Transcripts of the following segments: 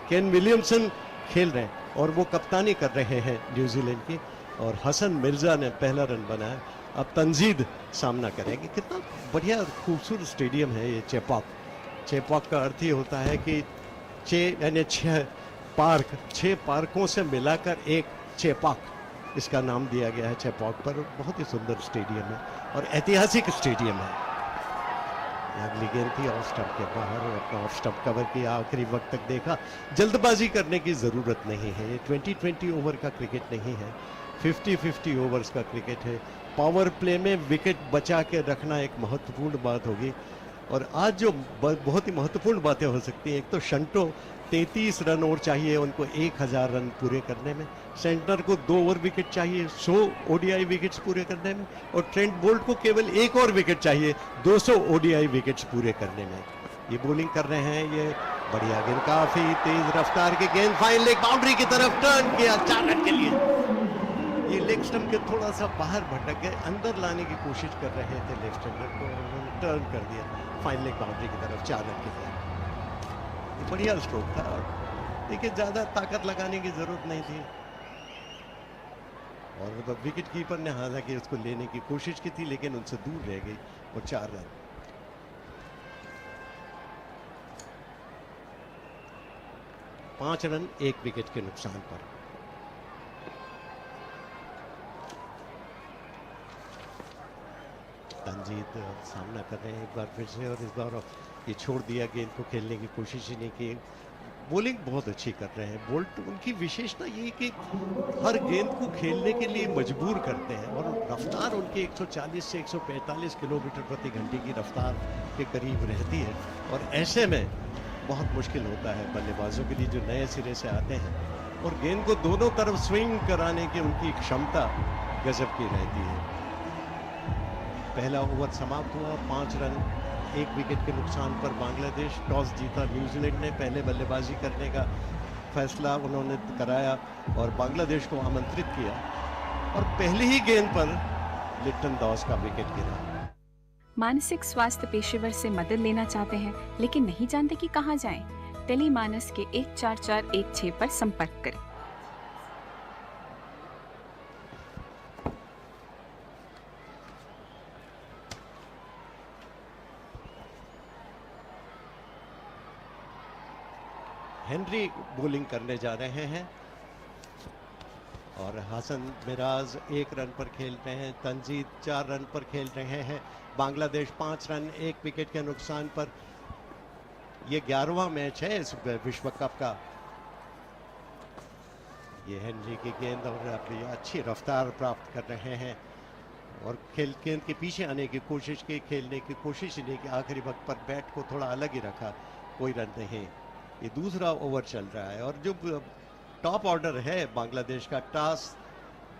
Kane Williamson खेल रहे हैं और वो कप्तानी कर रहे हैं न्यूजीलैंड की, और हसन मिर्जा ने पहला रन बनाया। अब तंजीद सामना करेंगे। कितना बढ़िया खूबसूरत स्टेडियम है ये चेपॉक। चेपॉक का अर्थ ही होता है कि यानी 6 पार्कों से मिलाकर एक चेपॉक, इसका नाम दिया गया है चेपॉक पर। बहुत ही सुंदर स्टेडियम है और ऐतिहासिक स्टेडियम है। अगली गेंद थी ऑफ स्टंप के बाहर, अपना ऑफ स्टंप कवर किया, आखिरी वक्त तक देखा। जल्दबाजी करने की ज़रूरत नहीं है, ये 20-20 ओवर का क्रिकेट नहीं है, 50-50 ओवर्स का क्रिकेट है। पावर प्ले में विकेट बचा के रखना एक महत्वपूर्ण बात होगी। और आज जो बहुत ही महत्वपूर्ण बातें हो सकती हैं, एक तो शंटो 33 रन और चाहिए उनको 1000 रन पूरे करने में, सेंटर को 2 और विकेट चाहिए 100 ओडीआई विकेट्स पूरे करने में, और ट्रेंट बोल्ट को केवल 1 और विकेट चाहिए 200 ओडीआई विकेट्स पूरे करने में। ये बॉलिंग कर रहे हैं, ये बढ़िया गेंद, काफी तेज रफ्तार की गेंद, फाइन लेग बाउंड्री की तरफ टर्न किया 4 रन के लिए। ये लेग स्टंप के थोड़ा सा बाहर भटक गए, अंदर लाने की कोशिश कर रहे थे लेग स्टंपर को, उन्होंने टर्न कर दिया फाइन लेग बाउंड्री की तरफ 4 रन के लिए। बढ़िया स्ट्रोक था, देखिए ज्यादा ताकत लगाने की जरूरत नहीं थी, और विकेट कीपर ने हालांकि उसको लेने की कोशिश की थी लेकिन उनसे दूर रह गई, और 4 रन। पांच रन 1 विकेट के नुकसान पर। तंजीद सामना कर रहे हैं एक बार फिर से, और इस बार ये छोड़ दिया, गेंद को खेलने की कोशिश ही नहीं की। बॉलिंग बहुत अच्छी कर रहे हैं बोल्ट। उनकी विशेषता ये कि हर गेंद को खेलने के लिए मजबूर करते हैं, और रफ्तार उनकी 140 से 145 किलोमीटर प्रति घंटे की रफ्तार के करीब रहती है, और ऐसे में बहुत मुश्किल होता है बल्लेबाजों के लिए जो नए सिरे से आते हैं, और गेंद को दोनों तरफ स्विंग कराने की उनकी क्षमता गजब की रहती है। पहला ओवर समाप्त हुआ, 5 रन 1 विकेट के नुकसान पर बांग्लादेश। टॉस जीता न्यूजीलैंड ने, पहले बल्लेबाजी करने का फैसला उन्होंने कराया और बांग्लादेश को आमंत्रित किया, और पहली ही गेंद पर लिप्टन दास का विकेट गिरा। मानसिक स्वास्थ्य पेशेवर से मदद लेना चाहते हैं लेकिन नहीं जानते कि कहां जाएं? टेलीमानस के 14416 पर संपर्क करें। हेनरी बॉलिंग करने जा रहे हैं, और हसन मिराज 1 रन पर खेल रहे हैं, तंजीद 4 रन पर खेल रहे हैं। बांग्लादेश 5 रन 1 विकेट के नुकसान पर। यह 11वां मैच है इस विश्व कप का। ये हेनरी की गेंद, और अपनी अच्छी रफ्तार प्राप्त कर रहे हैं, और गेंद के पीछे आने की कोशिश की, खेलने की कोशिश नहीं की, आखिरी वक्त पर बैट को थोड़ा अलग ही रखा, कोई रन नहीं। ये दूसरा ओवर चल रहा है, और जो टॉप ऑर्डर है बांग्लादेश का,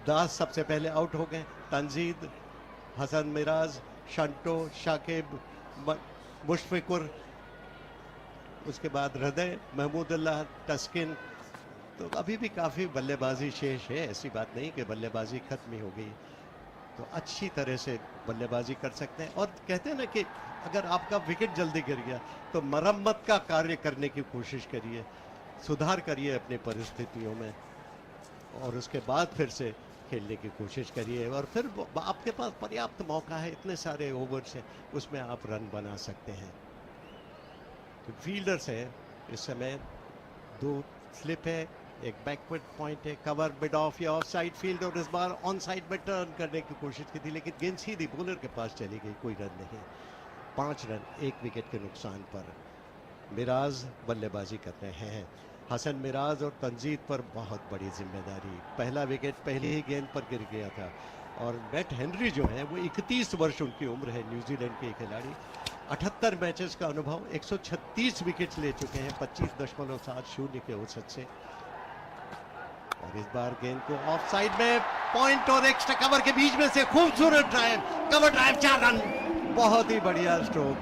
दास सबसे पहले आउट हो गए, तंजीद, हसन मिराज, शंटो, शाकिब, मुशफिकुर, उसके बाद हृदय, महमूदुल्लाह, टस्किन। तो अभी भी काफ़ी बल्लेबाजी शेष है, ऐसी बात नहीं कि बल्लेबाजी खत्म ही हो गई। तो अच्छी तरह से बल्लेबाजी कर सकते हैं, और कहते हैं ना कि अगर आपका विकेट जल्दी गिर गया तो मरम्मत का कार्य करने की कोशिश करिए, सुधार करिए अपनी परिस्थितियों में, और उसके बाद फिर से खेलने की कोशिश करिए, और फिर आपके पास पर्याप्त मौका है, इतने सारे ओवर्स हैं, उसमें आप रन बना सकते हैं। तो फील्डर्स हैं इस समय, 2 स्लिप है, एक बैकवर्ड पॉइंट है, कवर मिड ऑफ या ऑफ साइड फील्ड, और इस बार ऑन साइड में टर्न करने की कोशिश की थी लेकिन गेंद सीधी बॉलर के पास चली गई, कोई रन नहीं। 5 रन 1 विकेट के नुकसान पर। मिराज बल्लेबाजी कर रहे हैं, हसन मिराज और तंजीद पर बहुत बड़ी जिम्मेदारी। पहला विकेट पहली ही गेंद पर गिर गया था, और मैट हेनरी जो है वो 31 वर्ष उनकी उम्र है, न्यूजीलैंड के खिलाड़ी, 78 मैचेस का अनुभव, 136 विकेट्स ले चुके हैं 25.70 के औसत से। और इस बार गेंद को ऑफ साइड में पॉइंट और एक्स्ट्रा कवर के बीच में से खूबसूरत ड्राइव, कवर ड्राइव, 4 रन, बहुत ही बढ़िया स्ट्रोक।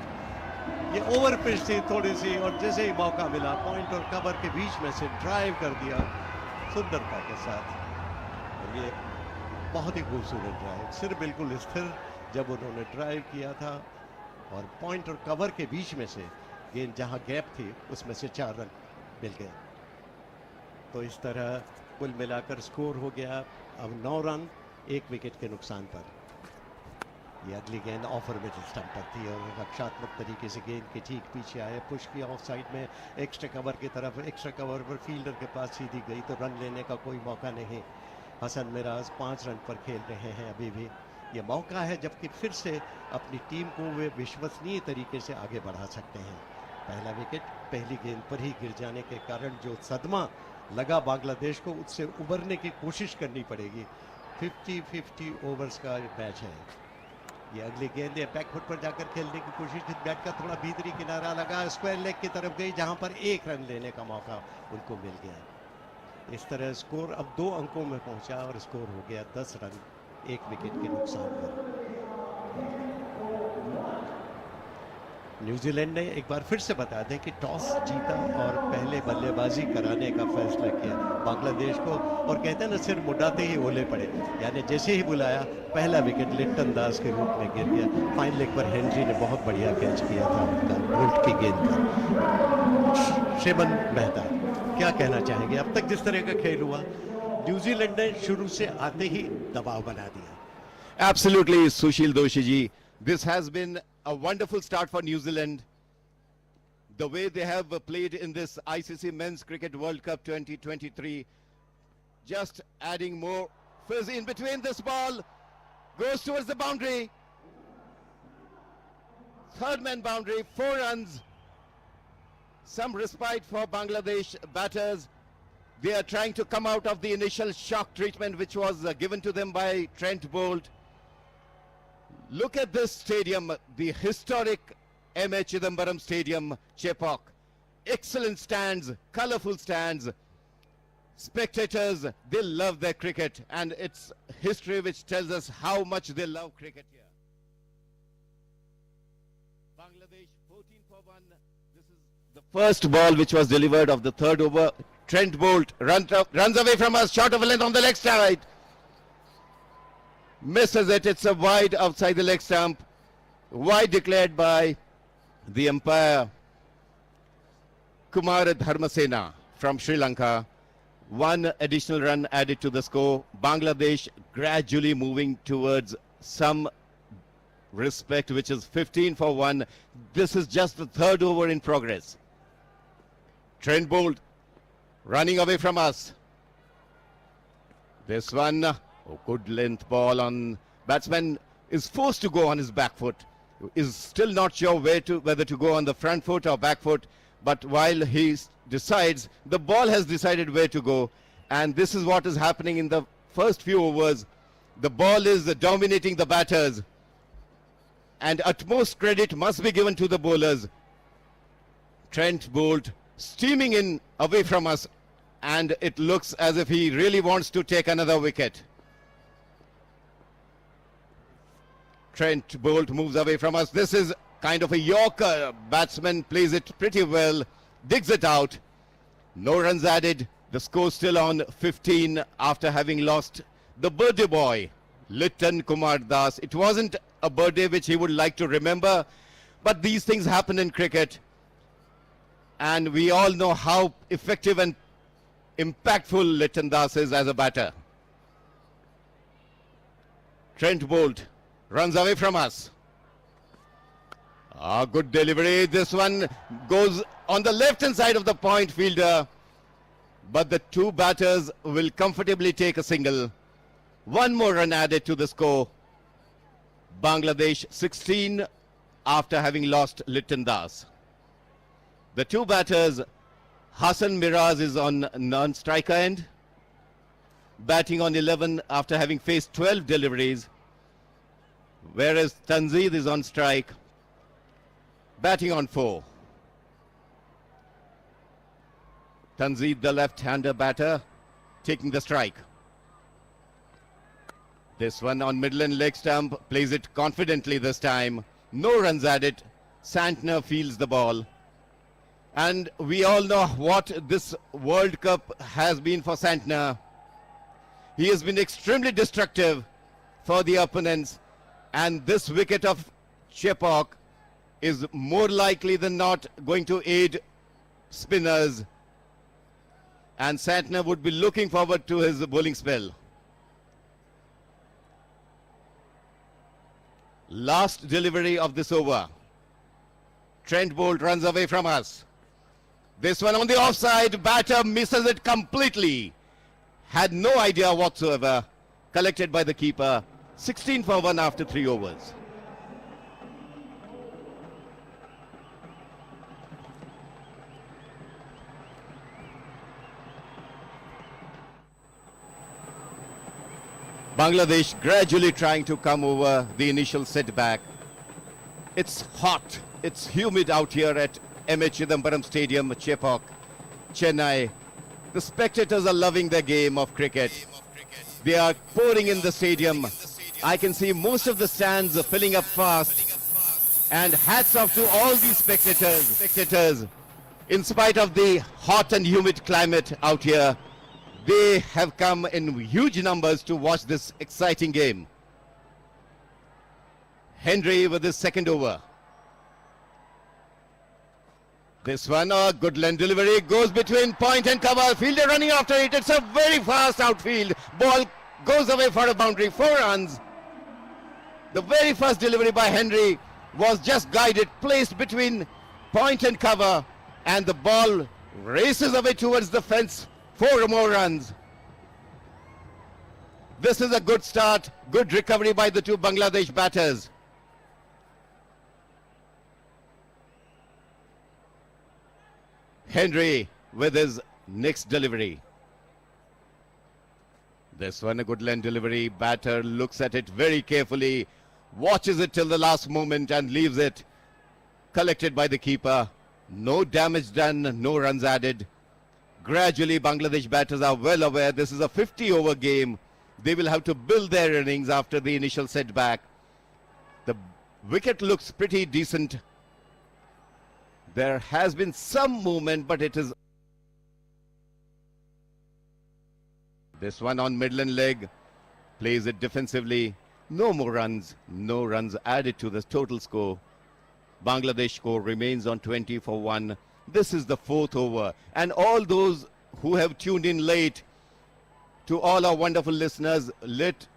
ये ओवर पिच थी थोड़ी सी, और जैसे ही मौका मिला पॉइंट और कवर के बीच में से ड्राइव कर दिया सुंदरता के साथ। और ये बहुत ही खूबसूरत ड्राइव, सिर बिल्कुल स्थिर जब उन्होंने ड्राइव किया था, और पॉइंट और कवर के बीच में से गेंद जहां गैप थी उसमें से 4 रन मिल गए। तो इस तरह कुल मिलाकर स्कोर हो गया अब 9 रन 1 विकेट के नुकसान पर। ये अगली गेंद ऑफर मिडल स्टंप पर थी और रक्षात्मक तरीके से गेंद के ठीक पीछे आए, पुश किया ऑफ साइड में एक्स्ट्रा कवर की तरफ, एक्स्ट्रा कवर पर फील्डर के पास सीधी गई तो रन लेने का कोई मौका नहीं। हसन मिराज 5 रन पर खेल रहे हैं अभी भी। ये मौका है जबकि फिर से अपनी टीम को वे विश्वसनीय तरीके से आगे बढ़ा सकते हैं। पहला विकेट पहली गेंद पर ही गिर जाने के कारण जो सदमा लगा बांग्लादेश को, उससे उबरने की कोशिश करनी पड़ेगी। 50-50 ओवर्स का मैच है। ये अगली गेंद बैकफुट पर जाकर खेलने की कोशिश की, बैट का थोड़ा भीतरी किनारा लगा, स्क्वायर लेग की तरफ गई जहां पर 1 रन लेने का मौका उनको मिल गया। इस तरह स्कोर अब 2 अंकों में पहुंचा और स्कोर हो गया 10 रन 1 विकेट के नुकसान पर। न्यूजीलैंड ने एक बार फिर से बता दें कि टॉस जीता और पहले बल्लेबाजी कराने का फैसला किया बांग्लादेश को, और कहते हैं ना सिर मुड़ाते ही ओले पड़े, यानी जैसे ही बुलाया पहला विकेट लिट्टन दास के रूप में गिर गया। फाइन लेग पर हेनरी ने बहुत बढ़िया कैच किया था उनका बुल्ट की गेंद पर। शेबन मेहता क्या कहना चाहेंगे? अब तक जिस तरह का खेल हुआ, न्यूजीलैंड ने शुरू से आते ही दबाव बना दिया। Absolutely, Sushil Doshi ji. This has been a wonderful start for New Zealand. The way they have played in this ICC Men's Cricket World Cup 2023, just adding more fizz in between. This ball goes towards the boundary. Third man boundary, 4 runs. Some respite for Bangladesh batters. They are trying to come out of the initial shock treatment which was given to them by Trent Bolt. Look at this stadium, the historic M.A. Chidambaram Stadium, Chepauk. Excellent stands, colorful stands. Spectators, they love their cricket, and it's history which tells us how much they love cricket here. Bangladesh 14 for 1. This is the first ball which was delivered of the third over. Trent Bolt runs away from us, short of a length on the leg side. Misses it, it's a wide outside the leg stump. Wide declared by the umpire Kumar Dharmasena from Sri Lanka. 1 additional run added to the score. Bangladesh gradually moving towards some respect, which is 15 for 1. This is just the third over in progress. Trent Bolt running away from us. This one, good length ball on. Batsman is forced to go on his back foot. Is still not sure whether to go on the front foot or back foot. But while he decides, the ball has decided where to go. And this is what is happening in the first few overs. The ball is dominating the batters. And utmost credit must be given to the bowlers. Trent Bolt steaming in away from us. And it looks as if he really wants to take another wicket. Trent Bolt moves away from us. This is kind of a Yorker. Batsman plays it pretty well, digs it out. No runs added. The score still on 15 after having lost the birthday boy, Litton Kumar Das. It wasn't a birthday which he would like to remember, but these things happen in cricket. And we all know how effective and impactful Litton Das is as a batter. Trent Bolt runs away from us. Good delivery. This one goes on the left-hand side of the point fielder. But the two batters will comfortably take a single. 1 more run added to the score. Bangladesh 16 after having lost Litton Das. The two batters, Hassan Miraz is on non-striker end, batting on 11 after having faced 12 deliveries, whereas Tanzeed is on strike, batting on 4. Tanzeed, the left-hander batter, taking the strike. This one on middle and leg stump, plays it confidently this time. No runs added. Santner fields the ball. And we all know what this World Cup has been for Santner. He has been extremely destructive for the opponents. And this wicket of Chepauk is more likely than not going to aid spinners. and Santner would be looking forward to his bowling spell. Last delivery of this over. Trent Bolt runs away from us. This one on the offside, batter misses it completely. Had no idea whatsoever. Collected by the keeper. 16 for 1 after 3 overs. Bangladesh gradually trying to come over the initial setback. It's hot, it's humid out here at MH Chidambaram Stadium, Chepauk, Chennai. The spectators are loving their game of cricket. They are pouring in the stadium. I can see most of the stands are filling up fast. And hats off to all these spectators. In spite of the hot and humid climate out here, they have come in huge numbers to watch this exciting game. Henry with his second over. This one, a good length delivery, goes between point and cover. Fielder running after it. It's a very fast outfield. Ball goes away for a boundary. 4 runs. The very first delivery by Henry was just guided, placed between point and cover, and the ball races away towards the fence. 4 more runs. This is a good start. Good recovery by the two Bangladesh batters. Henry with his next delivery. This one a good length delivery. Batter looks at it very carefully, watches it till the last moment and leaves it. Collected by the keeper. No damage done, no runs added. Gradually Bangladesh batters are well aware this is a 50-over game. They will have to build their innings after the initial setback. The wicket looks pretty decent. There has been some movement, but it is... This one on midland leg, plays it defensively. No more runs, no runs added to the total score. Bangladesh score remains on 20 for 1. This is the 4th over. And all those who have tuned in late, to all our wonderful listeners, let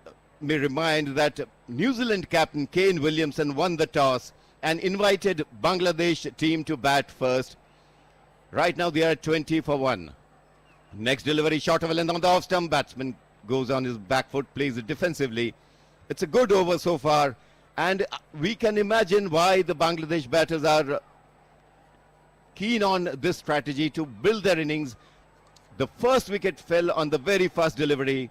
me remind that New Zealand captain Kane Williamson won the toss and invited Bangladesh team to bat first. Right now they are at 20 for 1. Next delivery, short of a length on the off stump. Batsman goes on his back foot, plays it defensively. It's a good over so far, and we can imagine why the Bangladesh batters are keen on this strategy to build their innings. The first wicket fell on the very first delivery.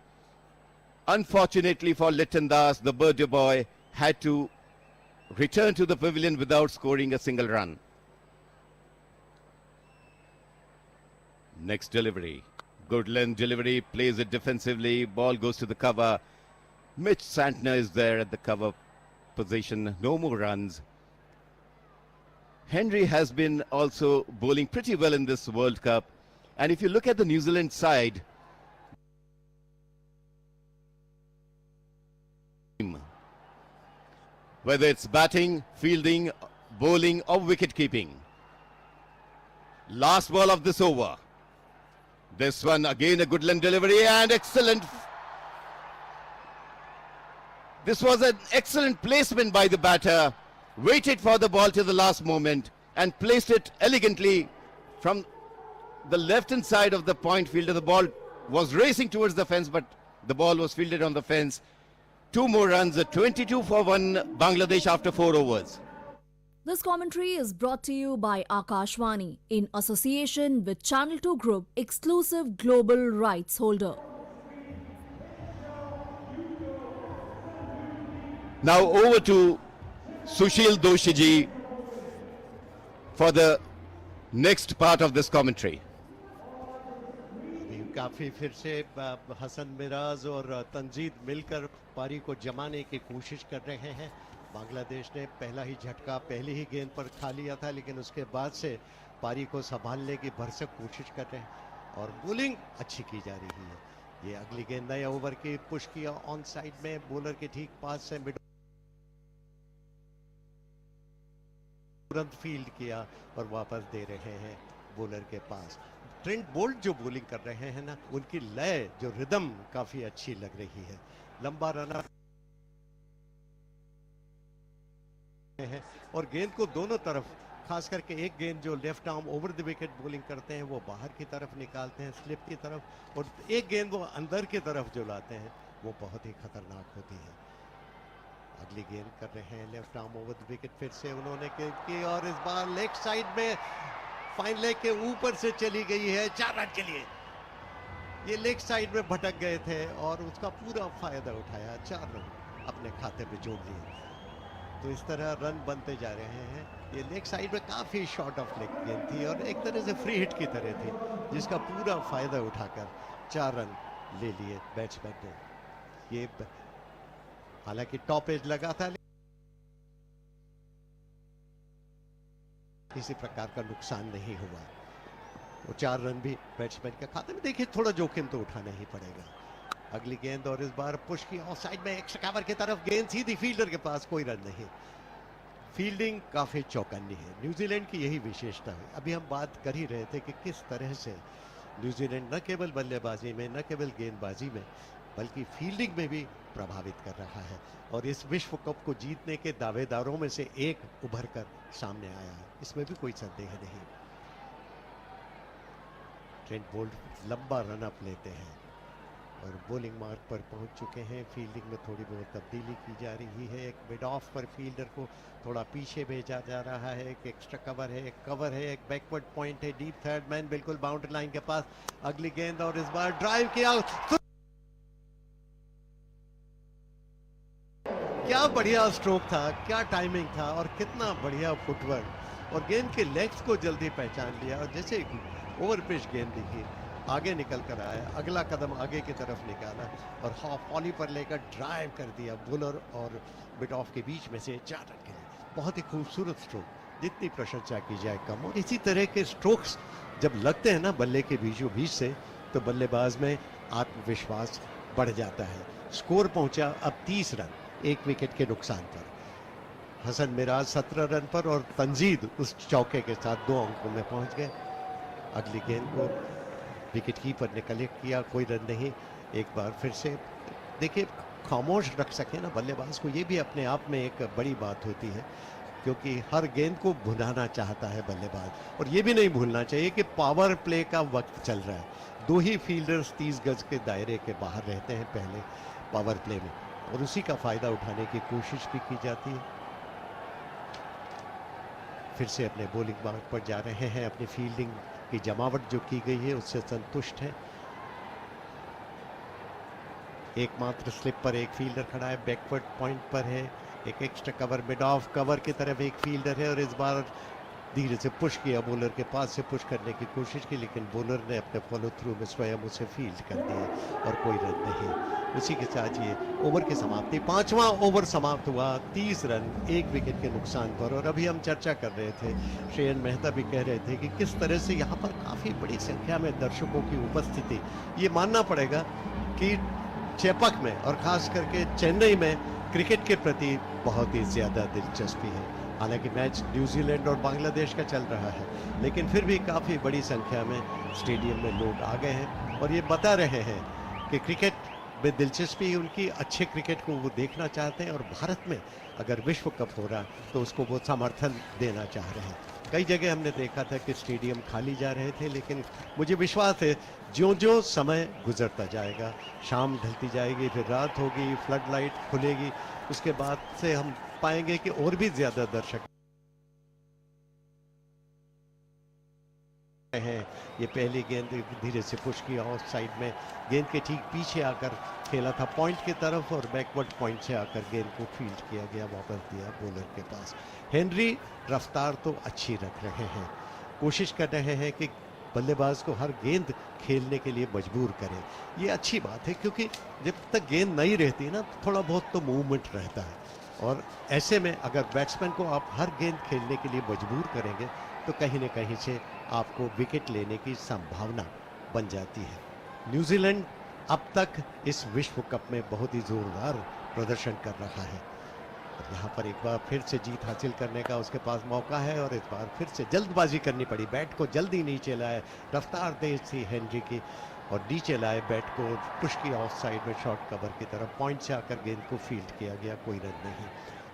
Unfortunately for Litton Das, the birthday boy had to return to the pavilion without scoring a single run. Next delivery. Good length delivery, plays it defensively. Ball goes to the cover. Mitch Santner is there at the cover position. No more runs. Henry has been also bowling pretty well in this World Cup. And if you look at the New Zealand side, whether it's batting, fielding, bowling or wicket keeping. Last ball of this over. This one again a good length delivery and excellent. This was an excellent placement by the batter. Waited for the ball till the last moment and placed it elegantly from the left-hand side of the point fielder. The ball was racing towards the fence, but the ball was fielded on the fence. 2 more runs, 22 for 1 Bangladesh after 4 overs. This commentary is brought to you by Akashvani in association with Channel 2 Group, exclusive global rights holder. Now over to Sushil Doshiji for the next part of this commentary. काफ़ी फिर से हसन मिराज और तंजीद मिलकर पारी को जमाने की कोशिश कर रहे हैं। बांग्लादेश ने पहला ही झटका पहली ही गेंद पर खा लिया था, लेकिन उसके बाद से पारी को संभालने की भरसक कोशिश कर रहे हैं और बॉलिंग अच्छी की जा रही है। ये अगली गेंद नए ओवर की पुश किया ऑन साइड में, बॉलर के ठीक पास से मिड तुरंत फील्ड किया और वापस दे रहे हैं बॉलर के पास। ट्रेंट बोल्ट जो बॉलिंग कर रहे हैं ना, उनकी लय जो रिदम काफी अच्छी लग रही है। लंबा रन है और गेंद को दोनों तरफ, खास करके एक गेंद जो left arm over the wicket bowling करते हैं वो बाहर की तरफ निकालते हैं, स्लिप की तरफ, और एक गेंद वो अंदर की तरफ जो लाते हैं वो बहुत ही खतरनाक होती है। अगली गेंद कर रहे हैं left arm over the wicket, फिर से उन्होंने की और इस बार लेग साइड में फाइन लेग के ऊपर से चली गई है 4 रन के लिए। ये लेग साइड में भटक गए थे और उसका पूरा फायदा उठाया, 4 रन अपने खाते में जोड़ लिए। तो इस तरह रन बनते जा रहे हैं। ये लेग साइड में काफी शॉर्ट ऑफ लेग गेंद थी और एक तरह से फ्री हिट की तरह थी, जिसका पूरा फायदा उठाकर 4 रन ले लिए बैट्समैन ने। ये हालांकि टॉप एज लगा था, किसी प्रकार का नुकसान नहीं हुआ। वो 4 रन भी बैट्समैन के खाते में। देखिए थोड़ा जोखिम तो उठाना ही पड़ेगा। अगली गेंद और इस बार पुश की ऑफ साइड में एक्स्ट्रा कवर की तरफ, गेंद सीधी फील्डर के पास, कोई रन नहीं। फील्डिंग काफी चौकन्नी है। न्यूजीलैंड की यही विशेषता है। अभी हम बात कर ही रहे थे कि किस तरह से न्यूजीलैंड न केवल बल्लेबाजी में, न केवल गेंदबाजी में, बल्कि फील्डिंग में भी प्रभावित कर रहा है और इस विश्व कप को जीतने के दावेदारों में से एक उभर कर सामने आया है, इसमें भी कोई संदेह नहीं। ट्रेंट बोल्ट लंबा रन अप लेते हैं और बॉलिंग मार्क पर पहुंच चुके हैं। फील्डिंग में थोड़ी बहुत तब्दीली की जा रही है। एक मिड ऑफ पर फील्डर को थोड़ा पीछे भेजा जा रहा है। एक एक्स्ट्रा कवर है, एक कवर है, एक बैकवर्ड पॉइंट है। डीप थर्ड मैन बिल्कुल बाउंड्री लाइन के पास। अगली गेंद और इस बार ड्राइव किया। क्या बढ़िया स्ट्रोक था, क्या टाइमिंग था और कितना बढ़िया फुटवर्क, और गेंद के लेग्स को जल्दी पहचान लिया और जैसे ओवर पिच गेंद दिखी आगे निकल कर आया, अगला कदम आगे की तरफ निकाला और हाफ वॉली पर लेकर ड्राइव कर दिया बॉलर और मिड ऑफ के बीच में से 4 रन के लिए। बहुत ही खूबसूरत स्ट्रोक, जितनी प्रशंसा की जाए कम। और इसी तरह के स्ट्रोक्स जब लगते हैं ना बल्ले के बीचों बीच से, तो बल्लेबाज में आत्मविश्वास बढ़ जाता है। स्कोर पहुंचा अब 30 रन, 1 विकेट के नुकसान पर। हसन मिराज 17 रन पर और तंजीद उस चौके के साथ 2 अंकों में पहुंच गए। अगली गेंद को विकेट कीपर ने कलेक्ट किया, कोई रन नहीं। एक बार फिर से देखिए, खामोश रख सके ना बल्लेबाज को, ये भी अपने आप में एक बड़ी बात होती है, क्योंकि हर गेंद को भुनाना चाहता है बल्लेबाज। और ये भी नहीं भूलना चाहिए कि पावर प्ले का वक्त चल रहा है। 2 ही फील्डर्स 30 गज के दायरे के बाहर रहते हैं पहले पावर प्ले में, और उसी का फायदा उठाने की कोशिश भी की जाती है। फिर से अपने बॉलिंग मार्क पर जा रहे हैं। अपनी फील्डिंग की जमावट जो की गई है उससे संतुष्ट है। एकमात्र स्लिप पर एक फील्डर खड़ा है, बैकवर्ड पॉइंट पर है। एक extra cover, mid of cover की तरफ एक फील्डर है और इस बार धीरे से पुश किया, बॉलर के पास से पुश करने की कोशिश की, लेकिन बॉलर ने अपने फॉलो थ्रू में स्वयं उसे फील्ड कर दिया और कोई रन नहीं। उसी के साथ ये ओवर की समाप्ति, 5वां ओवर समाप्त हुआ 30 रन 1 विकेट के नुकसान पर। और अभी हम चर्चा कर रहे थे, श्रेयन मेहता भी कह रहे थे कि किस तरह से यहाँ पर काफी बड़ी संख्या में दर्शकों की उपस्थिति, ये मानना पड़ेगा कि चेपक में और खास करके चेन्नई में क्रिकेट के प्रति बहुत ही ज्यादा दिलचस्पी है। हालांकि मैच न्यूजीलैंड और बांग्लादेश का चल रहा है, लेकिन फिर भी काफी बड़ी संख्या में स्टेडियम में लोग आ गए हैं और ये बता रहे हैं कि क्रिकेट में दिलचस्पी, उनकी अच्छे क्रिकेट को वो देखना चाहते हैं और भारत में अगर विश्व कप हो रहा तो उसको वो समर्थन देना चाह रहे हैं। कई जगह हमने देखा था कि स्टेडियम खाली जा रहे थे, लेकिन मुझे विश्वास है ज्यों-ज्यों समय गुजरता जाएगा, शाम ढलती जाएगी, फिर रात होगी, फ्लड लाइट खुलेगी, उसके बाद से हम पाएंगे कि और भी ज्यादा दर्शक हैं। ये पहली गेंद धीरे से पुश किया ऑफ साइड में, गेंद के ठीक पीछे आकर खेला था पॉइंट की तरफ और बैकवर्ड पॉइंट से आकर गेंद को फील्ड किया गया, वापस दिया बॉलर के पास। हेनरी रफ्तार तो अच्छी रख रहे हैं, कोशिश कर रहे हैं कि बल्लेबाज को हर गेंद खेलने के लिए मजबूर करें। ये अच्छी बात है, क्योंकि जब तक गेंद नहीं रहती ना, थोड़ा बहुत तो मूवमेंट रहता है, और ऐसे में अगर बैट्समैन को आप हर गेंद खेलने के लिए मजबूर करेंगे तो कहीं न कहीं से आपको विकेट लेने की संभावना बन जाती है। न्यूजीलैंड अब तक इस विश्व कप में बहुत ही जोरदार प्रदर्शन कर रहा है। और यहाँ पर एक बार फिर से जीत हासिल करने का उसके पास मौका है और इस बार फिर से जल्दबाजी करनी पड़ी, बैट को जल्दी नीचे लाए, रफ्तार तेज थी हेनरी की और नीचे लाए बैट को, पुश किया ऑफ साइड में शॉर्ट कवर की तरफ, पॉइंट से आकर गेंद को फील्ड किया गया, कोई रन नहीं।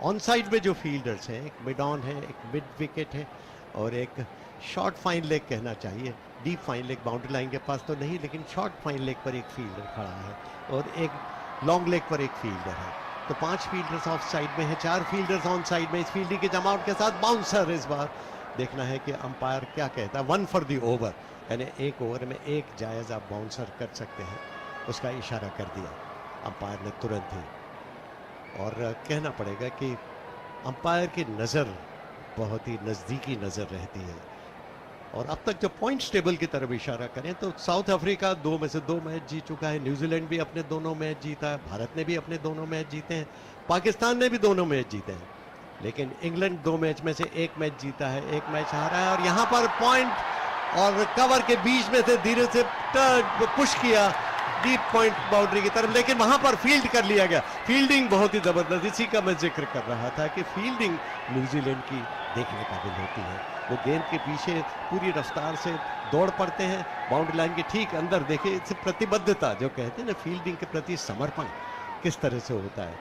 ऑन साइड में जो फील्डर्स हैं, एक मिड ऑन है, एक मिड विकेट है और एक शॉर्ट फाइन लेग कहना चाहिए, deep fine leg boundary line के पास तो नहीं लेकिन शॉर्ट फाइन लेग पर एक फील्डर खड़ा है और एक लॉन्ग लेग पर एक फील्डर है। तो 5 फील्डर्स ऑफ साइड में है, 4 फील्डर्स ऑन साइड में। इस फील्डिंग के जमावट के साथ बाउंसर, इस बार देखना है कि अंपायर क्या कहता है। 1 फॉर द ओवर, यानी एक ओवर में एक जायज़ आप बाउंसर कर सकते हैं, उसका इशारा कर दिया अंपायर ने तुरंत ही। और कहना पड़ेगा कि अंपायर की नज़र बहुत ही नज़दीकी नज़र रहती है। और अब तक जो पॉइंट्स टेबल की तरफ इशारा करें तो साउथ अफ्रीका 2 में से 2 मैच जीत चुका है, न्यूजीलैंड भी अपने दोनों मैच जीता है, भारत ने भी अपने दोनों मैच जीते हैं, पाकिस्तान ने भी दोनों मैच जीते हैं, लेकिन इंग्लैंड 2 मैच में से 1 मैच जीता है, 1 मैच हारा है। और यहाँ पर पॉइंट और कवर के बीच में से धीरे से पुश किया डीप पॉइंट बाउंड्री की तरफ, लेकिन वहां पर फील्ड कर लिया गया। फील्डिंग बहुत ही जबरदस्त, इसी का मैं जिक्र कर रहा था कि फील्डिंग न्यूजीलैंड की देखने काबिल होती है। वो गेंद के पीछे पूरी रफ्तार से दौड़ पड़ते हैं, बाउंड्री लाइन के ठीक अंदर देखिए, इससे प्रतिबद्धता जो कहते हैं ना, फील्डिंग के प्रति समर्पण किस तरह से होता है,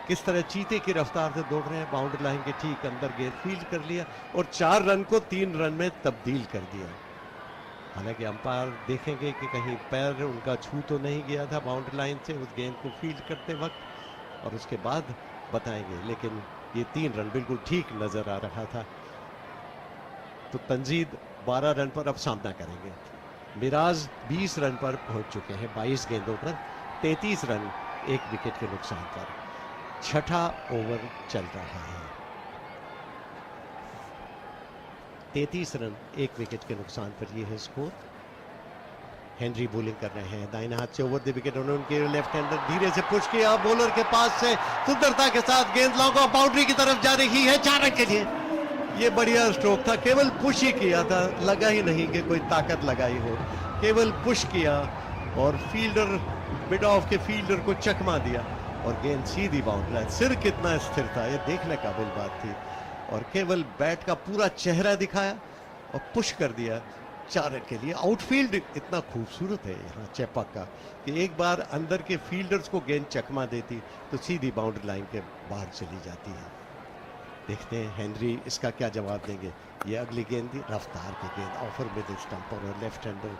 किस तरह चीते की रफ्तार से दौड़ रहे हैं, बाउंड्री लाइन के ठीक अंदर गेंद फील्ड कर लिया और 4 रन को 3 रन में तब्दील कर दिया। हालांकि अंपायर देखेंगे कि कहीं पैर उनका छू तो नहीं गया था बाउंड्री लाइन से उस गेंद को फील्ड करते वक्त, और उसके बाद बताएंगे, लेकिन ये 3 रन बिल्कुल ठीक नजर आ रहा था। तो तंजीद 12 रन पर अब सामना करेंगे, मिराज 20 रन पर पहुंच चुके हैं 22 गेंदों पर, 33 रन 1 विकेट के नुकसान पर। 6ठा ओवर चल रहा है, 33 रन 1 विकेट के नुकसान पर ये है स्कोर। हेनरी बॉलिंग कर रहे हैं, दाहिने हाथ से ओवर द विकेट, उन्होंने उनके लेफ्ट हैंडर धीरे से पुश किया, बॉलर के पास से सुंदरता के साथ गेंद लॉन्ग बाउंड्री की तरफ जा रही है 4 रन के लिए। ये बढ़िया स्ट्रोक था, केवल पुश ही किया था, लगा ही नहीं कि कोई ताकत लगाई हो, केवल पुश किया और फील्डर मिड ऑफ के फील्डर को चकमा दिया और गेंद सीधी बाउंड्री। सिर कितना स्थिर था, ये देखने काबिल बात थी, और केवल बैट का पूरा चेहरा दिखाया और पुश कर दिया 4 रन के लिए। आउटफील्ड इतना खूबसूरत है यहाँ चेपक का कि एक बार अंदर के फील्डर्स को गेंद चकमा देती तो सीधी बाउंड्री लाइन के बाहर चली जाती है। देखते हैं हेनरी इसका क्या जवाब देंगे। ये अगली गेंद थी, रफ्तार की गेंद, ऑफर मिड स्टंप और लेफ्ट हैंडर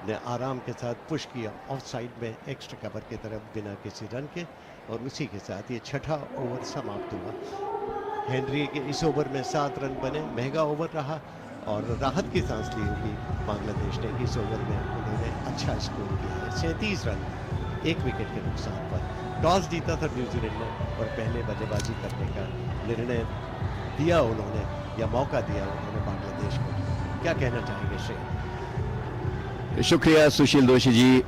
ने आराम के साथ पुश किया ऑफ साइड में एक्स्ट्रा कवर की तरफ बिना किसी रन के, और उसी के साथ ये 6ठा ओवर समाप्त हुआ। हेनरी के इस ओवर में 7 रन बने, महंगा ओवर रहा और राहत की सांस ली होगी बांग्लादेश ने। इस ओवर में उन्होंने अच्छा स्कोर किया है, 37 रन 1 विकेट के नुकसान पर। टॉस जीता था न्यूजीलैंड ने और पहले बल्लेबाजी करने का निर्णय दिया उन्होंने, या मौका दिया उन्होंने बांग्लादेश को। क्या कहना चाहेंगे श्रेय? Shukriya Sushil Doshi ji.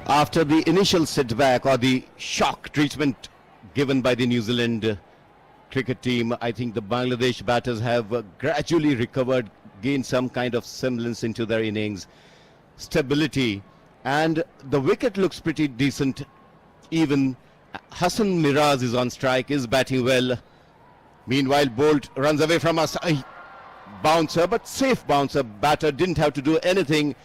After the initial setback or the shock treatment given by the New Zealand cricket team, I think the Bangladesh batters have gradually recovered, gained some kind of semblance into their innings, stability, and the wicket looks pretty decent. Even Hassan Miraz is on strike, is batting well. Meanwhile, Bolt runs away from us. Bouncer, but safe bouncer. Batter didn't have to do anything,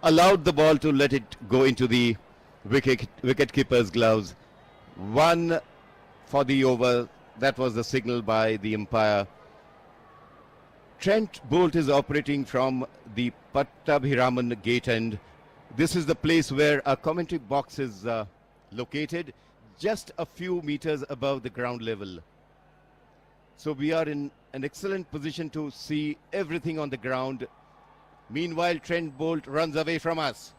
allowed the ball to let it go into the wicket-keeper's gloves. 1 for the over. That was the signal by the umpire. Trent Bolt is operating from the Pattabhiraman gate end. This is the place where a commentary box is located, just a few meters above the ground level. So we are in an excellent position to see everything on the ground. Meanwhile, Trent Bolt runs away from us.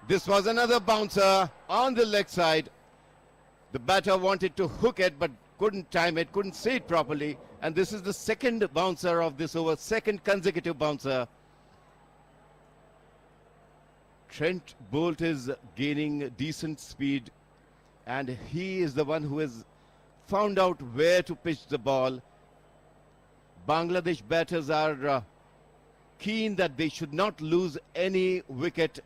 This was another bouncer on the leg side. The batter wanted to hook it but couldn't time it, couldn't see it properly. And this is the second bouncer of this over, second consecutive bouncer. Trent Bolt is gaining decent speed, and he is the one who has found out where to pitch the ball. Bangladesh batters are keen that they should not lose any wicket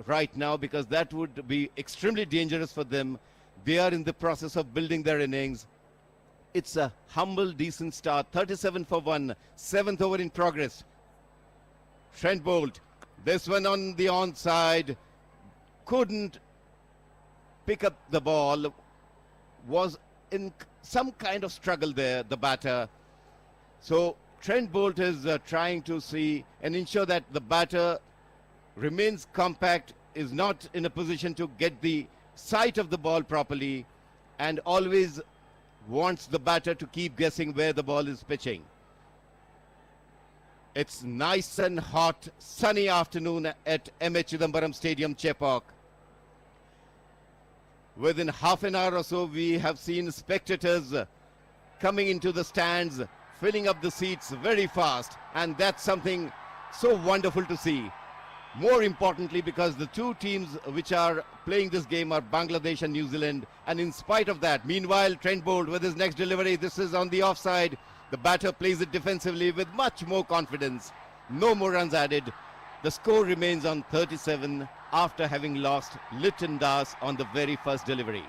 right now, because that would be extremely dangerous for them. They are in the process of building their innings. it's a humble, decent start. 37 for 1. 7th over in progress. Trent Bolt. This one on the onside. Couldn't pick up the ball. Was in some kind of struggle there, the batter. So Trent Bolt is trying to see and ensure that the batter remains compact, is not in a position to get the sight of the ball properly, and always wants the batter to keep guessing where the ball is pitching. It's nice and hot, sunny afternoon at M.H. Chidambaram Stadium, Chepauk. Within half an hour or so, we have seen spectators coming into the stands, filling up the seats very fast, and that's something so wonderful to see. More importantly, because the two teams which are playing this game are Bangladesh and New Zealand, and in spite of that, meanwhile, Trent Bolt with his next delivery, this is on the offside. The batter plays it defensively with much more confidence. No more runs added. The score remains on 37 after having lost Litton Das on the very first delivery.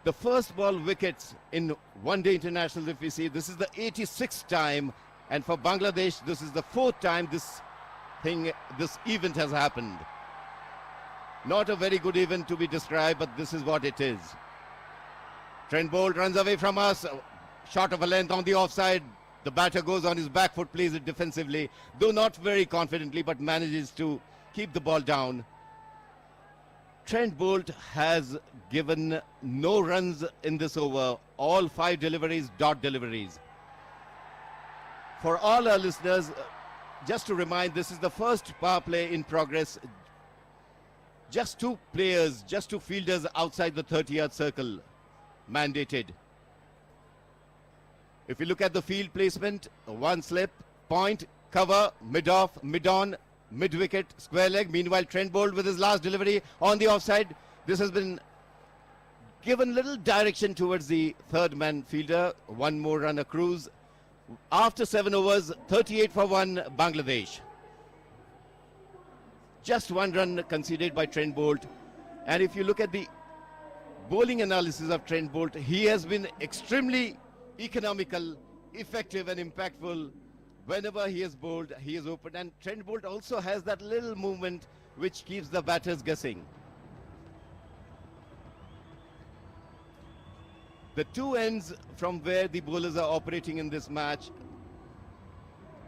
The first ball wickets in one-day internationals, if we see, this is the 86th time, and for Bangladesh, this is the 4th time this event has happened. Not a very good event to be described, but this is what it is. Trent Bolt runs away from us, short of a length on the offside. The batter goes on his back foot, plays it defensively, though not very confidently, but manages to keep the ball down. Trent Bolt has given no runs in this over. All 5 deliveries, dot deliveries. For all our listeners, just to remind, this is the first power play in progress. Just 2 players, just 2 fielders outside the 30-yard circle mandated. If you look at the field placement, 1 slip, point, cover, mid-off, mid-on, mid-wicket, square leg. Meanwhile, Trent Bolt with his last delivery on the offside. This has been given little direction towards the third man fielder. 1 more run a cruise. After 7 overs, 38 for 1, Bangladesh. Just 1 run conceded by Trent Bolt. And if you look at the bowling analysis of Trent Bolt, he has been extremely economical, effective and impactful. Whenever he has bowled, he is open. And Trent Bolt also has that little movement which keeps the batters guessing. The 2 ends from where the bowlers are operating in this match.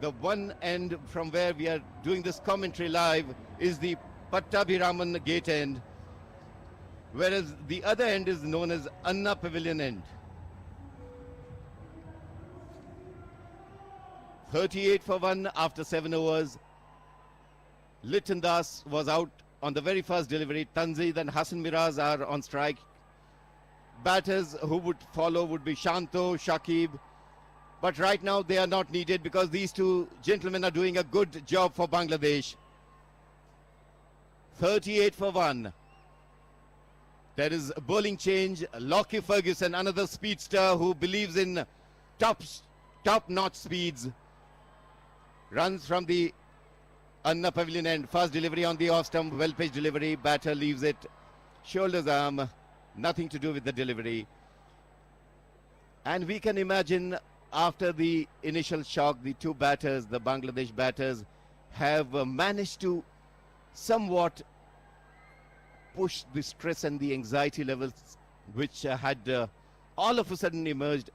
The one end from where we are doing this commentary live is the Pattabhiraman gate end, whereas the other end is known as Anna Pavilion end. 38 for 1 after 7 overs. Litton Das was out on the very first delivery. Tanzid and Hassan Miraz are on strike. Batters who would follow would be Shanto, Shakib. But right now they are not needed because these 2 gentlemen are doing a good job for Bangladesh. 38 for 1. There is a bowling change. Lockie Ferguson, another speedster who believes in top-notch speeds. Runs from the Anna Pavilion end. First delivery on the off-stump. Well-pitched delivery. Batter leaves it. Shoulders arm. Nothing to do with the delivery. And we can imagine after the initial shock, the 2 batters, the Bangladesh batters, have managed to somewhat push the stress and the anxiety levels which had all of a sudden emerged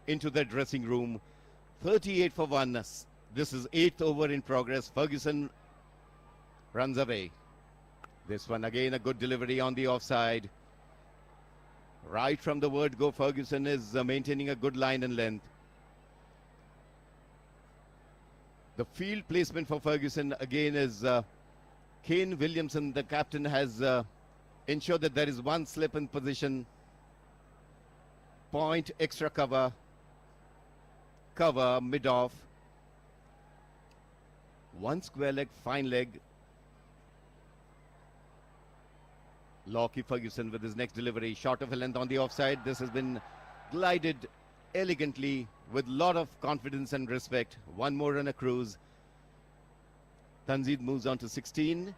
into the dressing room. 38 for 1. This is 8th over in progress. Ferguson runs away. This one again a good delivery on the offside. Right from the word go, Ferguson is maintaining a good line and length. The field placement for Ferguson again is Kane Williamson, the captain, has ensured that there is 1 slip in position. Point, extra cover, mid-off. 1 square leg, fine leg. Lockie Ferguson with his next delivery, short of a length on the offside. This has been glided elegantly with a lot of confidence and respect. 1 more run a cruise. Tanzid moves on to 16.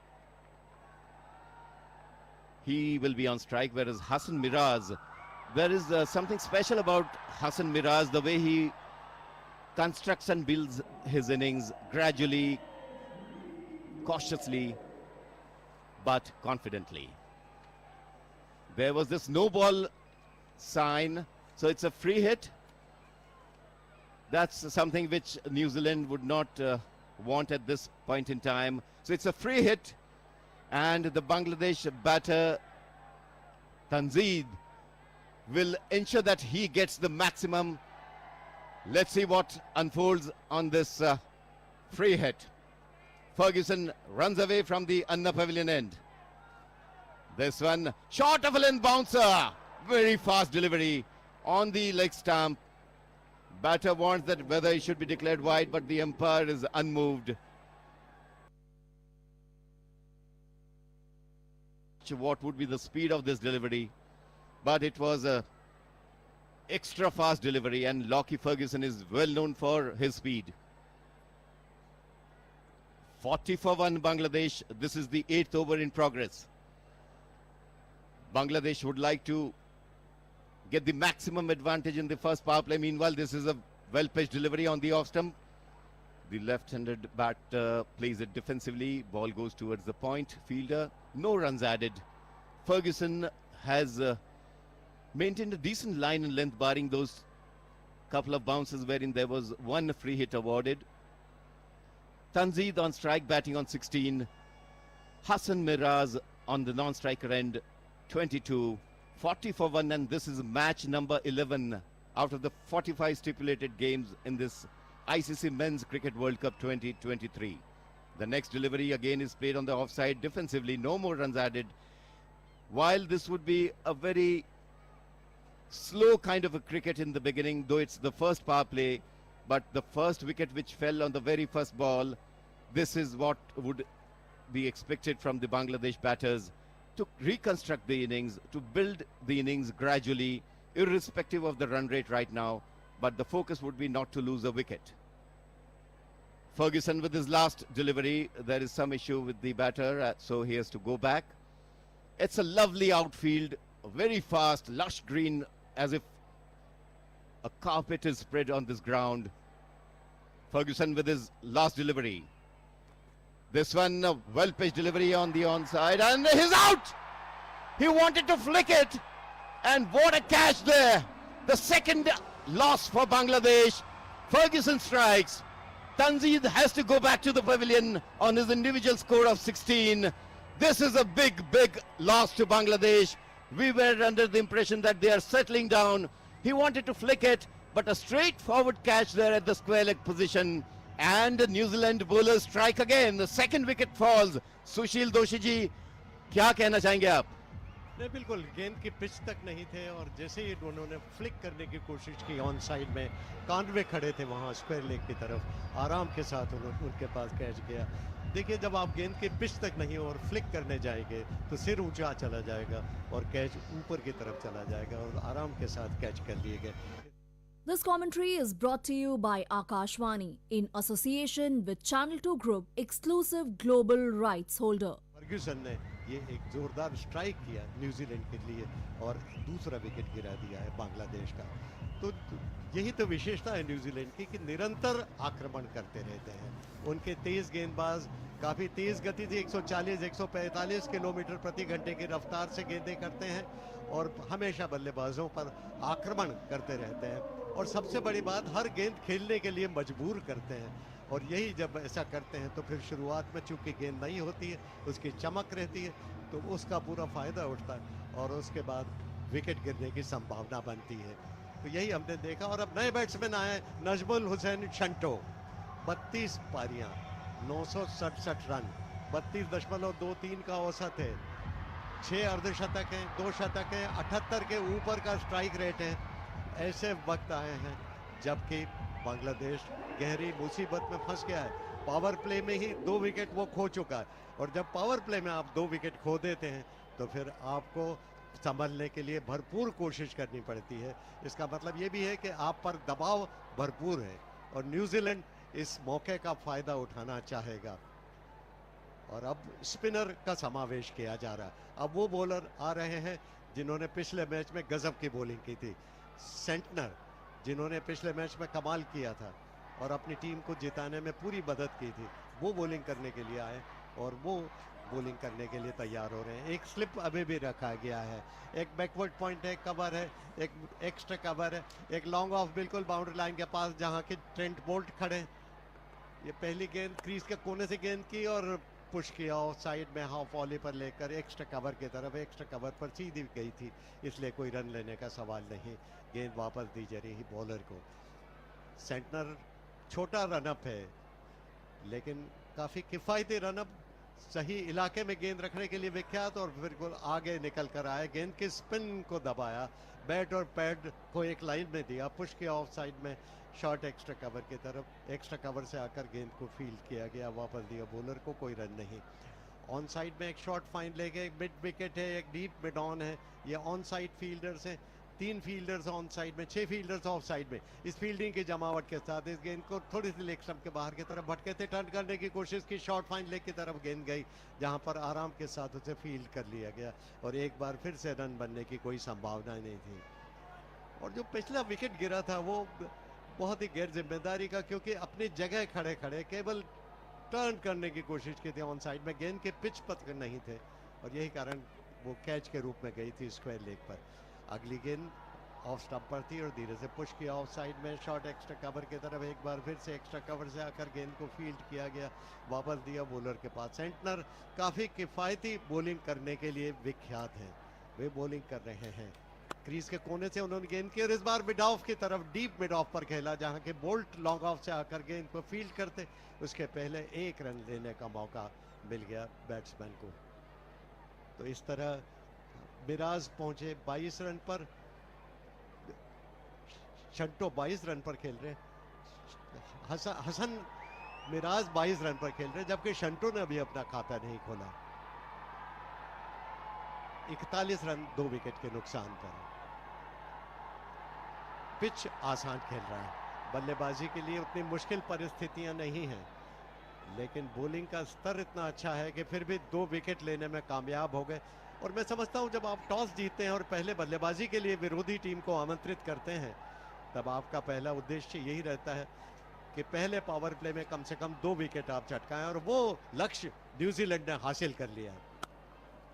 He will be on strike, whereas Hassan Miraz There is something special about Hassan Miraz, the way he constructs and builds his innings gradually, cautiously, but confidently. There was this no ball sign, so it's a free hit. That's something which New Zealand would not want at this point in time. So it's a free hit, and the Bangladesh batter Tanzid will ensure that he gets the maximum. Let's see what unfolds on this free hit. Ferguson runs away from the Anna Pavilion end. This one, short of a length bouncer. Very fast delivery on the leg stump. Batter wants that whether he should be declared wide, but the umpire is unmoved. What would be the speed of this delivery? But it was a extra fast delivery, and Lockie Ferguson is well known for his speed. 40 for 1 Bangladesh. This is the 8th over in progress. Bangladesh would like to get the maximum advantage in the first power play. Meanwhile, this is a well-pitched delivery on the off stump. The left-handed batter plays it defensively. Ball goes towards the point. Fielder, no runs added. Ferguson has maintained a decent line and length, barring those couple of bounces wherein there was one free hit awarded. Tanzid on strike, batting on 16. Hassan Miraz on the non-striker end, 22. 40 for 1, and this is match number 11 out of the 45 stipulated games in this ICC Men's Cricket World Cup 2023. The next delivery again is played on the offside defensively, no more runs added. While this would be a very slow kind of a cricket in the beginning, though it's the first power play, but the first wicket which fell on the very first ball, this is what would be expected from the Bangladesh batters, to reconstruct the innings, to build the innings gradually, irrespective of the run rate right now, but the focus would be not to lose a wicket. Ferguson with his last delivery, there is some issue with the batter, so he has to go back. It's a lovely outfield, very fast, lush green, as if a carpet is spread on this ground. Ferguson with his last delivery. This one, a well-pitched delivery on the onside, and he's out! He wanted to flick it, and what a catch there! The second loss for Bangladesh. Ferguson strikes. Tanzid has to go back to the pavilion on his individual score of 16. This is a big, big loss to Bangladesh. We were under the impression that they are settling down. He wanted to flick it, but a straightforward catch there at the square leg position. And New Zealand bowlers strike again. The second wicket falls. Sushil Doshi ji, क्या कहना चाहेंगे आप? नहीं, बिल्कुल गेंद की pitch तक नहीं थे, और जैसे ही दोनों ने फ्लिक करने की कोशिश की ऑन साइड में, कानवे खड़े थे वहां स्क्वायर लेग की तरफ, आराम के साथ उनके पास कैच गया। देखिए, जब आप गेंद की पिच तक नहीं और फ्लिक करने जाएंगे तो सिर ऊंचा चला जाएगा और कैच ऊपर की तरफ चला जाएगा, और आराम के साथ कैच कर लिए गए। This commentary is brought to you by Akashvani in association with Channel 2 Group, exclusive global rights holder. Ferguson ने ये एक जोरदार स्ट्राइक किया न्यूजीलैंड के लिए और दूसरा विकेट गिरा दिया है बांग्लादेश का। तो यही तो विशेषता है न्यूजीलैंड की कि निरंतर आक्रमण करते रहते हैं। उनके तेज गेंदबाज काफ़ी तेज गति से 140-145 किलोमीटर प्रति घंटे की रफ्तार से गेंदें करते हैं और हमेशा बल्लेबाजों पर आक्रमण करते रहते हैं, और सबसे बड़ी बात, हर गेंद खेलने के लिए मजबूर करते हैं। और यही जब ऐसा करते हैं तो फिर शुरुआत में चूंकि गेंद नहीं होती है, उसकी चमक रहती है, तो उसका पूरा फ़ायदा उठता है और उसके बाद विकेट गिरने की संभावना बनती है। तो यही हमने देखा। और अब नए बैट्समैन आए, नजमुल हुसैन शंटो, 32 पारियां, 967 रन, 32.23 का औसत है, 6 अर्धशतक हैं, 2 शतक हैं, 78 के ऊपर का स्ट्राइक रेट है। ऐसे वक्त आए हैं जबकि बांग्लादेश गहरी मुसीबत में फंस गया है। पावर प्ले में ही 2 विकेट वो खो चुका है, और जब पावर प्ले में आप 2 विकेट खो देते हैं तो फिर आपको संभलने के लिए भरपूर कोशिश करनी पड़ती है। इसका मतलब ये भी है कि आप पर दबाव भरपूर है, और न्यूजीलैंड इस मौके का फ़ायदा उठाना चाहेगा। और अब स्पिनर का समावेश किया जा रहा है। अब वो बॉलर आ रहे हैं जिन्होंने पिछले मैच में गजब की बॉलिंग की थी, सेंटनर जिन्होंने पिछले मैच में कमाल किया था और अपनी टीम को जिताने में पूरी मदद की थी, वो बॉलिंग करने के लिए आए और वो बॉलिंग करने के लिए तैयार हो रहे हैं। एक स्लिप अभी भी रखा गया है, एक बैकवर्ड पॉइंट है, कवर है, एक एक्स्ट्रा कवर है, एक लॉन्ग ऑफ बिल्कुल बाउंड्री लाइन के पास जहां के ट्रेंट बोल्ट खड़े। ये पहली गेंद क्रीज के कोने से गेंद की और पुश किया ऑफ साइड में हाफ वॉली पर लेकर एक्स्ट्रा कवर की तरफ। एक्स्ट्रा कवर पर सीधी गई थी, इसलिए कोई रन लेने का सवाल नहीं। गेंद वापस दी जा रही बॉलर को। सेंटनर छोटा रनअप है लेकिन काफी किफायती रनअप, सही इलाके में गेंद रखने के लिए विख्यात और बिल्कुल आगे निकल कर आए, गेंद के स्पिन को दबाया, बैट और पैड को एक लाइन में दिया, पुश किया ऑफ साइड में, शॉट एक्स्ट्रा कवर की तरफ। एक्स्ट्रा कवर से आकर गेंद को फील्ड किया गया, वापस दिया बॉलर को, कोई रन नहीं। ऑन साइड में एक शॉट फाइन लेके एक मिड विकेट है, एक डीप मिड ऑन है। ये ऑन साइड फील्डर्स हैं, 3 फील्डर्स ऑन साइड में, 6 फील्डर्स ऑफ साइड में। इस फील्डिंग की जमावट के साथ इस गेंद को थोड़ी सी लेग स्टंप के बाहर की तरफ भटके थे, टर्न करने की कोशिश की, शॉट फाइन लेग की तरफ गेंद गई, जहां पर आराम के साथ उसे फील्ड कर लिया गया और एक बार फिर से रन बनने की कोई संभावना नहीं थी। और जो पिछला विकेट गिरा था वो बहुत ही गैर जिम्मेदारी का, क्योंकि अपनी जगह खड़े खड़े केवल टर्न करने की कोशिश की थी ऑन साइड में, गेंद के पिच पथ नहीं थे और यही कारण वो कैच के रूप में गई थी स्क्वायर लेग पर। अगली गेंद ऑफ स्टंप पर थी और धीरे से पुश किया ऑफ साइड में, शॉट एक्स्ट्रा कवर की तरफ, एक बार फिर से एक्स्ट्रा कवर से आकर गेंद को फील्ड किया गया, वापस दिया बॉलर के पास। सेंटनर काफी किफायती बॉलिंग करने के लिए विख्यात हैं, वे बॉलिंग कर रहे हैं। क्रीज के कोने से उन्होंने गेंद की और इस बार मिड ऑफ की तरफ, डीप मिड ऑफ पर खेला, जहां के बोल्ट लॉन्ग ऑफ से आकर गेंद को फील्ड करते, उसके पहले एक रन लेने का मौका मिल गया बैट्समैन को। तो इस तरह मिराज पहुंचे 22 रन पर, शंटो 22 रन पर खेल रहे, हसन मिराज 22 रन पर खेल रहे, जबकि शंटो ने अभी अपना खाता नहीं खोला। 41 रन 2 विकेट के नुकसान पर। पिच आसान खेल रहा है, बल्लेबाजी के लिए उतनी मुश्किल परिस्थितियां नहीं हैं, लेकिन बॉलिंग का स्तर इतना अच्छा है कि फिर भी 2 विकेट लेने में कामयाब हो गए। और मैं समझता हूं जब आप टॉस जीतते हैं और पहले बल्लेबाजी के लिए विरोधी टीम को आमंत्रित करते हैं, तब आपका पहला उद्देश्य यही रहता है कि पहले पावर प्ले में कम से कम 2 विकेट आप चटकाएं, और वो लक्ष्य न्यूजीलैंड ने हासिल कर लिया।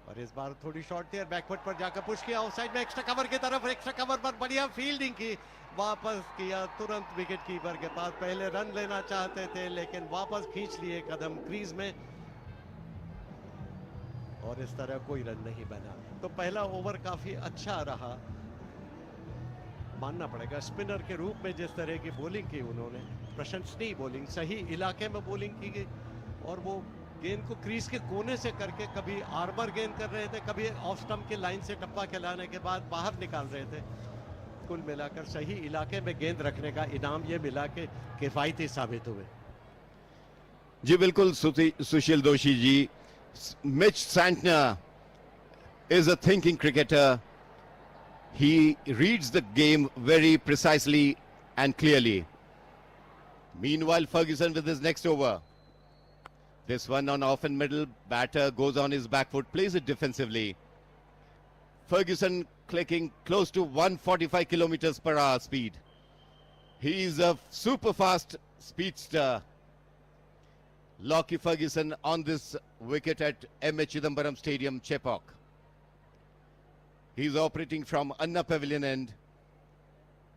और इस बार थोड़ी शॉर्ट थी और बैकवर्ड पर जाकर पुश किया ऑफ साइड में, एक्स्ट्रा कवर की तरफ, एक्स्ट्रा कवर पर बढ़िया फील्डिंग की, वापस किया तुरंत विकेट कीपर के पास। पहले रन लेना चाहते थे लेकिन वापस खींच लिए कदम क्रीज में और इस तरह कोई रन नहीं बना। तो पहला ओवर काफी अच्छा रहा, मानना पड़ेगा। स्पिनर के रूप में जिस तरह की बॉलिंग की उन्होंने, प्रशंसनीय बॉलिंग, सही इलाके में बॉलिंग की गई और वो गेंद को क्रीज के कोने से करके कभी आर्मर गेंद कर रहे थे, कभी ऑफ स्टंप की लाइन से टप्पा खिलाने के बाद बाहर निकाल रहे थे। कुल मिलाकर सही इलाके में गेंद रखने का इनाम ये मिला के किफायती साबित हुए। जी बिल्कुल Sushil Doshi ji, Mitch Santner is a thinking cricketer. He reads the game very precisely and clearly. Meanwhile, Ferguson with his next over. This one on off and middle, batter goes on his back foot, plays it defensively. Ferguson clicking close to 145 kilometers per hour speed. He is a super fast speedster. Lockie Ferguson on this wicket at M.H. Chidambaram Stadium, Chepauk. He's operating from Anna Pavilion end.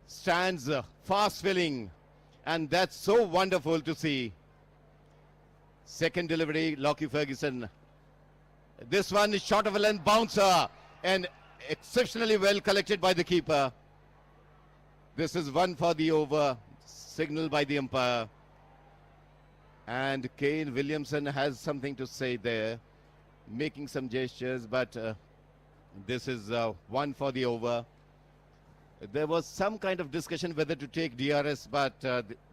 Stands fast filling, and that's so wonderful to see. Second delivery, Lockie Ferguson. This one is short of a length bouncer and exceptionally well collected by the keeper. This is one for the over, signaled by the umpire. And Kane Williamson has something to say there, making some gestures, but this is one for the over. There was some kind of discussion whether to take DRS, but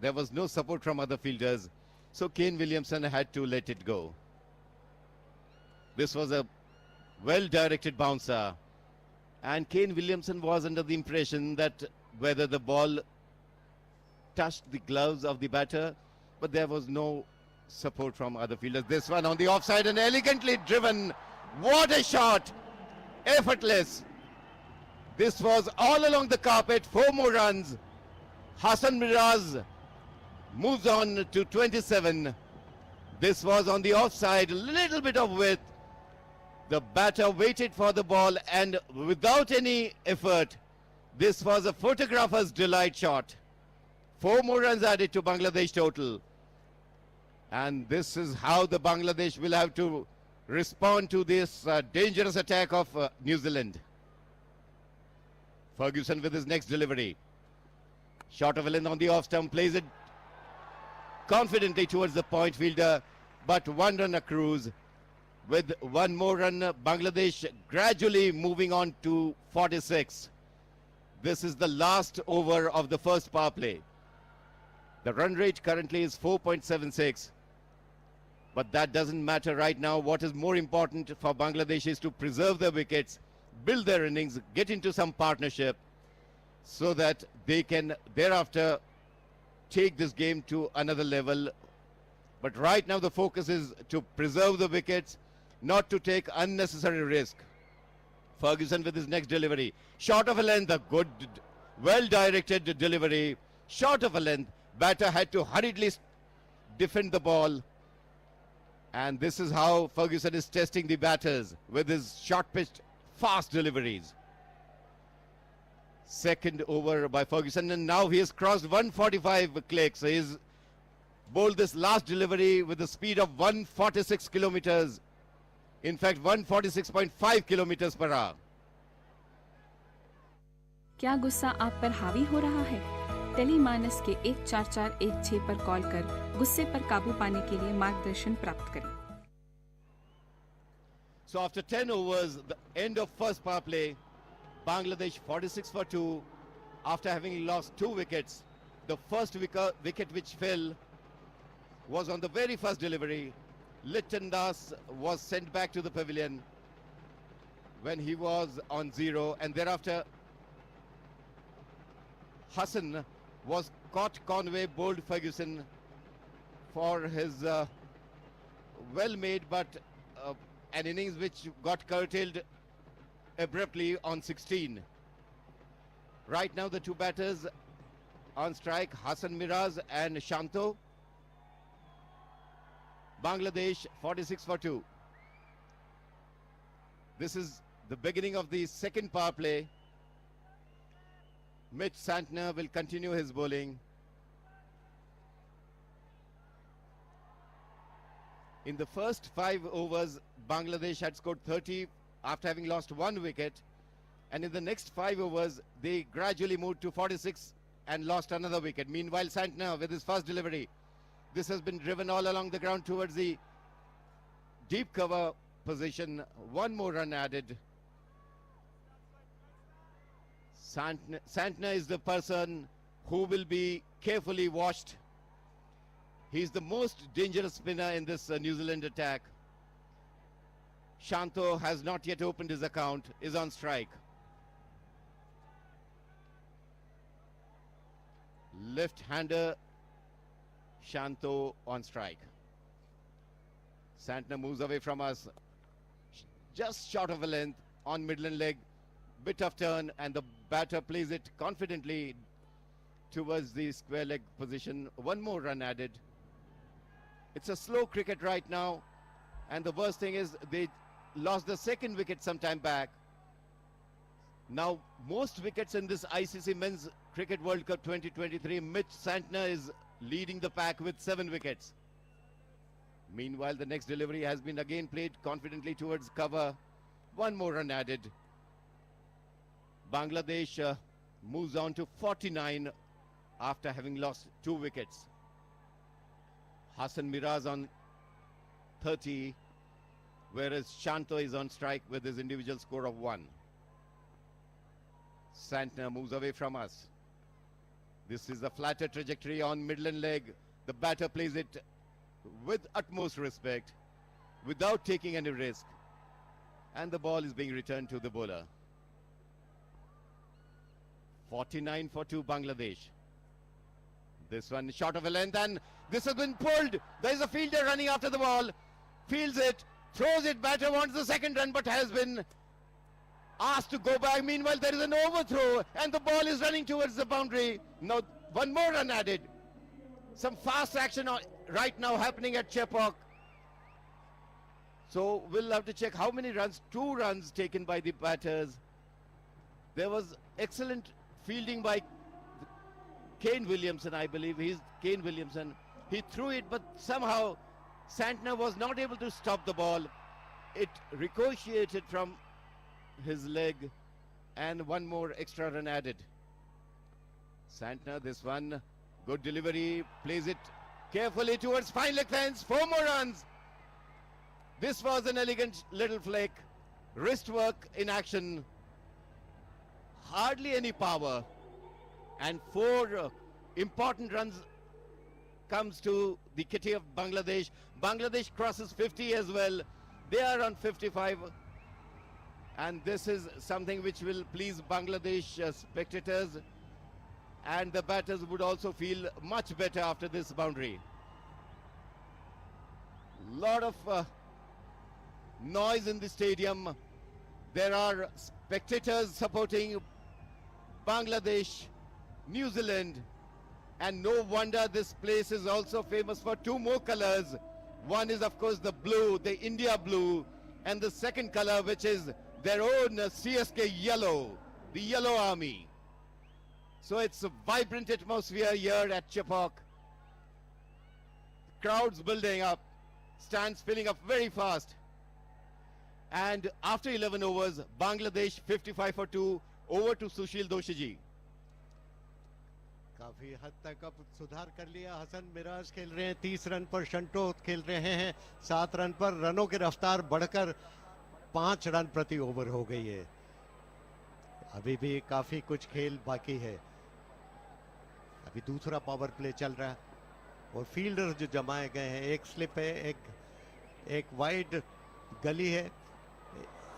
there was no support from other fielders. So Kane Williamson had to let it go. This was a well-directed bouncer. And Kane Williamson was under the impression that whether the ball touched the gloves of the batter, but there was no support from other fielders. This one on the offside and elegantly driven. What a shot! Effortless. This was all along the carpet, 4 more runs. Hassan Miraz moves on to 27. This was on the offside, little bit of width. The batter waited for the ball and without any effort, this was a photographer's delight shot. 4 more runs added to Bangladesh total. And this is how the Bangladesh will have to respond to this dangerous attack of New Zealand. Ferguson with his next delivery. Short of a length on the off stump, plays it confidently towards the point fielder, but 1 run accrues. With 1 more run, Bangladesh gradually moving on to 46. This is the last over of the first power play. The run rate currently is 4.76. But that doesn't matter right now. What is more important for Bangladesh is to preserve their wickets, build their innings, get into some partnership so that they can thereafter take this game to another level. But right now the focus is to preserve the wickets, not to take unnecessary risk. Ferguson with his next delivery. Short of a length, a good, well-directed delivery. Short of a length, batter had to hurriedly defend the ball. And this is how Ferguson is testing the batters with his short-pitched, fast deliveries. Second over by Ferguson, and now he has crossed 145 clicks. He's bowled this last delivery with a speed of 146 kilometers. In fact, 146.5 kilometers per hour. क्या गुस्सा आप पर हावी हो रहा है? टेलीमानस के 144116 पर कॉल कर गुस्से पर काबू पाने के लिए मार्गदर्शन प्राप्त करें। So after 10 overs, the end of first power play, Bangladesh 46 for 2 after having lost 2 wickets. The first wicket which fell was on the very first delivery. Litton Das was sent back to the pavilion when he was on 0, and thereafter Hassan was caught. Conway bowled Ferguson for his well-made but an innings which got curtailed abruptly on 16. Right now the 2 batters on strike, Hassan Miraz and Shanto. Bangladesh 46 for 2. This is the beginning of the second power play. Mitch Santner will continue his bowling. In the first 5 overs, Bangladesh had scored 30 after having lost 1 wicket. And in the next 5 overs, they gradually moved to 46 and lost another wicket. Meanwhile, Santner with his first delivery. This has been driven all along the ground towards the deep cover position. 1 more run added. Santner is the person who will be carefully watched. He's the most dangerous spinner in this New Zealand attack. Shanto has not yet opened his account, is on strike. Left-hander Shanto on strike. Santner moves away from us, just short of a length on Midland leg. Bit of turn, and the batter plays it confidently towards the square leg position. 1 more run added. It's a slow cricket right now, and the worst thing is they lost the second wicket some time back. Now most wickets in this ICC Men's Cricket World Cup 2023, Mitch Santner is leading the pack with 7 wickets. Meanwhile, the next delivery has been again played confidently towards cover. 1 more run added. Bangladesh moves on to 49 after having lost 2 wickets. Hassan Miraz on 30, whereas Shanto is on strike with his individual score of 1. Santner moves away from us. This is a flatter trajectory on Midland leg. The batter plays it with utmost respect, without taking any risk. And the ball is being returned to the bowler. 49 for 2 Bangladesh. This one short of a length, and this has been pulled. There is a fielder running after the ball. Fields it, throws it, batter wants the second run, but has been asked to go back. Meanwhile, there is an overthrow and the ball is running towards the boundary. Now, one more run added. Some fast action right now happening at Chepauk. So we'll have to check how many runs. 2 runs taken by the batters. There was excellent fielding by Kane Williamson, I believe. He's Kane Williamson. He threw it, but somehow Santner was not able to stop the ball. It ricocheted from his leg, and one more extra run added. Santner, this one, good delivery, plays it carefully towards fine leg fence. 4 more runs. This was an elegant little flick. Wrist work in action. Hardly any power. And 4 important runs comes to the kitty of Bangladesh. Bangladesh crosses 50 as well. They are on 55. And this is something which will please Bangladesh spectators. And the batters would also feel much better after this boundary. Lot of noise in the stadium. There are spectators supporting Bangladesh, New Zealand, and no wonder this place is also famous for 2 more colors. One is of course the blue, the India blue, and the second color which is their own CSK yellow, the Yellow Army. So it's a vibrant atmosphere here at Chepauk. Crowds building up, stands filling up very fast. And after 11 overs, Bangladesh 55 for 2, over to Sushil Doshi ji. काफी हद तक अब सुधार कर लिया। हसन मिराज खेल रहे हैं 30 रन पर, शंटो खेल रहे हैं 7 रन पर। रनों की रफ्तार बढ़कर 5 रन प्रति ओवर हो गई है। अभी भी काफी कुछ खेल बाकी है। अभी दूसरा पावर प्ले चल रहा है और फील्डर जो जमाए गए हैं, एक स्लिप है, एक वाइड गली है,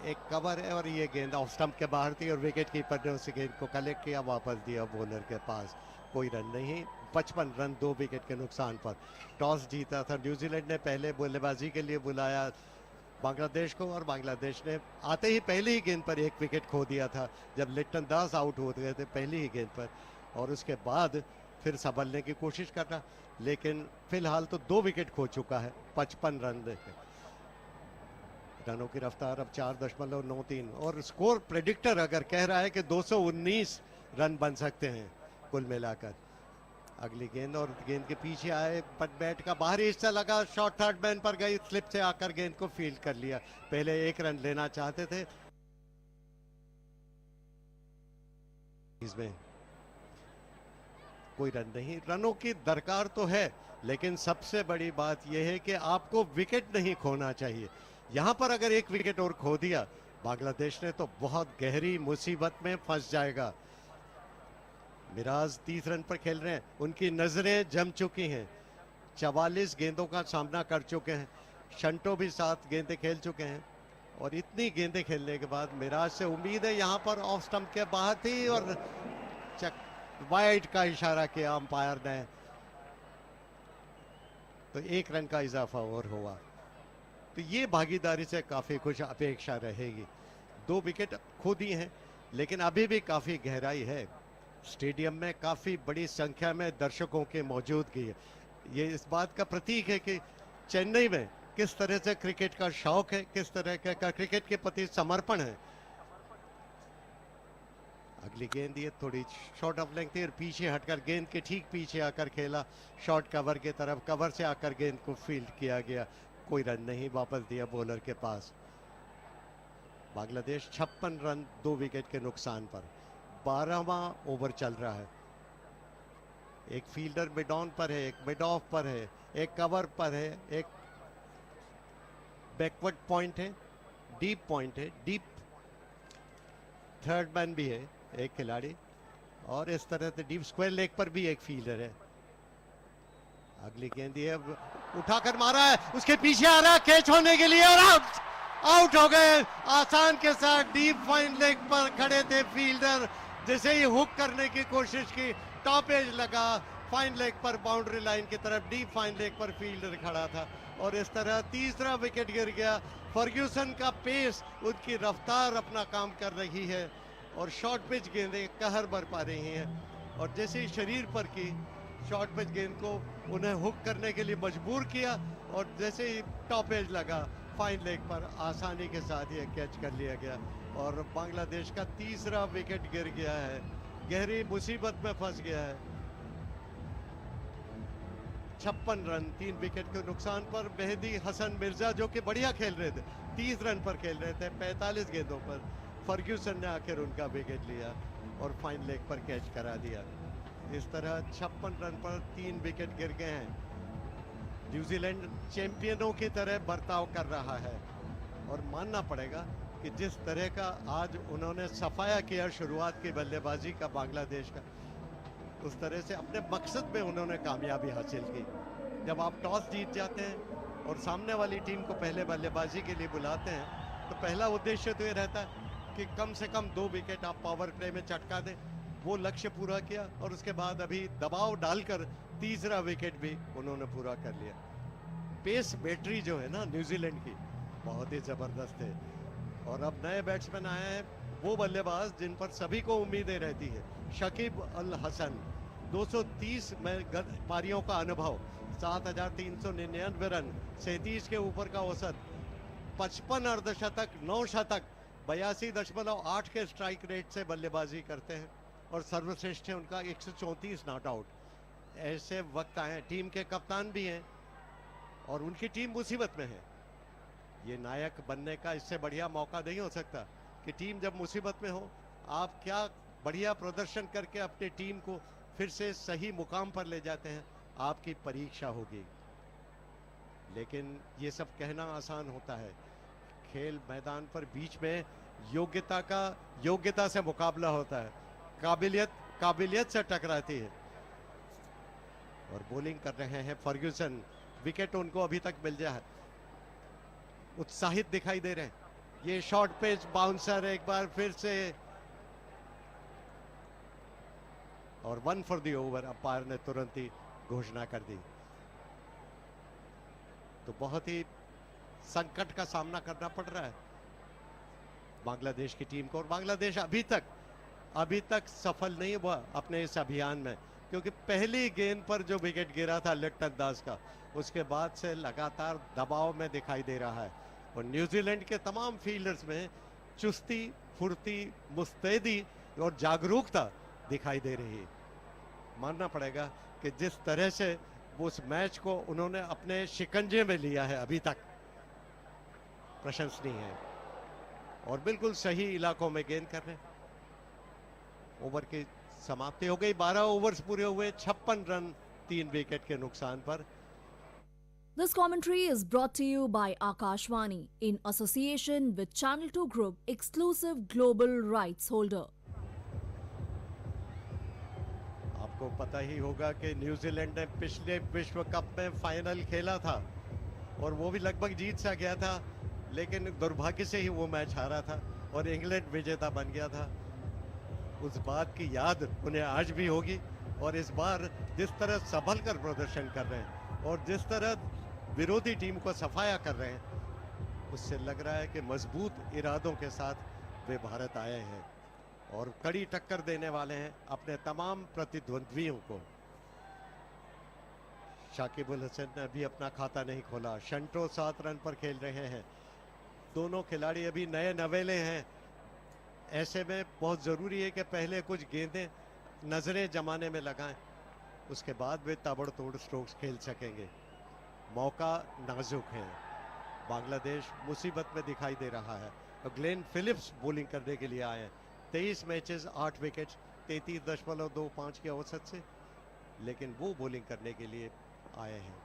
एक कवर है, और ये गेंद ऑफ स्टंप के बाहर थी और विकेट कीपर ने उस गेंद को कलेक्ट किया, वापस दिया बॉलर के पास। कोई रन नहीं, 55 रन 2 विकेट के नुकसान पर। टॉस जीता था न्यूजीलैंड ने, पहले बल्लेबाजी के लिए बुलाया बांग्लादेश को और बांग्लादेश ने आते ही पहली ही गेंद पर 1 विकेट खो दिया था जब लिप्टन दास आउट हो गए थे पहली ही गेंद पर, और उसके बाद फिर संभलने की कोशिश करना, लेकिन फिलहाल तो 2 विकेट खो चुका है 55 रन देकर। रनों की रफ्तार अब 4.93 और स्कोर प्रेडिक्टर अगर कह रहा है कि 219 रन बन सकते हैं कुल मिलाकर। अगली गेंद और गेंद के पीछे आए, पर बैट का बाहरी हिस्सा लगा, शॉट थर्ड मैन पर गई, स्लिप से आकर गेंद को फील्ड कर लिया। पहले 1 रन लेना चाहते थे, इसमें कोई रन नहीं। रनों की दरकार तो है, लेकिन सबसे बड़ी बात यह है कि आपको विकेट नहीं खोना चाहिए। यहां पर अगर 1 विकेट और खो दिया बांग्लादेश ने तो बहुत गहरी मुसीबत में फंस जाएगा। मिराज 30 रन पर खेल रहे हैं, उनकी नजरें जम चुकी हैं, 44 गेंदों का सामना कर चुके हैं। शंटो भी 7 गेंदें खेल चुके हैं, और इतनी गेंदें खेलने के बाद मिराज से उम्मीद है, यहां पर ऑफ स्टंप के बाहर थी और वाइड का इशारा किया अंपायर ने, तो 1 रन का इजाफा और हुआ। तो ये भागीदारी से काफी कुछ अपेक्षा रहेगी। 2 विकेट खो दिए हैं, लेकिन अभी भी काफी गहराई है। स्टेडियम में काफी बड़ी संख्या में दर्शकों की मौजूदगी है। ये इस बात का प्रतीक है कि चेन्नई में किस तरह से क्रिकेट का शौक है, किस तरह का क्रिकेट के प्रति समर्पण है। अगली गेंद ये थोड़ी शॉर्ट ऑफ लेंथ थी और पीछे हटकर गेंद के ठीक पीछे आकर खेला, शॉर्ट कवर की तरफ, कवर से आकर गेंद को फील्ड किया गया। कोई रन नहीं, वापस दिया बॉलर के पास। बांग्लादेश 56 रन 2 विकेट के नुकसान पर। 12वां ओवर चल रहा है। एक फील्डर मिड ऑन पर है, एक मिड ऑफ पर है, एक कवर पर है, एक बैकवर्ड पॉइंट है, डीप पॉइंट है, डीप थर्ड मैन भी है एक खिलाड़ी, और इस तरह से डीप स्क्वायर लेग पर भी एक फील्डर है। अगली गेंद ये उठाकर मारा है, उसके पीछे आ रहा है कैच होने के लिए और आउट हो गए आसान के साथ। डीप फाइन लेग पर खड़े थे फील्डर, जैसे ही हुक करने की कोशिश की, टॉप एज लगा फाइन लेग पर, बाउंड्री लाइन की तरफ डीप फाइन लेग पर फील्डर खड़ा था, और इस तरह तीसरा विकेट गिर गया। फर्ग्यूसन का पेस, उनकी रफ्तार अपना काम कर रही है और शॉर्ट पिच गेंदें कहर बरपा रही हैं। और जैसे ही शरीर पर की शॉर्ट पिच गेंद को उन्हें हुक करने के लिए मजबूर किया और जैसे ही टॉप एज लगा फाइन लेग पर आसानी के साथ ये कैच कर लिया गया और बांग्लादेश का तीसरा विकेट गिर गया है, गहरी मुसीबत में फंस गया है। 56 रन 3 विकेट के नुकसान पर मेहदी हसन मिर्जा जो कि बढ़िया खेल रहे थे, 30 रन पर खेल रहे थे 45 गेंदों पर, फर्ग्यूसन ने आखिर उनका विकेट लिया और फाइन लेग पर कैच करा दिया। इस तरह 56 रन पर 3 विकेट गिर गए हैं। न्यूजीलैंड चैंपियनों की तरह बर्ताव कर रहा है और मानना पड़ेगा कि जिस तरह का आज उन्होंने सफाया किया शुरुआत की बल्लेबाजी का बांग्लादेश का, उस तरह से अपने मकसद में उन्होंने कामयाबी हासिल की। जब आप टॉस जीत जाते हैं और सामने वाली टीम को पहले बल्लेबाजी के लिए बुलाते हैं तो पहला उद्देश्य तो ये रहता है कि कम से कम 2 विकेट आप पावर प्ले में चटका दें। वो लक्ष्य पूरा किया और उसके बाद अभी दबाव डालकर तीसरा विकेट भी उन्होंने पूरा कर लिया। पेस बैटरी जो है ना न्यूजीलैंड की बहुत ही जबरदस्त है और अब नए बैट्समैन आए हैं, वो बल्लेबाज जिन पर सभी को उम्मीदें रहती है। शकीब अल हसन 230 पारियों का अनुभव, 7,399 रन, 37 के ऊपर का औसत, 55 अर्धशतक, 9 शतक, 82.8 के स्ट्राइक रेट से बल्लेबाजी करते हैं और सर्वश्रेष्ठ है उनका 134 नॉट आउट। ऐसे वक्त आए, टीम के कप्तान भी हैं और उनकी टीम मुसीबत में है। ये नायक बनने का इससे बढ़िया मौका नहीं हो सकता कि टीम जब मुसीबत में हो आप क्या बढ़िया प्रदर्शन करके अपनी टीम को फिर से सही मुकाम पर ले जाते हैं, आपकी परीक्षा होगी। लेकिन ये सब कहना आसान होता है, खेल मैदान पर बीच में योग्यता से मुकाबला होता है, काबिलियत से टकराती है। और बॉलिंग कर रहे हैं फर्ग्यूसन, विकेट उनको अभी तक मिल जाए, उत्साहित दिखाई दे रहे हैं। ये शॉर्ट पिच बाउंसर एक बार फिर से और 1 फॉर द ओवर, अंपायर ने तुरंत ही घोषणा कर दी। तो बहुत ही संकट का सामना करना पड़ रहा है बांग्लादेश की टीम को और बांग्लादेश अभी तक सफल नहीं हुआ अपने इस अभियान में, क्योंकि पहली गेंद पर जो विकेट गिरा था लिट्टन दास का, उसके बाद से लगातार दबाव में दिखाई दे रहा है और न्यूजीलैंड के तमाम फील्डर्स में चुस्ती, फुर्ती, मुस्तैदी और जागरूकता दिखाई दे रही है। मानना पड़ेगा कि जिस तरह से वो उस मैच को उन्होंने अपने शिकंजे में लिया है अभी तक, प्रशंसनीय है और बिल्कुल सही इलाकों में गेंद कर रहे हैं। ओवर की समाप्ति हो गई, 12 ओवर्स पूरे हुए, 56 रन 3 विकेट के नुकसान पर। This commentary is brought to you by Akashvani in association with Channel 2 Group, exclusive global rights holder. आपको पता ही होगा कि न्यूजीलैंड ने पिछले विश्व कप में फाइनल खेला था और वो भी लगभग जीत सा गया था, लेकिन दुर्भाग्य से ही वो मैच हारा था और इंग्लैंड विजेता बन गया था। उस बात की याद उन्हें आज भी होगी और इस बार जिस तरह संभल कर प्रदर्शन कर रहे हैं और जिस तरह विरोधी टीम को सफाया कर रहे हैं, उससे लग रहा है कि मजबूत इरादों के साथ वे भारत आए हैं और कड़ी टक्कर देने वाले हैं अपने तमाम प्रतिद्वंद्वियों को। शाकिब अल हसन ने अभी अपना खाता नहीं खोला, शंटो 7 रन पर खेल रहे हैं। दोनों खिलाड़ी अभी नए नवेले हैं, ऐसे में बहुत ज़रूरी है कि पहले कुछ गेंदें नज़रें जमाने में लगाएं, उसके बाद वे ताबड़तोड़ स्ट्रोक्स खेल सकेंगे। मौका नाजुक है, बांग्लादेश मुसीबत में दिखाई दे रहा है और ग्लेन फिलिप्स बॉलिंग करने के लिए आए हैं। 23 मैचेस 8 विकेट 33.25 के औसत से, लेकिन वो बॉलिंग करने के लिए आए हैं।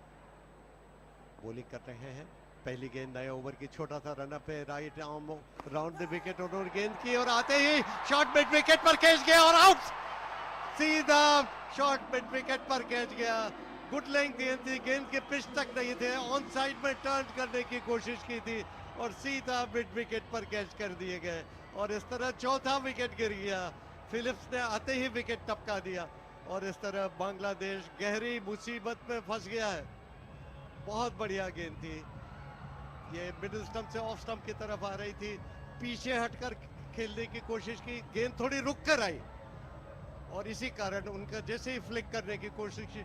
बॉलिंग कर रहे हैं, पहली गेंद नए ओवर की, छोटा सा रन अप है, right arm round the wicket, उन्होंने गेंद की और आते ही शॉर्ट मिड विकेट पर कैच गया और आउट। सीधा शॉर्ट मिड विकेट पर कैच गया। गुड लेंथ गेंद थी, गेंद के पिच तक नहीं थे, ऑन साइड में टर्न करने की कोशिश की थी और सीधा मिड विकेट पर कैच कर दिए गए और इस तरह चौथा विकेट गिर गया। फिलिप्स ने आते ही विकेट टपका दिया और इस तरह बांग्लादेश गहरी मुसीबत में फंस गया है। बहुत बढ़िया गेंद थी, ये मिडिल स्टंप से ऑफ स्टंप की तरफ आ रही थी, पीछे हटकर खेलने की कोशिश की, गेंद थोड़ी रुक कर आई और इसी कारण उनका जैसे ही फ्लिक करने की कोशिश की,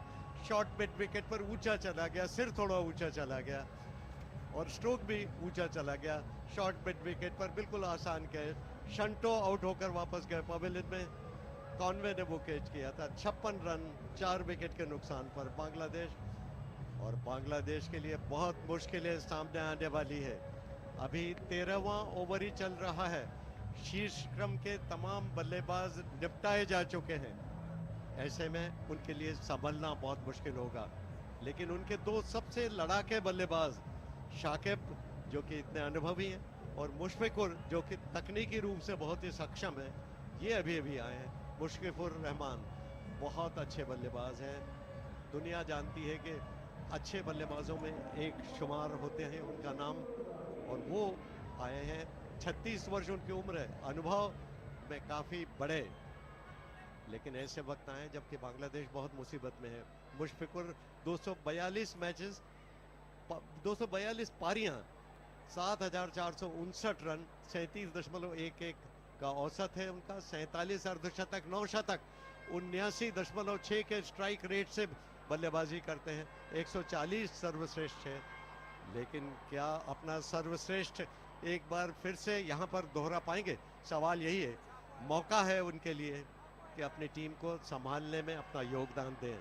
शॉट मिड विकेट पर ऊंचा चला गया, सिर थोड़ा ऊंचा चला गया और स्ट्रोक भी ऊंचा चला गया। शॉट मिड विकेट पर बिल्कुल आसान कैच, शंटो आउट होकर वापस गए पवेलियन में। कॉनवे ने वो कैच किया था। 56 रन 4 विकेट के नुकसान पर बांग्लादेश, और बांग्लादेश के लिए बहुत मुश्किलें सामने आने वाली है। अभी 13वां ओवर ही चल रहा है, शीर्ष क्रम के तमाम बल्लेबाज निपटाए जा चुके हैं। ऐसे में उनके लिए संभलना बहुत मुश्किल होगा, लेकिन उनके दो सबसे लड़ाके बल्लेबाज शाकिब जो कि इतने अनुभवी हैं और मुशफिकुर जो कि तकनीकी रूप से बहुत ही सक्षम है, ये अभी आए हैं। मुशफिकुर रहमान बहुत अच्छे बल्लेबाज हैं। दुनिया जानती है कि अच्छे बल्लेबाजों में एक शुमार होते हैं उनका नाम, और वो आए हैं। 36 वर्ष उनकी उम्र है, अनुभव में काफ़ी बड़े, लेकिन ऐसे वक्त आए जबकि बांग्लादेश बहुत मुसीबत में है। मुशफिकुर 242 मैचेस, 242 पारियां, 7,459 रन, 37.11 का औसत है उनका, 47 अर्धशतक, 9 शतक, 79.6 के स्ट्राइक रेट से बल्लेबाजी करते हैं। 140 सर्वश्रेष्ठ है, लेकिन क्या अपना सर्वश्रेष्ठ एक बार फिर से यहाँ पर दोहरा पाएंगे? सवाल यही है। मौका है उनके लिए कि अपनी टीम को संभालने में अपना योगदान दें,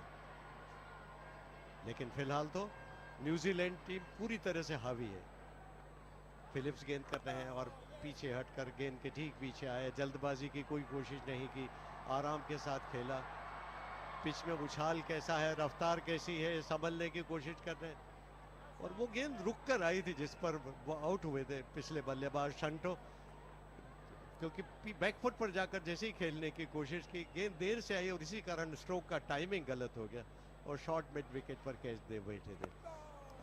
लेकिन फिलहाल तो न्यूजीलैंड टीम पूरी तरह से हावी है। फिलिप्स गेंद कर रहे हैं और पीछे हटकर गेंद के ठीक पीछे आए, जल्दबाजी की कोई कोशिश नहीं की, आराम के साथ खेला। पिच में उछाल कैसा है, रफ्तार कैसी है, संभलने की कोशिश कर रहे हैं, और वो गेंद रुक कर आई थी जिस पर वो आउट हुए थे पिछले बल्लेबाज शंटो, क्योंकि बैकफुट पर जाकर जैसे ही खेलने की कोशिश की, गेंद देर से आई और इसी कारण स्ट्रोक का टाइमिंग गलत हो गया और शॉर्ट मिड विकेट पर कैच दे बैठे थे।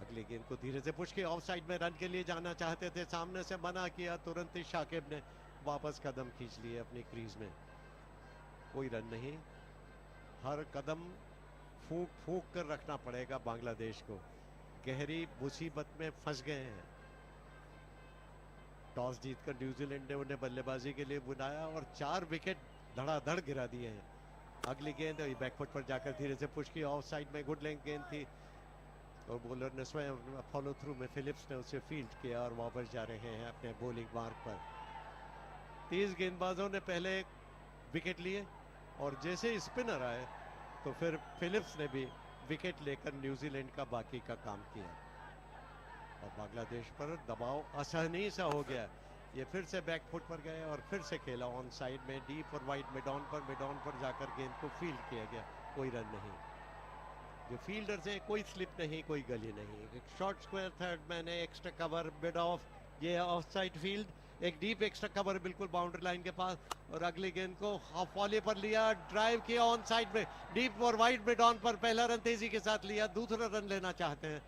अगली गेंद को धीरे से पुश किया, ऑफ साइड में रन के लिए जाना चाहते थे, सामने से मना किया, तुरंत ही शाकिब ने वापस कदम खींच लिए अपनी क्रीज में। कोई रन नहीं, हर कदम फूंक फूंक कर रखना पड़ेगा बांग्लादेश को, गहरी मुसीबत में फंस गए हैं। टॉस जीतकर न्यूजीलैंड ने उन्हें बल्लेबाजी के लिए बुलाया और 4 विकेट धड़ाधड़ गिरा दिए हैं। अगली गेंद बैकफुट पर जाकर धीरे से पुश की, ऑफ साइड में गुड लेंथ गेंद थी और बॉलर ने स्वयं फॉलो थ्रू में फिलिप्स ने उसे फील्ड किया और वापस जा रहे हैं अपने बॉलिंग मार्क पर। 30 गेंदबाजों ने पहले विकेट लिए और जैसे ही स्पिनर आए तो फिर फिलिप्स ने भी विकेट लेकर न्यूजीलैंड का बाकी का काम किया और बांग्लादेश पर दबाव असहनीय सा हो गया। ये फिर से बैक फुट पर गए और फिर से खेला ऑन साइड में, डीप और वाइड मिड ऑन पर जाकर गेंद को फील्ड किया गया, कोई रन नहीं। जो फील्डर से कोई स्लिप नहीं, कोई गली नहीं। एक शॉर्ट स्क्वायर थर्ड मैन है, एक्स्ट्रा कवर मिड ऑफ, ये ऑफ साइड फील्ड, एक डीप एक्स्ट्रा कवर बिल्कुल बाउंड्री लाइन के पास, और अगली गेंद को हाफ वॉली पर लिया, ड्राइव किया ऑन साइड में, डीप और वाइड मिड ऑन पर पहला रन तेजी के साथ लिया, दूसरा रन लेना चाहते हैं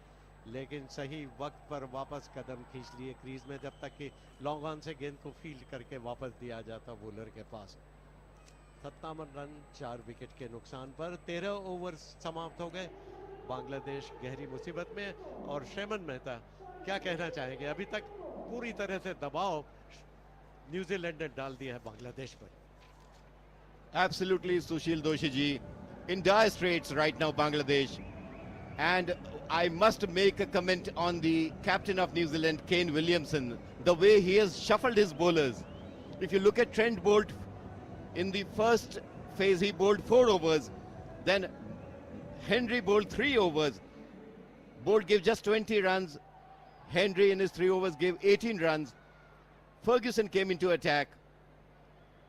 लेकिन सही वक्त पर वापस कदम खींच लिए क्रीज में, जब तक कि लॉन्ग ऑन से गेंद को फील्ड करके वापस दिया जाता बॉलर के पास। 57 रन 4 विकेट के नुकसान पर 13 ओवर समाप्त हो गए। बांग्लादेश गहरी मुसीबत में, और शेमन मेहता क्या कहना चाहेंगे? अभी तक पूरी तरह से दबाव न्यूजीलैंड ने डाल दिया है बांग्लादेश पर। Absolutely, Sushil Doshi ji. In dire straits right now, Bangladesh. And I must make a comment on the captain of New Zealand, Kane Williamson, the way he has shuffled his bowlers. If you look at Trent Bolt, in the first phase he bowled 4 overs, then Henry bowled 3 overs. Bolt gave just 20 runs. Henry in his 3 overs gave 18 runs. Ferguson came into attack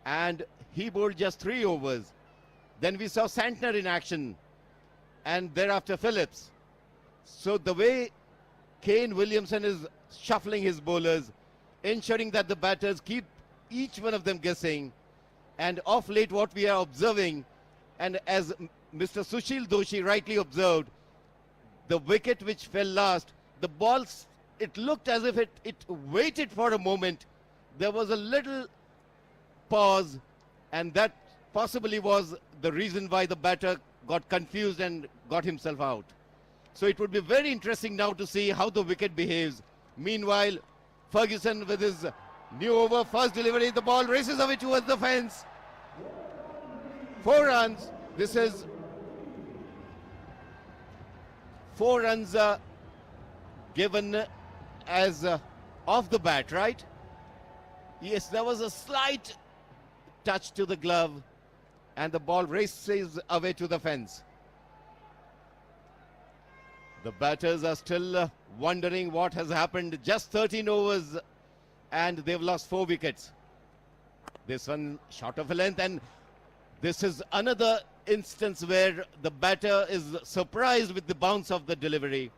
and he bowled just 3 overs. Then we saw Santner in action and thereafter Phillips. So the way Kane Williamson is shuffling his bowlers, ensuring that the batters keep each one of them guessing, and of late what we are observing, and as Mr. Sushil Doshi rightly observed, the wicket which fell last, the balls, it looked as if it waited for a moment. There was a little pause, and that possibly was the reason why the batter got confused and got himself out. So it would be very interesting now to see how the wicket behaves. Meanwhile, Ferguson with his new over, first delivery, the ball races away towards the fence. 4 runs. This is 4 runs given as off the bat, right? Yes, there was a slight touch to the glove and the ball races away to the fence. The batters are still wondering what has happened. Just 13 overs and they've lost 4 wickets. This one short of a length, and this is another instance where the batter is surprised with the bounce of the delivery.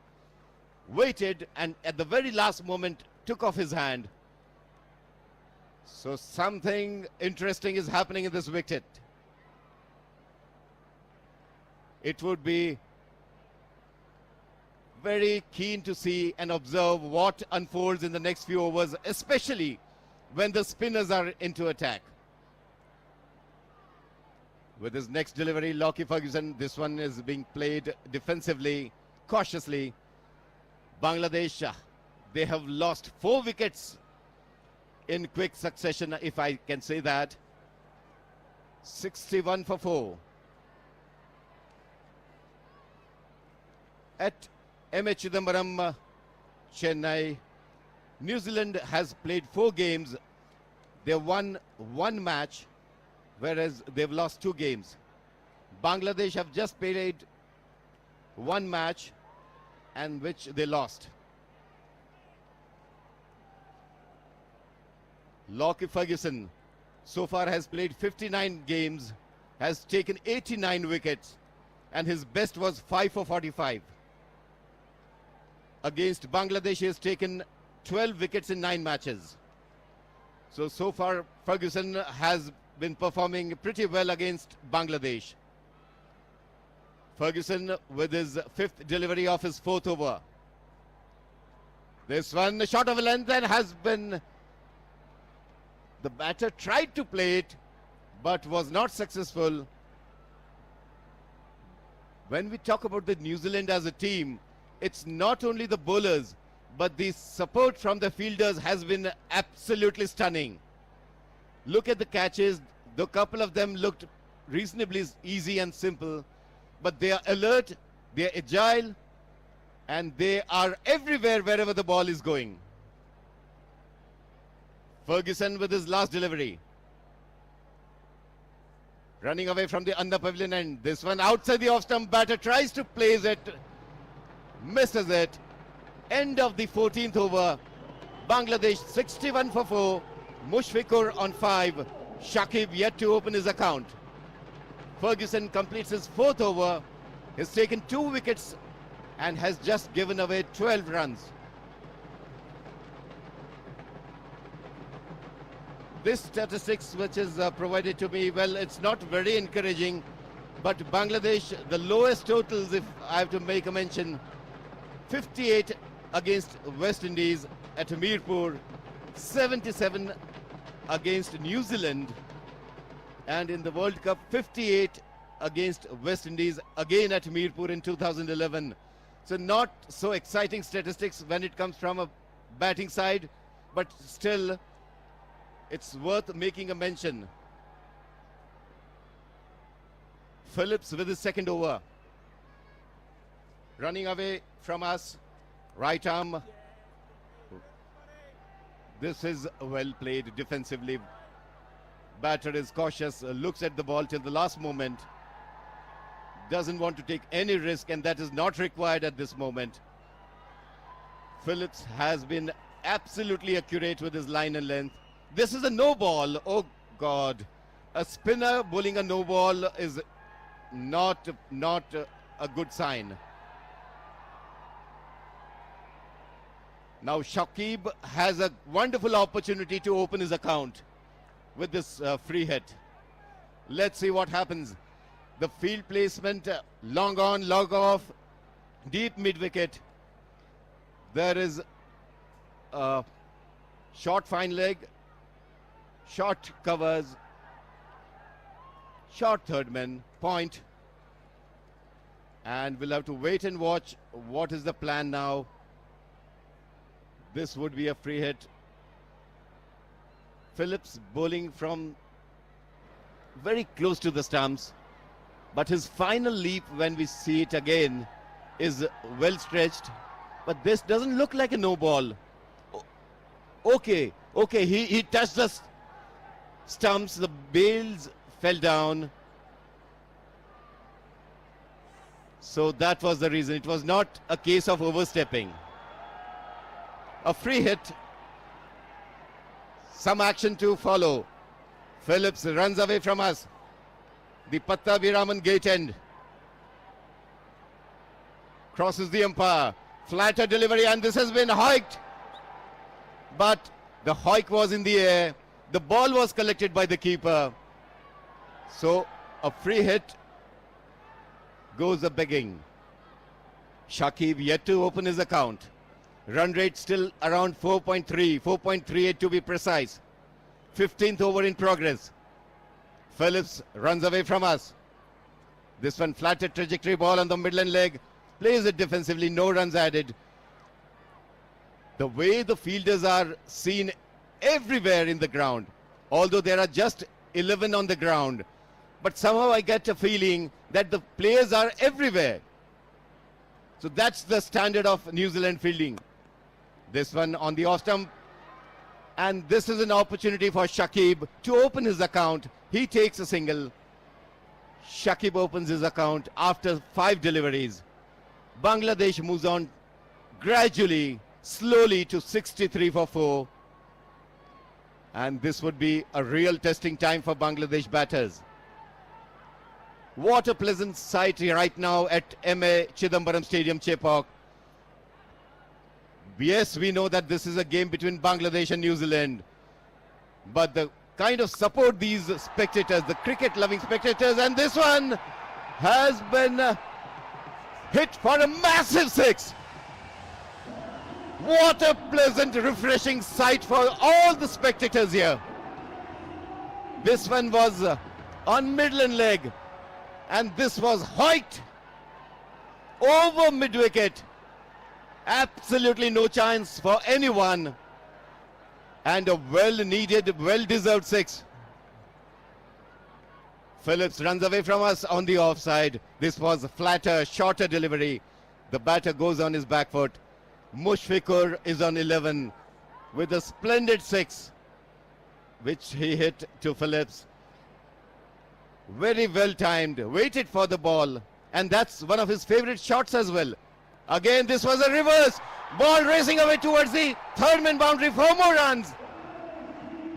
Waited and at the very last moment took off his hand. So something interesting is happening in this wicket. It would be very keen to see and observe what unfolds in the next few overs, especially when the spinners are into attack. With his next delivery, Lockie Ferguson, this one is being played defensively, cautiously. Bangladesh, they have lost 4 wickets in quick succession, if I can say that. 61 for 4. At MH Chidambaram, Chennai, New Zealand has played 4 games. They've won 1 match, whereas they've lost 2 games. Bangladesh have just played 1 match, and which they lost. Lockie Ferguson so far has played 59 games, has taken 89 wickets, and his best was 5 for 45. Against Bangladesh, he has taken 12 wickets in 9 matches. So far, Ferguson has been performing pretty well against Bangladesh. Ferguson with his 5th delivery of his 4th over. This one short of a length and has been... The batter tried to play it, but was not successful. When we talk about the New Zealand as a team, it's not only the bowlers, but the support from the fielders has been absolutely stunning. Look at the catches. The couple of them looked reasonably easy and simple, but they are alert, they are agile, and they are everywhere wherever the ball is going. Ferguson with his last delivery. Running away from the under pavilion end. This one outside the off-stump, batter tries to place it, misses it. End of the 14th over. Bangladesh 61 for 4. Mushfiqur on 5. Shakib yet to open his account. Ferguson completes his 4th over. He's taken 2 wickets and has just given away 12 runs. This statistics which is provided to me, well, it's not very encouraging, but Bangladesh, the lowest totals, if I have to make a mention, 58 against West Indies at Mirpur, 77 against New Zealand, and in the World Cup, 58 against West Indies, again at Mirpur in 2011. So not so exciting statistics when it comes from a batting side, but still, it's worth making a mention. Phillips with his 2nd over. Running away from us. Right arm. This is well played defensively. Batter is cautious, looks at the ball till the last moment. Doesn't want to take any risk, and that is not required at this moment. Phillips has been absolutely accurate with his line and length. This is a no ball. Oh God. A spinner bowling a no ball is not a good sign. Now Shakib has a wonderful opportunity to open his account with this free hit. Let's see what happens. The field placement, long on, long off, deep mid-wicket. There is a short fine leg, short covers, short third man, point. And we'll have to wait and watch what is the plan now. This would be a free hit. Phillips bowling from very close to the stumps, but his final leap, when we see it again, is well stretched. But this doesn't look like a no ball. Okay, he touched the stumps, the bails fell down. So that was the reason. It was not a case of overstepping. A free hit. Some action to follow. Phillips runs away from us. The Pattabhiraman gate end. Crosses the umpire. Flatter delivery, and this has been hiked. But the hike was in the air. The ball was collected by the keeper. So a free hit goes a begging. Shakib yet to open his account. Run rate still around 4.3, 4.38 to be precise. 15th over in progress. Phillips runs away from us. This one flatted trajectory ball on the midland leg. Plays it defensively, no runs added. The way the fielders are seen everywhere in the ground, although there are just 11 on the ground, but somehow I get a feeling that the players are everywhere. So that's the standard of New Zealand fielding. This one on the off stump, and this is an opportunity for Shakib to open his account. He takes a single. Shakib opens his account after 5 deliveries. Bangladesh moves on gradually, slowly to 63 for 4. And this would be a real testing time for Bangladesh batters. What a pleasant sight right now at M.A. Chidambaram Stadium, Chepauk. Yes, we know that this is a game between Bangladesh and New Zealand. But the kind of support these spectators, the cricket-loving spectators, and this one has been hit for a massive 6. What a pleasant, refreshing sight for all the spectators here. This one was on midland leg, and this was hiked over mid-wicket. Absolutely no chance for anyone, and a well-needed, well-deserved 6. Phillips runs away from us on the offside. This was a flatter, shorter delivery. The batter goes on his back foot. Mushfiqur is on 11 with a splendid 6, which he hit to Phillips. Very well timed, waited for the ball, and that's one of his favorite shots as well. Again, this was a reverse. Ball racing away towards the third man boundary for more runs.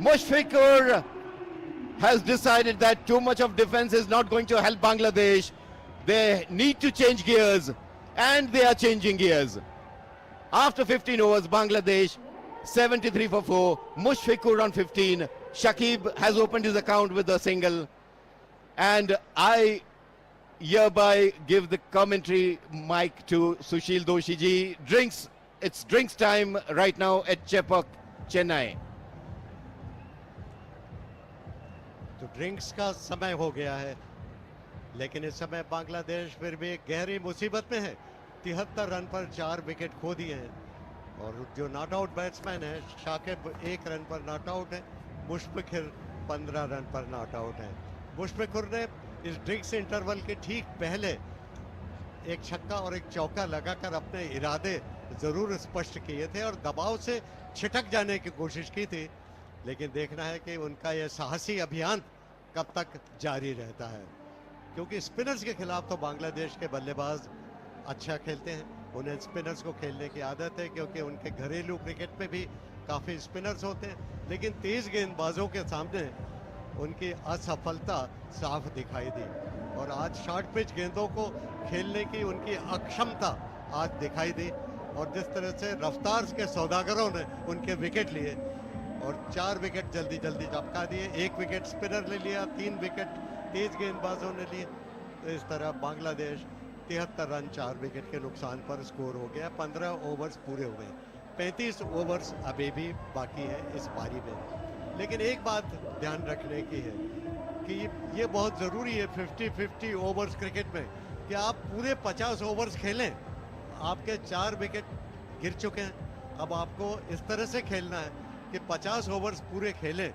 Mushfiqur has decided that too much of defense is not going to help Bangladesh. They need to change gears, and they are changing gears. After 15 overs, Bangladesh 73 for 4. Mushfiqur on 15. Shakib has opened his account with a single. And I hereby give the commentary mic to Sushil Doshi ji. It's drinks time right now at Chepauk, Chennai. तो drinks का समय हो गया है, लेकिन इस समय बांग्लादेश फिर भी गहरी मुसीबत में है। 73 रन पर 4 विकेट खो दिए हैं, और जो नॉट आउट बैट्समैन है शाकिब 1 रन पर नॉट आउट है, मुशफिकुर 15 रन पर नॉट आउट है। मुशफिकुर ने इस ड्रिंक्स इंटरवल के ठीक पहले एक छक्का और एक चौका लगाकर अपने इरादे जरूर स्पष्ट किए थे और दबाव से छिटक जाने की कोशिश की थी, लेकिन देखना है कि उनका यह साहसी अभियान कब तक जारी रहता है, क्योंकि स्पिनर्स के खिलाफ तो बांग्लादेश के बल्लेबाज अच्छा खेलते हैं। उन्हें स्पिनर्स को खेलने की आदत है, क्योंकि उनके घरेलू क्रिकेट में भी काफ़ी स्पिनर्स होते हैं, लेकिन तेज गेंदबाजों के सामने उनकी असफलता साफ दिखाई दी। और आज शॉर्ट पिच गेंदों को खेलने की उनकी अक्षमता आज दिखाई दी, और जिस तरह से रफ्तार के सौदागरों ने उनके विकेट लिए और 4 विकेट जल्दी जल्दी चपका दिए, 1 विकेट स्पिनर ने लिया, 3 विकेट तेज गेंदबाजों ने लिए। तो इस तरह बांग्लादेश 73 रन 4 विकेट के नुकसान पर स्कोर हो गया। 15 ओवर्स पूरे हुए, 35 ओवर्स अभी भी बाकी है इस पारी में। लेकिन एक बात ध्यान रखने की है कि ये बहुत ज़रूरी है 50-50 ओवर्स क्रिकेट में कि आप पूरे 50 ओवर्स खेलें। आपके 4 विकेट गिर चुके हैं, अब आपको इस तरह से खेलना है कि 50 ओवर्स पूरे खेलें।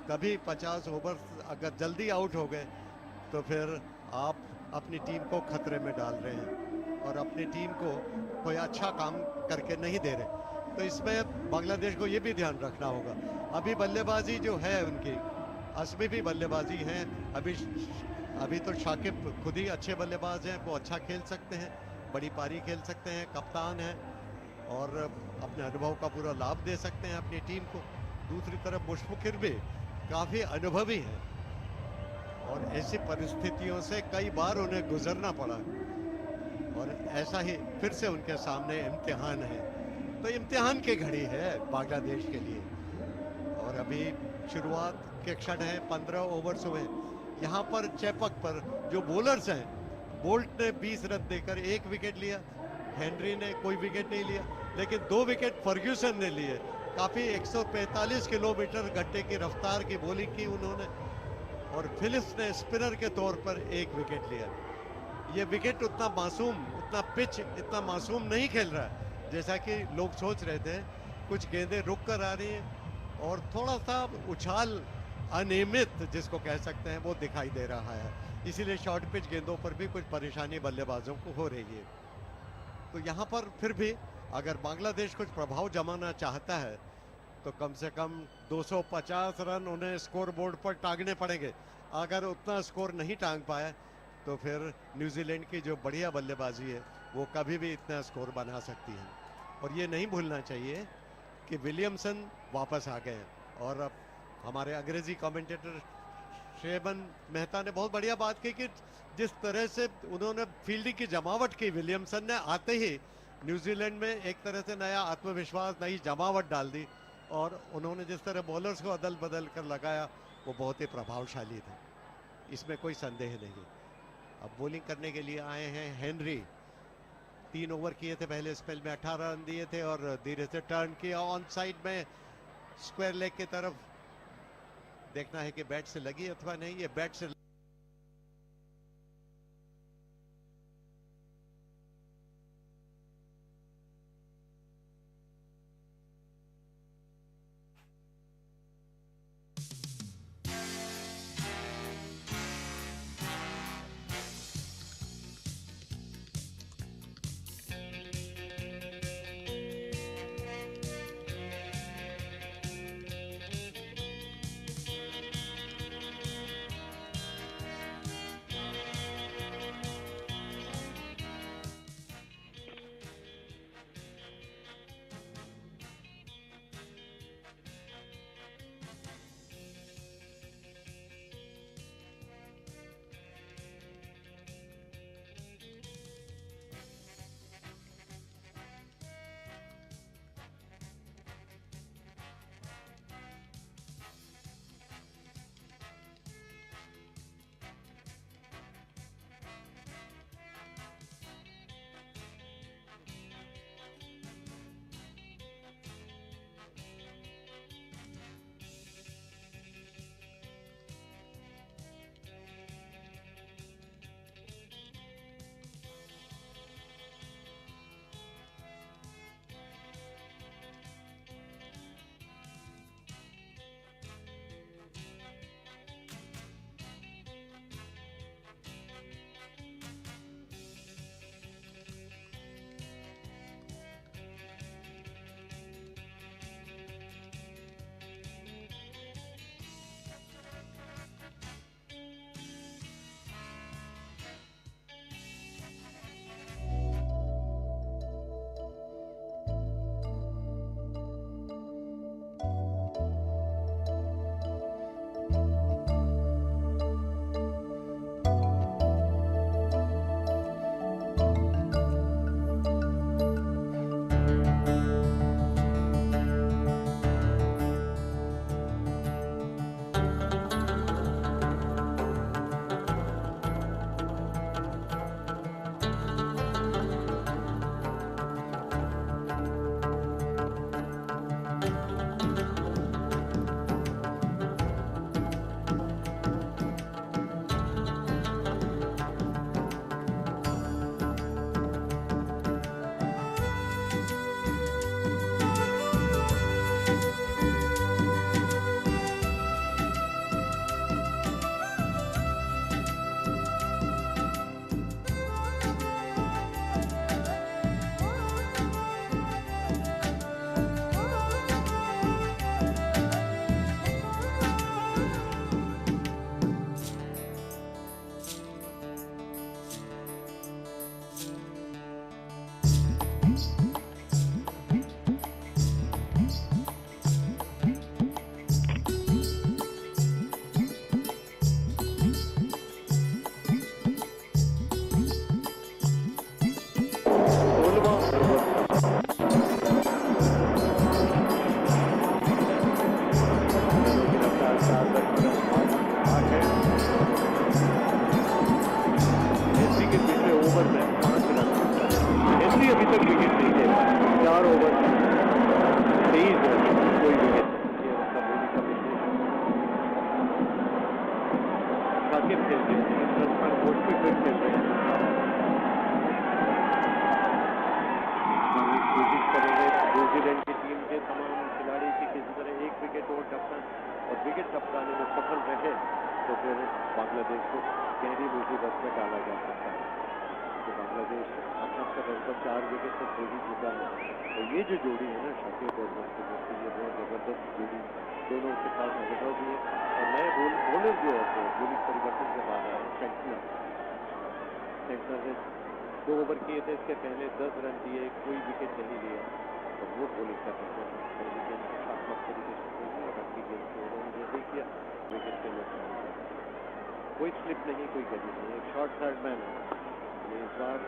कभी 50 ओवर्स अगर जल्दी आउट हो गए तो फिर आप अपनी टीम को खतरे में डाल रहे हैं और अपनी टीम को कोई अच्छा काम करके नहीं दे रहे। तो इसमें बांग्लादेश को ये भी ध्यान रखना होगा। अभी बल्लेबाजी जो है उनकी असमी भी बल्लेबाजी है। अभी तो शाकिब खुद ही अच्छे बल्लेबाज हैं, वो अच्छा खेल सकते हैं, बड़ी पारी खेल सकते हैं, कप्तान हैं और अपने अनुभव का पूरा लाभ दे सकते हैं अपनी टीम को। दूसरी तरफ मुशफिर भी काफ़ी अनुभवी हैं और ऐसी परिस्थितियों से कई बार उन्हें गुजरना पड़ा और ऐसा ही फिर से उनके सामने इम्तिहान है। तो इम्तिहान की घड़ी है बांग्लादेश के लिए और अभी शुरुआत के क्षण है, 15 ओवर्स हुए। यहाँ पर चेपक पर जो बॉलर्स हैं, बोल्ट ने 20 रन देकर 1 विकेट लिया, हेनरी ने कोई विकेट नहीं लिया, लेकिन 2 विकेट फर्ग्यूसन ने लिए। काफ़ी 145 किलोमीटर घंटे की रफ्तार की बॉलिंग की उन्होंने और फिलिप्स ने स्पिनर के तौर पर 1 विकेट लिया। ये विकेट उतना मासूम, उतना पिच इतना मासूम नहीं खेल रहा है जैसा कि लोग सोच रहे थे। कुछ गेंदें रुक कर आ रही हैं और थोड़ा सा उछाल अनियमित जिसको कह सकते हैं वो दिखाई दे रहा है। इसीलिए शॉर्ट पिच गेंदों पर भी कुछ परेशानी बल्लेबाजों को हो रही है। तो यहाँ पर फिर भी अगर बांग्लादेश कुछ प्रभाव जमाना चाहता है तो कम से कम 250 रन उन्हें स्कोर बोर्ड पर टांगने पड़ेंगे। अगर उतना स्कोर नहीं टांग पाए तो फिर न्यूजीलैंड की जो बढ़िया बल्लेबाजी है वो कभी भी इतना स्कोर बना सकती है। और ये नहीं भूलना चाहिए कि विलियमसन वापस आ गए हैं और अब हमारे अंग्रेजी कमेंटेटर शेबन मेहता ने बहुत बढ़िया बात की कि जिस तरह से उन्होंने फील्डिंग की जमावट की विलियमसन ने, आते ही न्यूजीलैंड में एक तरह से नया आत्मविश्वास, नई जमावट डाल दी और उन्होंने जिस तरह बॉलर्स को अदल बदल कर लगाया वो बहुत ही प्रभावशाली था, इसमें कोई संदेह नहीं। अब बॉलिंग करने के लिए आए हैं हेनरी। 3 ओवर किए थे पहले स्पेल में, 18 रन दिए थे और धीरे से टर्न किया ऑन साइड में स्क्वायर लेग की तरफ। देखना है कि बैट से लगी अथवा नहीं। ये बैट से हेनरी के पिछले ओवर में 5 रन। हेनरी अभी तक विकेट नहीं ले पाए, 4 ओवर 23 रन, कोई विकेट नहीं। ये मतलब बोली का विश्लेषण साकिब खेलते हैं, 3 रन पर वोट पे फिर खेल रहे हैं। कोशिश करेंगे न्यूजीलैंड की टीम के तमाम खिलाड़ी की किसी तरह एक विकेट और विकेट टपकाने में सफल रहे तो फिर बांग्लादेश को गहरी मुसीबत में डाला जा सकता है। तो बांग्लादेश अपना लगभग 4 विकेट तक खो ही चुका है। तो ये जो जोड़ी है ना शाकिब और मुस्तफिजुर, ये बहुत जबरदस्त जोड़ी, दोनों के साथ अनुभव भी है। और नए बॉलर जो है जोड़ी परिवर्तन के बाद आए सेंटनर ने 2 ओवर किए थे, इसके पहले 10 रन दिए, कोई विकेट नहीं लिया। तो वो बॉलिंग कर रहे हैं पहली गेंद रक्षात्मक तरीके से खेली और अगली गेंद को उन्होंने जैसे ही किया विकेट के लिए कोई स्लिप नहीं, कोई गति नहीं। एक शॉर्ट थर्ड मैन ने इस बार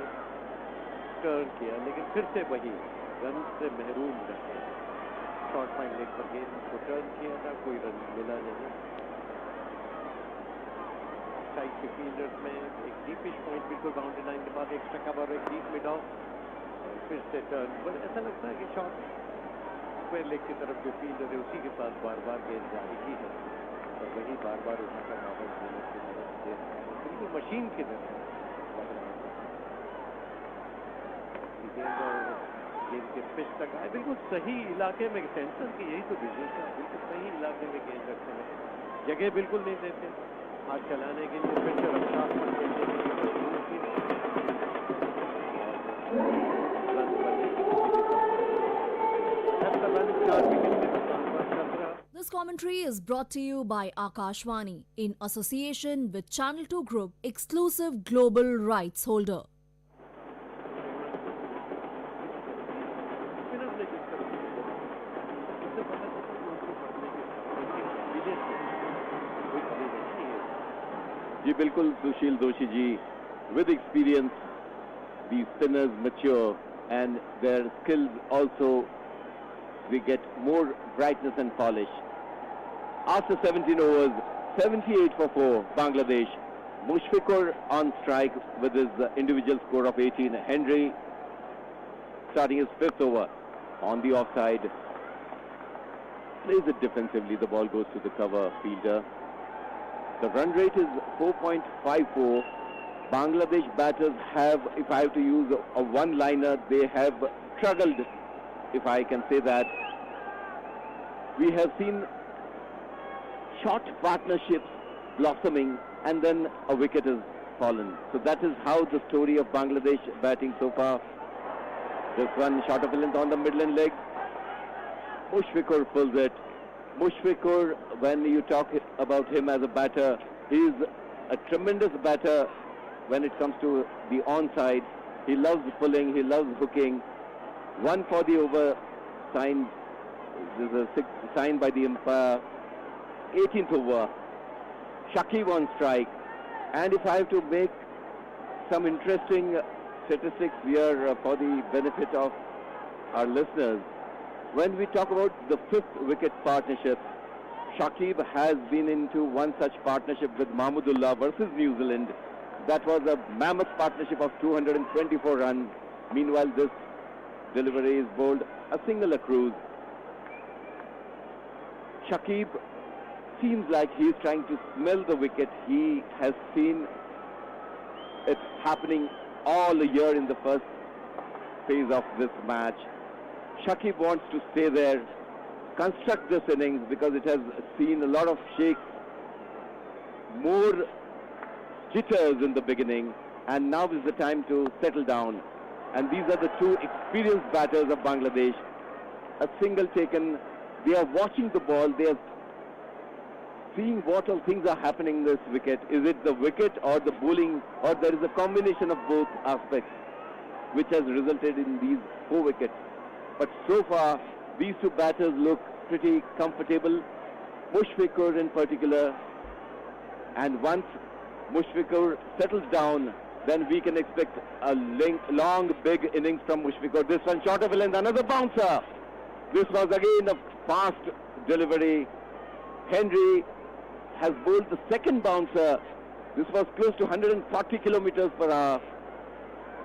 टर्न किया लेकिन फिर से वही रन से महरूम रहे। शॉर्ट फाइन लेग पर गेंद को टर्न किया था, कोई रन मिला नहीं। साइड के फील्डर्स में एक डीपिश पॉइंट बिल्कुल बाउंड्री लाइन के बाद एक्स्ट्रा कवर, एक डीप मिड ऑफ, फिर से टर्न। पर ऐसा लगता है कि शॉर्ट स्क्वायर लेग की तरफ जो फील्डर है उसी के पास बार बार गेंद जारी की है और वही बार बार उठाकर वापस देने की मदद दे रहा है। बिल्कुल मशीन की तरह लग रहा है। गेंद के पिच तक आए, बिल्कुल सही इलाके में। सेंसर की यही तो बिजनेस है, बिल्कुल सही इलाके में गेंद रखते हैं, जगह बिल्कुल नहीं देते हाथ चलाने के लिए, फिर से रक्षात्मक खेलने के लिए। This commentary is brought to you by Akashvani in association with Channel 2 Group, exclusive global rights holder. जी बिल्कुल सुशील जोशी जी, with experience these spinners mature and their skills also we get more brightness and polish. After 17 overs, 78 for 4, Bangladesh. Mushfiqur on strike with his individual score of 18. Henry starting his 5th over on the offside. Plays it defensively, the ball goes to the cover fielder. The run rate is 4.54. Bangladesh batters have, if I have to use a one-liner, they have struggled, if I can say that. We have seen short partnerships blossoming and then a wicket has fallen. So that is how the story of Bangladesh batting so far. This one shot of a length on the midland leg. Mushfiqur pulls it. Mushfiqur, when you talk about him as a batter, he is a tremendous batter when it comes to the onside. He loves pulling, he loves hooking. 1 for the over signed. This is a 6 signed by the umpire. 18th over. Shakib on strike. And if I have to make some interesting statistics here for the benefit of our listeners, when we talk about the 5th wicket partnership, Shakib has been into one such partnership with Mahmudullah versus New Zealand. That was a mammoth partnership of 224 runs. Meanwhile, this delivery is bowled a single cruise. Shakib seems like he is trying to smell the wicket. He has seen it happening all year in the first phase of this match. Shakib wants to stay there, construct this innings because it has seen a lot of shakes, more jitters in the beginning, and now is the time to settle down. And these are the 2 experienced batters of Bangladesh. A single taken, they are watching the ball, they are seeing what all things are happening in this wicket. Is it the wicket or the bowling, or there is a combination of both aspects which has resulted in these 4 wickets. But so far, these 2 batters look pretty comfortable. Mushfiqur in particular. And once Mushfiqur settles down, then we can expect a long, big innings from Mushfiqur. This one short of a length, another bouncer. This was again a fast delivery. Henry has bowled the second bouncer. This was close to 140 kilometers per hour,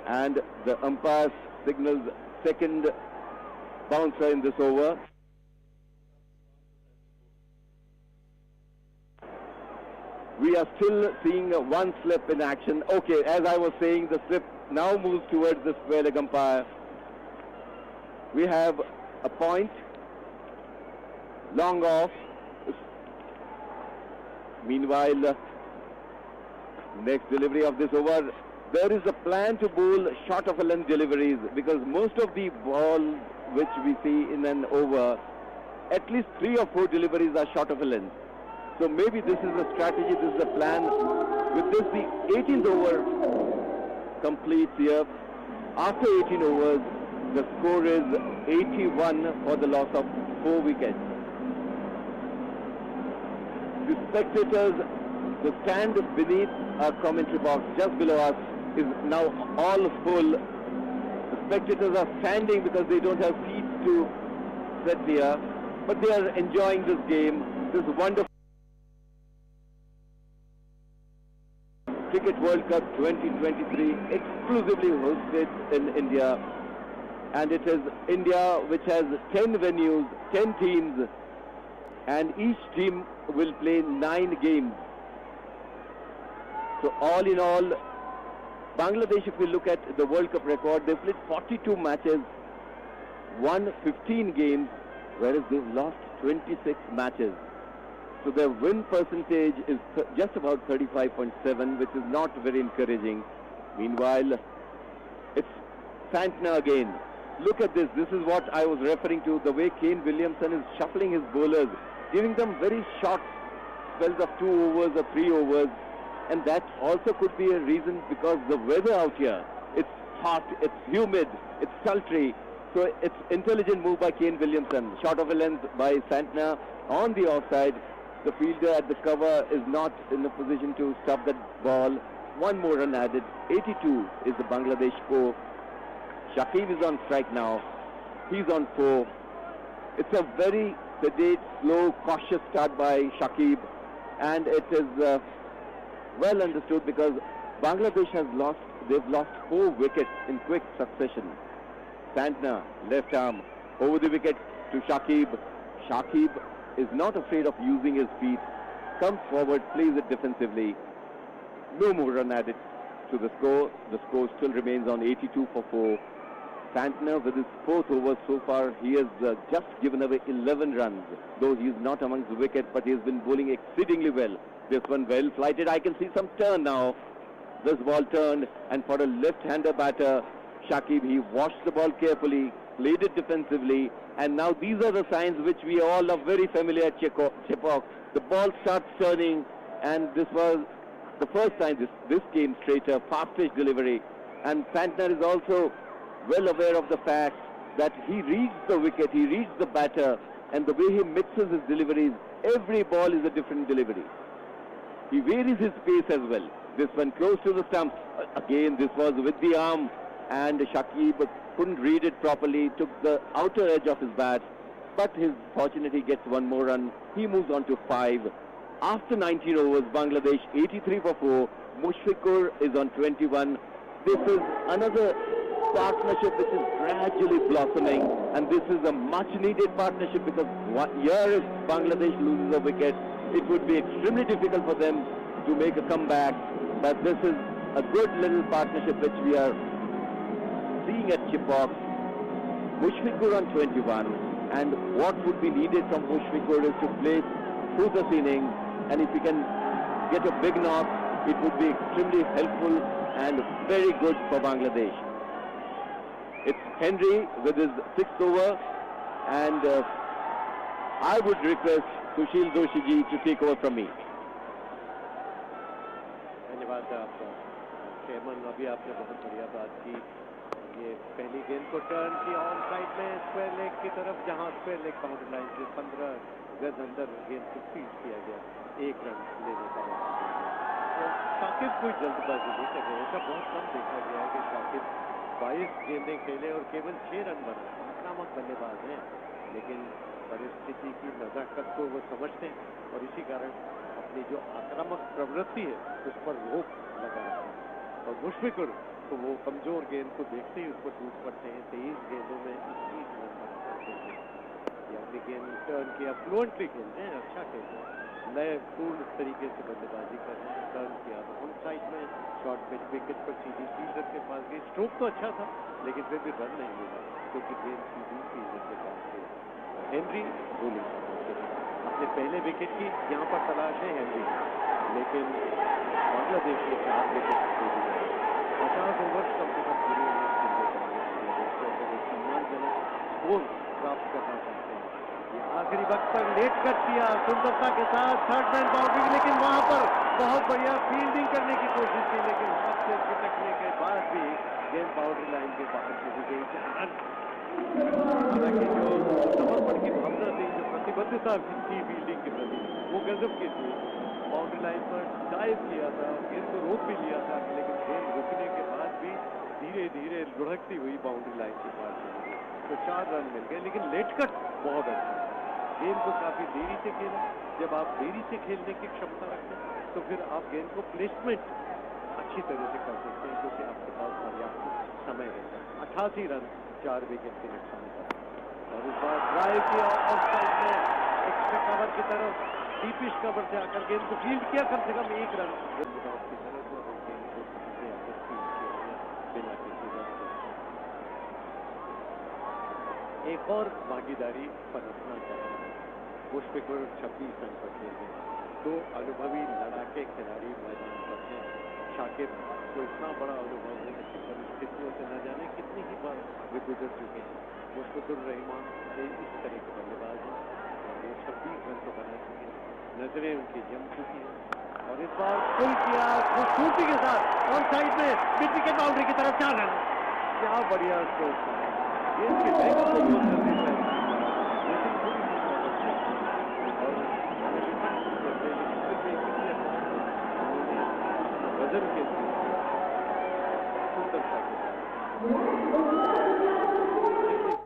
and the umpire signals second bouncer in this over. We are still seeing one slip in action. Okay, as I was saying, the slip now moves towards the square leg umpire. We have a point, long off. Meanwhile, next delivery of this over, there is a plan to bowl short of a length deliveries, because most of the balls which we see in an over, at least 3 or 4 deliveries are short of a length. So maybe this is a strategy, this is a plan. With this, the 18th over completes here. After 18 overs, the score is 81 for the loss of 4 wickets. The spectators, the stand beneath our commentary box just below us is now all full. The spectators are standing because they don't have seats to sit here, but they are enjoying this game, this wonderful Cricket World Cup 2023, exclusively hosted in India. And it is India which has 10 venues, 10 teams, and each team will play 9 games. So all in all, Bangladesh, if we look at the World Cup record, they've played 42 matches, won 15 games, whereas they've lost 26 matches. So their win percentage is just about 35.7, which is not very encouraging. Meanwhile, it's Santner again. Look at this. This is what I was referring to, the way Kane Williamson is shuffling his bowlers, giving them very short spells of 2 overs or 3 overs. And that also could be a reason, because the weather out here, it's hot, it's humid, it's sultry. So it's intelligent move by Kane Williamson. Short of a length by Santner on the offside. The fielder at the cover is not in a position to stop that ball. One more run added. 82 is the Bangladesh score. Shakib is on strike now. He's on 4. It's a very sedate, slow, cautious start by Shakib, and it is well understood, because Bangladesh has lost, they've lost 4 wickets in quick succession. Santner, left arm, over the wicket to Shakib. Shakib is not afraid of using his feet, comes forward, plays it defensively. No more run added to the score. The score still remains on 82 for 4. Santner, with his 4th over so far, he has just given away 11 runs, though he is not amongst the wickets, but he has been bowling exceedingly well. This one well flighted. I can see some turn now. This ball turned, and for a left-hander batter, Shakib, he watched the ball carefully, played it defensively, and now these are the signs which we all are very familiar at Chepauk. The ball starts turning, and this was the first time this came straighter, fast-pitch delivery. And Santner is also well aware of the fact that he reads the wicket, he reads the batter, and the way he mixes his deliveries, every ball is a different delivery. He varies his pace as well. This one close to the stumps. Again, this was with the arm, and Shakib couldn't read it properly, took the outer edge of his bat, but his fortunate he gets one more run. He moves on to 5. After 19 overs, Bangladesh 83 for 4. Mushfiqur is on 21. This is another partnership which is gradually blossoming, and this is a much needed partnership, because here if Bangladesh loses a wicket, it would be extremely difficult for them to make a comeback. But this is a good little partnership which we are seeing at Chepauk. Mushfiqur on 21, and what would be needed from Mushfiqur is to play through this innings, and if he can get a big knock, it would be extremely helpful and very good for Bangladesh. It's Henry with his 6th over, and I would request Sushil Joshi ji to take over from me. धन्यवाद आपका chairman. अभी आपने बहुत बढ़िया बात की। ये पहली गेंद को टर्न की ऑन साइड में स्क्वायर लेग की तरफ, जहां स्क्वायर लेग बाउंड्री लाइन से 15 गज अंदर गेंद को फील्ड किया गया, 1 रन लेने का मौका। तो शाकिब कोई जल्दबाजी नहीं कर रहे। ऐसा बहुत कम देखा गया है कि शाकिब 22 गेंदें खेले और केवल 6 रन बने। आक्रामक बल्लेबाज हैं, लेकिन परिस्थिति की नजाकत को वो समझते हैं और इसी कारण अपनी जो आक्रामक प्रवृत्ति है उस पर रोक लगा रखते हैं। और मुश्फिकुर तो वो कमजोर गेंद को देखते ही उस पर टूट पड़ते हैं। 23 गेंदों में 21 रन बना करते हैं। ये अपनी गेंद टर्न किया, फ्लुएंटली खेलते हैं, अच्छा खेलते हैं, नए पूर्ण तरीके से बल्लेबाजी कर रहे हैं। टर्न किया तो ऑन साइड में शॉर्ट पिच विकेट पर सीधी फील्डर के पास गई। स्ट्रोक तो अच्छा था लेकिन फिर भी रन नहीं मिला क्योंकि गेंद सीधी फील्डर के पास गई। हेनरी बोलिंग अपने पहले विकेट की यहाँ पर तलाश है हेनरी, लेकिन बांग्लादेश ने 4 विकेट खो दिए। 50 ओवर कम से कम पूरे सम्मानजनक स्कोर प्राप्त करना चाहते हैं। ये आखिरी वक्त पर लेट कर दिया सुंदरता के साथ थर्ड मैन बाउंड्री, लेकिन वहां पर बहुत बढ़िया फील्डिंग करने की कोशिश की लेकिन हाथ से छिटकने के बाद भी गेंद बाउंड्री लाइन के बाहर चली गई। हालांकि जो समर्पण की भावना थी, जो प्रतिबद्धता थी फील्डिंग के प्रति, वो गजब की थी। बाउंड्री लाइन पर डाइव किया था, गेंद को रोक भी लिया था, लेकिन गेंद रुकने के बाद भी धीरे धीरे लुढ़कती हुई बाउंड्री लाइन के पास चली गई। तो 4 रन मिल गए, लेकिन लेट कट बहुत अच्छा था। गेंद को काफी देरी से खेला। जब आप देरी से खेलने की क्षमता रखते हैं तो फिर आप गेंद को प्लेसमेंट अच्छी तरह से कर सकते हैं क्योंकि आपके पास पर्याप्त समय रहता है। 88 रन 4 विकेट के नुकसान पर। और इस बार ड्राइव किया ऑफ साइड में एक्स्ट्रा कवर की तरफ, डीपिश कवर से आकर गेंद को फील्ड किया, कम से कम 1 रन की तरफ से गेंद को फील्ड किया बिना किसी रन के। एक और भागीदारी पनपना चाहिए। मुश्फिकुर 26 रन पर खेल गए। 2 अनुभवी लड़ाके खिलाड़ी मैदान पर हैं। शाकिब को इतना बड़ा अनुभव है कि परिस्थितियों से न जाने कितनी ही बार वे गुजर चुके हैं। मुश्फिकुर रहमान से इस तरह के बल्लेबाज हैं और वो 26 रन तो बना चुके हैं। नजरें उनकी जम चुकी हैं और इस बार पुल किया खूबसूरती के साथ ऑन साइड में मिड विकेट बाउंड्री की तरफ 4 रन। क्या बढ़िया स्ट्रोक था। गेंद के बैक को बहुत जल्दी से वजन के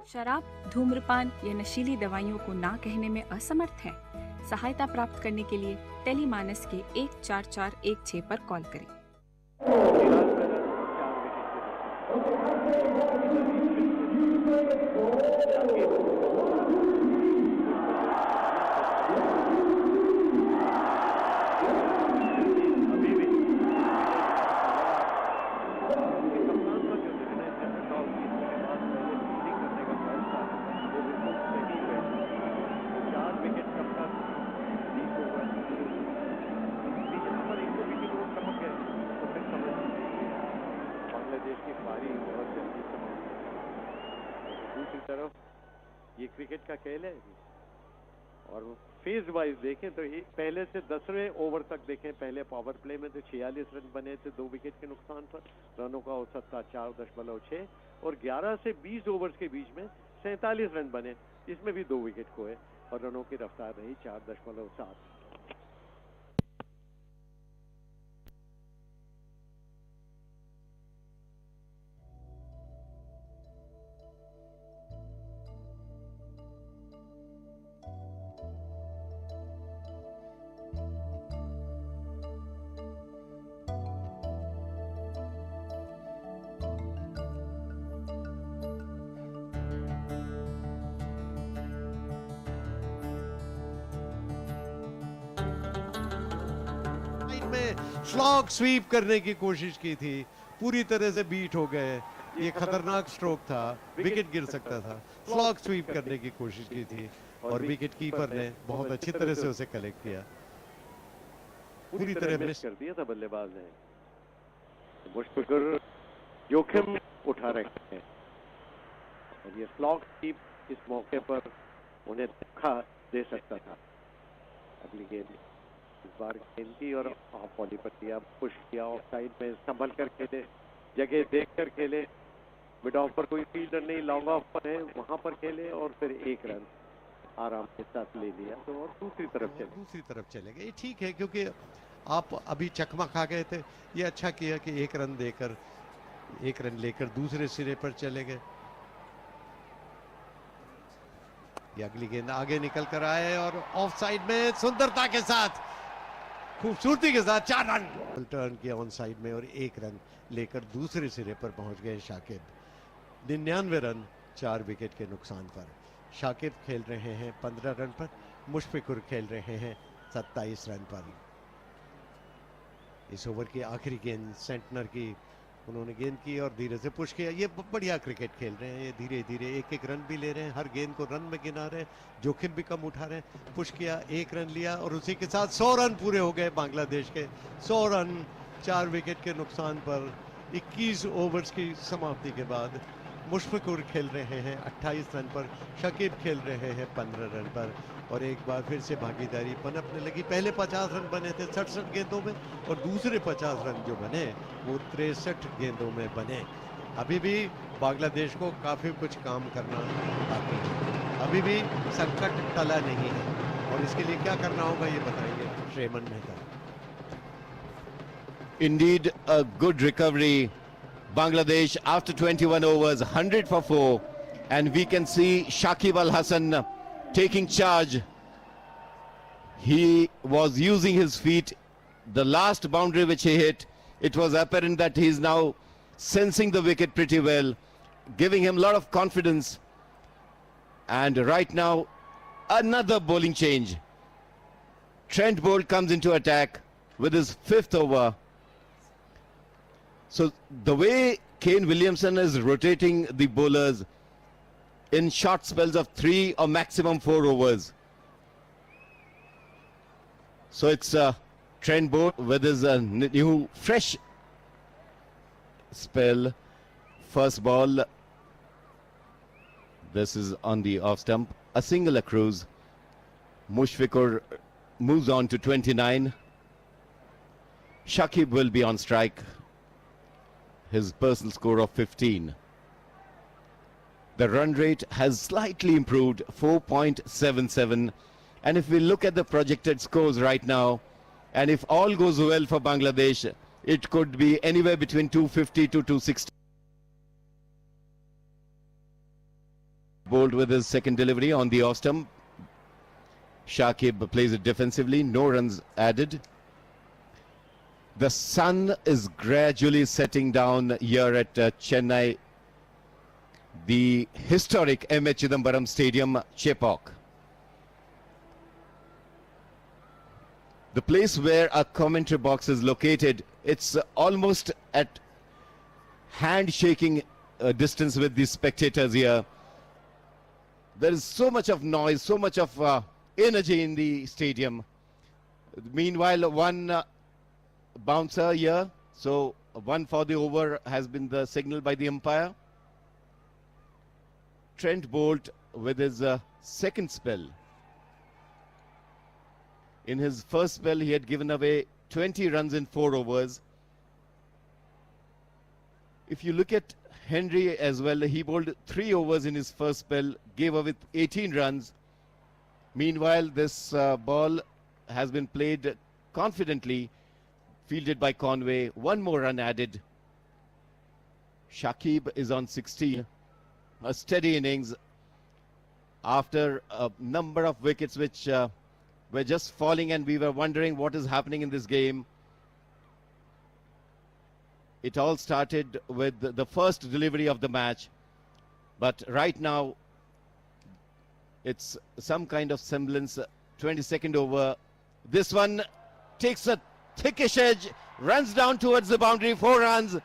शराब, धूम्रपान या नशीली दवाइयों को ना कहने में असमर्थ हैं? सहायता प्राप्त करने के लिए टेलीमानस के 14416 पर कॉल करें। दूसरी तरफ ये क्रिकेट का खेल है और फेज वाइज देखें तो ये पहले से 10वें ओवर तक देखें, पहले पावर प्ले में तो 46 रन बने थे 2 विकेट के नुकसान पर। रनों का औसत था 4.6 और 11 से 20 ओवर्स के बीच में 47 रन बने, इसमें भी 2 विकेट खोए और रनों की रफ्तार रही 4.7। स्लॉग स्वीप करने की कोशिश की थी, पूरी तरह से बीट हो गए। ये खतरनाक स्ट्रोक था, विकेट गिर सकता था। स्लॉग स्वीप करने की कोशिश की थी और विकेट कीपर ने बहुत अच्छी तरह से उसे कलेक्ट किया। पूरी तरह मिस कर दिया था बल्लेबाज ने। मुश्फिकुर जोखिम उठा रहे हैं और ये स्लॉग स्वीप इस मौके पर उन्हें धोखा दे सकता था। अगली गेंद इस बार गेंद की और ऑफ बॉडी पर किया, पुश किया, ऑफ साइड में संभल कर खेले, जगह देख कर खेले। मिड ऑफ पर कोई फील्डर नहीं, लॉन्ग ऑफ पर है, वहां पर खेले और फिर 1 रन आराम के साथ ले लिया तो और दूसरी तरफ चले गए। ठीक है क्योंकि आप अभी चकमा खा गए थे, ये अच्छा किया कि 1 रन देकर 1 रन लेकर दूसरे सिरे पर चले गए। ये अगली गेंद आगे निकल कर आए और ऑफ साइड में सुंदरता के साथ, खूबसूरती के साथ 4 रन टर्न किया ऑन साइड में और 1 रन लेकर दूसरे सिरे पर पहुंच गए शाकिब। 99 रन 4 विकेट के नुकसान पर। शाकिब खेल रहे हैं 15 रन पर, मुशफिकुर खेल रहे हैं 27 रन पर। इस ओवर की आखिरी गेंद सेंटनर की उन्होंने गेंद की और धीरे से पुश किया। ये बढ़िया क्रिकेट खेल रहे हैं, ये धीरे धीरे एक एक रन भी ले रहे हैं, हर गेंद को रन में गिना रहे हैं, जोखिम भी कम उठा रहे हैं। पुश किया, 1 रन लिया और उसी के साथ 100 रन पूरे हो गए बांग्लादेश के। 100 रन 4 विकेट के नुकसान पर 21 ओवर्स की समाप्ति के बाद। मुशफिकुर खेल रहे हैं 28 रन पर, शकीब खेल रहे हैं 15 रन पर और एक बार फिर से भागीदारी पनपने लगी। पहले 50 रन बने थे 67 गेंदों में और दूसरे 50 रन जो बने वो 63 गेंदों में बने। अभी भी बांग्लादेश को काफी कुछ काम करना बाकी है, अभी भी संकट टला नहीं है और इसके लिए क्या करना होगा ये बताएंगे श्रेमन Mehta. Indeed, a good recovery. Bangladesh after 21 overs, 100 for 4. And we can see Shakib Al Hassan taking charge. He was using his feet. The last boundary which he hit, it was apparent that he is now sensing the wicket pretty well, giving him a lot of confidence. And right now, another bowling change. Trent Boult comes into attack with his 5th over. So the way Kane Williamson is rotating the bowlers in short spells of 3 or maximum 4 overs. So it's Trent Boult with his new fresh spell. First ball. This is on the off stump. A single accrues. Mushfiqur moves on to 29. Shakib will be on strike. His personal score of 15. The run rate has slightly improved, 4.77. And if we look at the projected scores right now, and if all goes well for Bangladesh, it could be anywhere between 250 to 260. Boult with his second delivery on the off stump. Shakib plays it defensively, no runs added. The sun is gradually setting down here at Chennai, the historic M.H. Chidambaram Stadium, Chepauk. The place where our commentary box is located, it's almost at handshaking distance with the spectators here. There is so much of noise, so much of energy in the stadium. Meanwhile, one bouncer here, so 1 for the over has been the signal by the umpire. Trent Boult with his second spell. In his first spell, he had given away 20 runs in 4 overs. If you look at Henry as well, he bowled 3 overs in his first spell, gave away 18 runs. Meanwhile, this ball has been played confidently, fielded by Conway. 1 more run added. Shakib is on 16. A steady innings after a number of wickets which were just falling, and we were wondering what is happening in this game. It all started with the first delivery of the match, but right now it's some kind of semblance. 22nd over. This one takes a thickish edge, runs down towards the boundary, 4 runs.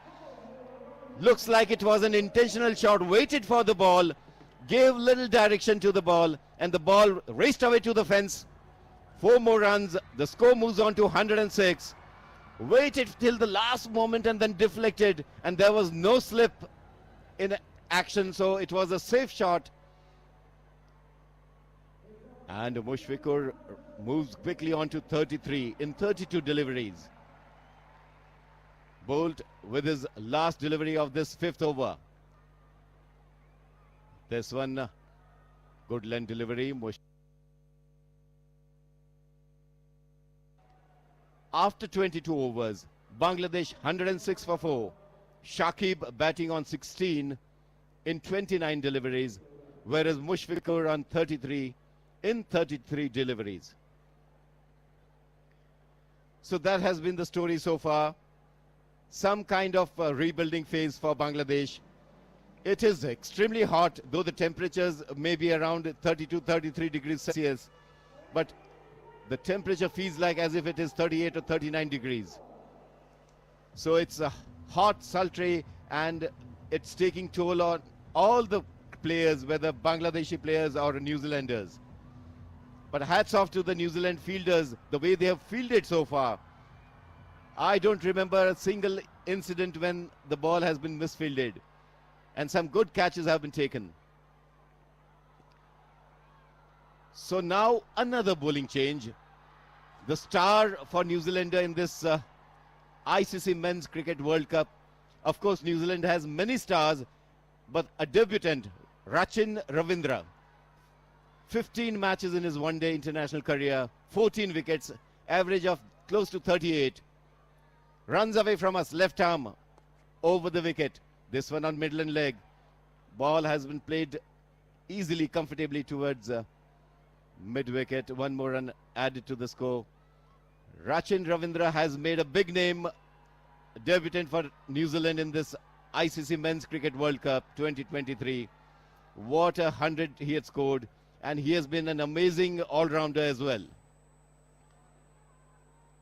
Looks like it was an intentional shot, waited for the ball, gave little direction to the ball, and the ball raced away to the fence. 4 more runs, the score moves on to 106. Waited till the last moment and then deflected, and there was no slip in action, so it was a safe shot. And Mushfiqur moves quickly on to 33 in 32 deliveries. Boult with his last delivery of this 5th over. This one, good length delivery. After 22 overs, Bangladesh 106 for 4. Shakib batting on 16 in 29 deliveries. whereas Mushfiqur on 33 in 33 deliveries. So that has been the story so far. Some kind of rebuilding phase for Bangladesh. It is extremely hot, though the temperatures may be around 32, 33 degrees Celsius, but the temperature feels like as if it is 38 or 39 degrees. So it's hot, sultry, and it's taking toll on all the players, whether Bangladeshi players or New Zealanders. But hats off to the New Zealand fielders, the way they have fielded so far. I don't remember a single incident when the ball has been misfielded, and some good catches have been taken. So now another bowling change. The star for New Zealander in this ICC Men's Cricket World Cup. Of course, New Zealand has many stars, but a debutant, Rachin Ravindra. 15 matches in his one-day international career, 14 wickets, average of close to 38. Runs away from us, left arm, over the wicket. This one on middle and leg. Ball has been played easily, comfortably towards mid-wicket. One more run added to the score. Rachin Ravindra has made a big name, debutant for New Zealand in this ICC Men's Cricket World Cup 2023. What a 100 he had scored, and he has been an amazing all-rounder as well.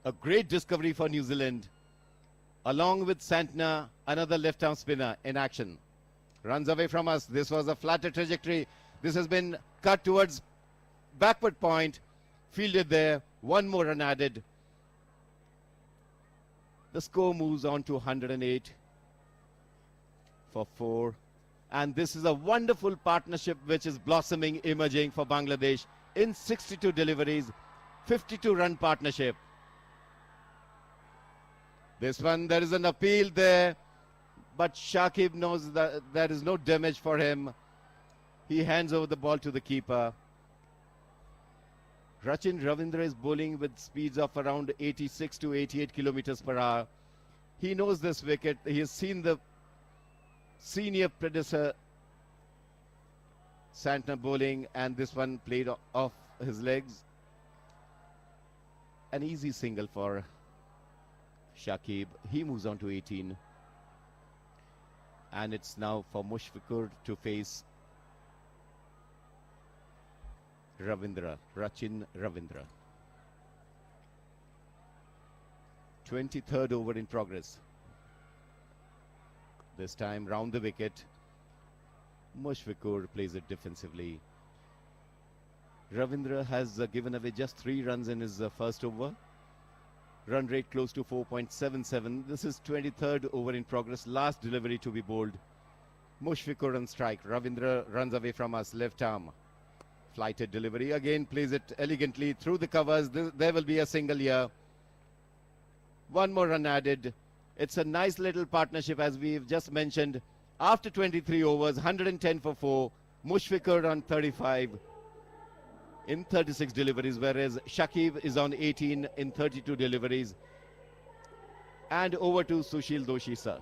A great discovery for New Zealand, along with Santner, another left-arm spinner in action. Runs away from us. This was a flatter trajectory. This has been cut towards backward point, fielded there. One more run added. The score moves on to 108 for 4. And this is a wonderful partnership which is blossoming, emerging for Bangladesh in 62 deliveries, 52-run partnership. This one, there is an appeal there, but Shakib knows that there is no damage for him. He hands over the ball to the keeper. Rachin Ravindra is bowling with speeds of around 86 to 88 kilometers per hour. He knows this wicket. He has seen the senior predecessor Santner bowling, and this one played off his legs. An easy single for Shakib. He moves on to 18. And it's now for Mushfiqur to face Ravindra, Rachin Ravindra. 23rd over in progress. This time round the wicket. Mushfiqur plays it defensively. Ravindra has given away just 3 runs in his first over. Run rate close to 4.77. This is 23rd over in progress. Last delivery to be bowled. Mushfiqur on strike. Ravindra runs away from us, left arm. Flighted delivery. Again plays it elegantly through the covers. There will be a single here. One more run added. It's a nice little partnership, as we've just mentioned. After 23 overs, 110 for 4. Mushfiqur on 35 in 36 deliveries, whereas Shakib is on 18 in 32 deliveries. And over to Sushil Doshi, sir.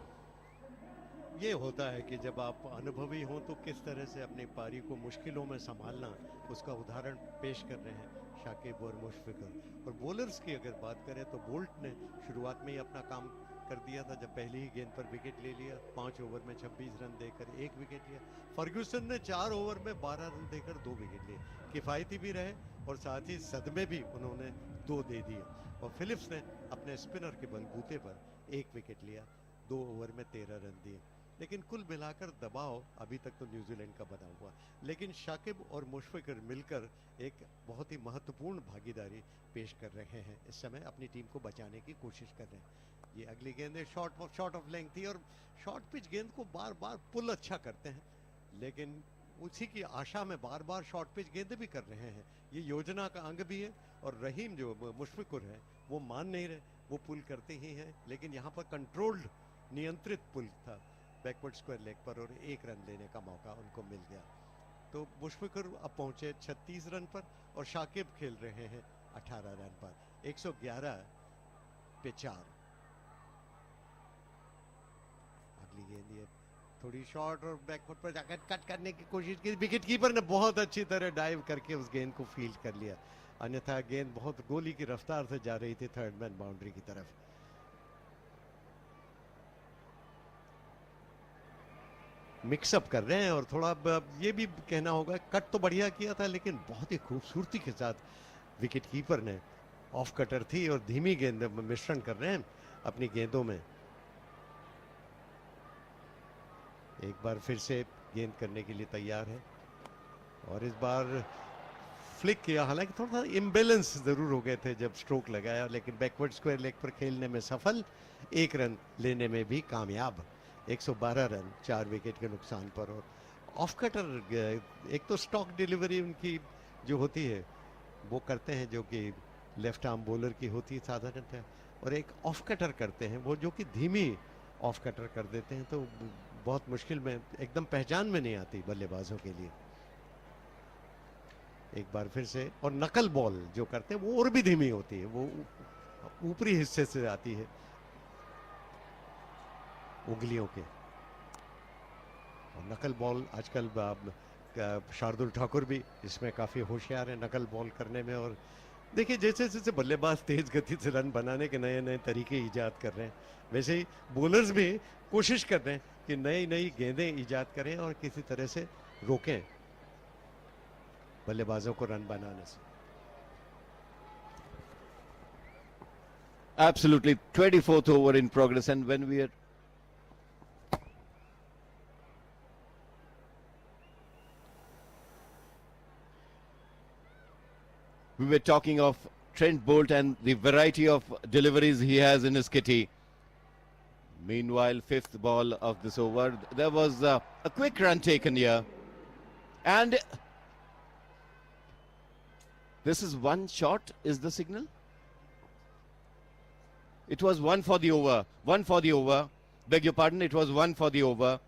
ये होता है कि जब आप अनुभवी हों तो किस तरह से अपनी पारी को मुश्किलों में संभालना, उसका उदाहरण पेश कर रहे हैं शाकिब और मुशफिकर। और बॉलर्स की अगर बात करें तो बोल्ट ने शुरुआत में ही अपना काम कर दिया था, जब पहली ही गेंद पर विकेट ले लिया। 5 ओवर में 26 रन देकर 1 विकेट लिया। फर्ग्यूसन ने 4 ओवर में 12 रन देकर 2 विकेट लिए। किफ़ायती भी रहे और साथ ही सदमे भी उन्होंने 2 दे दिए। और फिलिप्स ने अपने स्पिनर के बलबूते पर 1 विकेट लिया, 2 ओवर में 13 रन दिए। लेकिन कुल मिलाकर दबाव अभी तक तो न्यूजीलैंड का बना हुआ, लेकिन शाकिब और मुशफिकर मिलकर एक बहुत ही महत्वपूर्ण भागीदारी पेश कर रहे हैं। इस समय अपनी टीम को बचाने की कोशिश कर रहे हैं। ये अगली गेंद शॉर्ट ऑफ लेंथ थी और शॉर्ट पिच गेंद को बार बार पुल अच्छा करते हैं, लेकिन उसी की आशा में बार बार शॉर्ट पिच गेंदें भी कर रहे हैं। ये योजना का अंग भी है। और रहीम जो मुशफिकुर है वो मान नहीं रहे, वो पुल करते ही हैं, लेकिन यहाँ पर कंट्रोल्ड नियंत्रित पुल था बैकवर्ड स्क्वायर लेग पर और 1 रन लेने का मौका उनको मिल गया। तो मुशफिकुर अब पहुंचे 36 रन पर और शाकिब खेल रहे हैं 18 रन पर, 111 पे 4। अगली गेंद ये थोड़ी शॉर्ट और बैकफुट पर जाकर कट करने की कोशिश की, विकेट कीपर ने बहुत अच्छी तरह डाइव करके उस गेंद को फील्ड कर लिया, अन्यथा गेंद बहुत गोली की रफ्तार से जा रही थी थर्ड मैन बाउंड्री की तरफ। मिक्सअप कर रहे हैं और थोड़ा ये भी कहना होगा, कट तो बढ़िया किया था लेकिन बहुत ही खूबसूरती के साथ विकेट कीपर ने, ऑफ कटर थी और धीमी गेंद मिश्रण कर रहे हैं अपनी गेंदों में। एक बार फिर से गेंद करने के लिए तैयार है और इस बार फ्लिक किया, हालांकि थोड़ा सा इम्बैलेंस जरूर हो गए थे जब स्ट्रोक लगाया, लेकिन बैकवर्ड स्क्वायर लेग पर खेलने में सफल, 1 रन लेने में भी कामयाब। 112 रन 4 विकेट के नुकसान पर। और ऑफ कटर, एक तो स्टॉक डिलीवरी उनकी जो होती है वो करते हैं जो कि लेफ्ट आर्म बॉलर की होती है साधारणतः, और एक ऑफ कटर करते हैं वो जो कि धीमी ऑफ कटर कर देते हैं, तो बहुत मुश्किल में, एकदम पहचान में नहीं आती बल्लेबाजों के लिए। एक बार फिर से, और नकल बॉल जो करते हैं वो और भी धीमी होती है, वो ऊपरी हिस्से से आती है उंगलियों के। और नकल बॉल आजकल शार्दुल ठाकुर भी इसमें काफी होशियार है नकल बॉल करने में। और देखिए जैसे जैसे बल्लेबाज तेज गति से रन बनाने के नए नए तरीके ईजाद कर रहे हैं, वैसे ही बॉलर्स भी कोशिश कर रहे हैं कि नई नई गेंदें ईजाद करें और किसी तरह से रोकें बल्लेबाजों को रन बनाने से। Absolutely. 24th over in progress, and when we are talking of Trent Bolt and the variety of deliveries he has in his kitty. Meanwhile, 5th ball of this over, there was a quick run taken here, and this is one shot is the signal. It was 1 for the over. 1 for the over. Beg your pardon, it was 1 for the over.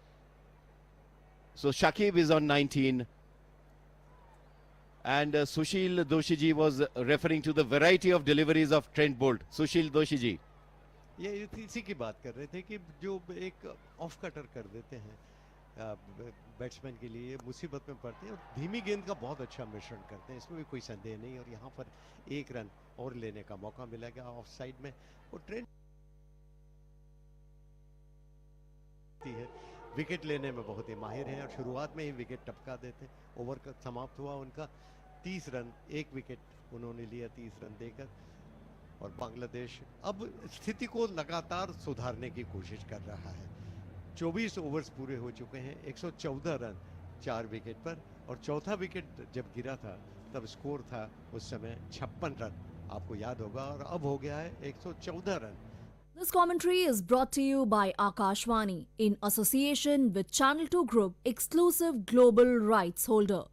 So Shakib is on 19. And Sushil Doshi ji was referring to the variety of deliveries of Trent Bolt. Sushil Doshi ji. ये इसी की बात कर रहे थे कि जो एक ऑफ कटर कर देते हैं बैट्समैन के लिए मुसीबत में पड़ते हैं और धीमी गेंद का बहुत अच्छा मिश्रण करते हैं, इसमें भी कोई संदेह नहीं। और यहाँ पर 1 रन और लेने का मौका मिलेगा ऑफ साइड में। और ट्रेंड है, विकेट लेने में बहुत ही माहिर हैं और शुरुआत में ही विकेट टपका देते हैं। ओवर का समाप्त हुआ उनका 30 रन, 1 विकेट उन्होंने लिया 30 रन देकर। और बांग्लादेश अब स्थिति को लगातार सुधारने की कोशिश कर रहा है। 24 ओवर्स पूरे हो चुके हैं, 114 रन 4 विकेट पर। और चौथा विकेट जब गिरा था तब स्कोर था उस समय 56 रन, आपको याद होगा, और अब हो गया है 114 run. This commentary is brought to you by Akashvani in association with Channel 2 Group, exclusive global rights holder.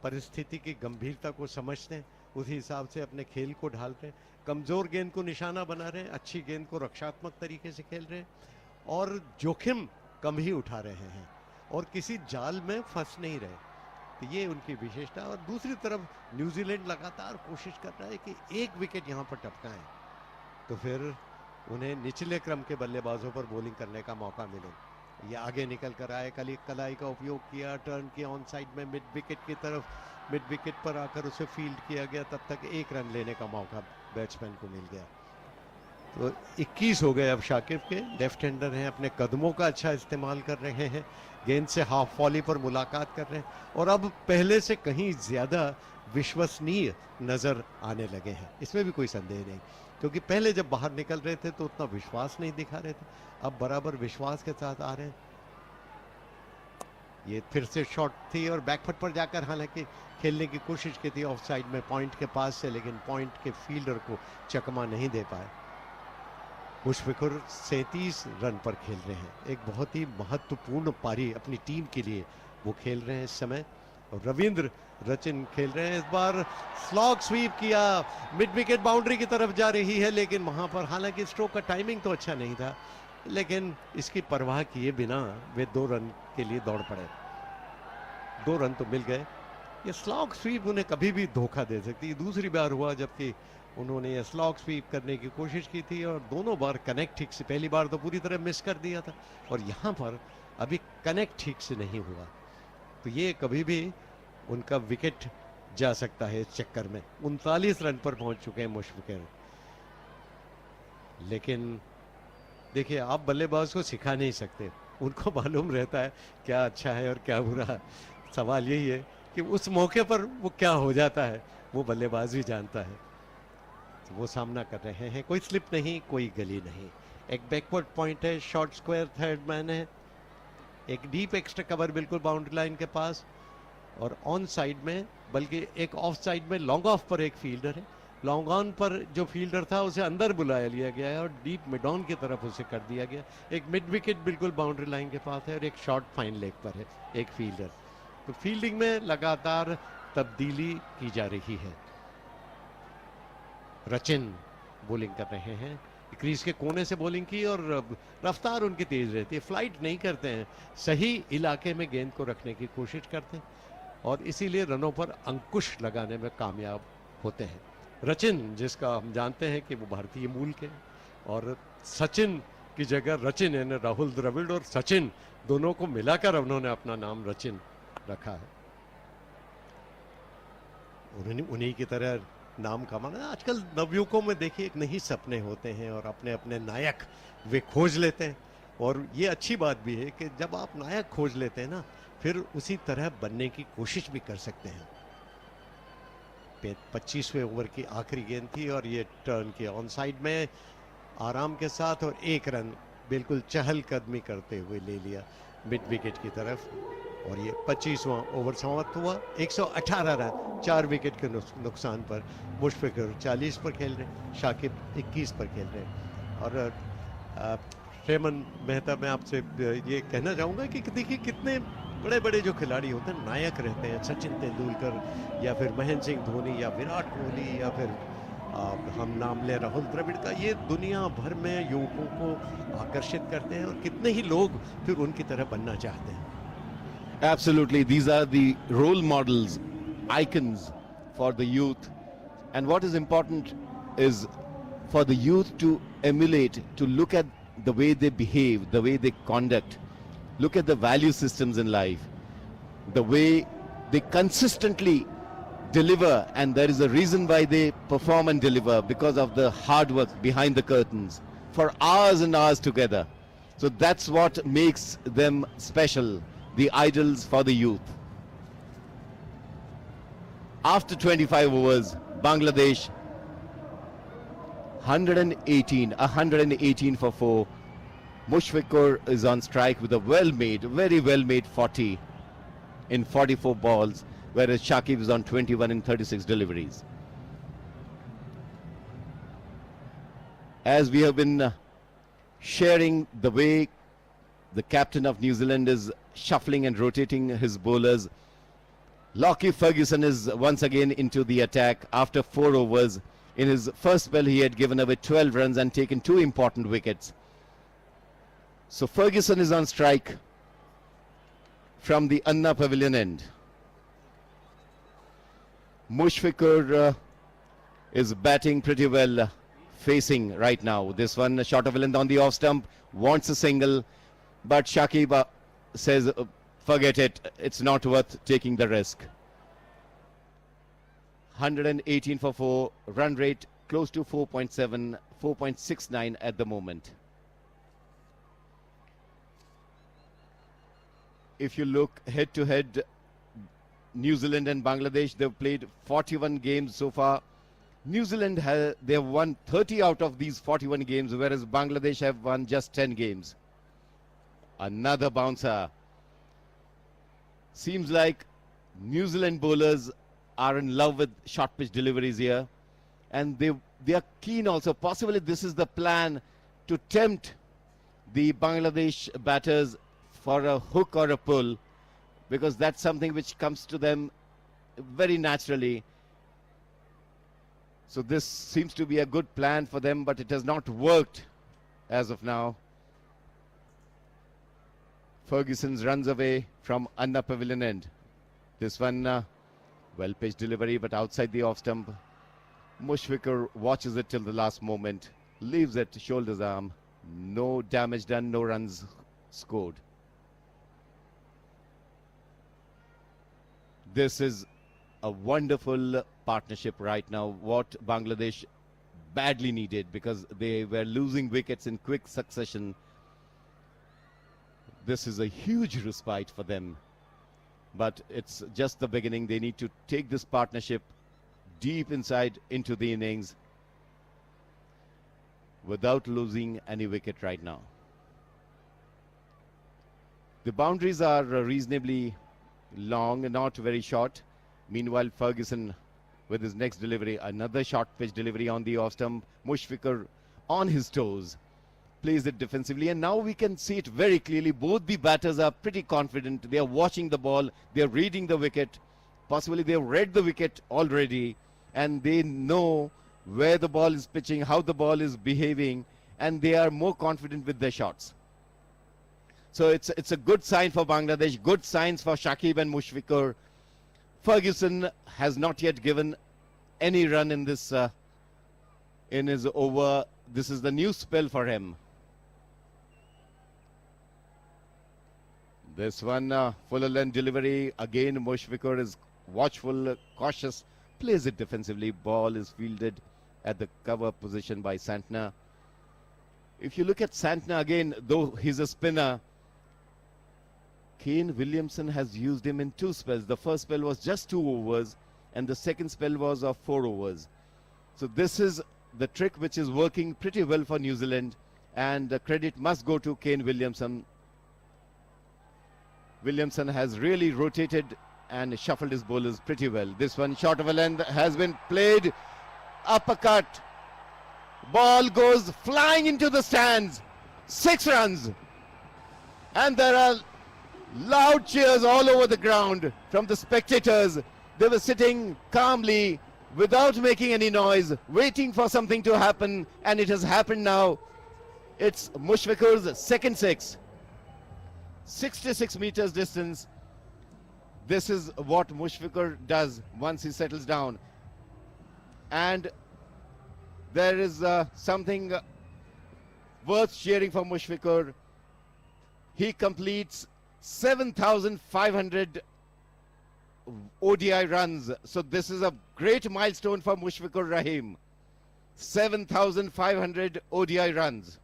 परिस्थिति की गंभीरता को समझते हैं, उसी हिसाब से अपने खेल को ढालते हैं। कमजोर गेंद को निशाना बना रहे हैं, अच्छी गेंद को रक्षात्मक तरीके से खेल रहे हैं और जोखिम कम ही उठा रहे हैं और किसी जाल में फंस नहीं रहे। तो ये उनकी विशेषता। और दूसरी तरफ न्यूजीलैंड लगातार कोशिश कर रहा है कि 1 विकेट यहाँ पर टपकाएं तो फिर उन्हें निचले क्रम के बल्लेबाजों पर बॉलिंग करने का मौका मिले। ये आगे निकल कर आए, कलाई का उपयोग किया, टर्न किया ऑन साइड में मिड विकेट की तरफ, मिड विकेट पर आकर उसे फील्ड किया गया, तब तक 1 रन लेने का मौका बैट्समैन को मिल गया। तो 21 हो गए अब शाकिब के, लेफ्ट हैंडर हैं, अपने कदमों का अच्छा इस्तेमाल कर रहे हैं, गेंद से हाफ वॉली पर मुलाकात कर रहे हैं और अब पहले से कहीं ज्यादा विश्वसनीय नजर आने लगे हैं, इसमें भी कोई संदेह नहीं। क्योंकि पहले जब बाहर निकल रहे थे तो उतना विश्वास नहीं दिखा रहे थे, अब बराबर विश्वास के साथ आ रहे हैं। ये फिर से शॉट थी और बैकफुट पर जाकर हालांकि खेलने की कोशिश की थी ऑफ साइड में पॉइंट के पास से, लेकिन पॉइंट के फील्डर को चकमा नहीं दे पाए। मुशफिकुर 37 रन पर खेल रहे हैं, एक बहुत ही महत्वपूर्ण पारी अपनी टीम के लिए वो खेल रहे हैं इस समय। और रविंद्र रचिन खेल रहे हैं, इस बार स्लॉग स्वीप किया, मिड विकेट बाउंड्री की तरफ जा रही है, लेकिन वहां पर हालांकि स्ट्रोक का टाइमिंग तो अच्छा नहीं था, लेकिन इसकी परवाह किए बिना वे 2 रन के लिए दौड़ पड़े। 2 रन तो मिल गए। ये स्लॉग स्वीप उन्हें कभी भी धोखा दे सकती है। दूसरी बार हुआ जबकि उन्होंने ये स्लॉग स्वीप करने की कोशिश की थी और दोनों बार कनेक्ट ठीक से, पहली बार तो पूरी तरह मिस कर दिया था और यहाँ पर अभी कनेक्ट ठीक से नहीं हुआ, तो ये कभी भी उनका विकेट जा सकता है इस चक्कर में। 39 रन पर पहुंच चुके हैं मुशफिकर। लेकिन देखिए, आप बल्लेबाज को सिखा नहीं सकते, उनको मालूम रहता है क्या अच्छा है और क्या बुरा। सवाल यही है कि उस मौके पर वो क्या हो जाता है, वो बल्लेबाज भी जानता है। तो वो सामना कर रहे हैं, कोई स्लिप नहीं, कोई गली नहीं। एक बैकवर्ड पॉइंट है, शॉर्ट स्क्वायर थर्ड मैन है, एक डीप एक्स्ट्रा कवर बिल्कुल बाउंड्री लाइन के पास, और ऑन साइड में, बल्कि एक ऑफ साइड में लॉन्ग ऑफ पर एक फील्डर है। लॉन्ग ऑन पर जो फील्डर था उसे अंदर बुलाया लिया गया है और डीप मिड ऑन की तरफ उसे कर दिया गया। एक मिड विकेट बिल्कुल बाउंड्री लाइन के पास है और एक शॉर्ट फाइन लेग पर है एक फील्डर। तो फील्डिंग में लगातार तब्दीली की जा रही है। रचिन बॉलिंग कर रहे हैं, क्रीज के कोने से बॉलिंग की और रफ्तार उनकी तेज रहती है, फ्लाइट नहीं करते हैं, सही इलाके में गेंद को रखने की कोशिश करते हैं और इसीलिए रनों पर अंकुश लगाने में कामयाब होते हैं। रचिन, जिसका हम जानते हैं कि वो भारतीय मूल के, और सचिन की जगह रचिन, यानी राहुल द्रविड़ और सचिन दोनों को मिलाकर उन्होंने अपना नाम रचिन रखा है। उन्हीं की तरह नाम कमाना। आजकल नवयुवकों में देखिए एक नई सपने होते हैं और अपने अपने नायक वे खोज लेते हैं, और ये अच्छी बात भी है कि जब आप नायक खोज लेते हैं ना, फिर उसी तरह बनने की कोशिश भी कर सकते हैं। 25वें ओवर की आखिरी गेंद थी और ये टर्न किया ऑन साइड में आराम के साथ, और एक रन बिल्कुल चहलकदमी करते हुए ले लिया मिड विकेट की तरफ, और ये 25वां ओवर समाप्त हुआ। 118 रन 4 विकेट के नुकसान पर। मुशफिकर 40 पर खेल रहे, शाकिब 21 पर खेल रहे। और रेमन मेहता, मैं आपसे ये कहना चाहूँगा कि देखिए कितने बड़े बड़े जो खिलाड़ी होते हैं नायक रहते हैं, सचिन तेंदुलकर या फिर महेंद्र सिंह धोनी या विराट कोहली या फिर हम नाम ले राहुल द्रविड़ का, ये दुनिया भर में युवकों को आकर्षित करते हैं और कितने ही लोग फिर उनकी तरह बनना चाहते हैं। Absolutely, these are the role models, icons for the youth, and what is important is for the youth to emulate, to look at the way they behave, the way they conduct, look at the value systems in life, the way they consistently deliver, and there is a reason why they perform and deliver, because of the hard work behind the curtains for hours and hours together. So that's what makes them special, the idols for the youth. After 25 overs, Bangladesh 118 for 4. Mushfiqur is on strike with a well-made, very well-made 40 in 44 balls, whereas Shakib is on 21 in 36 deliveries. As we have been sharing the way the captain of New Zealand is shuffling and rotating his bowlers, Lockie Ferguson is once again into the attack. After 4 overs, in his first spell he had given away 12 runs and taken 2 important wickets. So Ferguson is on strike from the Anna Pavilion end. Mushfiqur is batting pretty well, facing right now. This one, short of a length on the off stump, wants a single, but Shakib says, forget it, it's not worth taking the risk. 118 for 4, run rate close to 4.7, 4.69 at the moment. If you look head to head, New Zealand and Bangladesh, they've played 41 games so far. New Zealand they have won 30 out of these 41 games, whereas Bangladesh have won just 10 games. Another bouncer. Seems like New Zealand bowlers are in love with short pitch deliveries here, and they are keen also. Possibly this is the plan to tempt the Bangladesh batters for a hook or a pull, because that's something which comes to them very naturally. So this seems to be a good plan for them, but it has not worked as of now. Ferguson runs away from Anna Pavilion end. This one, well-pitched delivery, but outside the off-stump. Mushfiqur watches it till the last moment, leaves it shoulder's arm. No damage done, no runs scored. This is a wonderful partnership right now, what Bangladesh badly needed, because they were losing wickets in quick succession. This is a huge respite for them, but it's just the beginning. They need to take this partnership deep inside into the innings without losing any wicket right now. The boundaries are reasonably long and not very short. Meanwhile, Ferguson with his next delivery, another short pitch delivery on the off stump. Mushfiqur on his toes, plays it defensively, and now we can see it very clearly. Both the batters are pretty confident. They are watching the ball, they are reading the wicket. Possibly they have read the wicket already, and they know where the ball is pitching, how the ball is behaving, and they are more confident with their shots. So it's a good sign for Bangladesh, good signs for Shakib and Mushfiqur. Ferguson has not yet given any run in this in his over. This is the new spell for him. This one, fuller length delivery. Again, Mushfiqur is watchful, cautious, plays it defensively. Ball is fielded at the cover position by Santner. If you look at Santner again, though he's a spinner, Kane Williamson has used him in two spells. The first spell was just 2 overs, and the second spell was of 4 overs. So this is the trick which is working pretty well for New Zealand, and the credit must go to Kane Williamson. Williamson has really rotated and shuffled his bowlers pretty well. This one, short of a length, has been played. Uppercut. Ball goes flying into the stands. 6 runs. And there are loud cheers all over the ground from the spectators. They were sitting calmly without making any noise, waiting for something to happen, and it has happened now. It's Mushfiqur's second 6. 66 meters distance. This is what Mushfiqur does once he settles down. And there is something worth cheering for Mushfiqur. He completes 7,500 ODI runs. So this is a great milestone for Mushfiqur Rahim. 7,500 ODI runs.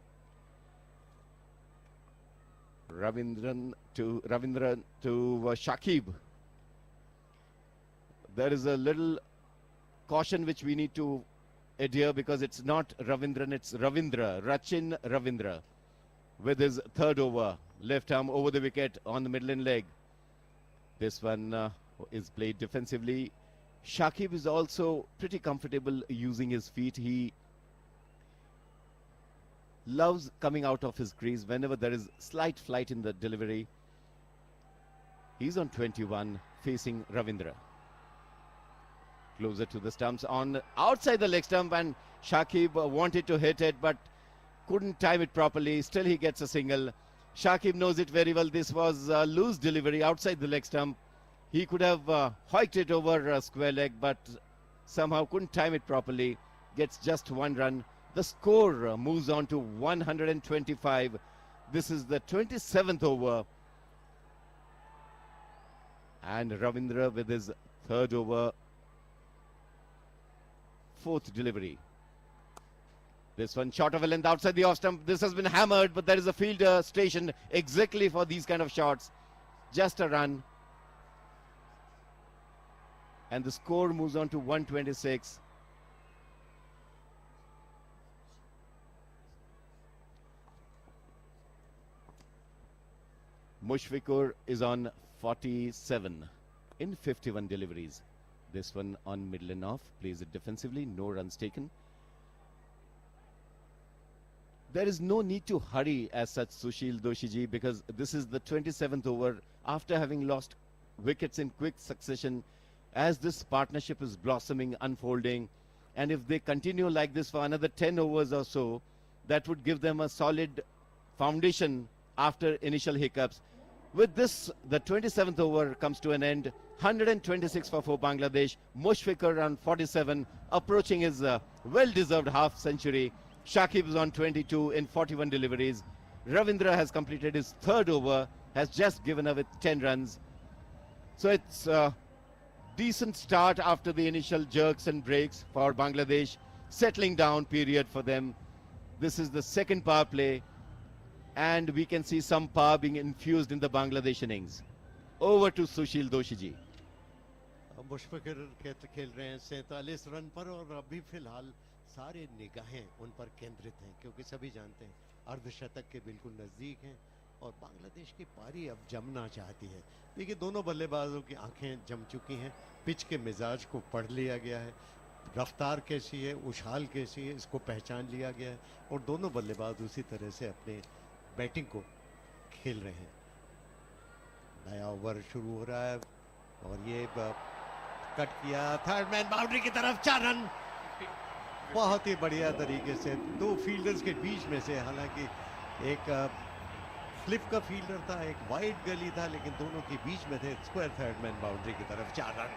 Ravindran to Shakib. There is a little caution which we need to adhere, because it's not Ravindran, it's Ravindra, Rachin Ravindra, with his third over. Left arm over the wicket on the middle leg. This one is played defensively. Shakib is also pretty comfortable using his feet. He loves coming out of his crease whenever there is slight flight in the delivery. He's on 21, facing Ravindra. Closer to the stumps, on outside the leg stump, and Shakib wanted to hit it but couldn't time it properly. Still he gets a single. Shakib knows it very well. This was a loose delivery outside the leg stump. He could have hiked it over a square leg, but somehow couldn't time it properly. Gets just 1 run. The score moves on to 125. This is the 27th over. And Ravindra with his third over, 4th delivery. This one short of a length outside the off stump. This has been hammered, but there is a fielder stationed exactly for these kind of shots. Just a run. And the score moves on to 126. Mushfiqur is on 47 in 51 deliveries. This one on middle and off, plays it defensively, no runs taken. There is no need to hurry as such, Sushil Doshiji, because this is the 27th over after having lost wickets in quick succession. As this partnership is blossoming, unfolding, and if they continue like this for another 10 overs or so, that would give them a solid foundation after initial hiccups. With this, the 27th over comes to an end. 126 for Bangladesh. Mushfiqur on 47, approaching his well-deserved half century. Shakib is on 22 in 41 deliveries. Ravindra has completed his third over, has just given away 10 runs. So it's decent start after the initial jerks and breaks for Bangladesh. Settling down period for them. This is the second power play, and we can see some power being infused in the Bangladesh innings. Over to Sushil Doshi ji. मुशफ़िक़र खेल रहे हैं 47 run पर, और अभी फिलहाल सारे निगाहें उन पर केंद्रित हैं, क्योंकि सभी जानते हैं अर्धशतक के बिल्कुल नज़दीक हैं और बांग्लादेश की पारी अब जमना चाहती है। देखिए, दोनों बल्लेबाजों की आंखें जम चुकी हैं, पिच के मिजाज को पढ़ लिया गया है, रफ्तार कैसी है, उछाल कैसी है, इसको पहचान लिया गया है, और दोनों बल्लेबाज उसी तरह से अपने बैटिंग को खेल रहे हैं। नया ओवर शुरू हो रहा है और ये कट किया, थर्ड मैन बाउंड्री की तरफ, 4 रन। बहुत ही बढ़िया तरीके से दो फील्डर्स के बीच में से, हालांकि एक फ्लिप का फील्डर था, एक वाइड गली था, लेकिन दोनों के बीच में थे, स्क्वायर थर्ड मैन बाउंड्री की तरफ, 4 रन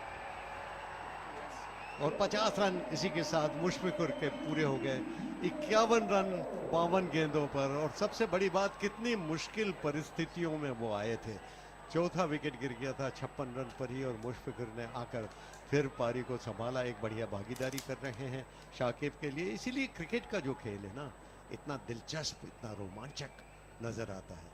और 50 रन इसी के साथ मुशफ़िक़ुर के पूरे हो गए। 51 रन 52 गेंदों पर, और सबसे बड़ी बात, कितनी मुश्किल परिस्थितियों में वो आए थे। चौथा विकेट गिर गया था 56 रन पर ही, और मुशफ़िक़ुर ने आकर फिर पारी को संभाला। एक बढ़िया भागीदारी कर रहे हैं शाकिब के लिए। इसीलिए क्रिकेट का जो खेल है ना, इतना दिलचस्प, इतना रोमांचक नजर आता है।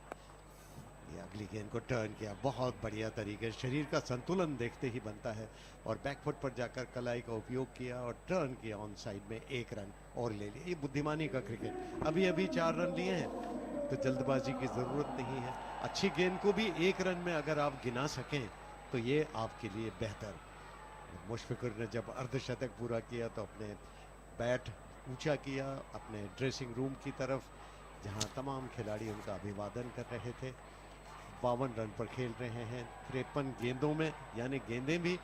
ये अगली गेंद को टर्न किया, बहुत बढ़िया तरीके, शरीर का संतुलन देखते ही बनता है, और बैकफुट पर जाकर कलाई का उपयोग किया और टर्न किया ऑन साइड में, 1 रन और ले लिया। ये बुद्धिमानी का क्रिकेट। अभी अभी 4 रन लिए हैं, तो जल्दबाजी की जरूरत नहीं है। अच्छी गेंद को भी 1 रन में अगर आप गिना सकें तो ये आपके लिए बेहतर। मुशफ़िक़ुर ने जब अर्धशतक पूरा किया तो अपने बैट ऊंचा किया अपने ड्रेसिंग रूम की तरफ, जहां तमाम खिलाड़ी उनका अभिवादन कर रहे थे। 52 रन पर खेल रहे हैं 53 गेंदों में, यानी गेंदें भी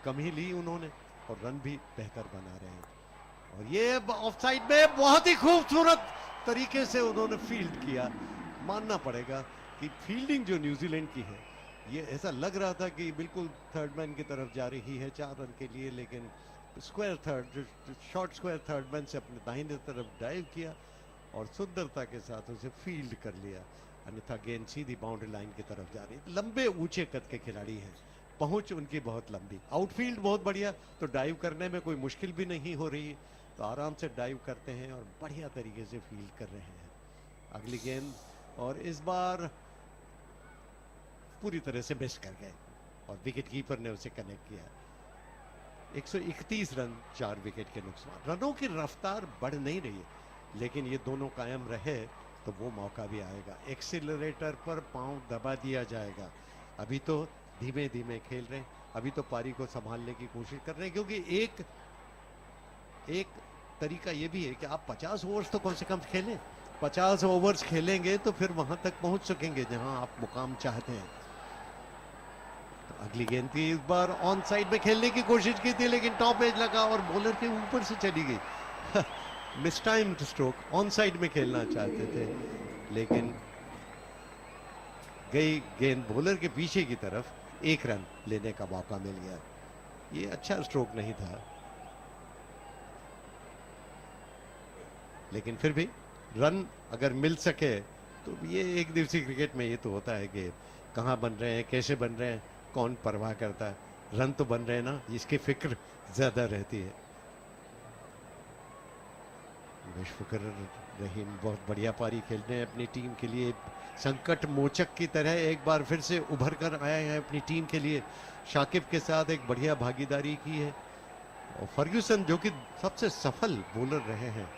कम ही ली उन्होंने और रन भी बेहतर बना रहे हैं। और ये ऑफ साइड में बहुत ही खूबसूरत तरीके से उन्होंने फील्ड किया। मानना पड़ेगा कि फील्डिंग जो न्यूजीलैंड की है, ये ऐसा लग रहा था कि बिल्कुल थर्ड मैन की तरफ जा रही है 4 रन के लिए, लेकिन square third, short square third man से अपने दाहिने तरफ डाइव किया और सुंदरता के साथ उसे फील्ड कर लिया। अन्यथा गेंद सीधी बाउंड्री लाइन की तरफ जा रही है। लंबे ऊंचे कद के खिलाड़ी हैं, पहुंच उनकी बहुत लंबी, आउटफील्ड बहुत बढ़िया, तो डाइव करने में कोई मुश्किल भी नहीं हो रही, तो आराम से डाइव करते हैं और बढ़िया तरीके से फील्ड कर रहे हैं। अगली गेंद, और इस बार पूरी तरह से मिस कर गए और विकेट कीपर ने उसे कनेक्ट किया। 131 रन 4 विकेट के नुकसान। रनों की रफ्तार बढ़ नहीं रही है, लेकिन ये दोनों कायम रहे तो वो मौका भी आएगा। एक्सीलरेटर पर पांव दबा दिया जाएगा। अभी तो धीमे धीमे खेल रहे हैं, अभी तो पारी को संभालने की कोशिश कर रहे हैं, क्योंकि एक तरीका ये भी है कि आप 50 ओवर्स तो कम से कम खेलें। 50 ओवर्स खेलेंगे तो फिर वहां तक पहुंच सकेंगे जहां आप मुकाम चाहते हैं। तो अगली गेंद थी, इस बार ऑन साइड में खेलने की कोशिश की थी, लेकिन टॉप एज लगा और बॉलर के ऊपर से चली गई। Miss timed stroke, on side में खेलना चाहते थे, लेकिन गई गेंद बॉलर के पीछे की तरफ, 1 रन लेने का मौका मिल गया। ये अच्छा स्ट्रोक नहीं था, लेकिन फिर भी रन अगर मिल सके तो ये एक दिवसीय क्रिकेट में ये तो होता है कि कहाँ बन रहे हैं, कैसे बन रहे हैं, कौन परवाह करता है। रन तो बन रहे हैं ना, इसकी फिक्र ज्यादा रहती है। मुशफ़िक़ुर रहीम बहुत बढ़िया पारी खेल रहे हैं अपनी टीम के लिए। संकट मोचक की तरह एक बार फिर से उभर कर आए हैं अपनी टीम के लिए। शाकिब के साथ एक बढ़िया भागीदारी की है, और फर्ग्यूसन जो कि सबसे सफल बॉलर रहे हैं,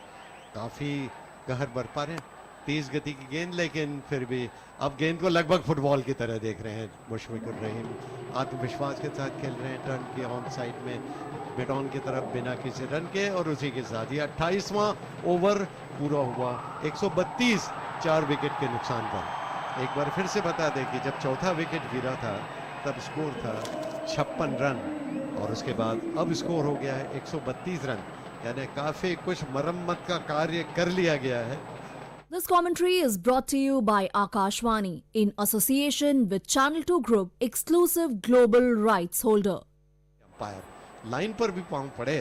काफी कहर बरपा रहे हैं। तेज गति की गेंद, लेकिन फिर भी अब गेंद को लगभग फुटबॉल की तरह देख रहे हैं मुशफ़िक़ुर रहीम। आत्मविश्वास के साथ खेल रहे हैं, टर्न के ऑन साइड में मिड ऑन की तरफ बिना किसी रन के, और उसी के साथ ये 28वां ओवर पूरा हुआ 132 4 विकेट के नुकसान पर। एक बार फिर से बता दें कि जब चौथा विकेट गिरा था तब स्कोर था 56 रन, और उसके बाद अब स्कोर हो गया है 132 रन, यानी काफी कुछ मरम्मत का कार्य कर लिया गया है। This commentary is brought to you by Akashvani in association with Channel 2 Group, exclusive global rights holder. Umpire line पर भी पांव पड़े,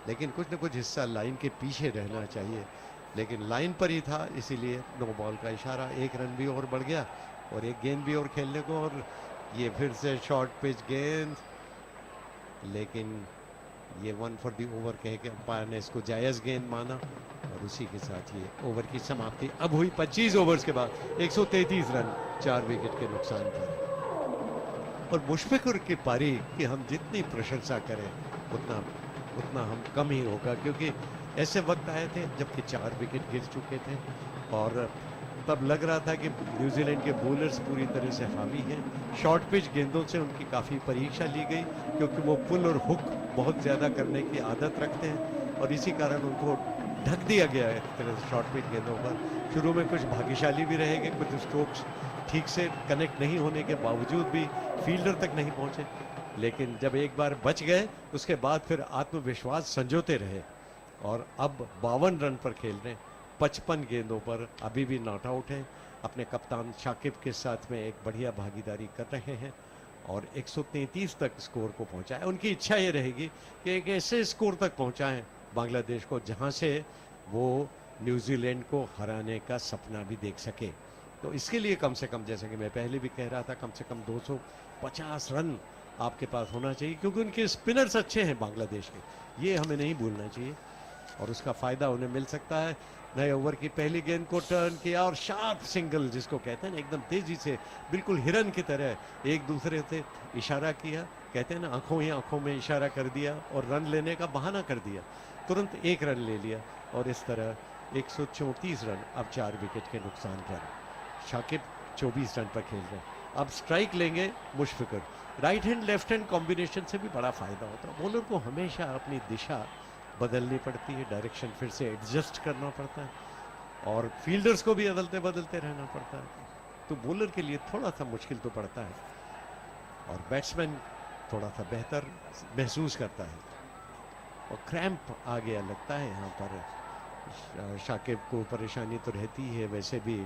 लेकिन कुछ न कुछ हिस्सा लाइन के पीछे रहना चाहिए, लेकिन लाइन पर ही था, इसीलिए नो बॉल का इशारा। 1 रन भी और बढ़ गया और एक गेंद भी और खेलने को, और ये फिर से शॉर्ट पिच गेंद, लेकिन ये 1 फॉर दी ओवर कह के अंपायर ने इसको जायज़ गेंद माना और उसी के साथ ये ओवर की समाप्ति अब हुई 25 ओवर्स के बाद 133 रन 4 विकेट के नुकसान पर। और मुशफिकुर की पारी की हम जितनी प्रशंसा करें उतना हम कम ही होगा, क्योंकि ऐसे वक्त आए थे जबकि 4 विकेट गिर चुके थे और तब लग रहा था कि न्यूजीलैंड के बॉलर्स पूरी तरह से हावी हैं। शॉर्ट पिच गेंदों से उनकी काफ़ी परीक्षा ली गई, क्योंकि वो पुल और हुक बहुत ज़्यादा करने की आदत रखते हैं और इसी कारण उनको ढक दिया गया है एक तरह से शॉर्ट पिच गेंदों पर। शुरू में कुछ भाग्यशाली भी रहेंगे, कुछ स्ट्रोक्स ठीक से कनेक्ट नहीं होने के बावजूद भी फील्डर तक नहीं पहुंचे, लेकिन जब एक बार बच गए उसके बाद फिर आत्मविश्वास संजोते रहे और अब 52 रन पर खेल रहे हैं 55 गेंदों पर, अभी भी नॉट आउट है। अपने कप्तान शाकिब के साथ में एक बढ़िया भागीदारी कर रहे हैं और 133 तक स्कोर को पहुंचाए। उनकी इच्छा ये रहेगी कि एक ऐसे स्कोर तक पहुंचाएं बांग्लादेश को जहां से वो न्यूजीलैंड को हराने का सपना भी देख सके। तो इसके लिए कम से कम, जैसे कि मैं पहले भी कह रहा था, कम से कम 250 रन आपके पास होना चाहिए, क्योंकि उनके स्पिनर्स अच्छे हैं बांग्लादेश के, ये हमें नहीं भूलना चाहिए और उसका फ़ायदा उन्हें मिल सकता है। नए ओवर की पहली गेंद को टर्न किया और शार्प सिंगल जिसको कहते हैं ना, एकदम तेजी से बिल्कुल हिरन की तरह एक दूसरे से इशारा किया, कहते हैं ना आंखों ही आंखों में इशारा कर दिया और रन लेने का बहाना कर दिया, तुरंत एक रन ले लिया और इस तरह 134 रन अब 4 विकेट के नुकसान पर। शाकिब 24 रन पर खेल रहे हैं। अब स्ट्राइक लेंगे Mushfiqur. Right hand left hand combination से भी बड़ा फायदा होता है। बॉलर को हमेशा अपनी दिशा बदलनी पड़ती है, डायरेक्शन फिर से एडजस्ट करना पड़ता है और फील्डर्स को भी बदलते बदलते रहना पड़ता है, तो बॉलर के लिए थोड़ा सा मुश्किल तो पड़ता है और बैट्समैन थोड़ा सा बेहतर महसूस करता है और क्रैम्प आ गया लगता है यहाँ पर। शाकिब को परेशानी तो रहती है, वैसे भी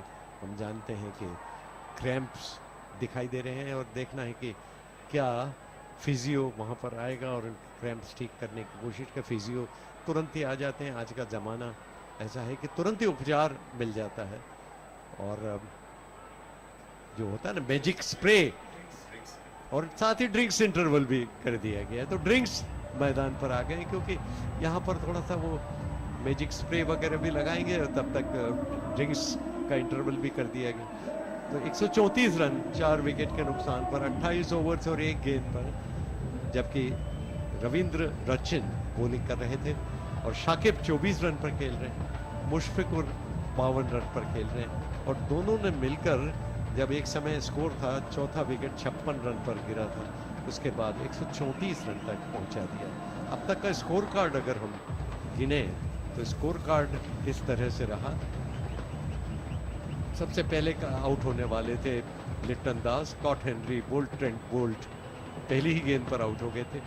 हम जानते हैं कि क्रैम्प्स दिखाई दे रहे हैं और देखना है कि क्या फिजियो वहाँ पर आएगा और क्रैम्प्स ठीक करने की कोशिश का। फिजियो तुरंत ही आ जाते हैं, आज का ज़माना ऐसा है कि तुरंत ही उपचार मिल जाता है और जो होता है ना मैजिक स्प्रे, और साथ ही ड्रिंक्स इंटरवल भी कर दिया गया है, तो ड्रिंक्स मैदान पर आ गए क्योंकि यहाँ पर थोड़ा सा वो मैजिक स्प्रे वगैरह भी लगाएंगे और तब तक ड्रिंक्स का इंटरवल भी कर दिया गया। तो 134 रन 4 विकेट के नुकसान पर 28 ओवर्स और 1 गेंद पर, जबकि रविंद्र रचिन बॉलिंग कर रहे थे और शाकिब 24 रन पर खेल रहे हैं, मुशफिकुर 52 रन पर खेल रहे हैं और दोनों ने मिलकर जब एक समय स्कोर था चौथा विकेट 56 रन पर गिरा था, उसके बाद 134 रन तक पहुंचा दिया। अब तक का स्कोर कार्ड अगर हम गिने तो स्कोर कार्ड इस तरह से रहा। सबसे पहले का आउट होने वाले थे Liton Das, Scott Henry, Boult, Trent Boult पहली ही गेंद पर आउट हो गए थे।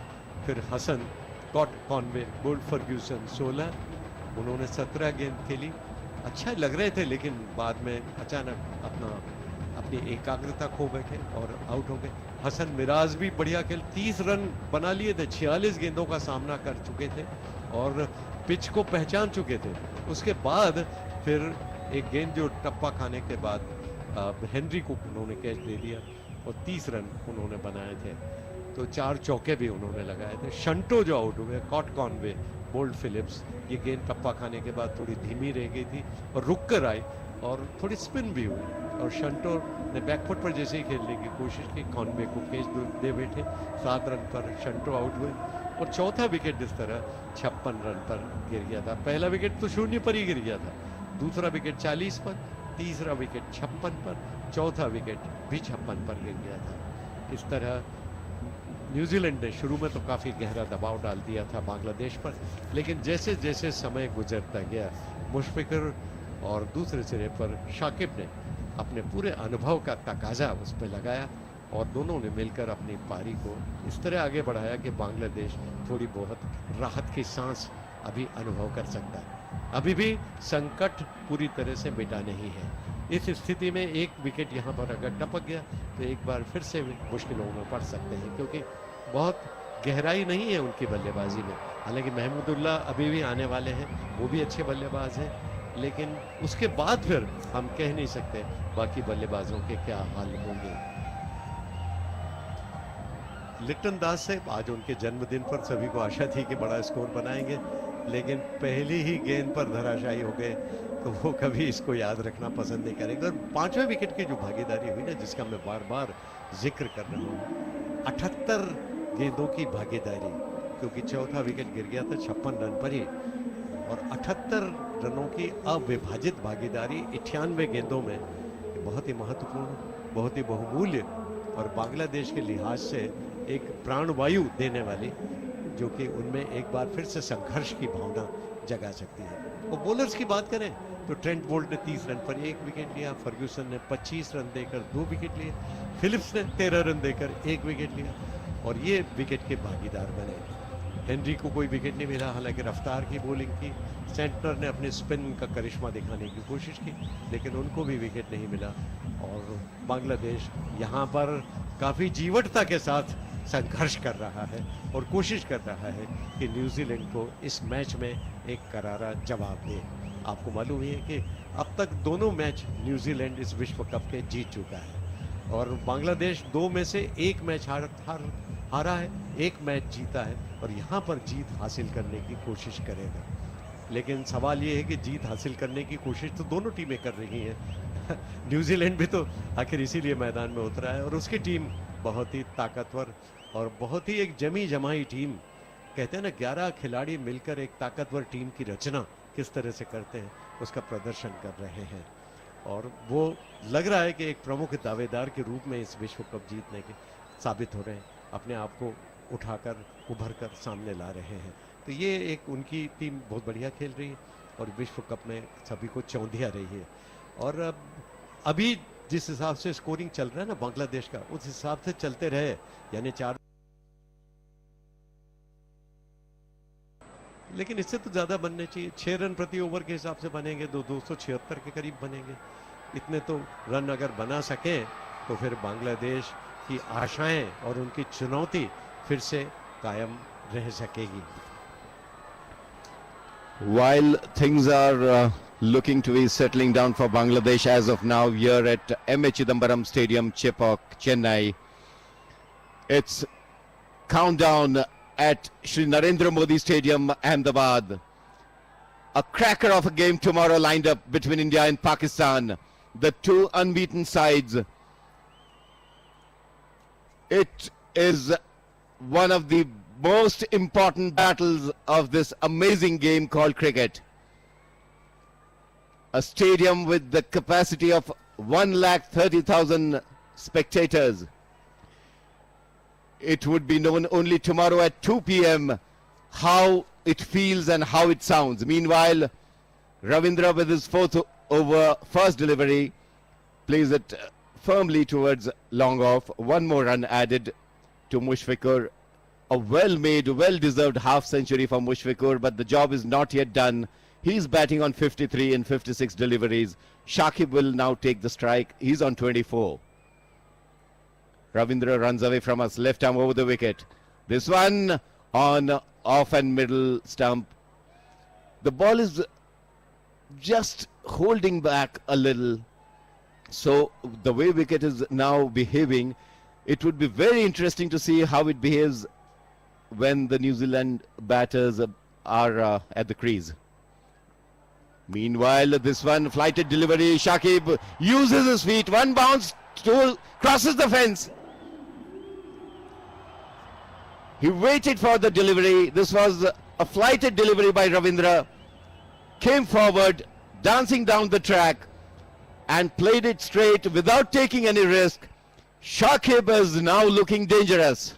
फिर Hasan, Scott Conway, Boult, Ferguson 16, उन्होंने 17 गेंद खेली, अच्छा लग रहे थे लेकिन बाद में अचानक अपनी एकाग्रता खो बैठे और आउट हो गए। हसन मिराज भी बढ़िया खेल, 30 रन बना लिए थे, 46 गेंदों का सामना कर चुके थे और पिच को पहचान चुके थे। उसके बाद फिर एक गेंद जो टप्पा खाने के बाद हेनरी को उन्होंने कैच दे दिया और 30 रन उन्होंने बनाए थे, तो 4 चौके भी उन्होंने लगाए थे। शंटो जो आउट हुए, कॉट कॉनवे, बोल्ट फिलिप्स, ये गेंद टप्पा खाने के बाद थोड़ी धीमी रह गई थी और रुक कर आई और थोड़ी स्पिन भी हुई और शंटो ने बैकफुट पर जैसे ही खेलने की कोशिश की, कॉनवे को कैच दे बैठे, 7 रन पर शंटो आउट हुए और चौथा विकेट इस तरह 56 रन पर गिर गया था। पहला विकेट तो 0 पर ही गिर गया था, दूसरा विकेट 40 पर, तीसरा विकेट 56 पर, चौथा विकेट भी 56 पर गिर गया था। इस तरह न्यूजीलैंड ने शुरू में तो काफ़ी गहरा दबाव डाल दिया था बांग्लादेश पर, लेकिन जैसे जैसे समय गुजरता गया मुशफिकुर और दूसरे सिरे पर शाकिब ने अपने पूरे अनुभव का तकाजा उस पर लगाया और दोनों ने मिलकर अपनी पारी को इस तरह आगे बढ़ाया कि बांग्लादेश थोड़ी बहुत राहत की सांस अभी अनुभव कर सकता है। अभी भी संकट पूरी तरह से मिटा नहीं है। इस स्थिति में एक विकेट यहाँ पर अगर टपक गया तो एक बार फिर से मुश्किलों में पड़ सकते हैं, क्योंकि बहुत गहराई नहीं है उनकी बल्लेबाजी में। हालांकि महमूदुल्लाह अभी भी आने वाले हैं, वो भी अच्छे बल्लेबाज हैं, लेकिन उसके बाद फिर हम कह नहीं सकते बाकी बल्लेबाजों के क्या हाल होंगे। लिट्टन दास से आज उनके जन्मदिन पर सभी को आशा थी कि बड़ा स्कोर बनाएंगे, लेकिन पहली ही गेंद पर धराशायी हो गए, तो वो कभी इसको याद रखना पसंद नहीं करेंगे। और 5वें विकेट की जो भागीदारी हुई ना, जिसका मैं बार बार जिक्र कर रहा हूँ, 78 गेंदों की भागीदारी, क्योंकि चौथा विकेट गिर गया था 56 रन पर ही, और 78 रनों की अविभाजित भागीदारी 98 गेंदों में बहुत ही महत्वपूर्ण, बहुत ही बहुमूल्य और बांग्लादेश के लिहाज से एक प्राणवायु देने वाली, जो कि उनमें एक बार फिर से संघर्ष की भावना जगा सकती है। और बॉलर्स की बात करें तो ट्रेंट बोल्ट ने 30 रन पर 1 विकेट लिया, फर्ग्यूसन ने 25 रन देकर 2 विकेट लिए, फिलिप्स ने 13 रन देकर 1 विकेट लिया, और ये विकेट के भागीदार बने। हेनरी को कोई विकेट नहीं मिला, हालांकि रफ्तार की बॉलिंग की, सेंटनर ने अपने स्पिन का करिश्मा दिखाने की कोशिश की, लेकिन उनको भी विकेट नहीं मिला। और बांग्लादेश यहाँ पर काफ़ी जीवटता के साथ संघर्ष कर रहा है और कोशिश कर रहा है कि न्यूजीलैंड को इस मैच में एक करारा जवाब दे। आपको मालूम ही है कि अब तक दोनों मैच न्यूजीलैंड इस विश्व कप के जीत चुका है, और बांग्लादेश 2 में से 1 मैच हारा है, 1 मैच जीता है, और यहाँ पर जीत हासिल करने की कोशिश करेगा। लेकिन सवाल ये है कि जीत हासिल करने की कोशिश तो दोनों टीमें कर रही हैं। न्यूजीलैंड भी तो आखिर इसीलिए मैदान में उतरा है, और उसकी टीम बहुत ही ताकतवर और बहुत ही एक जमी जमाई टीम, कहते हैं ना 11 खिलाड़ी मिलकर एक ताकतवर टीम की रचना किस तरह से करते हैं, उसका प्रदर्शन कर रहे हैं। और वो लग रहा है कि एक प्रमुख दावेदार के रूप में इस विश्व कप जीतने के साबित हो रहे हैं, अपने आप को उठाकर उभर कर सामने ला रहे हैं। तो ये एक उनकी टीम बहुत बढ़िया खेल रही है और विश्व कप में सभी को चौंधिया रही है। और अभी जिस हिसाब से स्कोरिंग चल रहा है ना बांग्लादेश का, उस हिसाब से चलते रहे, यानी 4, लेकिन इससे तो ज्यादा बनने चाहिए। 6 रन प्रति ओवर के हिसाब से बनेंगे, 276 के करीब बनेंगे। इतने तो रन अगर बना सके तो फिर बांग्लादेश की आशाएं और उनकी चुनौती फिर से कायम रह सकेगी। While things are looking to be settling down for Bangladesh as of now here at M.A. Chidambaram Stadium, Chepauk, Chennai, it's countdown at Shri Narendra Modi Stadium, Ahmedabad. A cracker of a game tomorrow lined up between India and Pakistan, the two unbeaten sides. It is one of the most important battles of this amazing game called cricket. A stadium with the capacity of 130,000 spectators. It would be known only tomorrow at 2 p.m. how it feels and how it sounds. Meanwhile, Ravindra with his 4th over first delivery plays it firmly towards long off. One more run added to Mushfiqur. A well-made, well-deserved half-century for Mushfiqur, but the job is not yet done. He's batting on 53 and 56 deliveries. Shakib will now take the strike. He's on 24. Ravindra runs away from us, left arm over the wicket. This one on off and middle stump. The ball is just holding back a little. So the way wicket is now behaving, it would be very interesting to see how it behaves when the New Zealand batters are at the crease. Meanwhile, this one flighted delivery. Shakib uses his feet. One bounce, crosses the fence. He waited for the delivery. This was a flighted delivery by Ravindra. Came forward, dancing down the track, and played it straight without taking any risk. Shakib is now looking dangerous.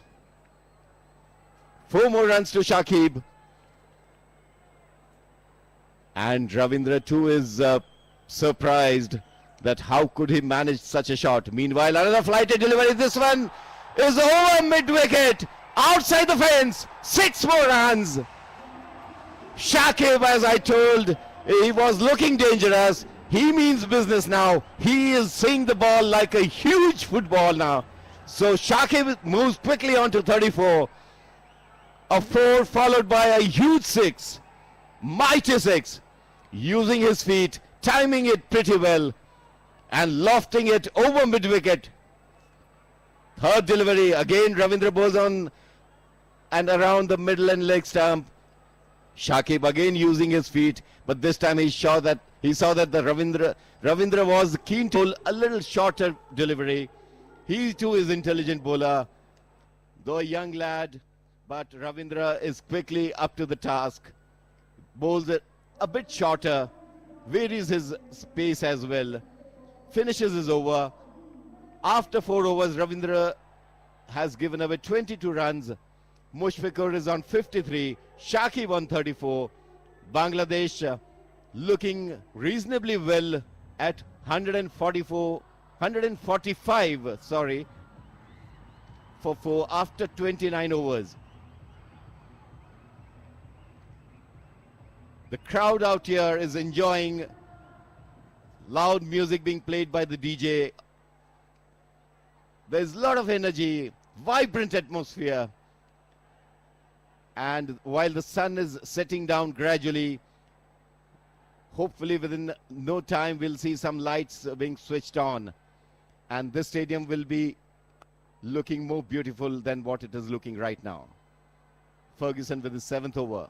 4 more runs to Shakib. And Ravindra too is surprised that how could he manage such a shot. Meanwhile, another flighted delivery. This one is over mid-wicket. Outside the fence. 6 more runs. Shakib, as I told, he was looking dangerous. He means business now. He is seeing the ball like a huge football now. So Shakib moves quickly on to 34. A 4 followed by a huge 6. Mighty 6. Using his feet, timing it pretty well, and lofting it over mid-wicket. Third delivery, again Ravindra bowls on and around the middle and leg stump. Shakib again using his feet, but this time he saw that the Ravindra was keen to bowl a little shorter delivery. He too is intelligent bowler, though a young lad, but Ravindra is quickly up to the task. Bowls it a bit shorter, varies his pace as well, finishes his over. After 4 overs, Ravindra has given away 22 runs. Mushfiqur is on 53, Shakib on 34. Bangladesh looking reasonably well at 145, for 4 after 29 overs. The crowd out here is enjoying loud music being played by the DJ. There's a lot of energy, vibrant atmosphere. And while the sun is setting down gradually, hopefully within no time we'll see some lights being switched on. And this stadium will be looking more beautiful than what it is looking right now. Ferguson with his 7th over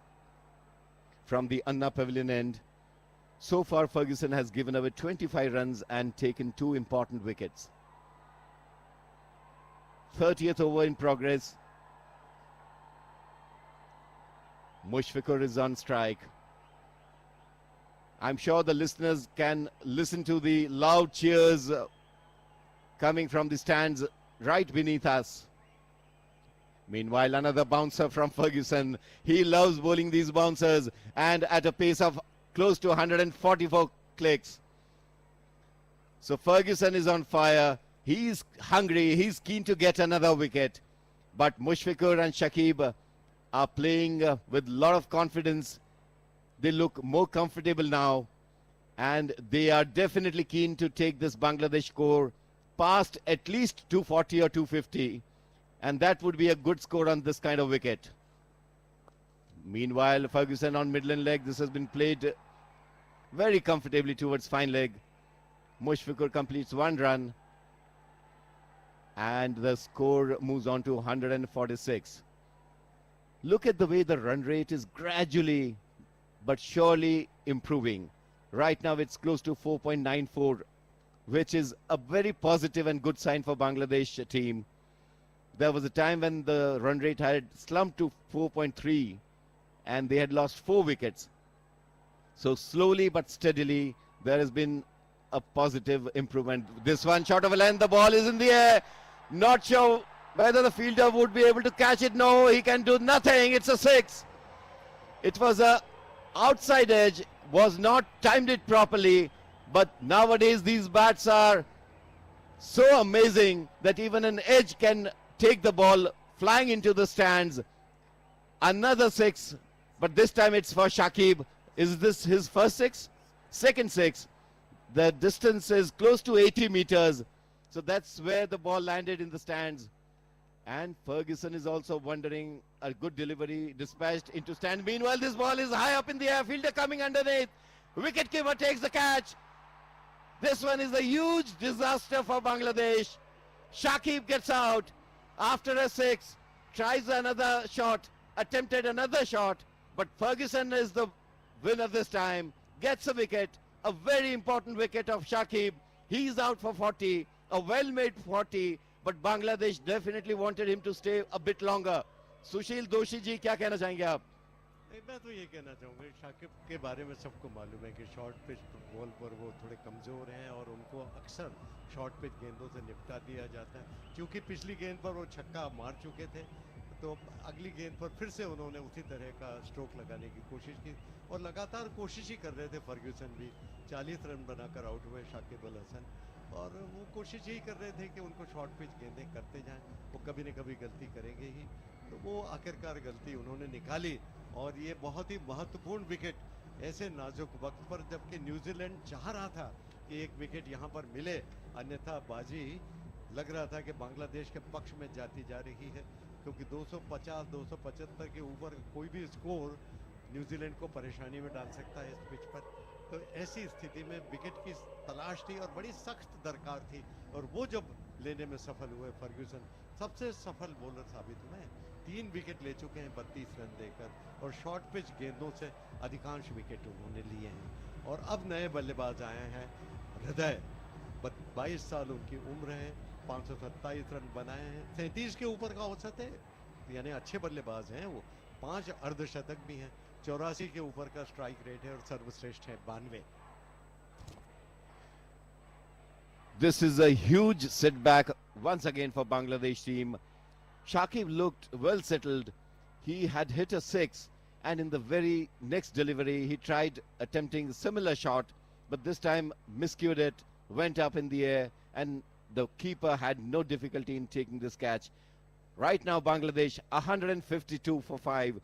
from the Anna Pavilion end. So far, Ferguson has given away 25 runs and taken 2 important wickets. 30th over in progress. Mushfiqur is on strike. I'm sure the listeners can listen to the loud cheers coming from the stands right beneath us. Meanwhile, another bouncer from Ferguson. He loves bowling these bouncers, and at a pace of close to 144 clicks. So Ferguson is on fire. He's hungry. He's keen to get another wicket. But Mushfiqur and Shakib are playing with a lot of confidence. They look more comfortable now, and they are definitely keen to take this Bangladesh score past at least 240 or 250. And that would be a good score on this kind of wicket. Meanwhile, Ferguson on middle and leg. This has been played very comfortably towards fine leg. Mushfiqur completes 1 run. And the score moves on to 146. Look at the way the run rate is gradually but surely improving. Right now it's close to 4.94, which is a very positive and good sign for Bangladesh team. There was a time when the run rate had slumped to 4.3 and they had lost 4 wickets. So slowly but steadily there has been a positive improvement. This one short of a length, the ball is in the air. Not sure whether the fielder would be able to catch it. No, he can do nothing. It's a 6. It was a outside edge, was not timed it properly, but nowadays these bats are so amazing that even an edge can take the ball flying into the stands. Another 6, but this time it's for Shakib. Is this his first 6? Second 6. The distance is close to 80 meters. So that's where the ball landed in the stands. And Ferguson is also wondering, a good delivery dispatched into stand. Meanwhile, this ball is high up in the air. Fielder coming underneath. Wicketkeeper takes the catch. This one is a huge disaster for Bangladesh. Shakib gets out after a 6. Tries another shot. Attempted another shot. But Ferguson is the winner this time. Gets a wicket. A very important wicket of Shakib. He's out for 40. A well-made 40. But Bangladesh definitely wanted him to stay a bit longer. सुशील दोषी जी, क्या कहना चाहेंगे आप? मैं तो ये कहना चाहूँगा, शाकिब के बारे में सबको मालूम है कि शॉर्ट पिच बॉल पर वो थोड़े कमज़ोर हैं और उनको अक्सर शॉर्ट पिच गेंदों से निपटा दिया जाता है. क्योंकि पिछली गेंद पर वो छक्का मार चुके थे, तो अगली गेंद पर फिर से उन्होंने उसी तरह का स्ट्रोक लगाने की कोशिश की और लगातार कोशिश ही कर रहे थे. फर्ग्यूसन भी 40 रन बनाकर आउट हुए शाकिब अल हसन, और वो कोशिश यही कर रहे थे कि उनको शॉर्ट पिच गेंदें करते जाएं. वो कभी न कभी गलती करेंगे ही, तो वो आखिरकार गलती उन्होंने निकाली. और ये बहुत ही महत्वपूर्ण विकेट ऐसे नाजुक वक्त पर, जबकि न्यूजीलैंड चाह रहा था कि एक विकेट यहाँ पर मिले, अन्यथा बाजी लग रहा था कि बांग्लादेश के पक्ष में जाती जा रही है, क्योंकि 250-275 के ऊपर कोई भी स्कोर न्यूजीलैंड को परेशानी में डाल सकता है इस पिच पर. तो ऐसी स्थिति में विकेट की तलाश थी और बड़ी सख्त दरकार थी, और वो जब लेने में सफल हुए फर्ग्यूसन। सबसे सफल बॉलर साबित हुए हैं, 3 विकेट ले चुके हैं 32 रन देकर, और शॉर्ट पिच गेंदों से अधिकांश विकेट उन्होंने लिए हैं। और अब नए बल्लेबाज आए हैं हृदय, 22 साल उनकी उम्र है, 527 रन बनाए हैं, 37 के ऊपर का औसत है, यानी अच्छे बल्लेबाज हैं वो। 5 अर्धशतक भी हैं, 84 के ऊपर का स्ट्राइक रेट है, और सर्वश्रेष्ठ है 92। This is a huge setback once again for Bangladesh team. Shakib looked well settled. He had hit a 6, and in the very next delivery he tried attempting a similar shot, but this time miscued it, went up in the air, and the keeper had no difficulty in taking this catch. Right now Bangladesh 152 for 5.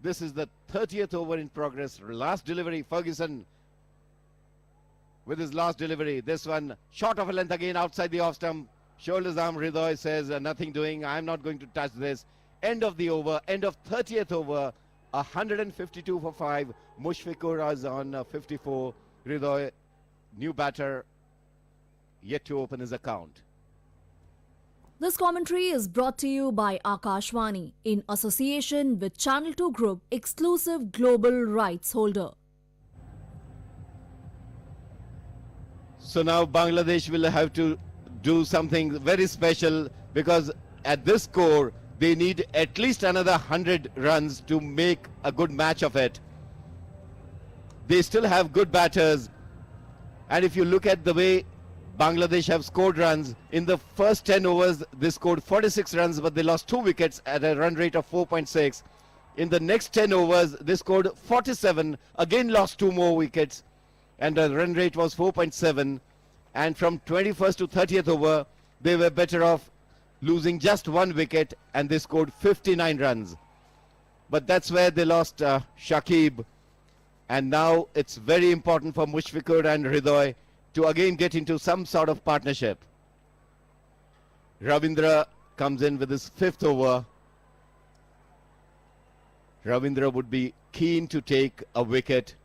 This is the 30th over in progress. Last delivery, Ferguson with his last delivery. This one short of a length again outside the off stump. Shoulders arm. Hridoy says nothing doing. I'm not going to touch this. End of the over. End of 30th over. 152 for 5. Mushfiqur is on 54. Hridoy, new batter, yet to open his account. This commentary is brought to you by Akashvani in association with Channel 2 Group, exclusive global rights holder. So now Bangladesh will have to do something very special, because at this score they need at least another 100 runs to make a good match of it. They still have good batters, and if you look at the way Bangladesh have scored runs, in the first 10 overs they scored 46 runs, but they lost 2 wickets at a run rate of 4.6. In the next 10 overs they scored 47, again lost 2 more wickets, and the run rate was 4.7. And from 21st to 30th over they were better off losing just 1 wicket, and they scored 59 runs. But that's where they lost Shakib, and now it's very important for Mushfiqur and Hridoy to again get into some sort of partnership. Ravindra comes in with his 5th over. Ravindra would be keen to take a wicket.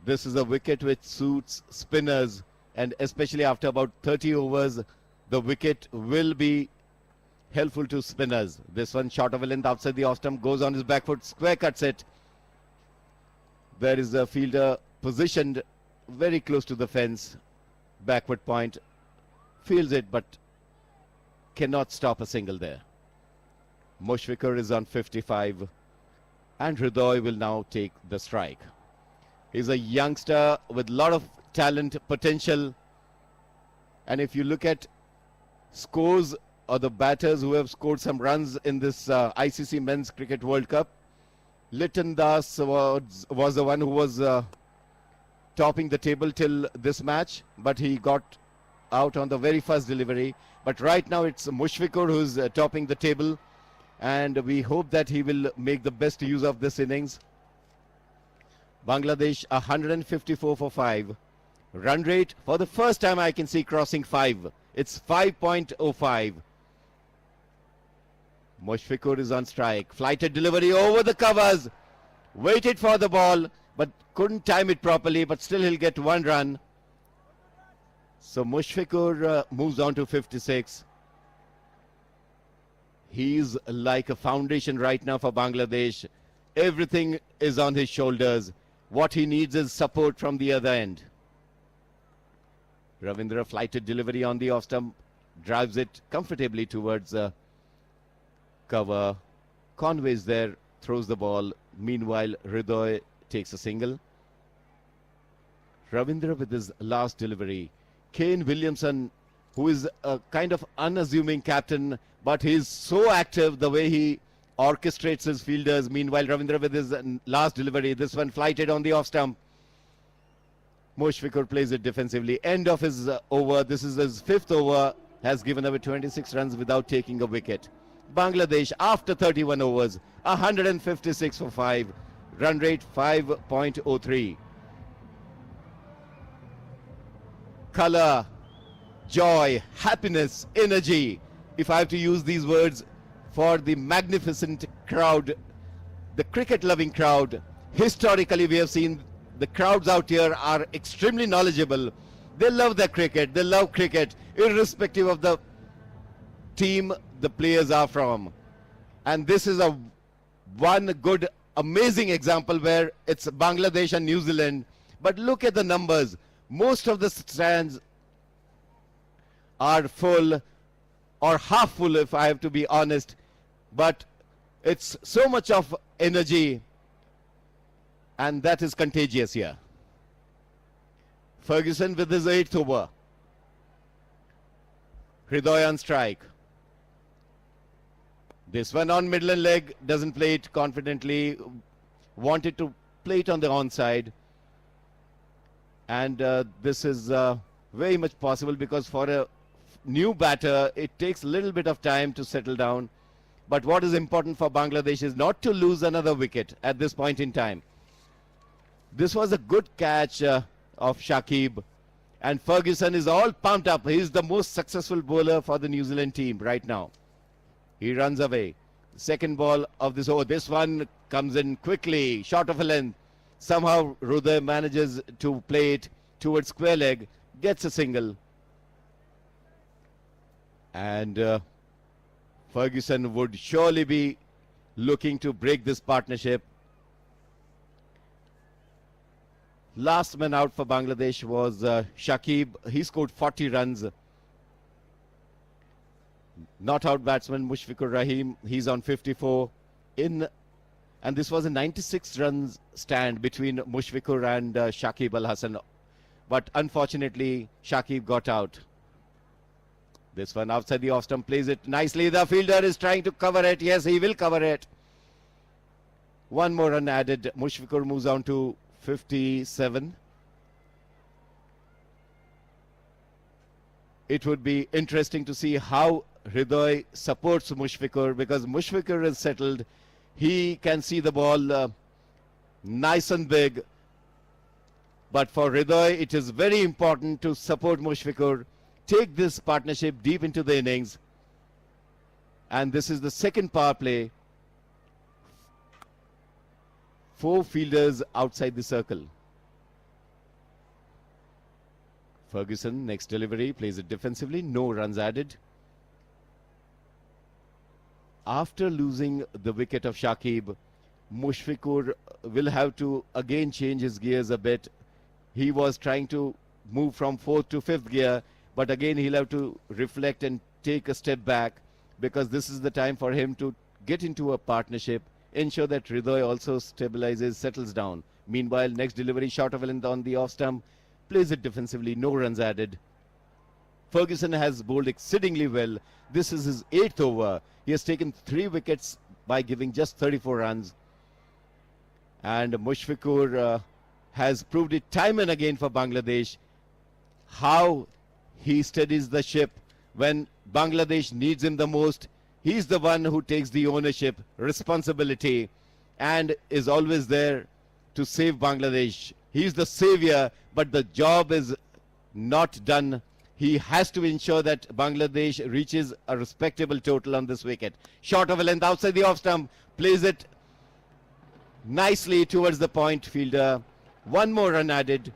This is a wicket which suits spinners, and especially after about 30 overs the wicket will be helpful to spinners. This one short of a length outside the off stump, goes on his back foot, square cuts it. There is a fielder positioned very close to the fence, backward point, fields it but cannot stop a single there. Mushfiqur is on 55, and Hridoy will now take the strike. He's a youngster with a lot of talent, potential, and if you look at scores or the batters who have scored some runs in this ICC Men's Cricket World Cup, Litton Das was the one who was topping the table till this match, but he got out on the very first delivery. But right now it's Mushfiqur who's topping the table, and we hope that he will make the best use of this innings. Bangladesh 154 for 5. Run rate for the first time I can see crossing 5. It's 5.05. Mushfiqur is on strike. Flighted delivery over the covers. Waited for the ball but couldn't time it properly, but still he'll get 1 run. So Mushfiqur moves on to 56. He's like a foundation right now for Bangladesh. Everything is on his shoulders. What he needs is support from the other end. Ravindra, flighted delivery on the off stump, drives it comfortably towards cover. Conway's there, throws the ball. Meanwhile, Hridoy takes a single. Ravindra with his last delivery. Kane Williamson, who is a kind of unassuming captain, but he's so active the way he orchestrates his fielders. Meanwhile, Ravindra with his last delivery. This one flighted on the off stump. Mushfiqur plays it defensively. End of his over. This is his 5th over. Has given away 26 runs without taking a wicket. Bangladesh, after 31 overs, 156 for 5. Run rate 5.03. Color, joy, happiness, energy. If I have to use these words for the magnificent crowd, the cricket-loving crowd. Historically, we have seen the crowds out here are extremely knowledgeable. They love their cricket. They love cricket, irrespective of the team the players are from. And this is a one good, amazing example where it's Bangladesh and New Zealand. But look at the numbers. Most of the stands are full or half full, if I have to be honest. But it's so much of energy, and that is contagious here. Ferguson with his 8th over. Hridoy on strike. This one on middle leg, doesn't play it confidently. Wanted to play it on the onside. And this is very much possible because for a new batter, it takes a little bit of time to settle down. But what is important for Bangladesh is not to lose another wicket at this point in time. This was a good catch of Shakib. And Ferguson is all pumped up. He is the most successful bowler for the New Zealand team right now. He runs away. Second ball of this over. This one comes in quickly, short of a length. Somehow Hridoy manages to play it towards square leg, gets a single. And Ferguson would surely be looking to break this partnership. Last man out for Bangladesh was Shakib. He scored 40 runs. Not out batsman Mushfiqur Rahim. He's on 54. And this was a 96 runs stand between Mushfiqur and Shakib Al Hasan. But unfortunately, Shakib got out. This one outside the off stump, plays it nicely. The fielder is trying to cover it. Yes, he will cover it. One more run added. Mushfiqur moves on to 57. It would be interesting to see how Hridoy supports Mushfiqur, because Mushfiqur is settled. He can see the ball nice and big. But for Hridoy, it is very important to support Mushfiqur, take this partnership deep into the innings. And this is the second power play. 4 fielders outside the circle. Ferguson, next delivery, plays it defensively. No runs added. After losing the wicket of Shakib, Mushfiqur will have to again change his gears a bit. He was trying to move from 4th to 5th gear, but again he'll have to reflect and take a step back, because this is the time for him to get into a partnership, ensure that Hridoy also stabilizes, settles down. Meanwhile, next delivery, short of a length on the off stump, plays it defensively, no runs added. Ferguson has bowled exceedingly well. This is his 8th over. He has taken 3 wickets by giving just 34 runs. And Mushfiqur has proved it time and again for Bangladesh, how he steadies the ship when Bangladesh needs him the most. He's the one who takes the ownership, responsibility, and is always there to save Bangladesh. He's the savior, but the job is not done. He has to ensure that Bangladesh reaches a respectable total on this wicket. Short of a length outside the off stump, plays it nicely towards the point fielder. One more run added.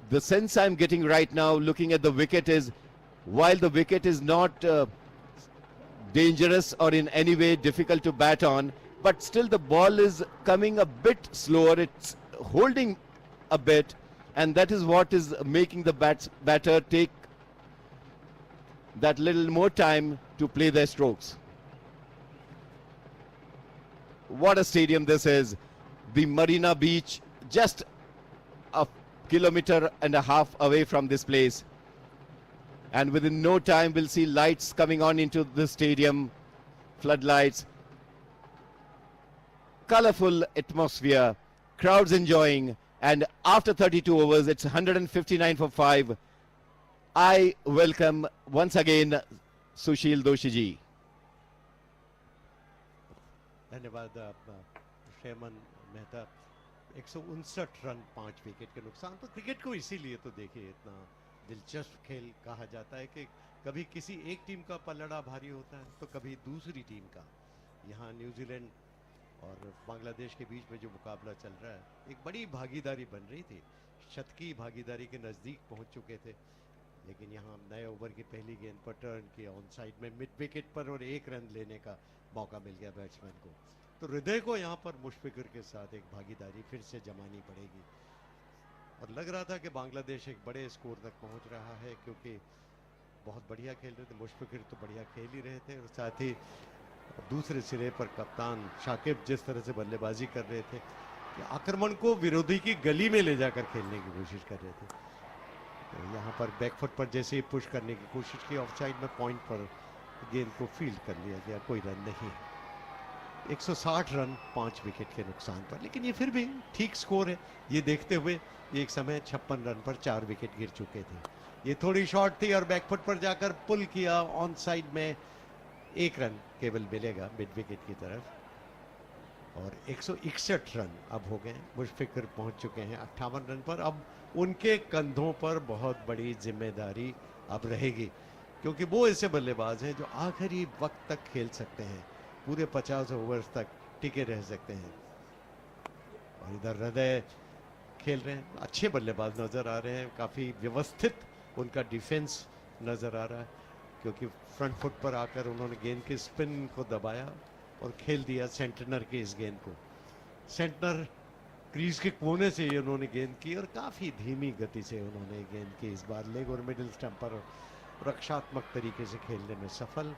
The sense I'm getting right now, looking at the wicket, is while the wicket is not dangerous or in any way difficult to bat on, but still the ball is coming a bit slower. It's holding a bit, and that is what is making the batter take that little more time to play their strokes. What a stadium this is. The Marina Beach, just a kilometer and a half away from this place. And within no time, we'll see lights coming on into the stadium, floodlights. Colorful atmosphere, crowds enjoying, and after 32 overs, it's 159 for 5. I welcome once again Sushil Doshi ji. धन्यवाद शेमन Mehta. 159 run 5 wicket के नुकसान। तो cricket को इसीलिए तो देखिए इतना दिलचस्प खेल कहा जाता है कि कभी किसी एक टीम का पलड़ा भारी होता है तो कभी दूसरी टीम का। यहाँ न्यूजीलैंड और बांग्लादेश के बीच में जो मुकाबला चल रहा है, एक बड़ी भागीदारी बन रही थी। शतकी भागीदारी के नज़दीक पहुंच चुके थे, लेकिन यहाँ नए ओवर की पहली गेंद पर टर्न किया ऑन साइड में मिड विकेट पर और 1 रन लेने का मौका मिल गया बैट्समैन को। तो हृदय को यहाँ पर मुशफिकुर के साथ एक भागीदारी फिर से जमानी पड़ेगी और लग रहा था कि बांग्लादेश एक बड़े स्कोर तक पहुँच रहा है, क्योंकि बहुत बढ़िया खेल रहे थे। मुशफिकुर तो बढ़िया खेल ही रहे थे और साथ ही दूसरे सिरे पर कप्तान शाकिब जिस तरह से बल्लेबाजी कर रहे थे कि आक्रमण को विरोधी की गली में ले जाकर खेलने की कोशिश कर रहे थे। तो यहाँ पर बैकफुट पर जैसे ही पुश करने की कोशिश की, ऑफसाइड में पॉइंट पर गेंद को फील्ड कर लिया गया, कोई रन नहीं। 160 रन 5 विकेट के नुकसान पर, लेकिन ये फिर भी ठीक स्कोर है। ये देखते हुए एक समय 56 रन पर 4 विकेट गिर चुके थे। ये थोड़ी शॉर्ट थी और बैकफुट पर जाकर पुल किया, ऑन साइड में 1 रन केवल मिलेगा मिड विकेट की तरफ और 161 रन अब हो गए। मुशफिकुर पहुंच चुके हैं 58 रन पर। अब उनके कंधों पर बहुत बड़ी जिम्मेदारी अब रहेगी, क्योंकि वो ऐसे बल्लेबाज हैं जो आखिरी वक्त तक खेल सकते हैं, पूरे 50 ओवर्स तक टिके रह सकते हैं। और इधर हृदय खेल रहे हैं, अच्छे बल्लेबाज नजर आ रहे हैं, काफी व्यवस्थित उनका डिफेंस नजर आ रहा है, क्योंकि फ्रंट फुट पर आकर उन्होंने गेंद के स्पिन को दबाया और खेल दिया सेंटनर की इस गेंद को। सेंटनर क्रीज के कोने से ही उन्होंने गेंद की और काफी धीमी गति से उन्होंने गेंद की। इस बार लेग और मिडिल स्टंप पर रक्षात्मक तरीके से खेलने में सफल।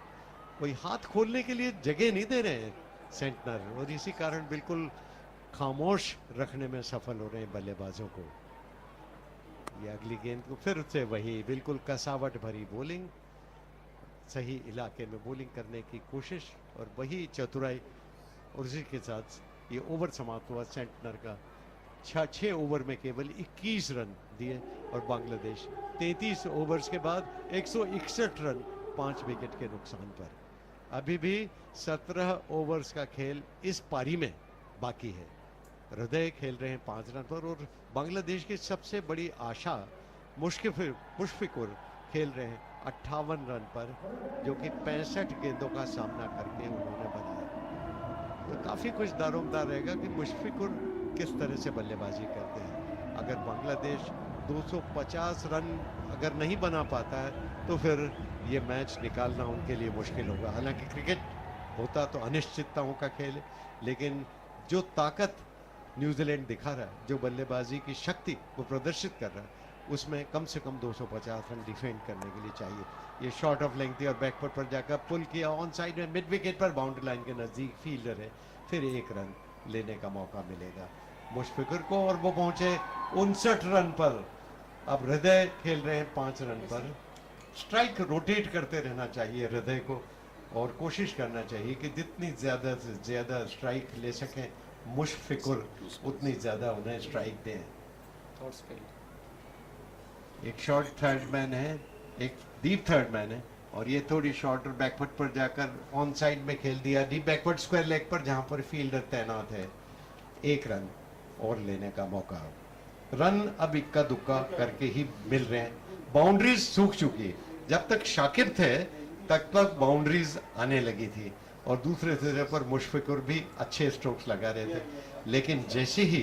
कोई हाथ खोलने के लिए जगह नहीं दे रहे हैं सेंटनर, और इसी कारण बिल्कुल खामोश रखने में सफल हो रहे हैं बल्लेबाजों को। ये अगली गेंद को फिर से वही बिल्कुल कसावट भरी बॉलिंग, सही इलाके में बॉलिंग करने की कोशिश और वही चतुराई, और उसी के साथ ये ओवर समाप्त हुआ सेंटनर का। 6 ओवर में केवल 21 रन दिए और बांग्लादेश 33 ओवर्स के बाद 161 रन 5 विकेट के नुकसान पर। अभी भी 17 ओवर्स का खेल इस पारी में बाकी है। हृदय खेल रहे हैं 5 रन पर और बांग्लादेश की सबसे बड़ी आशा मुशफिकुर खेल रहे हैं 58 रन पर, जो कि 65 गेंदों का सामना करके उन्होंने बनाया। तो काफी कुछ दारोमदार रहेगा कि मुशफिकुर किस तरह से बल्लेबाजी करते हैं। अगर बांग्लादेश 250 रन अगर नहीं बना पाता है तो फिर ये मैच निकालना उनके लिए मुश्किल होगा। हालांकि क्रिकेट होता तो अनिश्चितताओं का खेल है, लेकिन जो ताकत न्यूजीलैंड दिखा रहा है, जो बल्लेबाजी की शक्ति वो प्रदर्शित कर रहा है, उसमें कम से कम 250 रन डिफेंड करने के लिए चाहिए। ये शॉर्ट ऑफ लेंथ थी और बैकफुट पर जाकर पुल किया, ऑन साइड में मिड विकेट पर बाउंड्री लाइन के नजदीक फील्डर है, फिर 1 रन लेने का मौका मिलेगा मुशफिकुर को और वो पहुंचे 59 रन पर। अब हृदय खेल रहे हैं 5 रन पर। स्ट्राइक रोटेट करते रहना चाहिए हृदय को और कोशिश करना चाहिए कि जितनी ज्यादा से ज्यादा स्ट्राइक ले सकें मुशफिकुर, उतनी ज्यादा उन्हें स्ट्राइक दें। एक शॉर्ट थर्ड मैन है, एक डीप थर्ड मैन है और ये थोड़ी शॉर्ट और बैकफुट पर जाकर ऑन साइड में खेल दिया, डीप बैकवर्ड स्क्वायर लेग पर जहां पर फील्डर तैनात है। 1 रन और लेने का मौका। रन अब इक्का दुक्का करके ही मिल रहे हैं। बाउंड्रीज सूख चुकी है। जब तक शाकिब थे तब तक बाउंड्रीज आने लगी थी और दूसरे सिरे पर मुशफिकुर भी अच्छे स्ट्रोक्स लगा रहे थे, लेकिन जैसे ही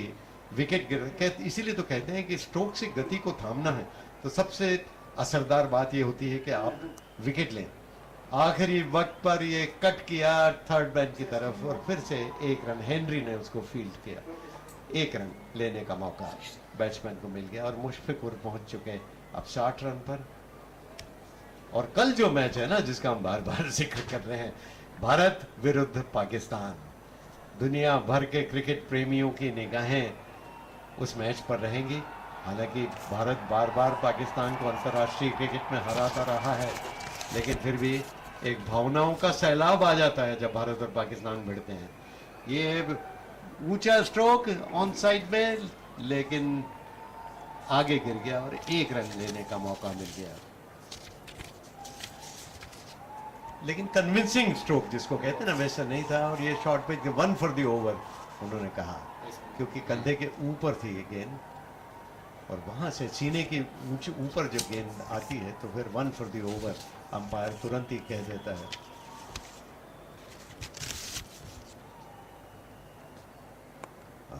विकेट गिर, इसीलिए तो कहते हैं कि स्ट्रोक से गति को थामना है तो सबसे असरदार बात ये होती है कि आप विकेट लें। आखिरी वक्त पर ये कट किया थर्ड मैन की तरफ और फिर से 1 रन हेनरी ने उसको फील्ड किया। 1 रन लेने का मौका बैट्समैन को मिल गया और मुशफिकुर पहुंच चुके हैं अब 60 रन पर। और कल जो मैच है ना, जिसका हम बार बार जिक्र कर रहे हैं, भारत विरुद्ध पाकिस्तान, दुनिया भर के क्रिकेट प्रेमियों की निगाहें उस मैच पर रहेंगी। हालांकि भारत बार बार पाकिस्तान को अंतर्राष्ट्रीय क्रिकेट में हराता रहा है, लेकिन फिर भी एक भावनाओं का सैलाब आ जाता है जब भारत और पाकिस्तान भिड़ते हैं। ये ऊंचा स्ट्रोक ऑन साइड में, लेकिन आगे गिर गया और 1 रन लेने का मौका मिल गया। लेकिन कन्विंसिंग स्ट्रोक जिसको कहते हैं ना, वैसा नहीं था और ये short pitch 1 for the over उन्होंने कहा, क्योंकि कंधे के ऊपर थी ये गेंद और वहां से सीने के ऊपर जब गेंद आती है तो फिर 1 फॉर द ओवर अंपायर तुरंत ही कह देता है।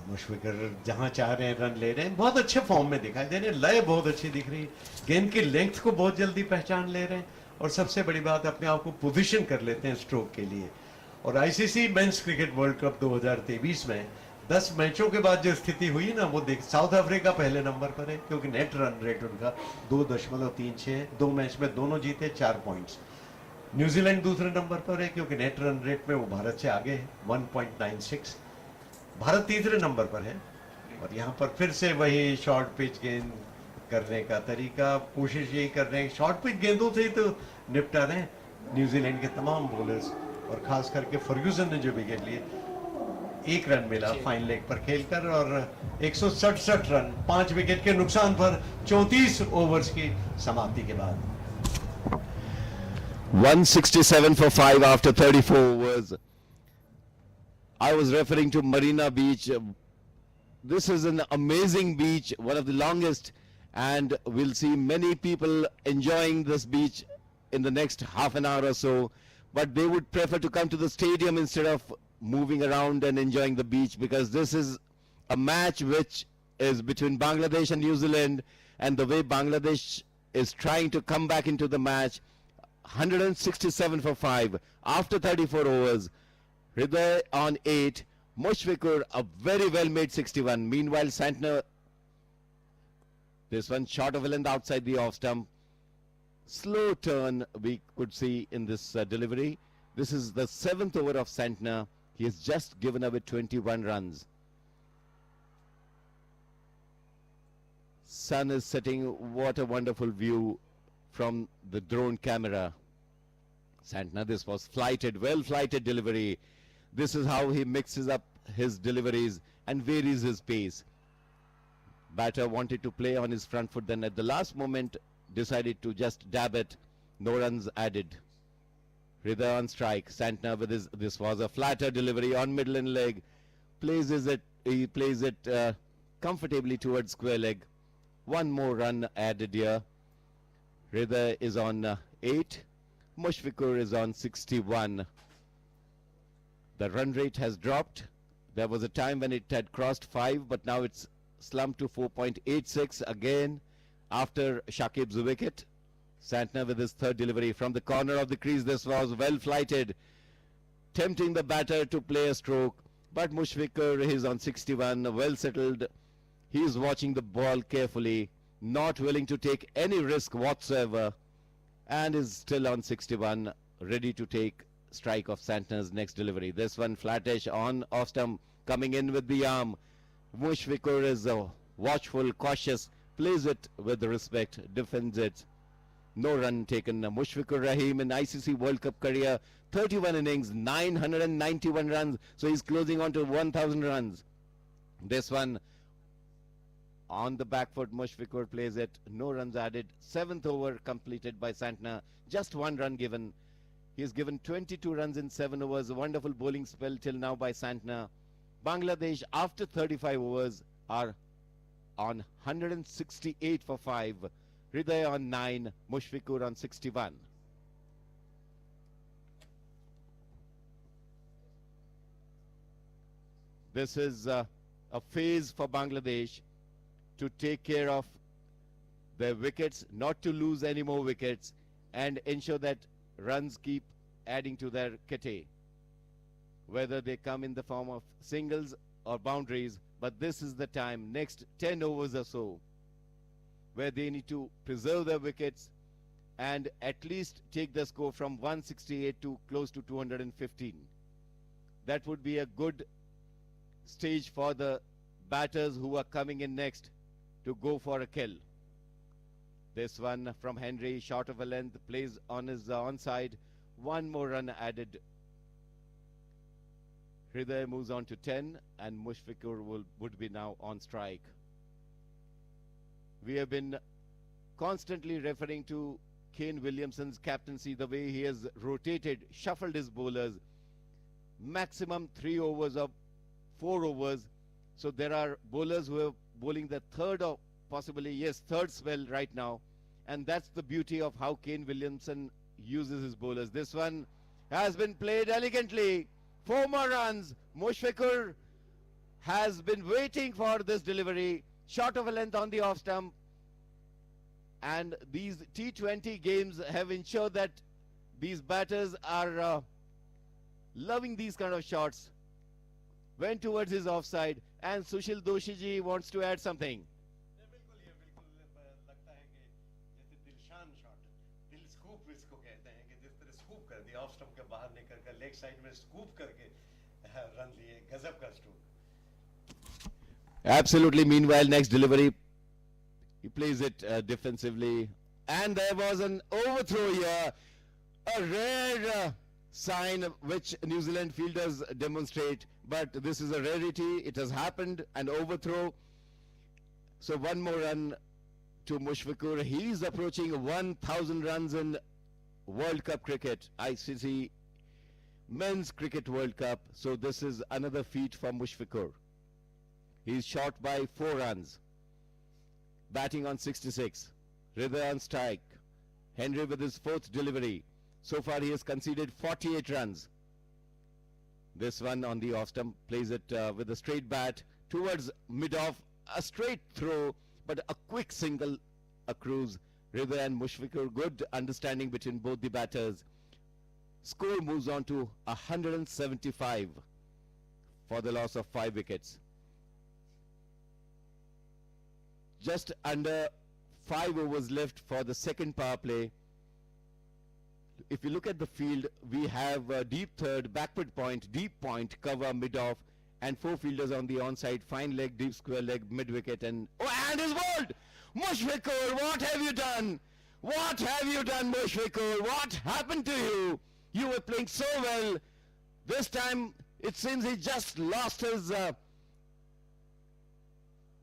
मुशफिकर जहां चाह रहे हैं रन ले रहे हैं, बहुत अच्छे फॉर्म में दिखाई दे रहे हैं, लय बहुत अच्छी दिख रही है, गेंद की लेंथ को बहुत जल्दी पहचान ले रहे हैं और सबसे बड़ी बात अपने आप को पोजीशन कर लेते हैं स्ट्रोक के लिए। और ICC men's cricket world cup 2023 में 10 मैचों के बाद जो स्थिति हुई ना, वो देख, साउथ अफ्रीका पहले नंबर पर है क्योंकि नेट रन रेट उनका 2.36, 2 मैच में दोनों जीते 4 पॉइंट्स। न्यूजीलैंड दूसरे नंबर पर है क्योंकि नेट रन रेट में वो भारत से आगे है 1.96। भारत तीसरे नंबर पर है और यहाँ पर फिर से वही शॉर्ट पिच गेंद करने का तरीका, कोशिश यही कर रहे हैं शॉर्ट पिच गेंदों से ही तो निपटा रहे हैं न्यूजीलैंड के तमाम बॉलर्स। और खास करके फर्ग्यूसन ने जो विकेट लिए, 1 रन मिला फाइन लेग पर खेलकर और 167 रन 5 विकेट के नुकसान पर 34 ओवर्स की समाप्ति के बाद। 167 for 5 after 34 overs. I was referring to Marina Beach. This is an amazing beach, one of the longest, and we'll see many people enjoying this beach in the next half an hour or so. But they would prefer to come to the stadium instead of moving around and enjoying the beach, because this is a match which is between Bangladesh and New Zealand, and the way Bangladesh is trying to come back into the match. 167 for 5 after 34 overs. Hriday on 8, Mushfiqur a very well made 61. Meanwhile, Santner, this one short of a length outside the off stump. Slow turn we could see in this delivery. This is the 7th over of Santner. He has just given away 21 runs. Sun is setting. What a wonderful view from the drone camera. Santner, this was flighted, well flighted delivery. This is how he mixes up his deliveries and varies his pace. Batter wanted to play on his front foot, then at the last moment decided to just dab it. No runs added. Hriday on strike. Santner with his, this was a flatter delivery on middle and leg. He plays it comfortably towards square leg. One more run added here. Hriday is on 8. Mushfiqur is on 61. The run rate has dropped. There was a time when it had crossed 5, but now it's slumped to 4.86 again after Shakib's wicket. Santner with his 3rd delivery from the corner of the crease. This was well flighted, tempting the batter to play a stroke. But Mushfiqur is on 61, well settled. He is watching the ball carefully, not willing to take any risk whatsoever, and is still on 61, ready to take strike of Santner's next delivery. This one flattish on off stump, coming in with the arm. Mushfiqur is watchful, cautious, plays it with respect, defends it. No run taken. Mushfiqur Rahim in ICC World Cup career, 31 innings, 991 runs. So he's closing on to 1,000 runs. This one on the back foot, Mushfiqur plays it. No runs added. 7th over completed by Santner. Just 1 run given. He has given 22 runs in 7 overs. A wonderful bowling spell till now by Santner. Bangladesh, after 35 overs, are on 168 for 5. Hriday on 9. Mushfiqur on 61. This is a phase for Bangladesh to take care of their wickets, not to lose any more wickets, and ensure that runs keep adding to their kitty, whether they come in the form of singles or boundaries. But this is the time, next 10 overs or so, where they need to preserve their wickets and at least take the score from 168 to close to 215. That would be a good stage for the batters who are coming in next to go for a kill. This one from Henry, short of a length, plays on his onside. 1 more run added. Hriday moves on to 10, and Mushfiqur would be now on strike. We have been constantly referring to Kane Williamson's captaincy, the way he has rotated, shuffled his bowlers. Maximum 3 overs of 4 overs. So there are bowlers who are bowling the 3rd or possibly, yes, 3rd spell right now. And that's the beauty of how Kane Williamson uses his bowlers. This one has been played elegantly. 4 more runs. Mushfiqur has been waiting for this delivery, short of a length on the off stump. And these T20 games have ensured that these batters are loving these kind of shots. Went towards his offside, and Sushil Doshiji wants to add something. बिल्कुल ये बिल्कुल लगता है कि जैसे Dilshan shot, दिल scoop इसको कहते हैं कि जिस तरह स्कूप कर दिया ऑफ स्टंप के बाहर निकल कर लेग साइड में स्कूप करके रन लिए, गजब का stroke. Absolutely. Meanwhile, next delivery, he plays it defensively, and there was an overthrow here, a rare sign which New Zealand fielders demonstrate, but this is a rarity. It has happened, an overthrow. So one more run to Mushfiqur. He is approaching 1,000 runs in World Cup cricket, ICC Men's Cricket World Cup. So this is another feat for Mushfiqur. He's short by 4 runs. Batting on 66. Ridha on strike. Henry with his 4th delivery. So far he has conceded 48 runs. This one on the off stump, plays it with a straight bat towards mid-off. A straight throw, but a quick single, a cruise. Ridha and Mushfiqur, good understanding between both the batters. Score moves on to 175 for the loss of 5 wickets. Just under 5 overs left for the second power play. If you look at the field, we have deep third, backward point, deep point, cover, mid-off, and 4 fielders on the onside, fine leg, deep square leg, mid-wicket, and is bowled! Mushfiqur, what have you done? What have you done, Mushfiqur? What happened to you? You were playing so well. This time, it seems he just lost his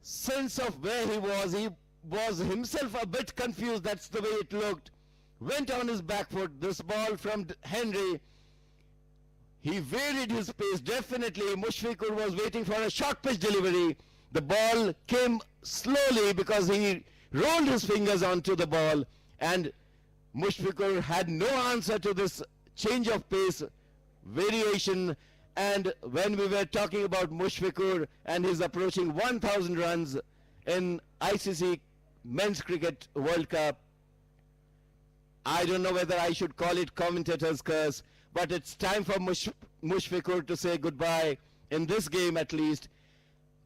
sense of where he was. He was himself a bit confused. That's the way it looked. Went on his back foot. This ball from Henry. He varied his pace. Definitely, Mushfiqur was waiting for a short pitch delivery. The ball came slowly because he rolled his fingers onto the ball, and Mushfiqur had no answer to this change of pace variation. And when we were talking about Mushfiqur and his approaching 1,000 runs in ICC Men's Cricket World Cup, I don't know whether I should call it commentator's curse, but it's time for Mushfiqur to say goodbye in this game at least.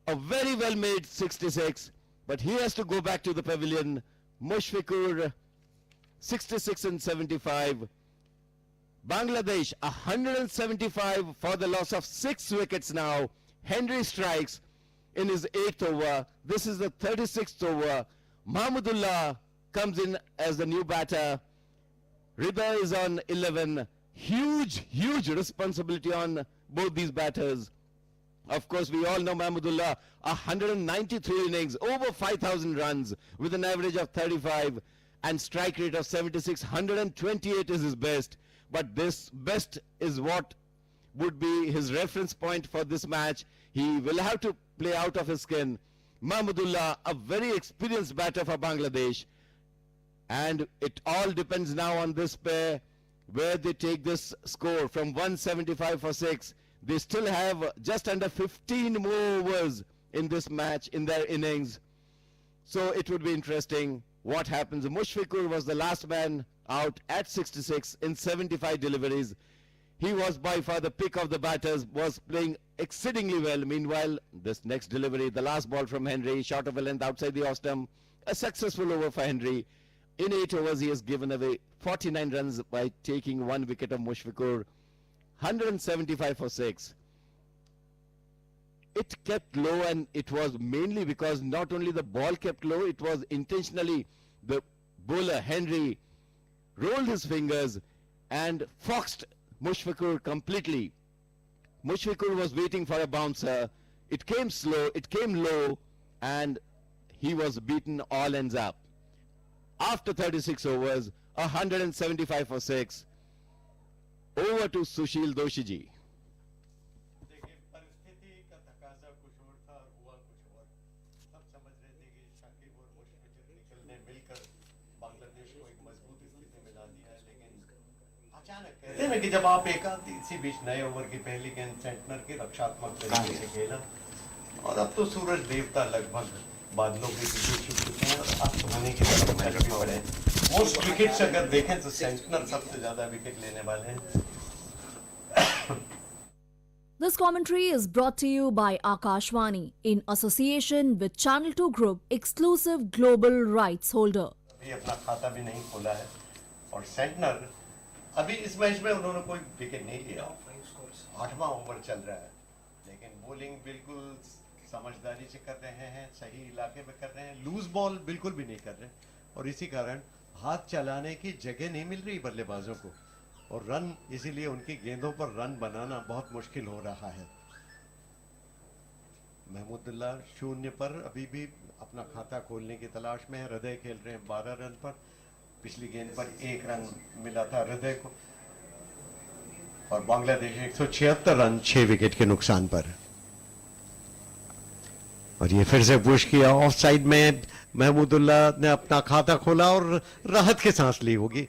A very well made 66, but he has to go back to the pavilion. Mushfiqur 66 and 75. Bangladesh 175 for the loss of 6 wickets now. Henry strikes in his 8th over. This is the 36th over. Mahmudullah comes in as the new batter. Ridha is on 11. Huge responsibility on both these batters. Of course, we all know Mahmudullah, 193 innings, over 5,000 runs with an average of 35 and strike rate of 76. 128 is his best. But this best is what would be his reference point for this match. He will have to play out of his skin. Mahmudullah, a very experienced batter for Bangladesh. And it all depends now on this pair, where they take this score from 175 for 6. They still have just under 15 more overs in this match, in their innings. So it would be interesting what happens. Mushfiqur was the last man out at 66 in 75 deliveries. He was by far the pick of the batters, was playing exceedingly well. Meanwhile, this next delivery, the last ball from Henry, short of a length outside the off stump, a successful over for Henry. In 8 overs, he has given away 49 runs by taking 1 wicket of Mushfiqur. 175 for 6. It kept low, and it was mainly because not only the ball kept low, it was intentionally the bowler Henry rolled his fingers and foxed Mushfiqur completely. Mushfiqur was waiting for a bouncer. It came slow, it came low, and he was beaten all ends up. After 36 overs, 175 for 6. Over to Sushil Doshiji. देखिए परिस्थिति का तकाजा कुछ और था और हुआ कुछ और. सब समझ रहे थे कि शाकिब और मुशफिक निकलने मिलकर बांग्लादेश को एक मजबूत स्थिति में ला दिया है, लेकिन अचानक कहते हैं ना कि जब आप एक इसी बीच नए ओवर की पहली गेंद सेंटनर की रक्षात्मक तरीके से खेला और अब तो सूरज देवता लगभग बादलों के पीछे छुप चुके हैं और अस्त होने की तरफ में भी पड़े हैं। मोस्ट विकेट्स अगर देखें तो सेंटनर सबसे ज्यादा विकेट लेने वाले हैं। This commentary is brought to you by Akashvani in association with Channel 2 Group, exclusive global rights holder. अभी अपना खाता भी नहीं खोला है और सेंटनर अभी इस मैच में उन्होंने कोई विकेट नहीं लिया। 8वां ओवर चल रहा है लेकिन बॉलिंग बिल्कुल समझदारी से कर रहे हैं, सही इलाके में कर रहे हैं, लूज बॉल बिल्कुल भी नहीं कर रहे और इसी कारण हाथ चलाने की जगह नहीं मिल रही बल्लेबाजों को और रन इसीलिए उनकी गेंदों पर रन बनाना बहुत मुश्किल हो रहा है। महमूदुल्लाह 0 पर अभी भी अपना खाता खोलने की तलाश में है। हृदय खेल रहे हैं 12 रन पर, पिछली गेंद पर 1 रन मिला था हृदय को और बांग्लादेश 176 रन 6 विकेट के नुकसान पर। और ये फिर से पुश किया ऑफ साइड में, महमूदुल्लाह ने अपना खाता खोला और राहत की सांस ली होगी।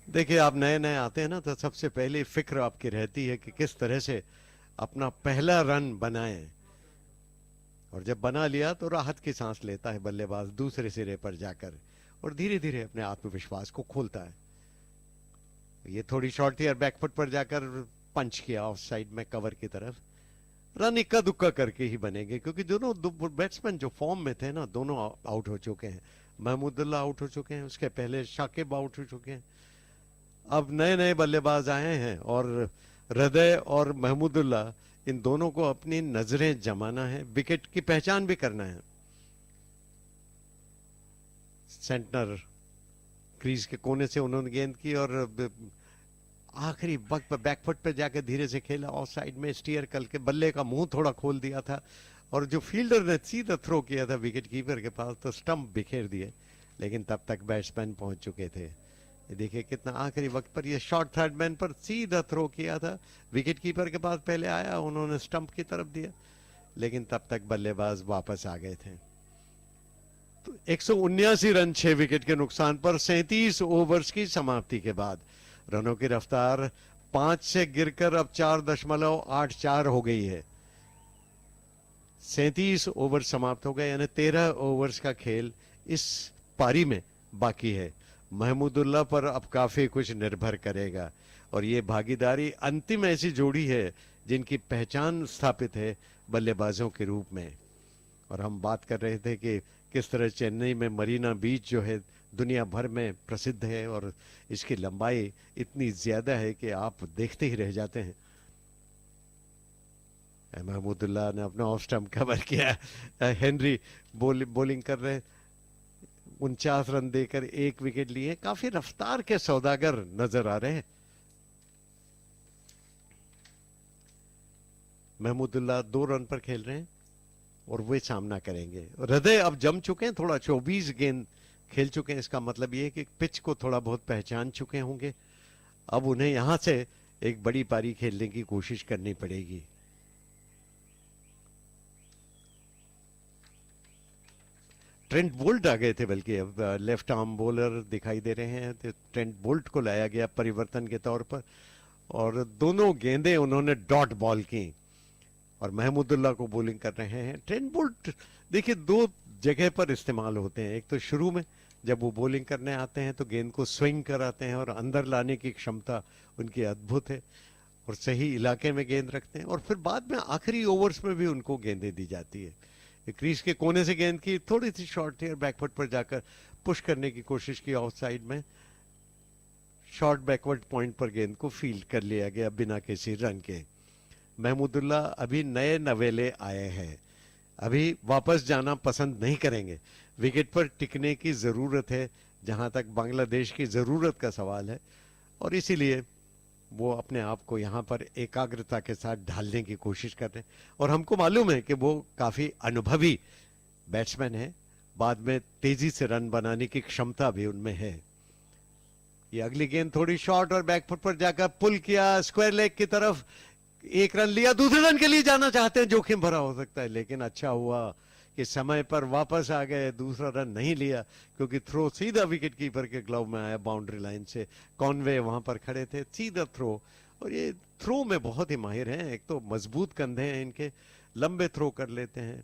देखिए आप नए नए आते हैं ना तो सबसे पहले फिक्र आपकी रहती है कि किस तरह से अपना पहला रन बनाएं और जब बना लिया तो राहत की सांस लेता है बल्लेबाज दूसरे सिरे पर जाकर और धीरे धीरे अपने आत्मविश्वास को खोलता है। ये थोड़ी शॉर्ट थी और बैकफुट पर जाकर पंच किया ऑफ साइड में कवर की तरफ। रन इक्का दुक्का करके ही बनेंगे क्योंकि दोनों बैट्समैन जो फॉर्म में थे ना दोनों आउट हो चुके हैं। महमूदुल्लाह आउट हो चुके हैं, उसके पहले शाकिब आउट हो चुके हैं। अब नए नए बल्लेबाज आए हैं और हृदय और महमूदुल्लाह इन दोनों को अपनी नजरें जमाना है, विकेट की पहचान भी करना है। सेंटनर क्रीज के कोने से उन्होंने गेंद की और आखिरी वक्त पर बैकफुट पे जाकर धीरे से खेला, ऑफ साइड में स्टीयर करके बल्ले का मुंह थोड़ा खोल दिया था और जो फील्डर ने सीधा थ्रो किया था विकेट कीपर के पास तो स्टंप बिखेर दिए, लेकिन तब तक बैट्समैन पहुंच चुके थे। ये देखिए कितना आखिरी वक्त पर ये शॉर्ट थर्ड मैन पर सीधा थ्रो किया था, विकेट कीपर के पास पहले आया, उन्होंने स्टंप की तरफ दिया, लेकिन तब तक बल्लेबाज वापस आ गए थे। तो 179 रन 6 विकेट के नुकसान पर 37 ओवर्स की समाप्ति के बाद रनों की रफ्तार 5 से गिरकर अब 4.84 हो गई है। 37 ओवर समाप्त हो गए यानी 13 ओवर्स का खेल इस पारी में बाकी है। महमूदुल्लाह पर अब काफी कुछ निर्भर करेगा और ये भागीदारी अंतिम ऐसी जोड़ी है जिनकी पहचान स्थापित है बल्लेबाजों के रूप में। और हम बात कर रहे थे कि किस तरह चेन्नई में मरीना बीच जो है दुनिया भर में प्रसिद्ध है और इसकी लंबाई इतनी ज्यादा है कि आप देखते ही रह जाते हैं। महमूदुल्लाह ने अपना ऑफ स्टंप कवर किया, हेनरी बॉलिंग कर रहे, 49 रन देकर 1 विकेट लिए, काफी रफ्तार के सौदागर नजर आ रहे हैं। महमूदुल्लाह 2 रन पर खेल रहे हैं और वे सामना करेंगे। हृदय अब जम चुके हैं, थोड़ा 24 गेंद खेल चुके हैं, इसका मतलब ये है कि पिच को थोड़ा बहुत पहचान चुके होंगे। अब उन्हें यहां से एक बड़ी पारी खेलने की कोशिश करनी पड़ेगी। ट्रेंट बोल्ट आ गए थे, बल्कि अब लेफ्ट आर्म बॉलर दिखाई दे रहे हैं, तो ट्रेंट बोल्ट को लाया गया परिवर्तन के तौर पर और दोनों गेंदें उन्होंने डॉट बॉल की और महमूदुल्लाह को बॉलिंग कर रहे हैं। ट्रेंट बोल्ट देखिए 2 जगह पर इस्तेमाल होते हैं, एक तो शुरू में जब वो बॉलिंग करने आते हैं तो गेंद को स्विंग कराते हैं और अंदर लाने की क्षमता उनकी अद्भुत है और सही इलाके में गेंद रखते हैं और फिर बाद में आखिरी ओवर्स में भी उनको गेंदें दी जाती है। क्रीज के कोने से गेंद की, थोड़ी सी शॉर्ट थी और बैकवर्ड पर जाकर पुश करने की कोशिश की, ऑफ साइड में शॉर्ट बैकवर्ड पॉइंट पर गेंद को फील्ड कर लिया गया बिना किसी रन के। महमूदुल्लाह अभी नए नवेले आए हैं, अभी वापस जाना पसंद नहीं करेंगे, विकेट पर टिकने की जरूरत है जहां तक बांग्लादेश की जरूरत का सवाल है और इसीलिए वो अपने आप को यहां पर एकाग्रता के साथ ढालने की कोशिश कर रहे हैं और हमको मालूम है कि वो काफी अनुभवी बैट्समैन है, बाद में तेजी से रन बनाने की क्षमता भी उनमें है। ये अगली गेंद थोड़ी शॉर्ट और बैकफुट पर जाकर पुल किया, स्क्वायर लेग की तरफ, 1 रन लिया, दूसरे रन के लिए जाना चाहते हैं, जोखिम भरा हो सकता है, लेकिन अच्छा हुआ कि समय पर वापस आ गए, दूसरा रन नहीं लिया क्योंकि थ्रो सीधा विकेट कीपर के ग्लव में आया बाउंड्री लाइन से। कॉनवे वहां पर खड़े थे, सीधा थ्रो, और ये थ्रो में बहुत ही माहिर हैं, एक तो मजबूत कंधे हैं इनके, लंबे थ्रो कर लेते हैं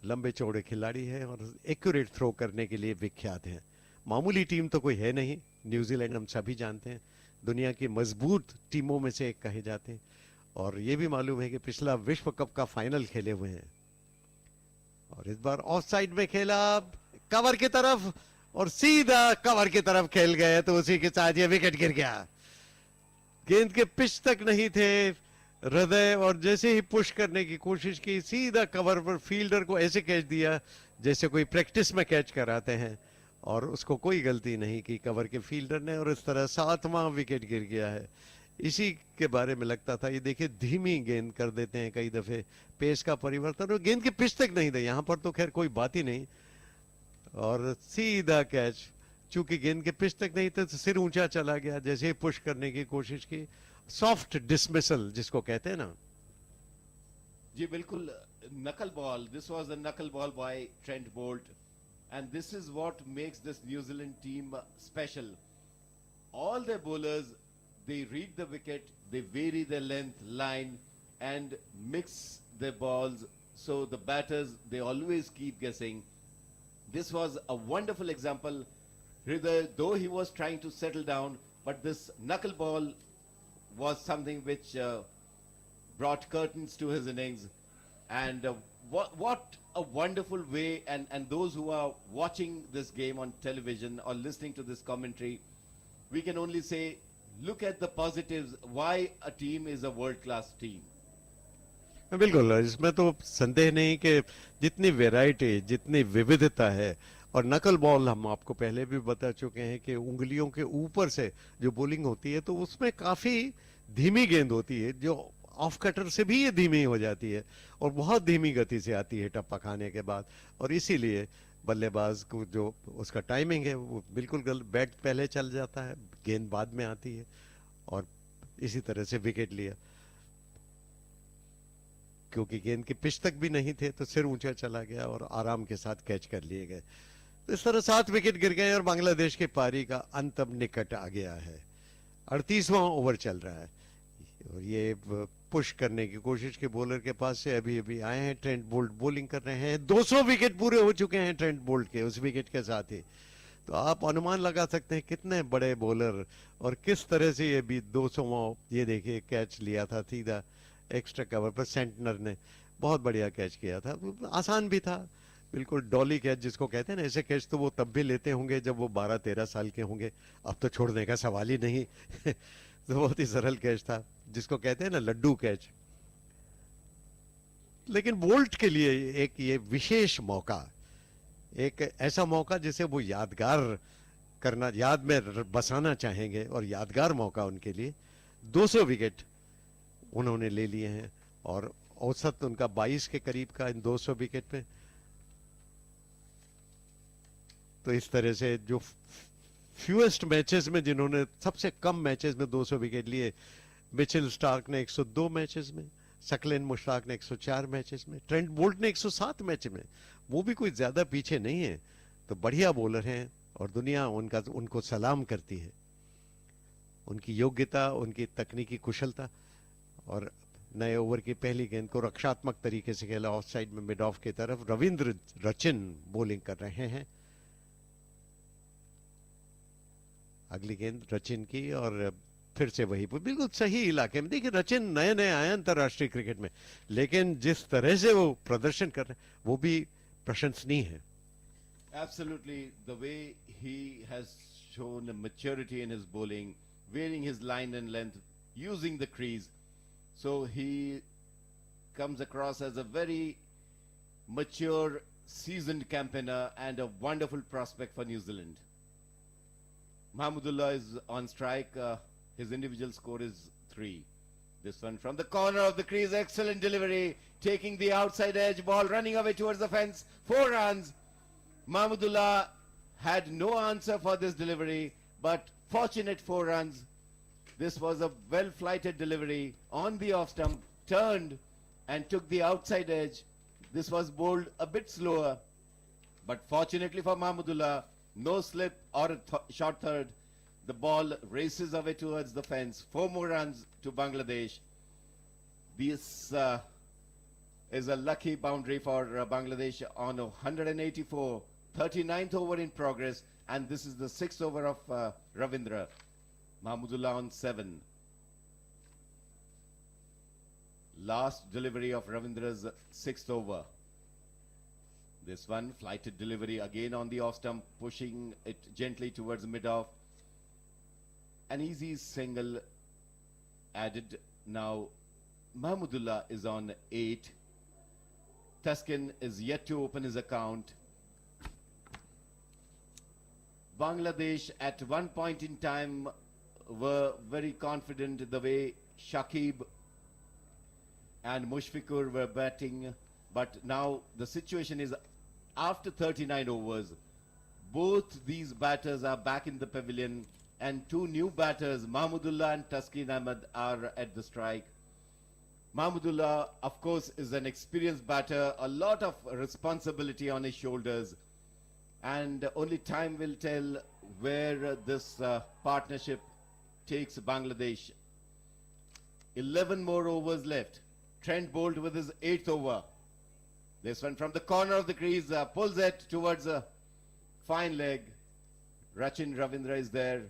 लंबे चौड़े खिलाड़ी है और एक्यूरेट थ्रो करने के लिए विख्यात हैं। मामूली टीम तो कोई है नहीं, न्यूजीलैंड हम सभी जानते हैं दुनिया की मजबूत टीमों में से एक कहे जाते हैं। और ये भी मालूम है कि पिछला विश्व कप का फाइनल खेले हुए हैं और इस बार ऑफ साइड में खेला कवर की तरफ और सीधा कवर की तरफ खेल गए, तो उसी के साथ ये विकेट गिर गया। गेंद के पिच तक नहीं थे हृदय, और जैसे ही पुश करने की कोशिश की सीधा कवर पर फील्डर को ऐसे कैच दिया जैसे कोई प्रैक्टिस में कैच कराते हैं, और उसको कोई गलती नहीं की कवर के फील्डर ने, और इस तरह 7वां विकेट गिर गया है। इसी के बारे में लगता था, ये देखिए धीमी गेंद कर देते हैं कई दफे, पेस का परिवर्तन, और गेंद के पिच तक नहीं थे। यहां पर तो खैर कोई बात ही नहीं, और सीधा कैच, चूंकि गेंद के पिच तक नहीं थे तो सिर ऊंचा चला गया। जैसे ही पुश करने की कोशिश की, सॉफ्ट डिसमिसल जिसको कहते हैं ना। जी बिल्कुल, knuckle ball. This was a knuckle ball by Trent Bolt, and this is what makes this New Zealand team special. All their bowlers, they read the wicket, they vary their length, line, and mix their balls. So the batters, they always keep guessing. This was a wonderful example. Though he was trying to settle down, but this knuckle ball was something which brought curtains to his innings. And what a wonderful way, and those who are watching this game on television or listening to this commentary, we can only say, look at the positives, why a team is a world-class team. बिल्कुल, इसमें तो संदेह नहीं कि जितनी variety, जितनी विविधता है, और नकल बॉल हम आपको पहले भी बता चुके हैं कि उंगलियों के ऊपर से जो बॉलिंग होती है तो उसमें काफी धीमी गेंद होती है, जो ऑफ कटर से भी ये धीमी हो जाती है और बहुत धीमी गति से आती है टप्पा खाने के बाद, और इसीलिए बल्लेबाज को जो उसका टाइमिंग है वो बिल्कुल गलत, बैट पहले चल जाता है, गेंद बाद में आती है, और इसी तरह से विकेट लिया। क्योंकि गेंद के पिच तक भी नहीं थे तो सिर ऊंचा चला गया और आराम के साथ कैच कर लिए गए। तो इस तरह 7 विकेट गिर गए और बांग्लादेश की पारी का अंत अब निकट आ गया है। 38वां ओवर चल रहा है और ये पुश करने की कोशिश के बॉलर के पास से अभी अभी आए हैं ट्रेंट बोल्ट, बॉलिंग कर रहे हैं। 200 विकेट पूरे हो चुके हैं ट्रेंट बोल्ट के उस विकेट के साथ ही। तो आप अनुमान लगा सकते हैं कितने बड़े बॉलर, और किस तरह से ये भी 200वां, ये देखिए कैच लिया था सीधा एक्स्ट्रा कवर पर, सेंटनर ने बहुत बढ़िया कैच किया था, आसान भी था, बिल्कुल डॉली कैच जिसको कहते हैं ना। ऐसे कैच तो वो तब भी लेते होंगे जब वो 12-13 साल के होंगे, अब तो छोड़ने का सवाल ही नहीं। तो बहुत ही सरल कैच था जिसको कहते हैं ना लड्डू कैच। लेकिन बोल्ट के लिए एक ये विशेष मौका, एक ऐसा मौका जिसे वो यादगार करना, याद में बसाना चाहेंगे, और यादगार मौका उनके लिए। 200 विकेट उन्होंने ले लिए हैं और औसत उनका 22 के करीब का इन 200 विकेट में। तो इस तरह से जो फ्यूएस्ट मैचेस में, जिन्होंने सबसे कम मैचेस में 200 विकेट लिए, मिचेल स्टार्क ने 102 मैचेस में, सकलेन मुश्ताक ने 104 मैचेस में, ट्रेंट बोल्ट ने 107 मैच में, वो भी कोई ज्यादा पीछे नहीं है। तो बढ़िया बॉलर हैं और दुनिया उनको सलाम करती है, उनकी योग्यता, उनकी तकनीकी कुशलता। और नए ओवर की पहली गेंद को रक्षात्मक तरीके से खेला ऑफ साइड में, मिड ऑफ की तरफ। रविंद्र रचिन बॉलिंग कर रहे हैं। अगली गेंद रचिन की, और फिर से वही बिल्कुल सही इलाके में। देखिए रचिन नए नए आए अंतरराष्ट्रीय क्रिकेट में, लेकिन जिस तरह से वो प्रदर्शन कर रहे हैं वो भी प्रशंसनीय है। Absolutely, the way he has shown a maturity in his bowling, varying his line and length, using the crease. So he comes across as a very mature, seasoned campaigner and a wonderful prospect for New Zealand. Mahmudullah is on strike. His individual score is 3. This one from the corner of the crease, excellent delivery, taking the outside edge, ball running away towards the fence, 4 runs. Mahmudullah had no answer for this delivery, but fortunate 4 runs. This was a well-flighted delivery on the off stump, turned and took the outside edge. This was bowled a bit slower, but fortunately for Mahmudullah, no slip or a short third. The ball races away towards the fence. 4 more runs to Bangladesh. This is a lucky boundary for Bangladesh on 184. 39th over in progress, and this is the 6th over of Ravindra. Mahmudullah on 7. Last delivery of Ravindra's 6th over. This one, flighted delivery again on the off stump, pushing it gently towards mid-off. An easy single added. Now Mahmudullah is on 8. Tuscan is yet to open his account. Bangladesh at one point in time were very confident the way Shakib and Mushfiqur were batting, but now the situation is after 39 overs, both these batters are back in the pavilion and two new batters, Mahmudullah and Taskin Ahmed, are at the strike. Mahmudullah, of course, is an experienced batter, a lot of responsibility on his shoulders, and only time will tell where this partnership takes Bangladesh. 11 more overs left. Trent Bolt with his 8th over. This one from the corner of the crease pulls it towards a fine leg. Rachin Ravindra is there.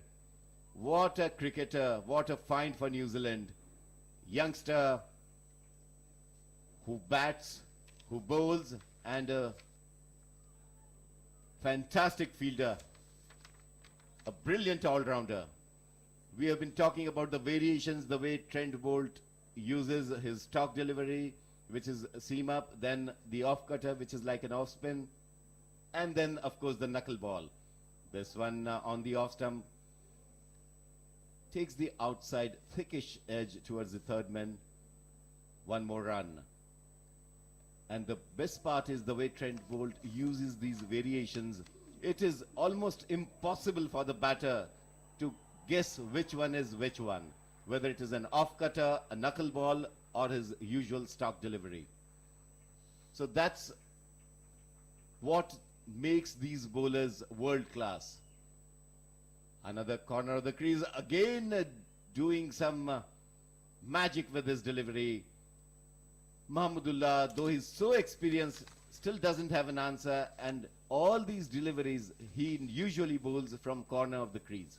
What a cricketer, what a find for New Zealand. Youngster who bats, who bowls, and a fantastic fielder. A brilliant all-rounder. We have been talking about the variations, the way Trent Bolt uses his stock delivery, which is seam up, then the off cutter, which is like an off spin, and then of course the knuckle ball. This one on the off stump takes the outside thickish edge towards the third man. One more run. And the best part is the way Trent Bolt uses these variations. It is almost impossible for the batter to guess which one is which one, whether it is an off cutter, a knuckle ball, or his usual stock delivery. So that's what makes these bowlers world class. Another corner of the crease, again doing some magic with his delivery. Mahmudullah, though he's so experienced, still doesn't have an answer, and all these deliveries he usually bowls from corner of the crease.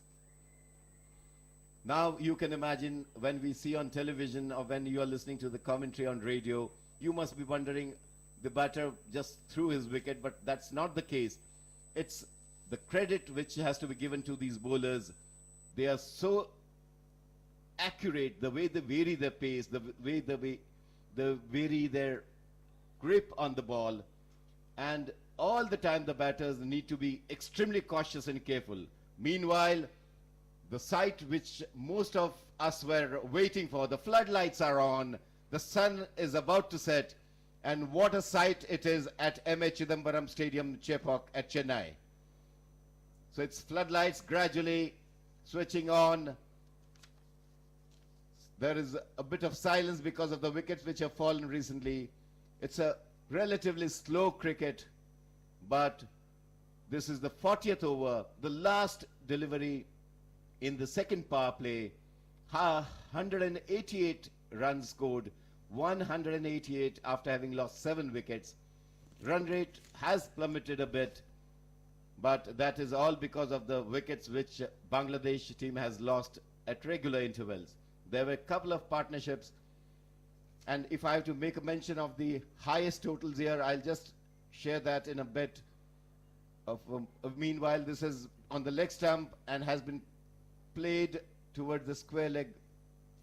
Now you can imagine when we see on television or when you are listening to the commentary on radio, you must be wondering, the batter just threw his wicket, but that's not the case. It's the credit which has to be given to these bowlers. They are so accurate, the way they vary their pace, the way they vary their grip on the ball, and all the time the batters need to be extremely cautious and careful. Meanwhile, the sight which most of us were waiting for, the floodlights are on, the sun is about to set, and what a sight it is at M.A. Chidambaram Stadium, Chepauk at Chennai. So it's floodlights gradually switching on. There is a bit of silence because of the wickets which have fallen recently. It's a relatively slow cricket, but this is the 40th over, the last delivery in the second power play. 188 runs scored, 188 after having lost 7 wickets. Run rate has plummeted a bit, but that is all because of the wickets which Bangladesh team has lost at regular intervals. There were a couple of partnerships, and if I have to make a mention of the highest totals here, I'll just share that in a bit. Meanwhile, this is on the leg stump and has been played towards the square leg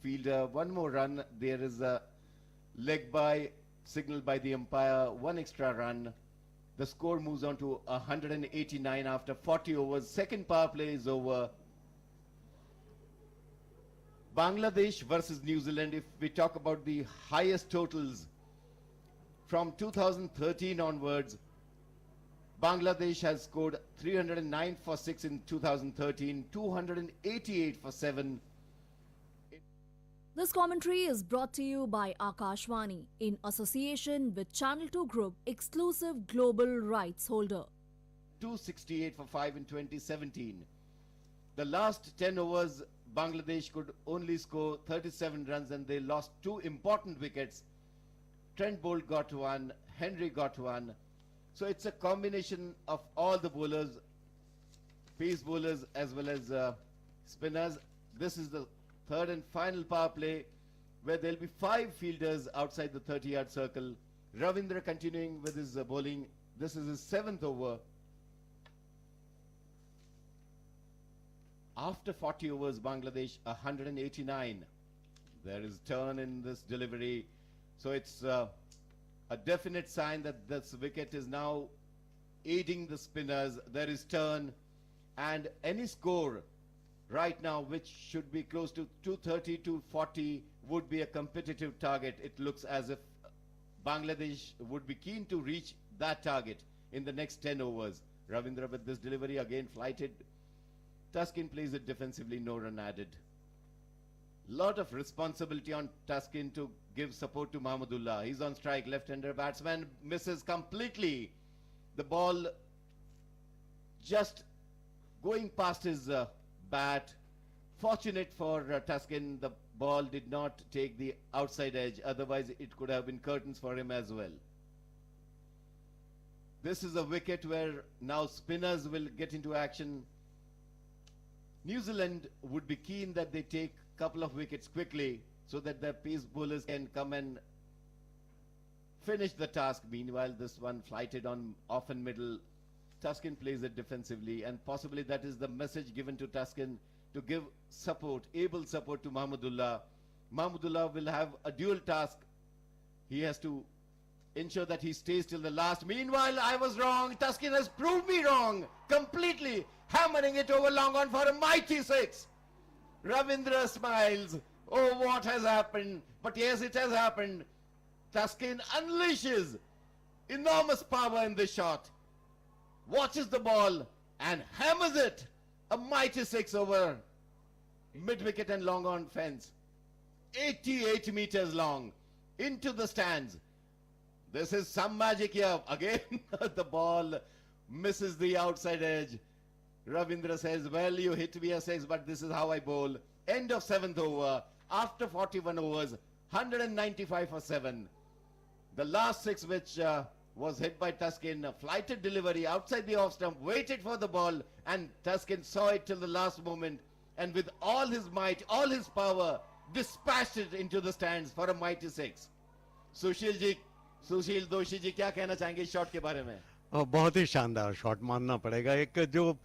fielder. One more run. There is a leg by signaled by the umpire. One extra run. The score moves on to 189 after 40 overs. Second power play is over. Bangladesh versus New Zealand, if we talk about the highest totals from 2013 onwards, Bangladesh has scored 309 for 6 in 2013, 288 for 7. This commentary is brought to you by Akashvani in association with Channel 2 Group, exclusive global rights holder. 268 for 5 in 2017. The last 10 overs, Bangladesh could only score 37 runs and they lost 2 important wickets. Trent Bolt got one, Henry got one. So it's a combination of all the bowlers, pace bowlers as well as spinners. This is the third and final power play where there'll be 5 fielders outside the 30-yard circle. Ravindra continuing with his bowling. This is his 7th over. After 40 overs, Bangladesh 189. There is turn in this delivery. So it's a definite sign that this wicket is now aiding the spinners. There is turn, and any score right now which should be close to 230 to 40 would be a competitive target. It looks as if Bangladesh would be keen to reach that target in the next 10 overs. Ravindra with this delivery again flighted. Tuskin plays it defensively, no run added. Lot of responsibility on Tuskin to give support to Mahmudullah. He's on strike, left-hander batsman misses completely. The ball just going past his bat. Fortunate for Tuskin, the ball did not take the outside edge. Otherwise, it could have been curtains for him as well. This is a wicket where now spinners will get into action. New Zealand would be keen that they take a couple of wickets quickly so that their pace bowlers can come and finish the task. Meanwhile, this one flighted on off and middle. Tuskin plays it defensively, and possibly that is the message given to Tuskin to give support, able support to Mahmudullah. Mahmudullah will have a dual task. He has to ensure that he stays till the last. Meanwhile, I was wrong. Tuskin has proved me wrong completely, hammering it over long on for a mighty 6. Ravindra smiles. Oh, what has happened? But yes, it has happened. Tuskin unleashes enormous power in this shot. Watches the ball and hammers it. A mighty 6 over mid-wicket and long on fence. 88 meters long into the stands. This is some magic here. Again, the ball misses the outside edge. Ravindra says, well, you hit me a 6, but this is how I bowl. End of 7th over. After 41 overs, 195 for 7. The last 6 which was hit by Tuskin, a flighted delivery outside the off stump, waited for the ball, and Tuskin saw it till the last moment, and with all his might, all his power, dispatched it into the stands for a mighty 6. सुशील दोषी जी क्या कहना चाहेंगे इस shot के बारे में? बहुत ही शानदार shot मानना पड़ेगा। एक जो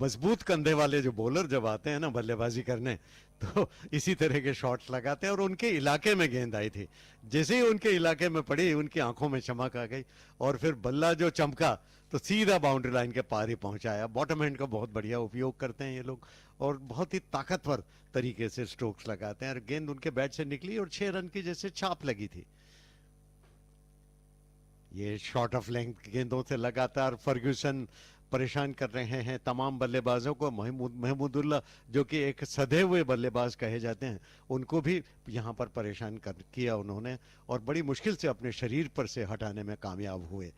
मजबूत कंधे वाले जो बॉलर जब आते हैं ना बल्लेबाजी करने, तो इसी तरह के शॉट्स लगाते हैं, और उनके इलाके में गेंद आई थी। जैसे ही उनके इलाके में पड़ी, उनकी आंखों में चमक आ गई, और फिर बल्ला जो चमका तो सीधा बाउंड्री लाइन के पार ही पहुंचाया। बॉटम हैंड का बहुत बढ़िया उपयोग करते हैं ये लोग, और बहुत ही ताकतवर तरीके से स्ट्रोक्स लगाते हैं, और गेंद उनके बैट से निकली और 6 रन की जैसे छाप लगी थी। ये शॉर्ट ऑफ लेंथ गेंदों से लगातार फर्ग्यूसन परेशान कर रहे हैं तमाम बल्लेबाजों को। महमूदुल्लाह जो कि एक सधे हुए बल्लेबाज कहे जाते हैं, उनको भी यहाँ पर परेशान किया उन्होंने, और बड़ी मुश्किल से अपने शरीर पर से हटाने में कामयाब हुए।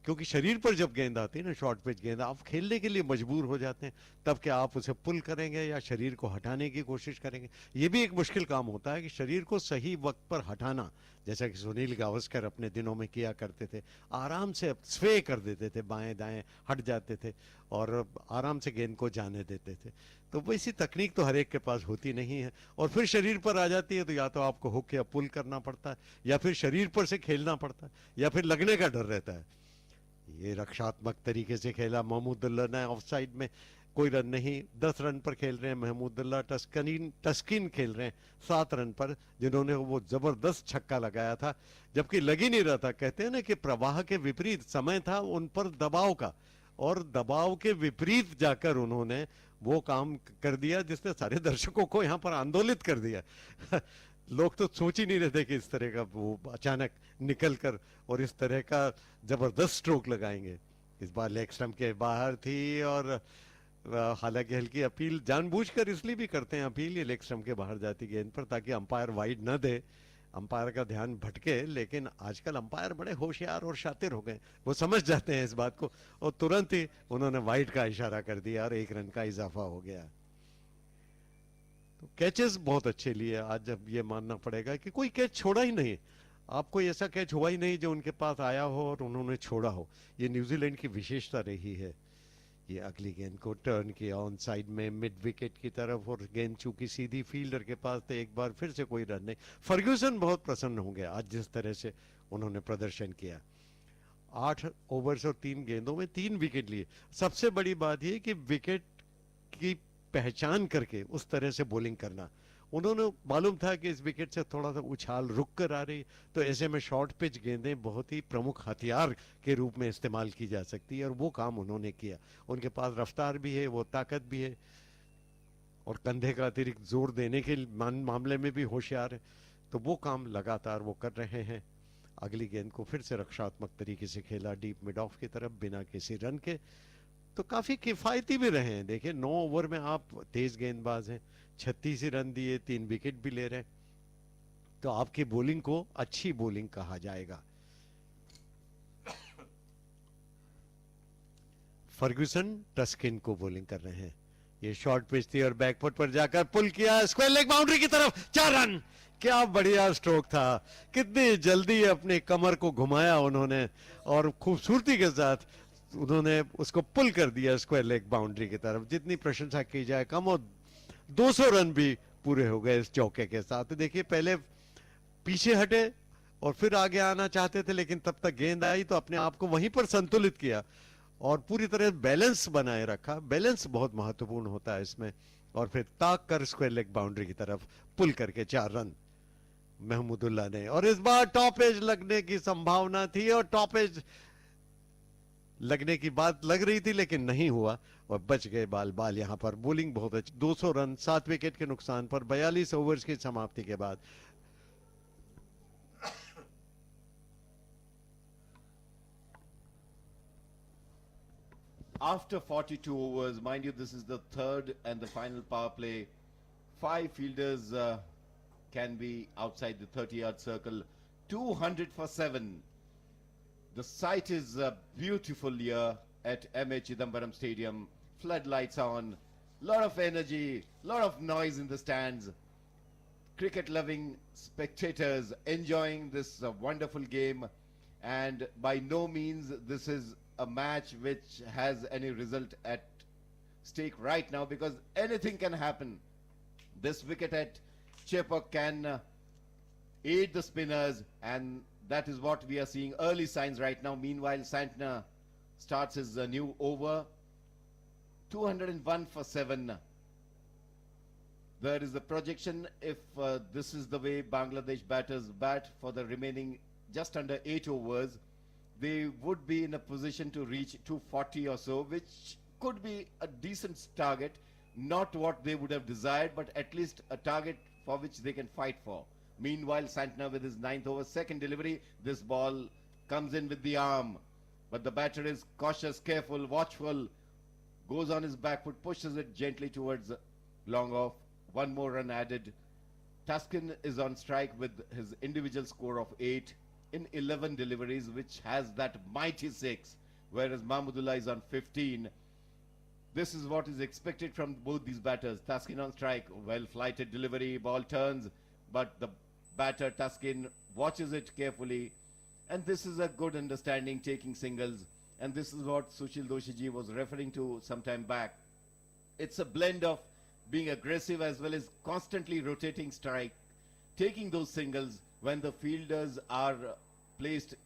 क्योंकि शरीर पर जब गेंद आती है ना, शॉर्ट पिच गेंद, आप खेलने के लिए मजबूर हो जाते हैं। तब क्या आप उसे पुल करेंगे या शरीर को हटाने की कोशिश करेंगे? ये भी एक मुश्किल काम होता है कि शरीर को सही वक्त पर हटाना, जैसा कि सुनील गावस्कर अपने दिनों में किया करते थे। आराम से स्वे कर देते थे, बाएं दाएं हट जाते थे और आराम से गेंद को जाने देते थे। तो वैसी तकनीक तो हर एक के पास होती नहीं है, और फिर शरीर पर आ जाती है तो या तो आपको हुक या पुल करना पड़ता है, या फिर शरीर पर से खेलना पड़ता है, या फिर लगने का डर रहता है। ये रक्षात्मक तरीके से खेला महमूदुल्लाह ने। ऑफ साइड में कोई रन नहीं, 10 रन पर खेल रहे हैं महमूदुल्लाह। टस्किन खेल रहे हैं 7 रन पर, जिन्होंने वो जबरदस्त छक्का लगाया था, जबकि लग ही नहीं रहा था। कहते हैं ना कि प्रवाह के विपरीत समय था उन पर दबाव का, और दबाव के विपरीत जाकर उन्होंने वो काम कर दिया जिसने सारे दर्शकों को यहाँ पर आंदोलित कर दिया। लोग तो सोच ही नहीं रहे थे कि इस तरह का वो अचानक निकल कर और इस तरह का जबरदस्त स्ट्रोक लगाएंगे। इस बार लेग स्टंप के बाहर थी, और हालांकि हल्की अपील जानबूझकर इसलिए भी करते हैं अपील, ये लेग स्टंप के बाहर जाती गेंद पर, ताकि अंपायर वाइड न दे, अंपायर का ध्यान भटके। लेकिन आजकल अंपायर बड़े होशियार और शातिर हो गए, वो समझ जाते हैं इस बात को, और तुरंत ही उन्होंने वाइड का इशारा कर दिया और 1 रन का इजाफा हो गया। तो कैचेस बहुत अच्छे लिए आज, जब ये मानना पड़ेगा कि कोई कैच छोड़ा ही नहीं। आपको ऐसा कैच हुआ ही नहीं जो उनके पास आया हो और उन्होंने छोड़ा हो। ये न्यूजीलैंड की विशेषता रही है। ये अगली गेंद को टर्न किया ऑन साइड में मिड विकेट की तरफ, और गेंद चूंकि सीधी फील्डर के पास थे, एक बार फिर से कोई रन नहीं। फर्ग्यूसन बहुत प्रसन्न होंगे आज जिस तरह से उन्होंने प्रदर्शन किया। 8 ओवर्स और 3 गेंदों में 3 विकेट लिए। सबसे बड़ी बात यह कि विकेट की पहचान करके उस तरह से बॉलिंग करना, उन्होंने मालूम था कि इस विकेट से थोड़ा सा उछाल रुक कर आ रही, तो ऐसे में शॉर्ट पिच गेंदें बहुत ही प्रमुख हथियार के रूप में इस्तेमाल की जा सकती है, और वो काम उन्होंने किया। उनके पास रफ्तार भी है, वो ताकत भी है, और कंधे का अतिरिक्त जोर देने के मामले में भी होशियार है। तो वो काम लगातार वो कर रहे हैं। अगली गेंद को फिर से रक्षात्मक तरीके से खेला डीप मिड ऑफ की तरफ बिना किसी रन के, तो काफी किफायती भी रहे हैं। देखिए 9 ओवर में आप तेज गेंदबाज हैं, 36 ही रन दिए, 3 विकेट भी ले रहे हैं, तो आपकी बॉलिंग को अच्छी बॉलिंग कहा जाएगा। फर्ग्यूसन टस्किन को बॉलिंग कर रहे हैं। ये शॉर्ट पिच थी और बैकफुट पर जाकर पुल किया स्क्वायर लेग बाउंड्री की तरफ, 4 रन। क्या बढ़िया स्ट्रोक था, कितनी जल्दी अपने कमर को घुमाया उन्होंने और खूबसूरती के साथ उन्होंने उसको पुल कर दिया स्क्वायर लेग बाउंड्री की तरफ। जितनी प्रशंसा की जाए कम, और 200 रन भी पूरे हो गए इस चौके के साथ। देखिए पहले पीछे हटे और फिर आगे आना चाहते थे, लेकिन तब तक गेंद आई तो अपने आप को वहीं पर संतुलित किया और पूरी तरह बैलेंस बनाए रखा। बैलेंस बहुत महत्वपूर्ण होता है इसमें, और फिर ताक कर स्क्वायर लेग बाउंड्री की तरफ पुल करके 4 रन महमूदुल्लाह ने। और इस बार टॉप एज लगने की संभावना थी और टॉप एज लगने की बात लग रही थी, लेकिन नहीं हुआ और बच गए बाल। यहां पर बॉलिंग बहुत अच्छी, 200 रन 7 विकेट के नुकसान पर 42 ओवर्स की समाप्ति के बाद। After 42 overs, mind you, this is the third and the final power play. 5 fielders can be outside the 30-yard circle. 200 for 7. The site is beautiful here at MH Chidambaram Stadium. Floodlights on, lot of energy, lot of noise in the stands. Cricket-loving spectators enjoying this wonderful game, and by no means this is a match which has any result at stake right now, because anything can happen. This wicket at Chepauk can aid the spinners, and that is what we are seeing early signs right now. Meanwhile, Santner starts his new over. 201 for 7. There is the projection, if this is the way Bangladesh batters bat for the remaining just under 8 overs, they would be in a position to reach 240 or so, which could be a decent target. Not what they would have desired, but at least a target for which they can fight for. Meanwhile, Santner with his 9th over second delivery, this ball comes in with the arm, but the batter is cautious, careful, watchful, goes on his back foot, pushes it gently towards long off. 1 more run added. Tuskin is on strike with his individual score of 8 in 11 deliveries, which has that mighty 6, whereas Mahmudullah is on 15. This is what is expected from both these batters. Tuskin on strike, well flighted delivery, ball turns, but the batter Tuskin watches it carefully, and this is a good understanding, taking singles, and this is what Sushil Doshiji was referring to some time back. It's a blend of being aggressive as well as constantly rotating strike, taking those singles when the fielders are placed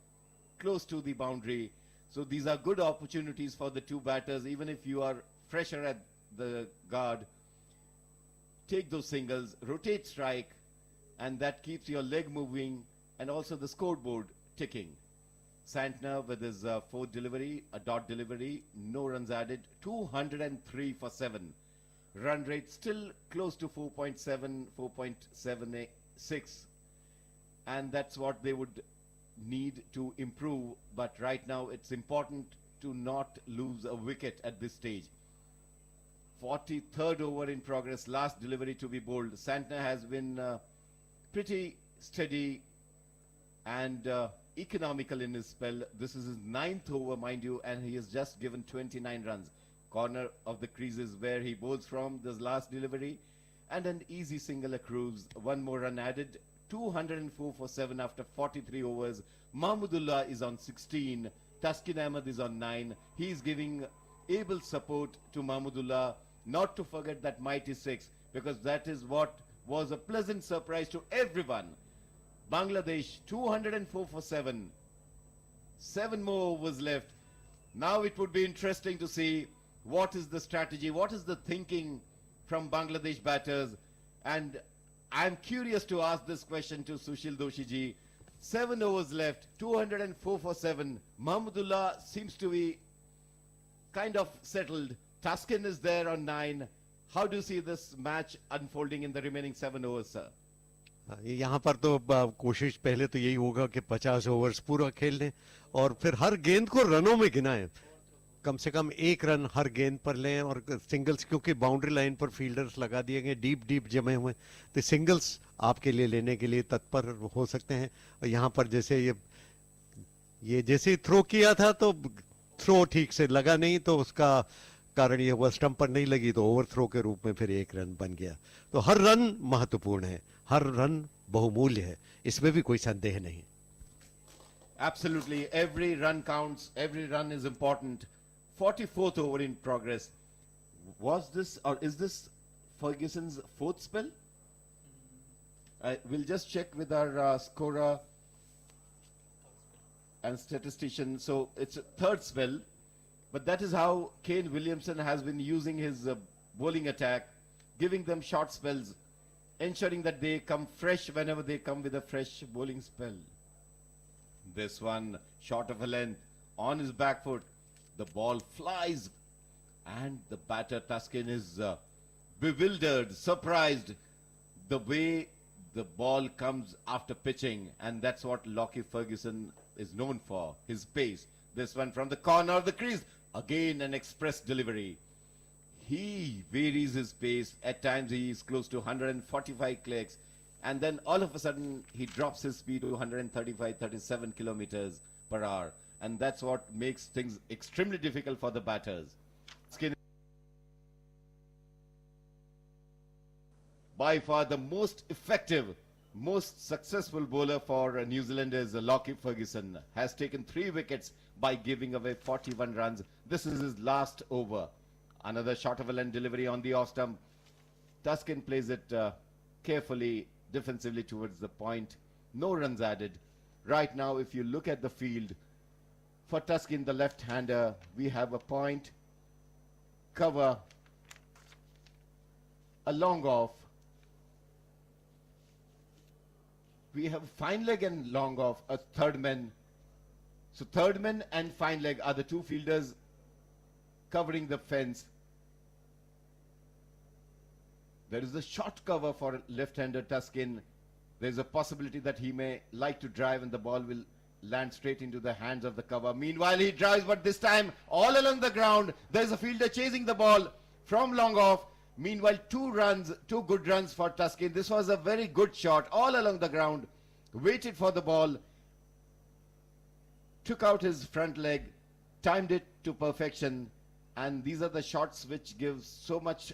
close to the boundary. So these are good opportunities for the two batters, even if you are fresher at the guard. Take those singles, rotate strike, and that keeps your leg moving and also the scoreboard ticking. Santner with his 4th delivery, a dot delivery, no runs added, 203 for 7. Run rate still close to 4.7, 4.76. And that's what they would need to improve, but right now it's important to not lose a wicket at this stage. 43rd over in progress, last delivery to be bowled. Santner has been pretty steady and economical in his spell. This is his 9th over, mind you, and he has just given 29 runs. Corner of the creases where he bowls from this last delivery, and an easy single accrues. 1 more run added, 204 for 7 after 43 overs. Mahmudullah is on 16. Taskin Ahmed is on 9. He is giving able support to Mahmudullah, not to forget that mighty 6, because that is what was a pleasant surprise to everyone. Bangladesh 204 for 7. 7 more overs left. Now it would be interesting to see what is the strategy, what is the thinking from Bangladesh batters. And I'm curious to ask this question to Sushil Doshi ji. 7 overs left, 204 for 7. Mahmudullah seems to be kind of settled. Taskin is there on 9. How do you see this match unfolding in the remaining 7 overs, sir? यहाँ पर तो कोशिश पहले तो यही होगा कि 50 overs पूरा खेल लें और फिर हर गेंद को रनों में गिनाएं, कम से कम 1 रन हर गेंद पर लें। और सिंगल्स, क्योंकि बाउंड्री लाइन पर फील्डर्स लगा दिए गए, डीप जमे हुए, तो सिंगल्स आपके लिए लेने के लिए तत्पर हो सकते हैं। और यहाँ पर जैसे ये जैसे थ्रो किया था तो थ्रो ठीक से लगा नहीं, तो उसका कारण ये हुआ स्टंप पर नहीं लगी, तो ओवर थ्रो के रूप में फिर 1 रन बन गया। तो हर रन महत्वपूर्ण है, हर रन बहुमूल्य है, इसमें भी कोई संदेह नहीं। Absolutely, every run counts, every run is important. 44th over in progress. Was this or is this Ferguson's 4th spell? We'll just check with our scorer and statistician. So it's a 3rd spell, but that is how Kane Williamson has been using his bowling attack, giving them short spells, ensuring that they come fresh whenever they come with a fresh bowling spell. This one short of a length on his back foot. The ball flies and the batter Taskin is bewildered, surprised the way the ball comes after pitching, and that's what Lockie Ferguson is known for, his pace. This one from the corner of the crease, again an express delivery. He varies his pace. At times he is close to 145 clicks, and then all of a sudden he drops his speed to 135-37 kilometers per hour, and that's what makes things extremely difficult for the batters. By far the most effective, most successful bowler for New Zealand is Lockie Ferguson. Has taken 3 wickets by giving away 41 runs. This is his last over. Another short of a length delivery on the off stump. Taskin plays it carefully, defensively towards the point. No runs added. Right now, if you look at the field, for Taskin, the left-hander, we have a point, cover, a long off. We have fine leg and long off, a third man. So third man and fine leg are the 2 fielders covering the fence. There is a short cover for left-hander Taskin. There's a possibility that he may like to drive and the ball will land straight into the hands of the cover. Meanwhile, he drives, but this time all along the ground, there's a fielder chasing the ball from long off. Meanwhile, 2 good runs for Taskin. This was a very good shot all along the ground. Waited for the ball, took out his front leg, timed it to perfection, and these are the shots which give so much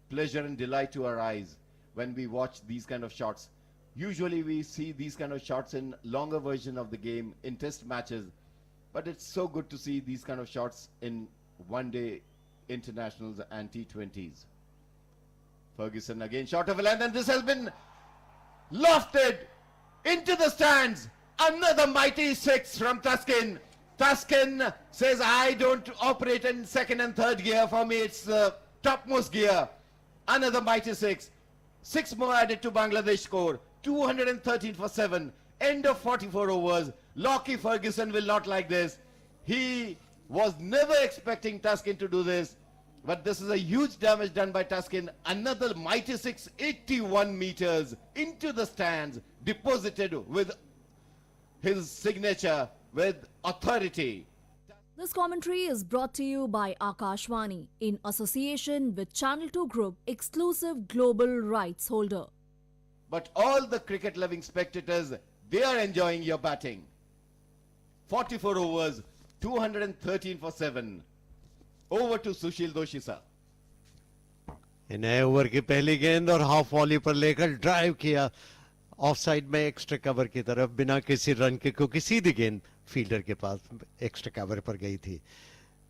pleasure and delight to our eyes when we watch these kind of shots. Usually we see these kind of shots in longer version of the game in test matches, but it's so good to see these kind of shots in one-day internationals and T20s. Ferguson again short of a length, and this has been lofted into the stands. Another mighty 6 from Taskin. Taskin says, I don't operate in 2nd and 3rd gear. For me, it's the topmost gear. Another mighty 6. 6 more added to Bangladesh score. 213 for 7. End of 44 overs. Lockie Ferguson will not like this. He was never expecting Taskin to do this. But this is a huge damage done by Taskin. Another mighty 6, 81 meters into the stands, deposited with his signature, with authority. This commentary is brought to you by Akashvani in association with Channel 2 Group, exclusive global rights holder. But all the cricket-loving spectators, they are enjoying your batting. 44 overs, 213 for 7. Over to Sushil Doshi sir. नए over की पहली गेंद और half volley पर लेकर drive किया of side में extra cover की तरफ बिना किसी रन के, क्योंकि सीधी गेंद फील्डर के पास एक्स्ट्रा कवर पर गई थी।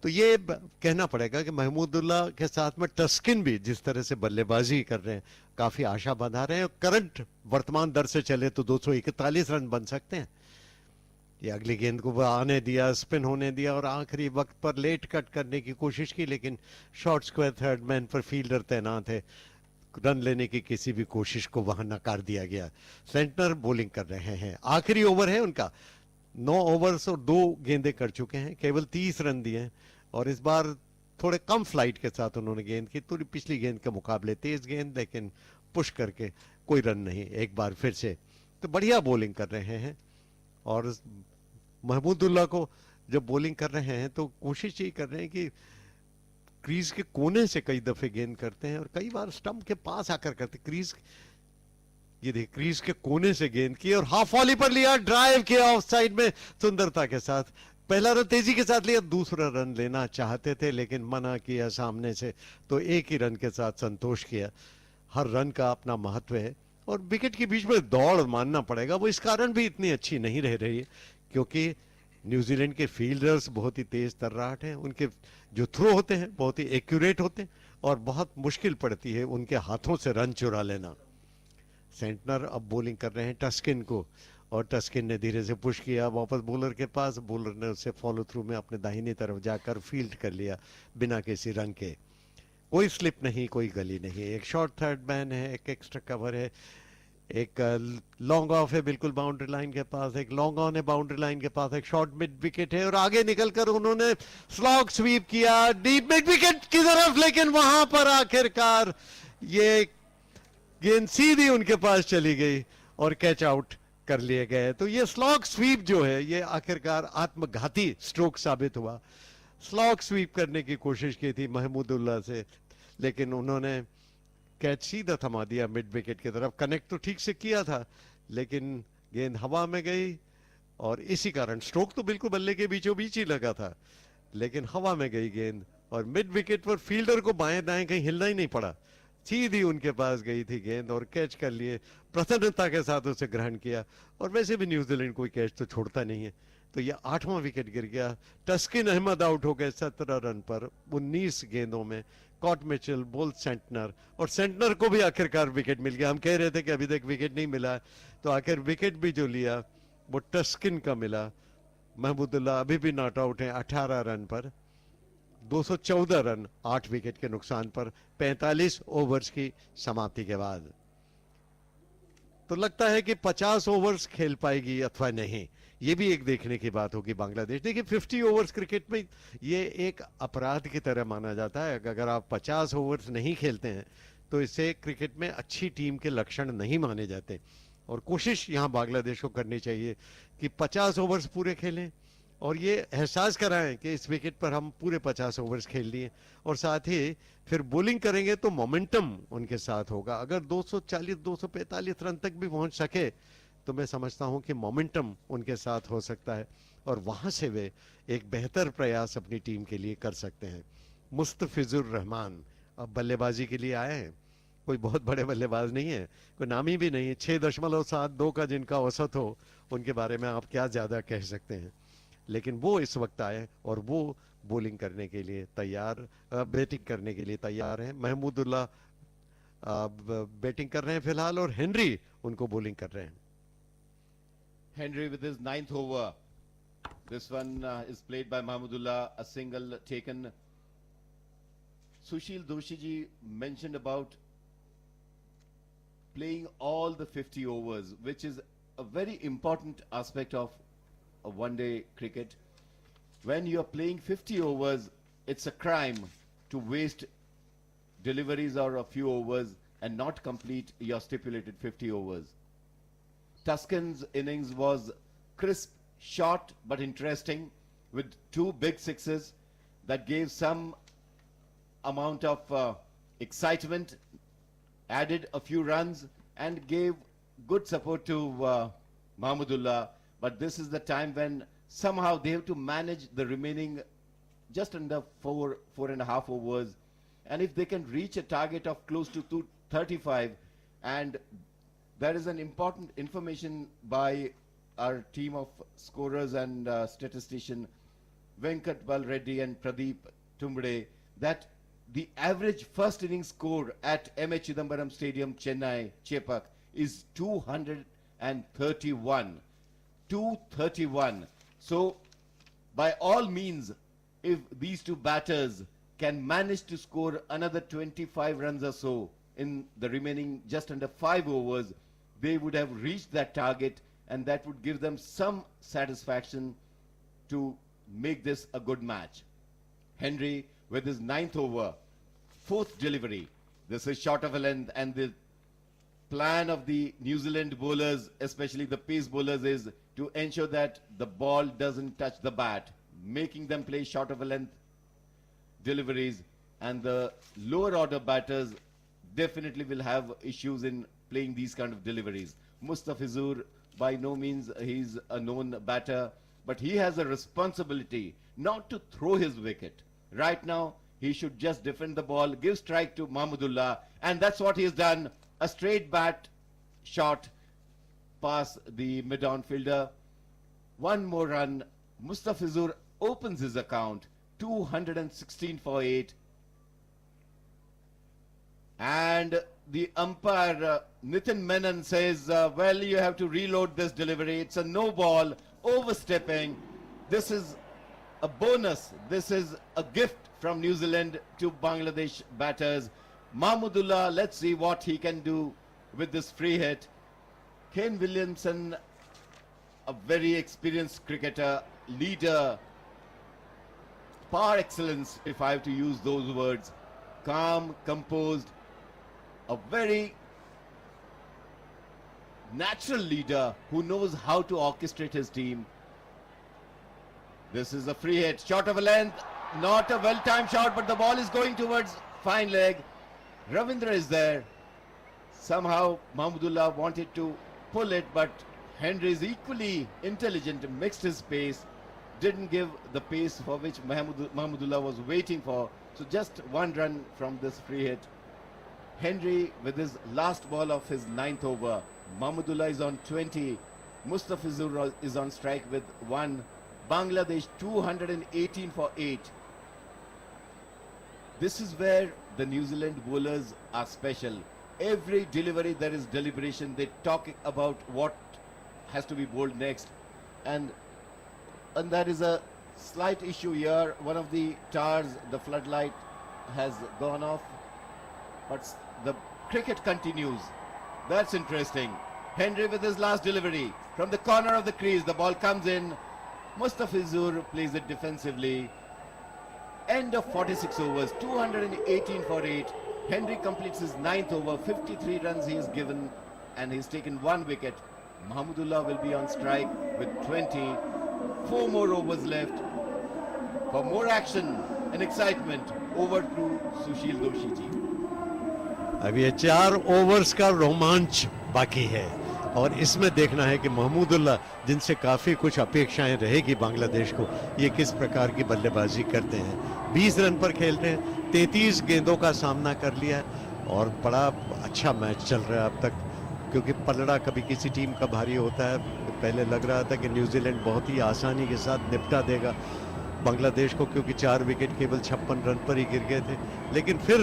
तो ये कहना पड़ेगा कि महमूदुल्लाह के साथ में टस्किन भी जिस तरह से बल्लेबाजी कर रहे हैं काफी आशा बंधा रहे हैं। करंट वर्तमान दर से चले तो 241 रन बन सकते हैं। ये अगली गेंद को आने दिया, स्पिन होने दिया और आखिरी वक्त पर लेट कट करने की कोशिश की, लेकिन शॉर्ट स्क्वायर थर्ड मैन पर फील्डर तैनात है, रन लेने की किसी भी कोशिश को वहां नकार दिया गया। सेंटनर बॉलिंग कर रहे हैं, आखिरी ओवर है उनका, 9 ओवर्स और 2 गेंदें कर चुके हैं, केवल 30 रन दिए हैं और इस बार थोड़े कम फ्लाइट के साथ उन्होंने गेंद की। थोड़ी पिछली गेंद के मुकाबले तेज गेंद, लेकिन पुश करके कोई रन नहीं एक बार फिर से। तो बढ़िया बॉलिंग कर रहे हैं और महमूदुल्लाह को जब बॉलिंग कर रहे हैं तो कोशिश यही कर रहे हैं कि क्रीज के कोने से कई दफे गेंद करते हैं और कई बार स्टंप के पास आकर करते। क्रीज, ये देखिए क्रीज के कोने से गेंद की और हाफ वॉली पर लिया, ड्राइव किया ऑफ साइड में सुंदरता के साथ। पहला रन तेजी के साथ लिया, दूसरा रन लेना चाहते थे लेकिन मना किया सामने से, तो एक ही रन के साथ संतोष किया। हर रन का अपना महत्व है और विकेट के बीच में दौड़ मानना पड़ेगा, वो इस कारण भी इतनी अच्छी नहीं रह रही है क्योंकि न्यूजीलैंड के फील्डर्स बहुत ही तेज तर्राट हैं, उनके जो थ्रो होते हैं बहुत ही एक्यूरेट होते हैं और बहुत मुश्किल पड़ती है उनके हाथों से रन चुरा लेना। सेंटनर अब बॉलिंग कर रहे हैं टस्किन को और टस्किन ने धीरे से पुश किया वापस बॉलर के पास, बॉलर ने उसे फॉलो थ्रू में अपने दाहिनी तरफ जाकर फील्ड कर लिया बिना किसी रन के। कोई स्लिप नहीं, कोई गली नहीं, एक शॉर्ट थर्ड मैन है, एक एक्स्ट्रा कवर है, एक लॉन्ग ऑफ है बिल्कुल बाउंड्री लाइन के पास, एक लॉन्ग ऑन है बाउंड्री लाइन के पास, एक शॉर्ट मिड विकेट है और आगे निकलकर उन्होंने स्लॉग स्वीप किया डीप मिड विकेट की तरफ, लेकिन वहां पर आखिरकार ये गेंद सीधी उनके पास चली गई और कैच आउट कर लिए गए। तो ये स्लॉग स्वीप जो है ये आखिरकार आत्मघाती स्ट्रोक साबित हुआ। स्लॉग स्वीप करने की कोशिश की थी महमूदुल्लाह से, लेकिन उन्होंने कैच सीधा थमा दिया मिड विकेट की तरफ। कनेक्ट तो ठीक से किया था लेकिन गेंद हवा में गई और इसी कारण स्ट्रोक तो बिल्कुल बल्ले के बीचों बीच ही लगा था लेकिन हवा में गई गेंद और मिड विकेट पर फील्डर को बाएं दाएं कहीं हिलना ही नहीं पड़ा, सीधी उनके पास गई थी गेंद और कैच कर लिए। प्रसन्नता के साथ उसे ग्रहण किया और वैसे भी न्यूजीलैंड कोई कैच तो छोड़ता नहीं है। तो ये 8वां विकेट गिर गया। टस्किन अहमद आउट हो गए 17 रन पर 19 गेंदों में। कॉट मिचेल, बोल्ट सेंटनर, और सेंटनर को भी आखिरकार विकेट मिल गया। हम कह रहे थे कि अभी तक विकेट नहीं मिला, तो आखिर विकेट भी जो लिया वो टस्किन का मिला। महमूदुल्लाह अभी भी नॉट आउट है 18 रन पर, 214 रन 8 विकेट के नुकसान पर 45 ओवर्स की समाप्ति के बाद। तो लगता है कि 50 ओवर्स खेल पाएगी अथवा नहीं, ये भी एक देखने की बात होगी बांग्लादेश। देखिए 50 ओवर्स क्रिकेट में ये एक अपराध की तरह माना जाता है। अगर आप 50 ओवर्स नहीं खेलते हैं तो इससे क्रिकेट में अच्छी टीम के लक्षण नहीं माने जाते और कोशिश यहां बांग्लादेश को करनी चाहिए कि 50 ओवर्स पूरे खेलें और ये एहसास कराएं कि इस विकेट पर हम पूरे 50 ओवर्स खेल लिए और साथ ही फिर बॉलिंग करेंगे तो मोमेंटम उनके साथ होगा। अगर 240-245 रन तक भी पहुंच सके तो मैं समझता हूं कि मोमेंटम उनके साथ हो सकता है और वहां से वे एक बेहतर प्रयास अपनी टीम के लिए कर सकते हैं। मुस्तफिजुर रहमान अब बल्लेबाजी के लिए आए हैं। कोई बहुत बड़े बल्लेबाज नहीं है, कोई नामी भी नहीं है। 6.72 का जिनका औसत हो उनके बारे में आप क्या ज्यादा कह सकते हैं, लेकिन वो इस वक्त आए और वो बॉलिंग करने के लिए तैयार, बैटिंग करने के लिए तैयार हैं। महमूदुल्लाह बैटिंग कर रहे हैं फिलहाल और हेनरी उनको बॉलिंग कर रहे हैं। Henry with his 9th over. This one is played by Mahmudullah, a single taken. Sushil Doshi ji mentioned about playing all the 50 overs, which is a very important aspect of a one-day cricket. When you are playing 50 overs, it's a crime to waste deliveries or a few overs and not complete your stipulated 50 overs. Tuscan's innings was crisp, short but interesting with 2 big sixes that gave some amount of excitement, added a few runs and gave good support to Mahmudullah. But this is the time when somehow they have to manage the remaining just under 4.5 overs, and if they can reach a target of close to 235 and there is an important information by our team of scorers and statistician Venkat Balreddy and Pradeep Tumbre that the average first inning score at M.H. Chidambaram Stadium, Chennai, Chepak is 231. 231. So, by all means, if these two batters can manage to score another 25 runs or so in the remaining just under 5 overs, they would have reached that target, and that would give them some satisfaction to make this a good match. Henry with his 9th over, 4th delivery. This is short of a length, and the plan of the New Zealand bowlers, especially the pace bowlers, is to ensure that the ball doesn't touch the bat, making them play short of a length deliveries, and the lower order batters definitely will have issues in playing these kind of deliveries. Mustafizur, by no means he's a known batter, but he has a responsibility not to throw his wicket. Right now, he should just defend the ball, give strike to Mahmudullah, and that's what he has done. A straight bat shot past the mid-on fielder. One more run. Mustafizur opens his account, 216 for 8. And the umpire, Nitin Menon, says, well, you have to reload this delivery. It's a no ball, overstepping. This is a bonus. This is a gift from New Zealand to Bangladesh batters. Mahmudullah, let's see what he can do with this free hit. Kane Williamson, a very experienced cricketer, leader, par excellence, if I have to use those words. Calm, composed, a very natural leader who knows how to orchestrate his team. This is a free hit, short of a length, not a well-timed shot, but the ball is going towards fine leg. Ravindra is there. Somehow Mahmudullah wanted to pull it, but Henry is equally intelligent, mixed his pace, didn't give the pace for which Mahmudullah was waiting for. So just one run from this free hit. Henry with his last ball of his 9th over. Mahmudullah is on 20. Mustafizur is on strike with 1. Bangladesh 218 for 8. This is where the New Zealand bowlers are special. Every delivery there is deliberation. They talk about what has to be bowled next. And there is a slight issue here. One of the towers, the floodlight has gone off. But the cricket continues. That's interesting. Henry with his last delivery. From the corner of the crease, the ball comes in. Mustafizur plays it defensively. End of 46 overs, 218 for 8. Henry completes his 9th over, 53 runs he has given, and he's taken 1 wicket. Mahmudullah will be on strike with 20. 4 more overs left. For more action and excitement, over to Sushil Doshi ji. अब ये 4 overs का रोमांच बाकी है और इसमें देखना है कि महमूदुल्लाह, जिनसे काफ़ी कुछ अपेक्षाएं रहेगी बांग्लादेश को, ये किस प्रकार की बल्लेबाजी करते हैं। 20 रन पर खेलते हैं, 33 गेंदों का सामना कर लिया है और बड़ा अच्छा मैच चल रहा है अब तक, क्योंकि पलड़ा कभी किसी टीम का भारी होता है। पहले लग रहा था कि न्यूजीलैंड बहुत ही आसानी के साथ निपटा देगा बांग्लादेश को, क्योंकि 4 विकेट केवल 56 रन पर ही गिर गए थे, लेकिन फिर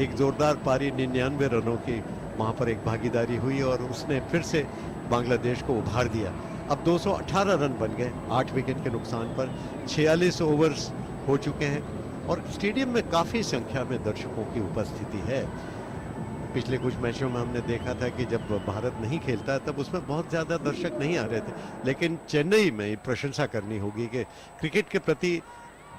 एक जोरदार पारी 99 रनों की वहाँ पर एक भागीदारी हुई और उसने फिर से बांग्लादेश को उभार दिया। अब 218 रन बन गए 8 विकेट के नुकसान पर। 46 ओवर्स हो चुके हैं और स्टेडियम में काफ़ी संख्या में दर्शकों की उपस्थिति है। पिछले कुछ मैचों में हमने देखा था कि जब भारत नहीं खेलता तब उसमें बहुत ज़्यादा दर्शक नहीं आ रहे थे, लेकिन चेन्नई में प्रशंसा करनी होगी कि क्रिकेट के प्रति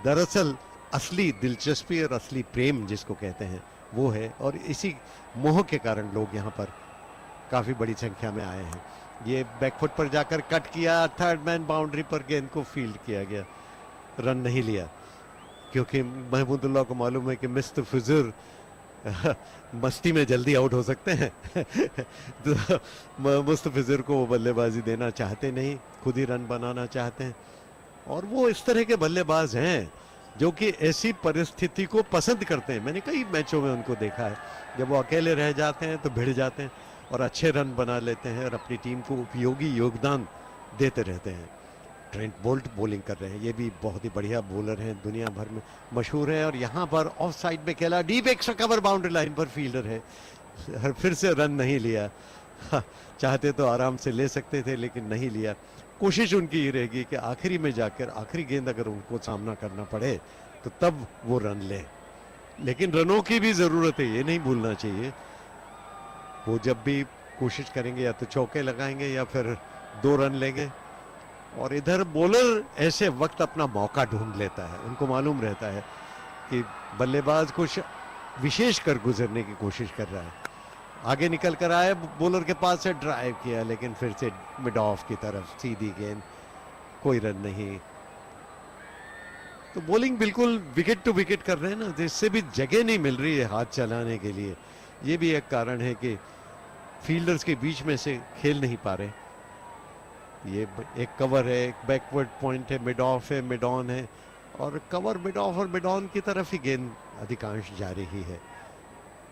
दरअसल असली दिलचस्पी और असली प्रेम जिसको कहते हैं वो है, और इसी मोह के कारण लोग यहाँ पर काफ़ी बड़ी संख्या में आए हैं। ये बैकफुट पर जाकर कट किया, थर्ड मैन बाउंड्री पर गेंद को फील्ड किया गया, रन नहीं लिया, क्योंकि महमूदुल्लाह को मालूम है कि मिस्टर फिजर मस्ती में जल्दी आउट हो सकते हैं तो मुस्तफिजर को वो बल्लेबाजी देना चाहते नहीं, खुद ही रन बनाना चाहते हैं, और वो इस तरह के बल्लेबाज हैं जो कि ऐसी परिस्थिति को पसंद करते हैं। मैंने कई मैचों में उनको देखा है, जब वो अकेले रह जाते हैं तो भिड़ जाते हैं और अच्छे रन बना लेते हैं और अपनी टीम को उपयोगी योगदान देते रहते हैं। ट्रेंट बोल्ट बॉलिंग कर रहे हैं, ये भी बहुत ही बढ़िया बॉलर हैं, दुनिया भर में मशहूर है। और यहाँ पर ऑफ साइड में खेला, deep extra cover, boundary line पर फील्डर है, फिर से रन नहीं लिया। चाहते तो आराम से ले सकते थे लेकिन नहीं लिया। कोशिश उनकी ये रहेगी कि आखिरी में जाकर आखिरी गेंद अगर उनको सामना करना पड़े तो तब वो रन ले, लेकिन रनों की भी जरूरत है, ये नहीं भूलना चाहिए। वो जब भी कोशिश करेंगे या तो चौके लगाएंगे या फिर 2 रन लेंगे। और इधर बॉलर ऐसे वक्त अपना मौका ढूंढ लेता है, उनको मालूम रहता है कि बल्लेबाज कुछ विशेष कर गुजरने की कोशिश कर रहा है। आगे निकल कर आए, बॉलर के पास से ड्राइव किया लेकिन फिर से मिड ऑफ की तरफ सीधी गेंद, कोई रन नहीं। तो बॉलिंग बिल्कुल विकेट टू विकेट कर रहे हैं ना, जिससे भी जगह नहीं मिल रही है हाथ चलाने के लिए। ये भी एक कारण है कि फील्डर्स के बीच में से खेल नहीं पा रहे। ये एक कवर है, एक बैकवर्ड पॉइंट है, मिड ऑफ है, मिड ऑन है, और कवर, मिड ऑफ और मिड ऑन की तरफ ही गेंद अधिकांश जा रही है।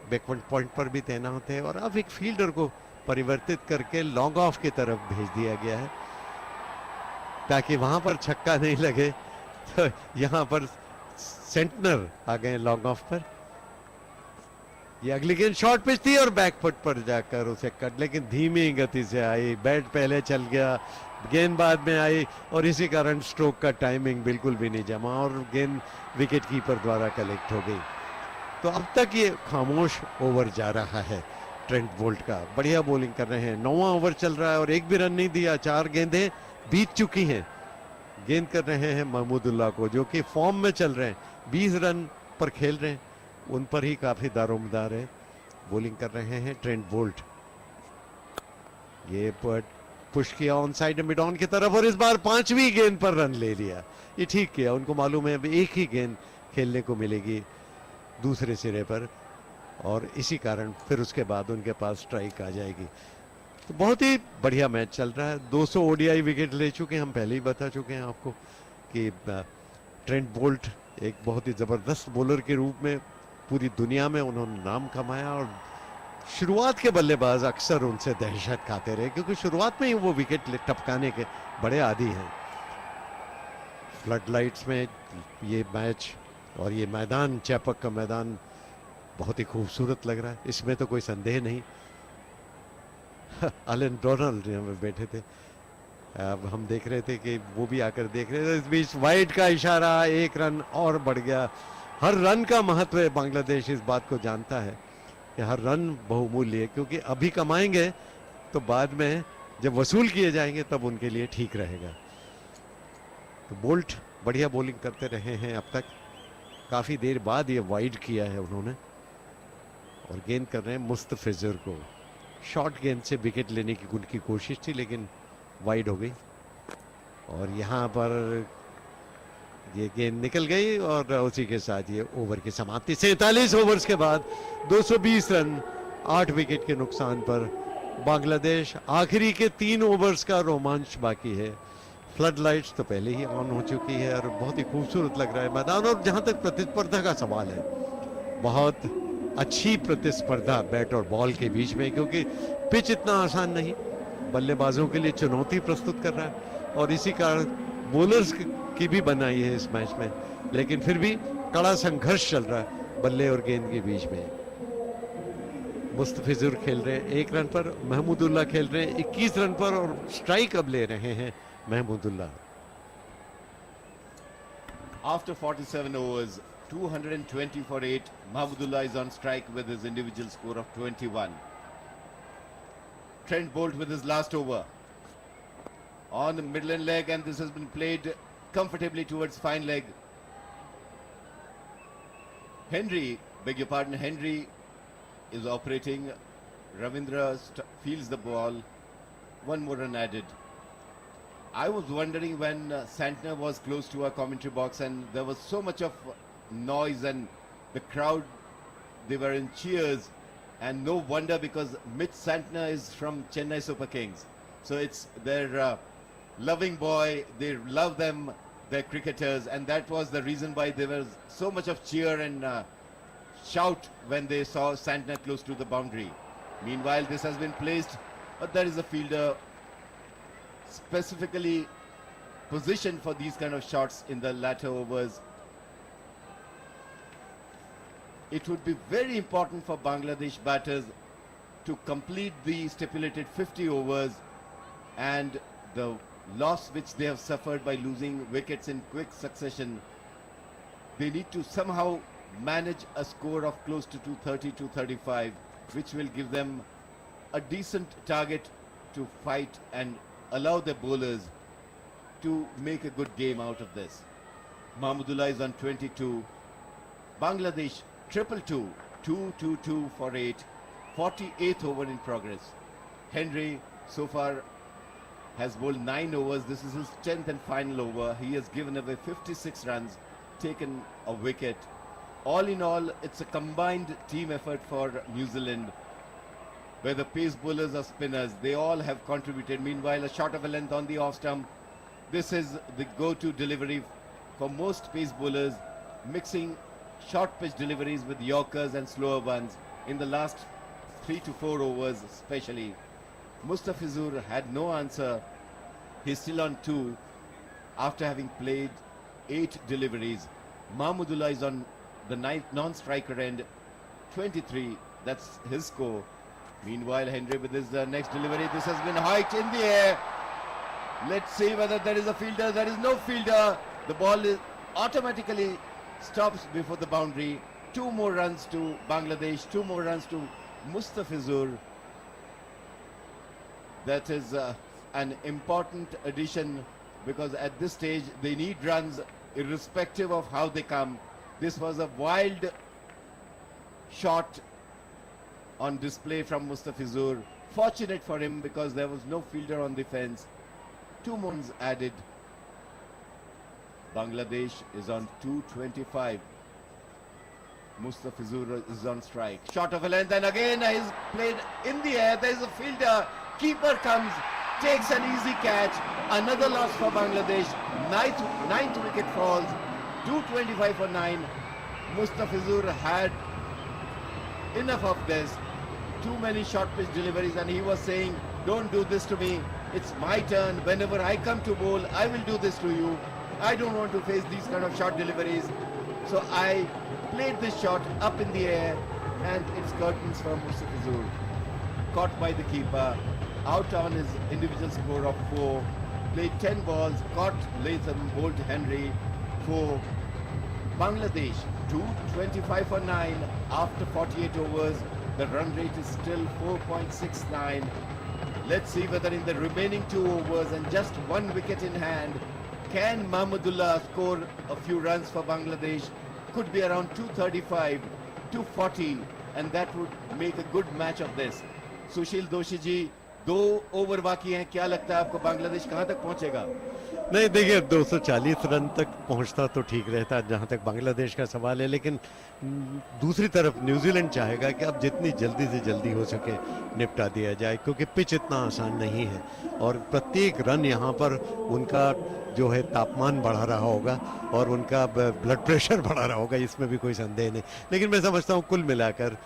बैकवर्ड पॉइंट पर भी तैनात है और अब एक फील्डर को परिवर्तित करके लॉन्ग ऑफ की तरफ भेज दिया गया है ताकि वहां पर छक्का नहीं लगे। तो यहां पर सेंटनर आ गए लॉन्ग ऑफ पर। ये अगली गेंद शॉर्ट पिच थी और बैकफुट पर जाकर उसे कट, लेकिन धीमी गति से आई, बैट पहले चल गया, गेंद बाद में आई और इसी कारण स्ट्रोक का टाइमिंग बिल्कुल भी नहीं जमा और गेंद विकेट कीपर द्वारा कलेक्ट हो गई। तो अब तक ये खामोश ओवर जा रहा है ट्रेंट बोल्ट का। बढ़िया बॉलिंग कर रहे हैं, 9वां ओवर चल रहा है और एक भी रन नहीं दिया। 4 गेंदें बीत चुकी हैं। गेंद कर रहे हैं महमूदुल्लाह को, जो कि फॉर्म में चल रहे हैं, 20 रन पर खेल रहे हैं, उन पर ही काफी दारोमदार है। बॉलिंग कर रहे हैं ट्रेंट बोल्ट। ये पुश किया ऑन साइड मिड ऑन की तरफ और इस बार 5वीं गेंद पर रन ले लिया। ये ठीक किया, उनको मालूम है एक ही गेंद खेलने को मिलेगी दूसरे सिरे पर और इसी कारण फिर उसके बाद उनके पास स्ट्राइक आ जाएगी। तो बहुत ही बढ़िया मैच चल रहा है। 200 ओडीआई विकेट ले चुके हैं, हम पहले ही बता चुके हैं आपको कि ट्रेंट बोल्ट एक बहुत ही जबरदस्त बॉलर के रूप में पूरी दुनिया में उन्होंने नाम कमाया और शुरुआत के बल्लेबाज अक्सर उनसे दहशत खाते रहे क्योंकि शुरुआत में ही वो विकेट टपकाने के बड़े आदी हैं। फ्लड लाइट्स में ये मैच और ये मैदान, चैपक का मैदान बहुत ही खूबसूरत लग रहा है, इसमें तो कोई संदेह नहीं। एलन डोनाल्ड में बैठे थे, अब हम देख रहे थे कि वो भी आकर देख रहे थे। इस बीच वाइड का इशारा, 1 रन और बढ़ गया। हर रन का महत्व है, बांग्लादेश इस बात को जानता है कि हर रन बहुमूल्य है क्योंकि अभी कमाएंगे तो बाद में जब वसूल किए जाएंगे तब उनके लिए ठीक रहेगा। तो बोल्ट बढ़िया बॉलिंग करते रहे हैं अब तक, काफी देर बाद ये वाइड किया है उन्होंने और गेंद कर रहे हैं मुस्तफिजुर को। शॉर्ट गेंद से विकेट लेने की उनकी कोशिश थी लेकिन वाइड हो गई और यहाँ पर ये गेंद निकल गई और उसी के साथ ये ओवर की समाप्ति। 47 ओवर्स के बाद 220 रन 8 विकेट के नुकसान पर बांग्लादेश। आखिरी के 3 ओवर्स का रोमांच बाकी है। फ्लड लाइट्स तो पहले ही ऑन हो चुकी है और बहुत ही खूबसूरत लग रहा है मैदान। और जहां तक प्रतिस्पर्धा का सवाल है, बहुत अच्छी प्रतिस्पर्धा बैट और बॉल के बीच में, क्योंकि पिच इतना आसान नहीं, बल्लेबाजों के लिए चुनौती प्रस्तुत कर रहा है और इसी कारण बॉलर्स की भी बनाई है इस मैच में, लेकिन फिर भी कड़ा संघर्ष चल रहा है बल्ले और गेंद के बीच में। मुस्तफिजुर खेल रहे हैं 1 रन पर, महमूदुल्लाह खेल रहे हैं 21 रन पर और स्ट्राइक अब ले रहे हैं Mahmudullah. After 47 overs, 220 for 8, Mahmudullah is on strike with his individual score of 21. Trent Bolt with his last over on the middle leg, and this has been played comfortably towards fine leg. Henry, beg your pardon, Henry is operating. Ravindra fields the ball. 1 more run added. I was wondering when Santner was close to our commentary box and there was so much of noise and the crowd, they were in cheers, and no wonder because Mitch Santner is from Chennai Super Kings. So it's their loving boy, they love them, their cricketers, and that was the reason why there was so much of cheer and shout when they saw Santner close to the boundary. Meanwhile, this has been placed, but there is a fielder specifically positioned for these kind of shots in the latter overs. It would be very important for Bangladesh batters to complete the stipulated 50 overs, and the loss which they have suffered by losing wickets in quick succession, they need to somehow manage a score of close to 230, 235, which will give them a decent target to fight and allow their bowlers to make a good game out of this. Mahmudullah is on 22. Bangladesh triple two, 2-2-2 for 8. 48th over in progress. Henry so far has bowled 9 overs. This is his 10th and final over. He has given away 56 runs, taken a wicket. All in all, it's a combined team effort for New Zealand, where the pace bowlers or spinners, they all have contributed. Meanwhile, a shot of a length on the off stump. This is the go-to delivery for most pace bowlers, mixing short pitch deliveries with yorkers and slower ones in the last 3 to 4 overs especially. Mustafizur had no answer. He's still on 2 after having played 8 deliveries. Mahmudullah is on the ninth non-striker end, 23. That's his score. Meanwhile, Henry with his next delivery. This has been hiked in the air. Let's see whether there is a fielder. There is no fielder. The ball is automatically stops before the boundary. 2 more runs to Bangladesh. 2 more runs to Mustafizur. That is an important addition, because at this stage they need runs irrespective of how they come. This was a wild shot on display from Mustafizur. Fortunate for him because there was no fielder on the fence. 2 more runs added. Bangladesh is on 225. Mustafizur is on strike. Shot of a length, and again he's played in the air. There is a fielder. Keeper comes, takes an easy catch. Another loss for Bangladesh. Ninth wicket falls. 225 for 9. Mustafizur had enough of this. Too many short pitch deliveries, and he was saying, don't do this to me. It's my turn. Whenever I come to bowl, I will do this to you. I don't want to face these kind of short deliveries. So I played this shot up in the air, and it's curtains for Mustafizur. Caught by the keeper. Out on his individual score of 4. Played 10 balls. Caught Latham, bowled Henry. 4. Bangladesh 225 for 9 after 48 overs. The run rate is still 4.69. Let's see whether in the remaining 2 overs and just 1 wicket in hand, can Mahmudullah score a few runs for Bangladesh? Could be around 235, 240, and that would make a good match of this. Sushil Doshi ji, 2 over बाकी हैं. क्या लगता है आपको बांग्लादेश कहां तक पहुंचेगा? नहीं, देखिए 240 रन तक पहुंचता तो ठीक रहता जहां तक बांग्लादेश का सवाल है, लेकिन दूसरी तरफ न्यूजीलैंड चाहेगा कि अब जितनी जल्दी से जल्दी हो सके निपटा दिया जाए, क्योंकि पिच इतना आसान नहीं है और प्रत्येक रन यहां पर उनका जो है तापमान बढ़ा रहा होगा और उनका ब्लड प्रेशर बढ़ा रहा होगा, इसमें भी कोई संदेह नहीं. लेकिन मैं समझता हूं कुल मिलाकर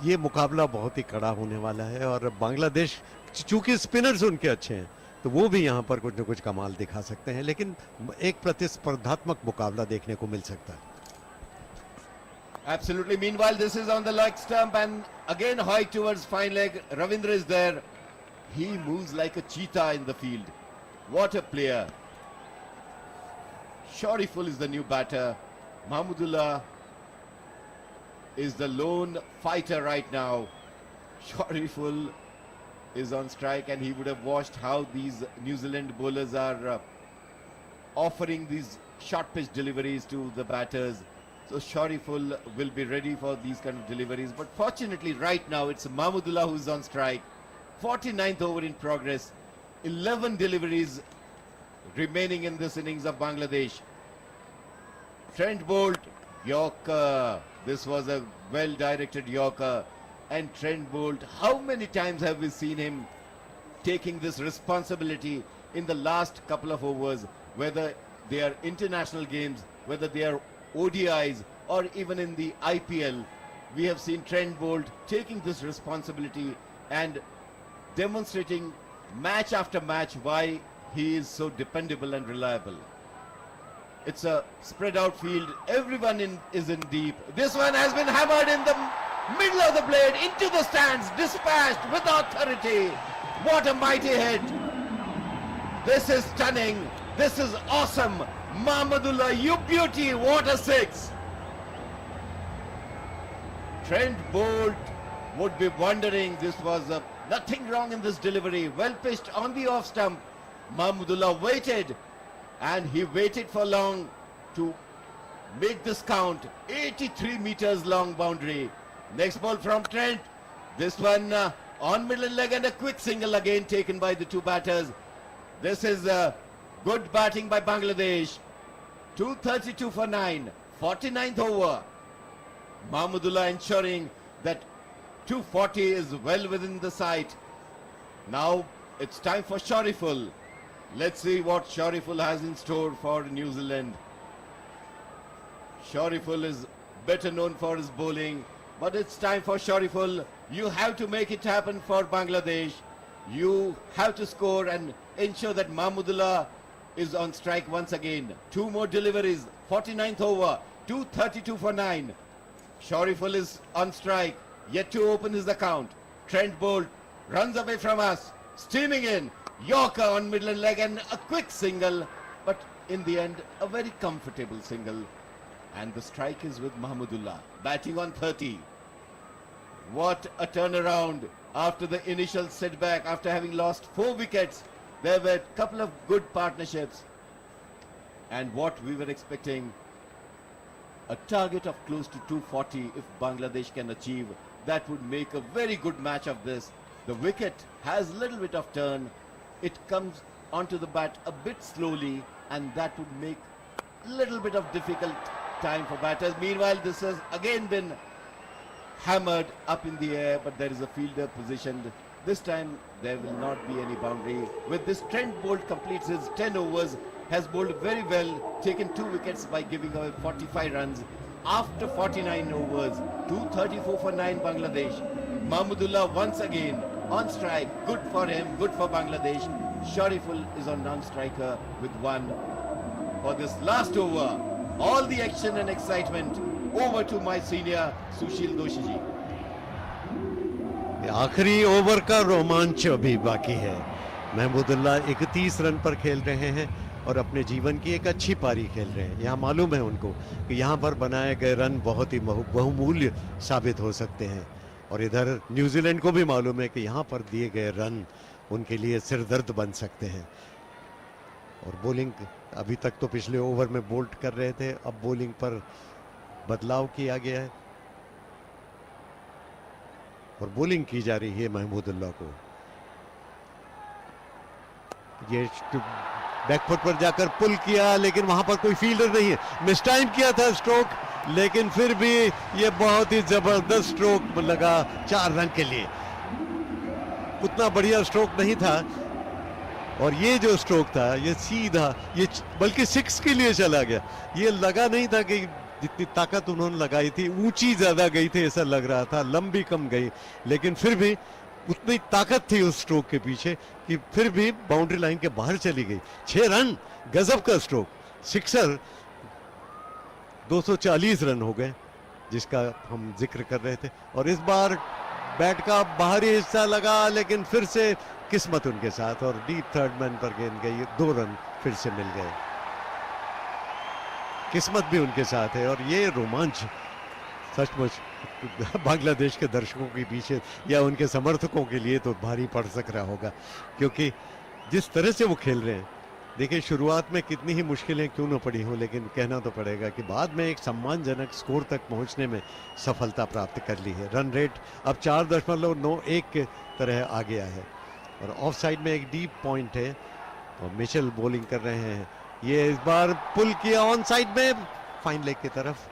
ये मुकाबला बहुत ही कड़ा होने वाला है और बांग्लादेश, चूंकि स्पिनर्स उनके अच्छे हैं, तो वो भी यहाँ पर कुछ न कुछ कमाल दिखा सकते हैं, लेकिन एक प्रतिस्पर्धात्मक मुकाबला देखने को मिल सकता है. Absolutely. Meanwhile, this is on the leg stump and again high towards fine leg. Ravindra is there. He moves like a cheetah in the field. What a player. Shariful is the new batter. Mahmudullah is the lone fighter right now. Shariful is on strike, and he would have watched how these New Zealand bowlers are offering these short pitch deliveries to the batters. So Shariful will be ready for these kind of deliveries. But fortunately right now it's Mahmudullah who's on strike. 49th over in progress. 11 deliveries remaining in this innings of Bangladesh. Trent bowled Yorker. This was a well-directed Yorker. And Trent bowled. How many times have we seen him taking this responsibility in the last couple of overs, whether they are international games, whether they are ODIs, or even in the IPL? we have seen Trent Bolt taking this responsibility and demonstrating match after match why he is so dependable and reliable. It's a spread out field. Everyone is in deep. This one has been hammered in the middle of the blade into the stands, dispatched with authority. What a mighty hit. This is stunning. This is awesome. Mahmudullah, you beauty. What a six. Trent Bolt would be wondering, this was nothing wrong in this delivery. Well pitched on the off stump. Mahmudullah waited, and he waited for long to make this count. 83 meters long boundary. Next ball from Trent. This one on middle leg and a quick single again taken by the two batters. This is good batting by Bangladesh. 232 for 9. 49th over. Mahmudullah ensuring that 240 is well within the sight. Now it's time for Shariful. Let's see what Shariful has in store for New Zealand. Shariful is better known for his bowling, but it's time for Shariful. You have to make it happen for Bangladesh. You have to score and ensure that Mahmudullah is on strike once again. Two more deliveries. 49th over. 232 for 9. Shariful is on strike. Yet to open his account. Trent Bolt runs away from us. Steaming in. Yorker on middle leg and a quick single. But in the end, a very comfortable single. And the strike is with Mahmudullah. Batting on 30. What a turnaround after the initial setback, after having lost 4 wickets. There were a couple of good partnerships. And what we were expecting, a target of close to 240 if Bangladesh can achieve. That would make a very good match of this. The wicket has a little bit of turn. It comes onto the bat a bit slowly, and that would make a little bit of difficult time for batters. Meanwhile, this has again been hammered up in the air, but there is a fielder positioned. This time there will not be any boundary. With this, Trent Bolt completes his 10 overs, has bowled very well, taken 2 wickets by giving away 45 runs. After 49 overs, 234 for 9 Bangladesh. Mahmudullah once again on strike. Good for him, good for Bangladesh. Shariful is on non-striker with 1. For this last over, all the action and excitement over to my senior Sushil Doshi ji. आखिरी over का रोमांच अभी बाकी है. Mahmudullah 31 run पर खेल रहे हैं और अपने जीवन की एक अच्छी पारी खेल रहे हैं. यहाँ मालूम है उनको कि यहाँ पर बनाए गए रन बहुत ही बहुमूल्य साबित हो सकते हैं, और इधर न्यूजीलैंड को भी मालूम है कि यहाँ पर दिए गए रन उनके लिए सिरदर्द बन सकते हैं. और बॉलिंग अभी तक तो पिछले ओवर में बोल्ट कर रहे थे, अब बॉलिंग पर बदलाव किया गया है और बॉलिंग की जा रही है महमूदुल्लाह को. ये बैकफुट पर जाकर पुल किया, लेकिन वहां पर कोई फील्डर नहीं है. मिस टाइम किया था स्ट्रोक, लेकिन फिर भी ये बहुत ही जबरदस्त स्ट्रोक लगा 4 रन के लिए. उतना बढ़िया स्ट्रोक नहीं था, और ये जो स्ट्रोक था ये सीधा, ये बल्कि 6 के लिए चला गया. ये लगा नहीं था कि जितनी ताकत उन्होंने लगाई थी ऊंची ज्यादा गई थी ऐसा लग रहा था, लंबी कम गई, लेकिन फिर भी उतनी ताकत थी उस स्ट्रोक के पीछे कि फिर भी बाउंड्री लाइन के बाहर चली गई. 6 रन, गजब का स्ट्रोक, सिक्सर. 240 रन हो गए जिसका हम जिक्र कर रहे थे. और इस बार बैट का बाहरी हिस्सा लगा, लेकिन फिर से किस्मत उनके साथ, और डीप थर्ड मैन पर गेंद गई. 2 रन फिर से मिल गए. किस्मत भी उनके साथ है, और ये रोमांच सचमुच बांग्लादेश के दर्शकों के पीछे या उनके समर्थकों के लिए तो भारी पड़ सक रहा होगा, क्योंकि जिस तरह से वो खेल रहे हैं. देखिए, शुरुआत में कितनी ही मुश्किलें क्यों न पड़ी हो, लेकिन कहना तो पड़ेगा कि बाद में एक सम्मानजनक स्कोर तक पहुंचने में सफलता प्राप्त कर ली है. रन रेट अब 4.91 के तरह आ गया है, और ऑफ साइड में एक डीप पॉइंट है और मिचेल बॉलिंग कर रहे हैं. ये इस बार पुल किया ऑन साइड में फाइन लेग की तरफ,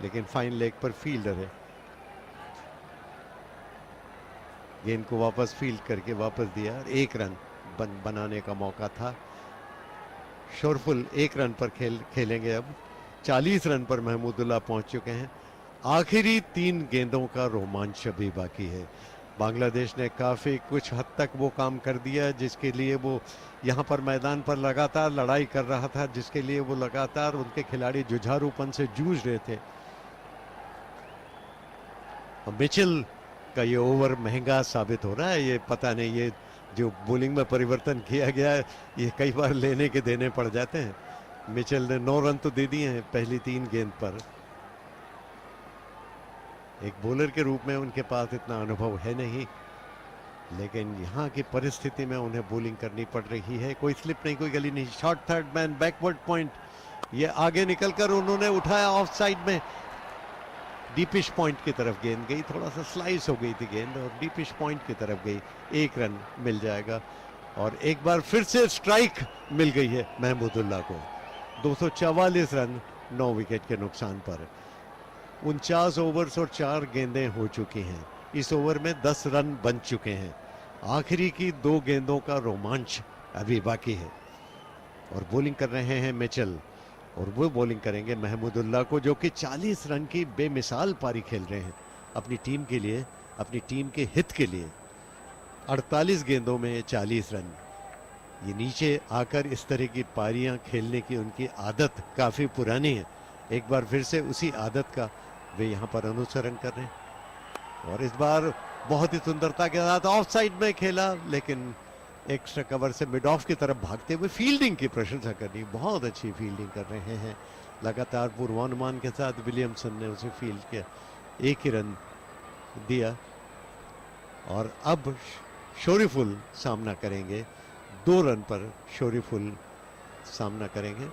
लेकिन फाइन लेग पर फील्डर है. गेंद को वापस फील्ड करके वापस दिया. 1 रन बनाने का मौका था. शोरफुल 1 रन पर खेलेंगे. अब 40 रन पर महमूदुल्लाह पहुंच चुके हैं. आखिरी 3 गेंदों का रोमांच अभी बाकी है। बांग्लादेश ने काफ़ी कुछ हद तक वो काम कर दिया जिसके लिए वो यहाँ पर मैदान पर लगातार लड़ाई कर रहा था, जिसके लिए वो लगातार उनके खिलाड़ी जुझारूपन से जूझ रहे थे। मिचेल का ये ओवर महंगा साबित हो रहा है। ये पता नहीं, ये जो बॉलिंग में परिवर्तन किया गया है ये कई बार लेने के देने पड़ जाते हैं। मिचेल ने 9 रन तो दे दिए हैं पहली 3 गेंद पर। एक बॉलर के रूप में उनके पास इतना अनुभव है नहीं, लेकिन यहाँ की परिस्थिति में उन्हें बॉलिंग करनी पड़ रही है। कोई स्लिप नहीं, कोई गली नहीं। Short third man backward point, ये आगे निकलकर उन्होंने उठाया ऑफ साइड में। डीपिश पॉइंट की तरफ गेंद गई, थोड़ा सा स्लाइस हो गई थी गेंद और डीपिश पॉइंट की तरफ गई। 1 रन मिल जाएगा और एक बार फिर से स्ट्राइक मिल गई है महमूदुल्लाह को। 244 रन 9 विकेट के नुकसान पर। 49 ओवर्स और 4 गेंदें हो चुकी हैं। इस ओवर में 10 रन बन चुके हैं। आखिरी की 2 गेंदों का रोमांच अभी बाकी है और बॉलिंग कर रहे हैं मिचेल और वो बॉलिंग करेंगे महमूदुल्लाह को, जो कि 40 रन की बेमिसाल पारी खेल रहे हैं अपनी टीम के लिए, अपनी टीम के हित के लिए। 48 गेंदों में 40 रन। ये नीचे आकर इस तरह की पारियां खेलने की उनकी आदत काफ़ी पुरानी है। एक बार फिर से उसी आदत का वे यहाँ पर अनुसरण कर रहे हैं और इस बार बहुत ही सुंदरता के साथ ऑफ साइड में खेला, लेकिन एक्स्ट्रा कवर से मिड ऑफ की तरफ भागते हुए फील्डिंग की प्रशंसा करनी। बहुत अच्छी फील्डिंग कर रहे हैं। लगातार पूर्वानुमान के साथ विलियमसन ने उसे फील्ड किया, 1 ही रन दिया और अब शोरीफुल सामना करेंगे। 2 रन पर शोरीफुल सामना करेंगे।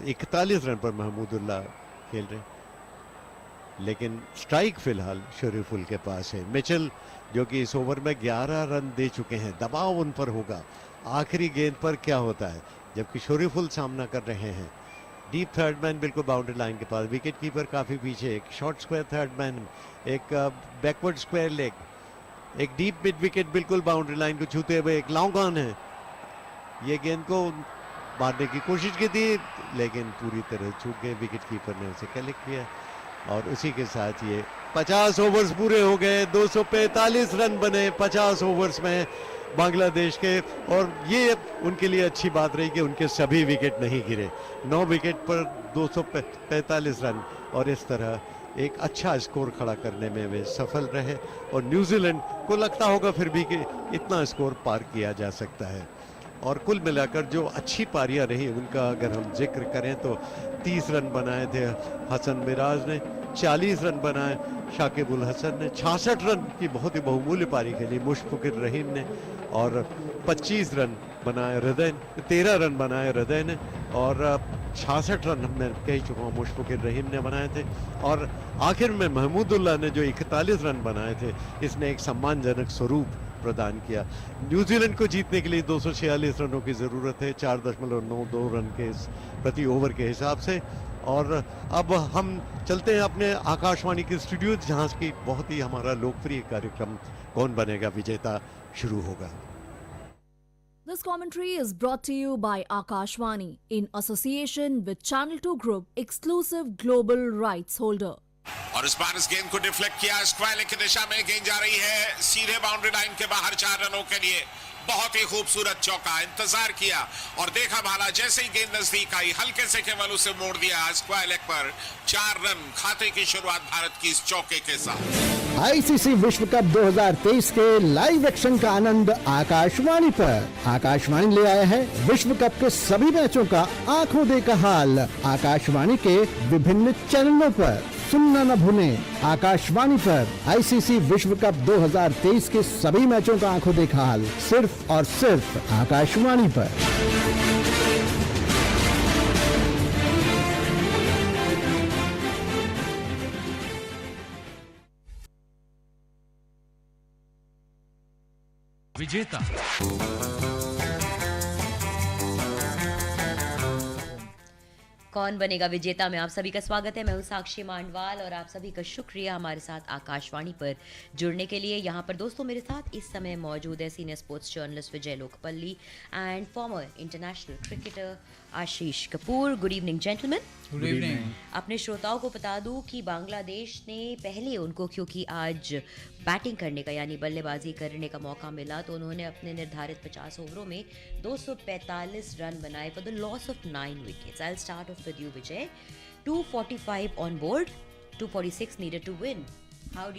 41 रन पर महमूदुल्लाह खेल रहे हैं, लेकिन स्ट्राइक फिलहाल शोरीफुल के पास है। मिचेल जो कि इस ओवर में 11 रन दे चुके हैं, दबाव उन पर होगा आखिरी गेंद पर क्या होता है, जबकि शोरीफुल सामना कर रहे हैं। डीप थर्ड मैन बिल्कुल बाउंड्री लाइन के पास, विकेट कीपर काफ़ी पीछे, एक शॉर्ट स्क्वायर थर्ड मैन, एक बैकवर्ड स्क्वायर लेग, एक डीप मिड विकेट बिल्कुल बाउंड्री लाइन को छूते हुए एक लॉन्ग ऑन है। ये गेंद को मारने की कोशिश की थी लेकिन पूरी तरह चूक गए, विकेट कीपर ने उसे कलेक्ट किया और उसी के साथ ये 50 ओवर्स पूरे हो गए। 245 रन बने 50 ओवर्स में बांग्लादेश के, और ये उनके लिए अच्छी बात रही कि उनके सभी विकेट नहीं गिरे। 9 विकेट पर 245 रन और इस तरह एक अच्छा स्कोर खड़ा करने में वे सफल रहे और न्यूजीलैंड को लगता होगा फिर भी कि इतना स्कोर पार किया जा सकता है। और कुल मिलाकर जो अच्छी पारियां रही उनका अगर हम जिक्र करें तो 30 रन बनाए थे हसन मिराज ने, 40 रन बनाए शाकिब उल हसन ने, 66 रन की बहुत ही बहुमूल्य पारी खेली मुशफिकुर रहीम ने और 25 रन बनाए हृदय, 13 रन बनाए हृदय ने और 66 रन मैं कह चुका हूँ मुशफिकुर रहीम ने बनाए थे। और आखिर में महमूदुल्लाह ने जो 41 रन बनाए थे, इसने एक सम्मानजनक स्वरूप प्रदान किया। न्यूजीलैंड को जीतने के लिए 246 रनों की ज़रूरत है 4.92 रन के प्रति ओवर के हिसाब से। और अब हम चलते हैं अपने आकाशवाणी के स्टूडियो, जहां की बहुत ही हमारा लोकप्रिय कार्यक्रम कौन बनेगा विजेता शुरू होगा। This commentary is brought to you by Akashvani in association with Channel 2 Group, exclusive global rights holder. और इस बार इस गेंद को डिफ्लेक्ट किया, स्क्वायर लेग की दिशा में गेंद जा रही है सीधे बाउंड्री लाइन के बाहर 4 रनों के लिए। बहुत ही खूबसूरत चौका, इंतजार किया और देखा भाला, जैसे ही गेंद नजदीक आई हल्के से केवल उसे मोड़ दिया स्क्वायर लेग पर। 4 रन, खाते की शुरुआत भारत की इस चौके के साथ। आईसीसी विश्व कप 2023 के लाइव एक्शन का आनंद आकाशवाणी पर। आकाशवाणी ले आया है विश्व कप के सभी मैचों का आंखों देखा हाल। आकाशवाणी के विभिन्न चैनलों पर सुनना न भूलें। आकाशवाणी पर आईसीसी विश्व कप 2023 के सभी मैचों का आंखों देखा हाल सिर्फ और सिर्फ आकाशवाणी पर। विजेता कौन बनेगा विजेता में आप सभी का स्वागत है। मैं हूं साक्षी मांडवाल और आप सभी का शुक्रिया हमारे साथ आकाशवाणी पर जुड़ने के लिए। यहां पर दोस्तों मेरे साथ इस समय मौजूद है senior sports journalist Vijay Lokapally and farmer international cricketer Ashish Kapoor. Good evening gentleman. Good evening. अपने श्रोताओं को बता दूं कि बांग्लादेश ने पहले उनको क्योंकि आज बैटिंग करने का यानी बल्लेबाजी करने का मौका मिला तो उन्होंने अपने निर्धारित 50 ओवरों में 245 रन बनाए for the loss of 9 wickets. I will start of with you Vijay. 245 on board, 246 needed to win. How do you